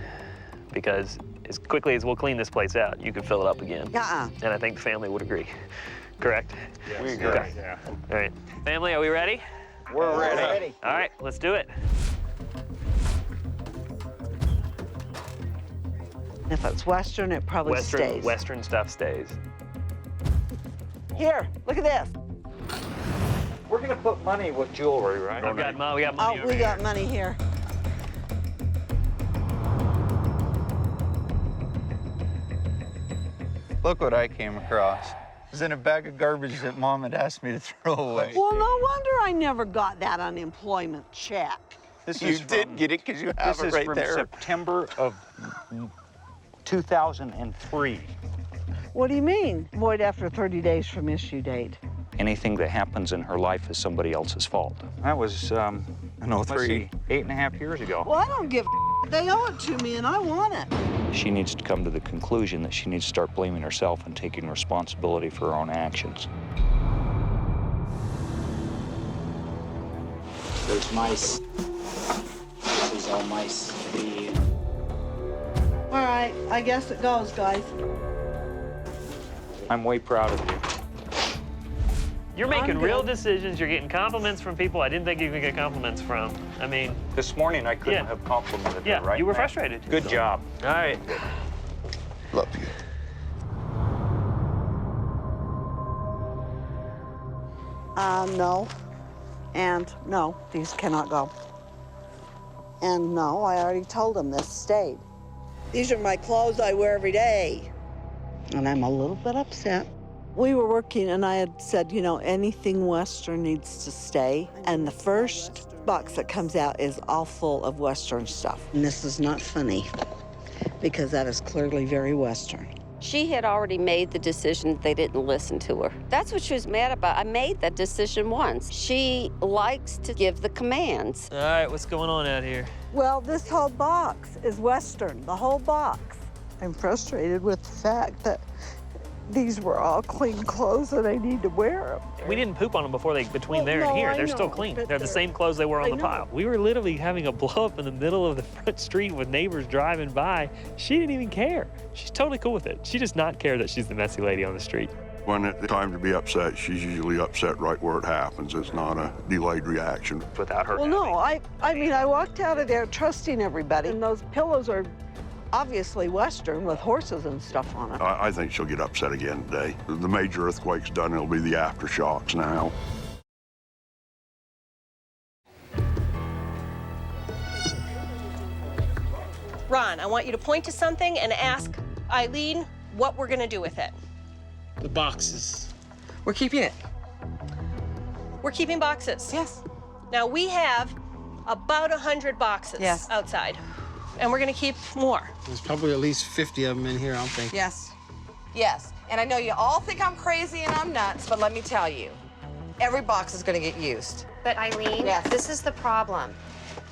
Because as quickly as we'll clean this place out, you can fill it up again. And I think the family would agree. Correct? Yes. We agree. Okay. Yeah. All right. Family, are we ready? We're ready. All right, let's do it. If it's Western, it probably stays. Western stuff stays. Here, look at this. We're gonna put money with jewelry, right? We got money Oh, over we here. got money here. Look what I came across. was in a bag of garbage that Mom had asked me to throw away. Well, no wonder I never got that unemployment check. You did get it because you have it right there. This is from September of 2003. What do you mean? Void after 30 days from issue date. Anything that happens in her life is somebody else's fault. That was, in 03. 8.5 years ago. Well, I don't give a. They owe it to me, and I want it. She needs to come to the conclusion that she needs to start blaming herself and taking responsibility for her own actions. There's mice. This is all mice. All right, I guess it goes, guys. I'm way proud of you. You're making real decisions. You're getting compliments from people I didn't think you could get compliments from. I mean, This morning I couldn't have complimented her, right? you were Matt? frustrated. Good job. All right. Love you. No. And no, these cannot go. And no, I already told them this stayed. These are my clothes I wear every day. And I'm a little bit upset. We were working and I had said, you know, anything Western needs to stay. And the first box that comes out is all full of Western stuff. And this is not funny because that is clearly very Western. She had already made the decision. They didn't listen to her. That's what she was mad about. I made that decision once. She likes to give the commands. All right, what's going on out here? Well, this whole box is Western, the whole box. I'm frustrated with the fact that these were all clean clothes and I need to wear them. We didn't poop on them between there no, and here. I They're still know, clean. but They're the same clothes they were on I the know. pile. We were literally having a blow up in the middle of the front street with neighbors driving by. She didn't even care. She's totally cool with it. She does not care that she's the messy lady on the street. When it's time to be upset, she's usually upset right where it happens. It's not a delayed reaction. Without her. Well, no, I mean, I walked out of there trusting everybody, and those pillows are obviously Western with horses and stuff on it. I think she'll get upset again today. The major earthquake's done. It'll be the aftershocks now. Ron, I want you to point to something and ask Eileen what we're gonna do with it. The boxes. We're keeping it. We're keeping boxes. Yes. Now we have about 100 boxes outside, and we're gonna keep more. There's probably at least 50 of them in here, I'm thinking. Yes. Yes. And I know you all think I'm crazy and I'm nuts, but let me tell you, every box is going to get used. But Eileen, this is the problem.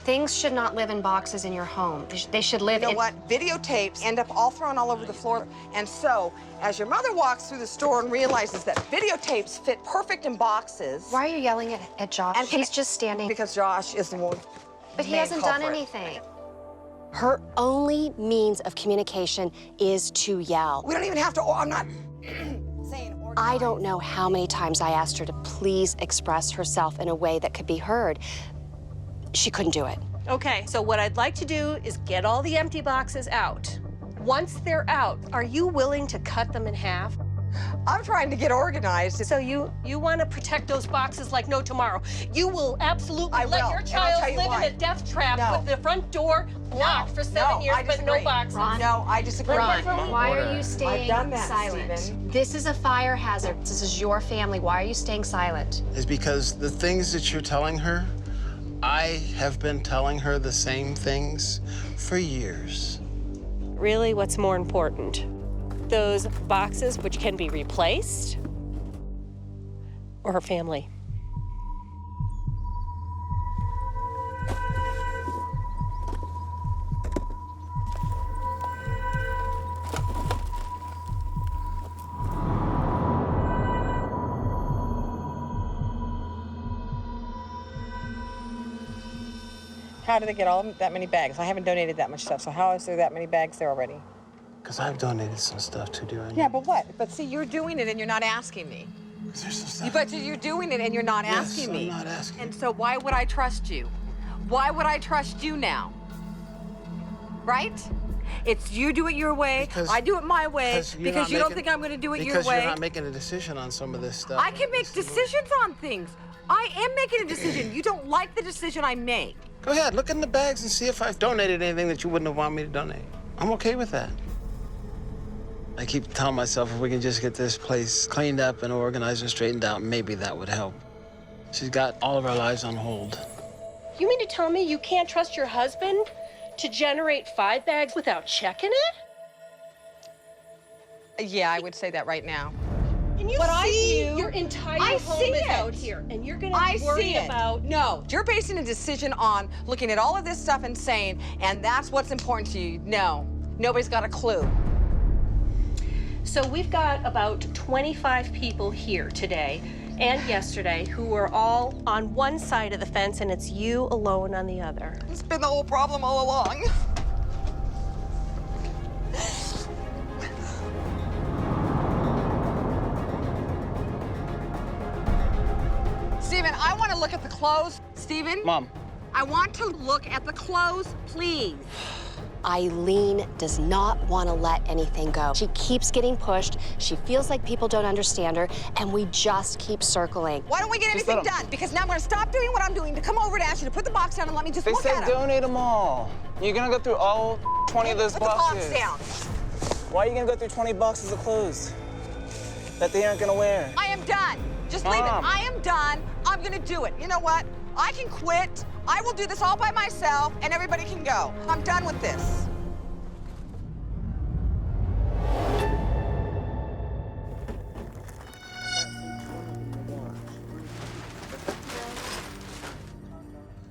Things should not live in boxes in your home. They should live You know in... what? Videotapes end up all thrown all over the floor. And so, as your mother walks through the store and realizes that videotapes fit perfect in boxes... Why are you yelling at Josh? And He's just standing... Because Josh is the one... But he hasn't done anything. Her only means of communication is to yell. We don't even have to... Oh, I'm not saying... I don't know how many times I asked her to please express herself in a way that could be heard. She couldn't do it. Okay, so what I'd like to do is get all the empty boxes out. Once they're out, are you willing to cut them in half? I'm trying to get organized. So you want to protect those boxes like no tomorrow. You will absolutely let your and I'll child tell you live why. in a death trap No. with the front door blocked for 7 years, I but no disagree. boxes. No, I disagree. Ron, why are you staying I've done that, silent? Stephen. This is a fire hazard. This is your family. Why are you staying silent? Is because the things that you're telling her, I have been telling her the same things for years. Really, what's more important? Those boxes which can be replaced, or her family? How did they get all that many bags? I haven't donated that much stuff, so how is there that many bags there already? Because I've donated some stuff too, do I? Yeah, but what? But see, you're doing it and you're not asking me. There's some stuff. But you're doing it and you're not asking me. I'm not asking. And so why would I trust you? Why would I trust you now? Right? It's you do it your way, I do it my way, because you don't think I'm going to do it your way. Because you're not making a decision on some of this stuff. I can make decisions on things. I am making a decision. You don't like the decision I make. Go ahead, look in the bags and see if I've donated anything that you wouldn't have wanted me to donate. I'm okay with that. I keep telling myself if we can just get this place cleaned up and organized and straightened out, maybe that would help. She's got all of our lives on hold. You mean to tell me you can't trust your husband to generate 5 bags without checking it? Yeah, I would say that right now. And you see your entire home is out here, and you're gonna worry about... No, you're basing a decision on looking at all of this stuff and saying, and that's what's important to you. No, nobody's got a clue. So we've got about 25 people here today and yesterday who are all on one side of the fence, and it's you alone on the other. It's been the whole problem all along. Steven, I want to look at the clothes. Steven? Mom. I want to look at the clothes, please. Eileen does not want to let anything go. She keeps getting pushed. She feels like people don't understand her, and we just keep circling. Why don't we get anything done? Because now I'm going to stop doing what I'm doing to come over to ask you to put the box down and let me just look at them. They said donate them all. You're going to go through all 20 of those boxes. Put the box down. Why are you going to go through 20 boxes of clothes that they aren't going to wear? I am done. Just leave it. I am done. I'm going to do it. You know what? I can quit. I will do this all by myself, and everybody can go. I'm done with this.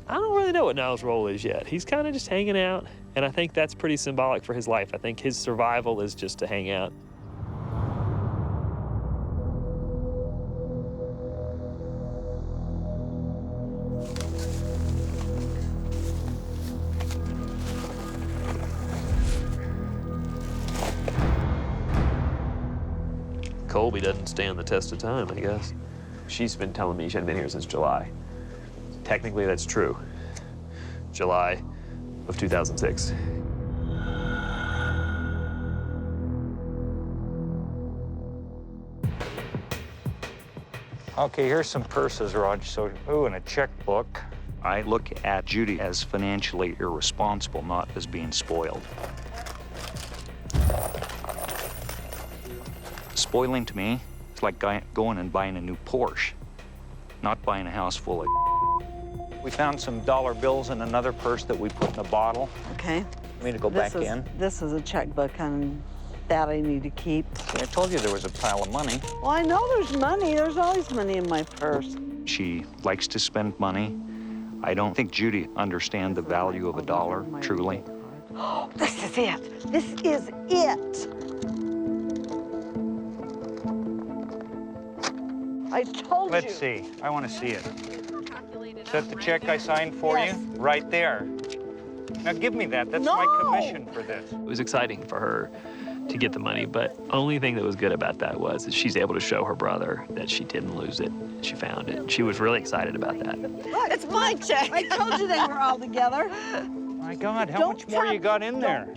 I don't really know what Niall's role is yet. He's kind of just hanging out, and I think that's pretty symbolic for his life. I think his survival is just to hang out. Colby doesn't stand the test of time, I guess. She's been telling me she hadn't been here since July. Technically, that's true. July of 2006. Okay, here's some purses, Raj. So, ooh, and a checkbook. I look at Judy as financially irresponsible, not as being spoiled. Spoiling to me, it's like going and buying a new Porsche, not buying a house full of. We found some dollar bills in another purse that we put in a bottle. Okay. Want me to go back in? This is a checkbook, and that I need to keep. I told you there was a pile of money. Well, I know there's money. There's always money in my purse. She likes to spend money. I don't think Judy understands the value of a dollar, truly. Oh, this is it. This is it. I told you. Let's see. I want to see it. Is that the check I signed for you? Right there. Now give me that. That's my commission for this. It was exciting for her to get the money, but only thing that was good about that was that she's able to show her brother that she didn't lose it. She found it. She was really excited about that. Look, it's my check. I told you they were all together. My God, how much more you got in there?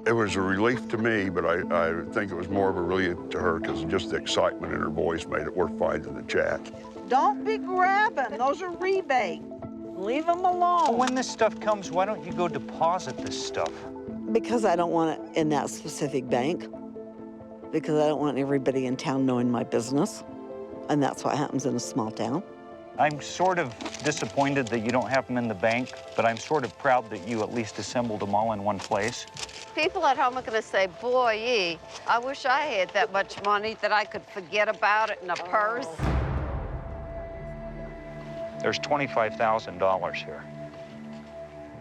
It was a relief to me, but I think it was more of a relief to her because just the excitement in her voice made it worth finding the check. Don't be grabbing. Those are rebate. Leave them alone. Well, when this stuff comes, why don't you go deposit this stuff? Because I don't want it in that specific bank. Because I don't want everybody in town knowing my business. And that's what happens in a small town. I'm sort of disappointed that you don't have them in the bank, but I'm sort of proud that you at least assembled them all in one place. People at home are going to say, boy, I wish I had that much money that I could forget about it in a purse. There's $25,000 here.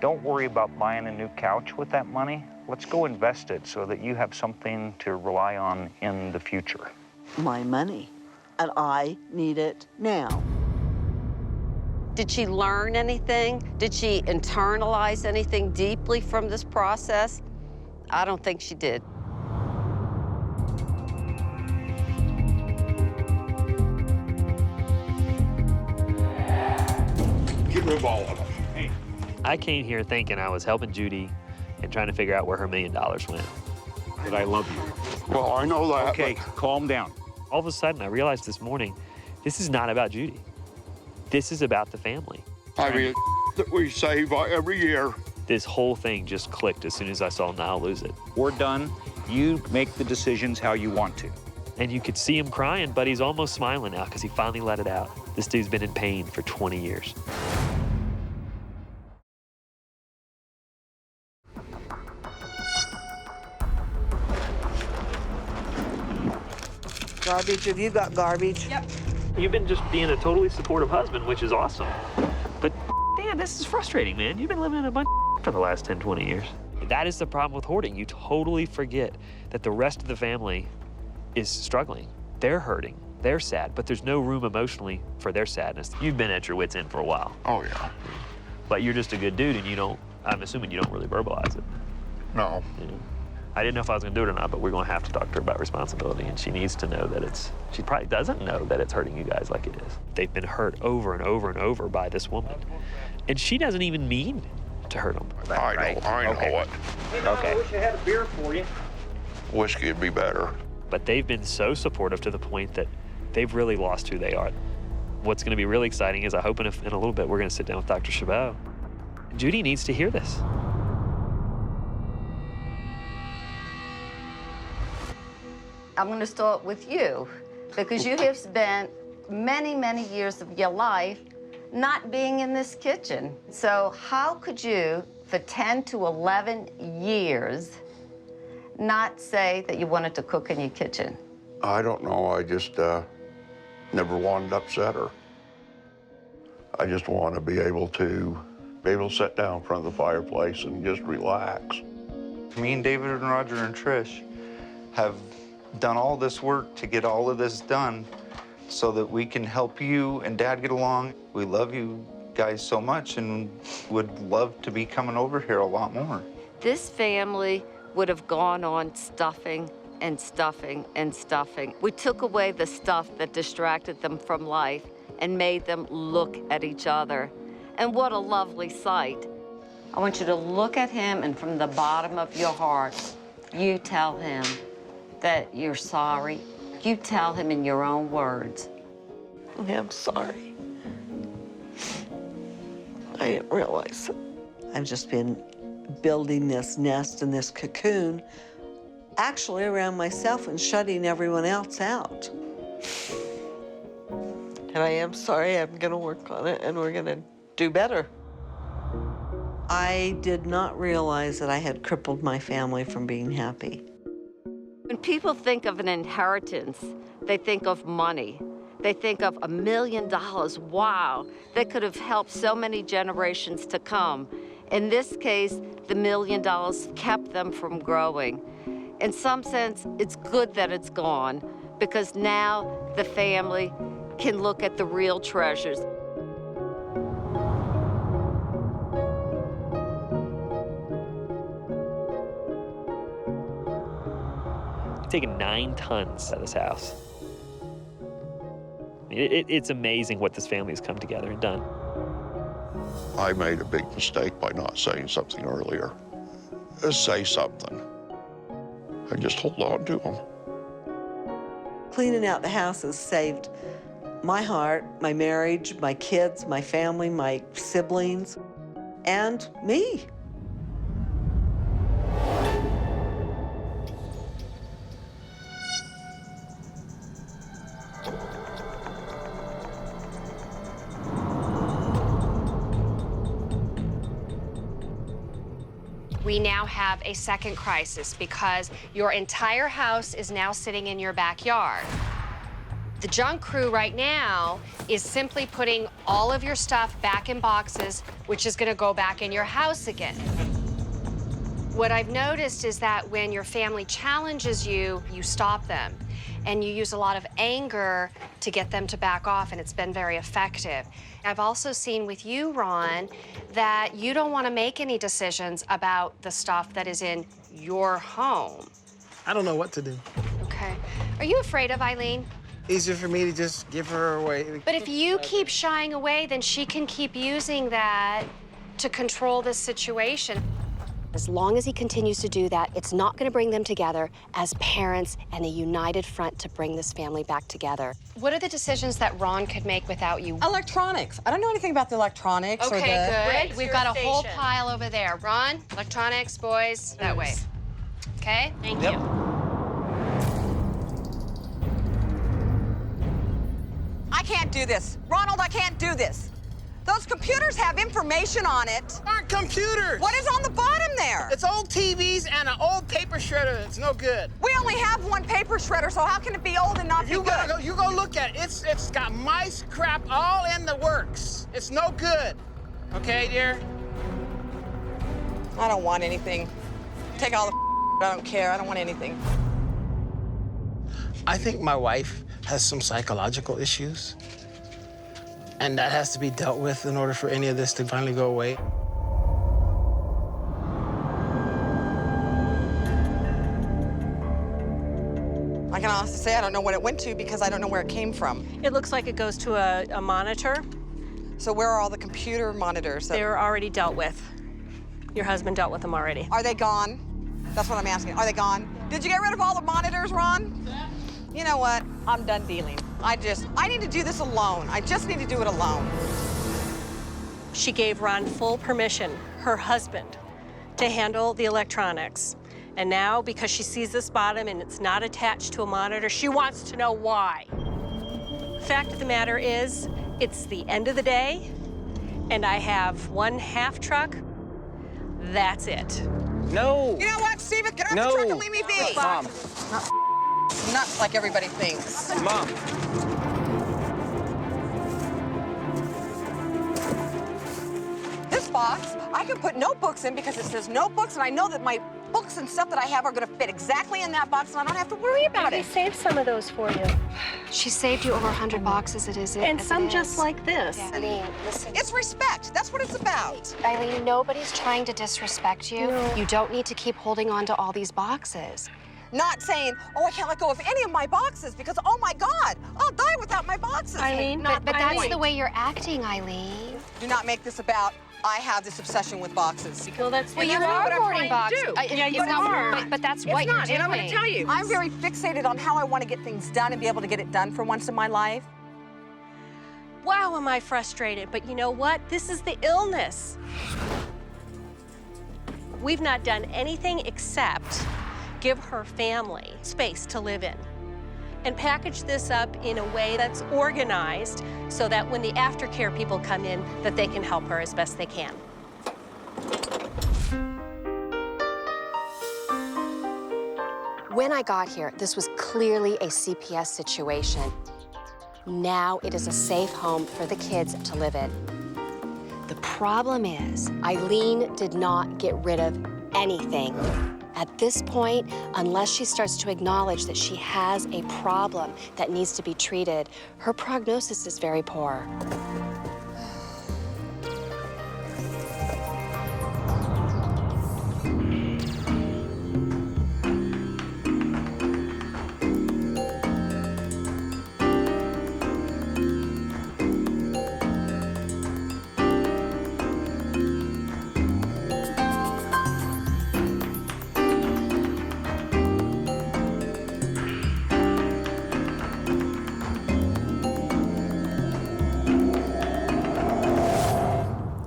Don't worry about buying a new couch with that money. Let's go invest it so that you have something to rely on in the future. My money. And I need it now. Did she learn anything? Did she internalize anything deeply from this process? I don't think she did. Get rid of all of them. Hey. I came here thinking I was helping Judy and trying to figure out where her $1 million went. That I love you. Well, I know that. Okay, calm down. All of a sudden, I realized this morning, this is not about Judy. This is about the family. I mean, that we save every year. This whole thing just clicked as soon as I saw Niall lose it. We're done. You make the decisions how you want to. And you could see him crying, but he's almost smiling now because he finally let it out. This dude's been in pain for 20 years. Garbage, have you got garbage? Yep. You've been just being a totally supportive husband, which is awesome. But Dan, this is frustrating, man. You've been living in a bunch of for the last 10, 20 years. That is the problem with hoarding. You totally forget that the rest of the family is struggling. They're hurting, they're sad, but there's no room emotionally for their sadness. You've been at your wit's end for a while. Oh, yeah. But you're just a good dude and you don't, I'm assuming you don't really verbalize it. No. You know? I didn't know if I was gonna do it or not, but we're gonna have to talk to her about responsibility, and she needs to know that she probably doesn't know that it's hurting you guys like it is. They've been hurt over and over and over by this woman, and she doesn't even mean to hurt them. I know it. Okay. I wish I had a beer for you. Whiskey would be better. But they've been so supportive to the point that they've really lost who they are. What's gonna be really exciting is I hope in a little bit we're gonna sit down with Dr. Chabot. Judy needs to hear this. I'm going to start with you, because you have spent many, many years of your life not being in this kitchen. So how could you, for 10 to 11 years, not say that you wanted to cook in your kitchen? I don't know. I just never wanted to upset her. I just want to be able to sit down in front of the fireplace and just relax. Me and David and Roger and Trish have done all this work to get all of this done so that we can help you and Dad get along. We love you guys so much and would love to be coming over here a lot more. This family would have gone on stuffing and stuffing and stuffing. We took away the stuff that distracted them from life and made them look at each other. And what a lovely sight. I want you to look at him, and from the bottom of your heart, you tell him that you're sorry. You tell him in your own words. I'm sorry. I didn't realize it. I've just been building this nest and this cocoon actually around myself and shutting everyone else out. And I am sorry. I'm gonna work on it and we're gonna do better. I did not realize that I had crippled my family from being happy. When people think of an inheritance, they think of money. They think of $1 million. Wow, that could have helped so many generations to come. In this case, the $1 million kept them from growing. In some sense, it's good that it's gone, because now the family can look at the real treasures. Taken 9 tons out of this house. It's amazing what this family has come together and done. I made a big mistake by not saying something earlier. Just say something. And just hold on to them. Cleaning out the house has saved my heart, my marriage, my kids, my family, my siblings, and me. We now have a second crisis because your entire house is now sitting in your backyard. The junk crew right now is simply putting all of your stuff back in boxes, which is gonna go back in your house again. What I've noticed is that when your family challenges you, you stop them. And you use a lot of anger to get them to back off, and it's been very effective. I've also seen with you, Ron, that you don't want to make any decisions about the stuff that is in your home. I don't know what to do. Okay. Are you afraid of Eileen? Easier for me to just give her away. But if you keep shying away, then she can keep using that to control this situation. As long as he continues to do that, it's not going to bring them together as parents and a united front to bring this family back together. What are the decisions that Ron could make without you? Electronics. I don't know anything about the electronics. Okay, good. We've got a whole pile over there. Ron, electronics, boys, that way. okay? Thank you. I can't do this. Ronald, I can't do this. Those computers have information on it. Aren't computers. What is on the bottom there? It's old TVs and an old paper shredder that's no good. We only have one paper shredder, so how can it be old and not be good? You go look at it. It's got mice crap all in the works. It's no good. Okay, dear? I don't want anything. Take all the I don't care. I don't want anything. I think my wife has some psychological issues, and that has to be dealt with in order for any of this to finally go away. I can honestly say I don't know what it went to because I don't know where it came from. It looks like it goes to a monitor. So where are all the computer monitors? They were already dealt with. Your husband dealt with them already. Are they gone? That's what I'm asking. Are they gone? Did you get rid of all the monitors, Ron? You know what? I'm done dealing. I need to do this alone. I just need to do it alone. She gave Ron full permission, her husband, to handle the electronics. And now, because she sees this bottom and it's not attached to a monitor, she wants to know why. Fact of the matter is, it's the end of the day, and I have one half truck. That's it. No. You know what, Steven? Get off the truck and leave me be. Mom. Not nuts like everybody thinks. Mom. This box, I can put notebooks in because it says notebooks, and I know that my books and stuff that I have are going to fit exactly in that box, and I don't have to worry about it. She saved some of those for you. She saved you over 100 boxes, it is. And some just like this. Eileen, listen. It's respect. That's what it's about. Eileen, nobody's trying to disrespect you. No. You don't need to keep holding on to all these boxes. Not saying, oh, I can't let go of any of my boxes because, oh my God, I'll die without my boxes. Eileen, But that's Eileen. the way you're acting, Eileen. Do not make this about, I have this obsession with boxes. Well, that's Well, what you are what I'm hoarding trying to boxes. do. Yeah, you are. But that's It's what not, you're doing. and I'm going to tell you. I'm very fixated on how I want to get things done and be able to get it done for once in my life. Wow, am I frustrated. But you know what? This is the illness. We've not done anything except give her family space to live in and package this up in a way that's organized so that when the aftercare people come in, that they can help her as best they can. When I got here, this was clearly a CPS situation. Now it is a safe home for the kids to live in. The problem is, Eileen did not get rid of anything. At this point, unless she starts to acknowledge that she has a problem that needs to be treated, her prognosis is very poor.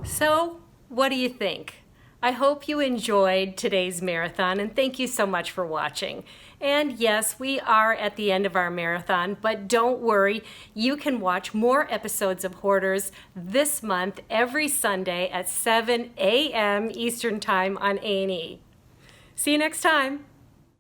So, what do you think? I hope you enjoyed today's marathon, and thank you so much for watching. And yes, we are at the end of our marathon, but don't worry, you can watch more episodes of Hoarders this month every Sunday at 7 a.m. Eastern Time on A&E. See you next time.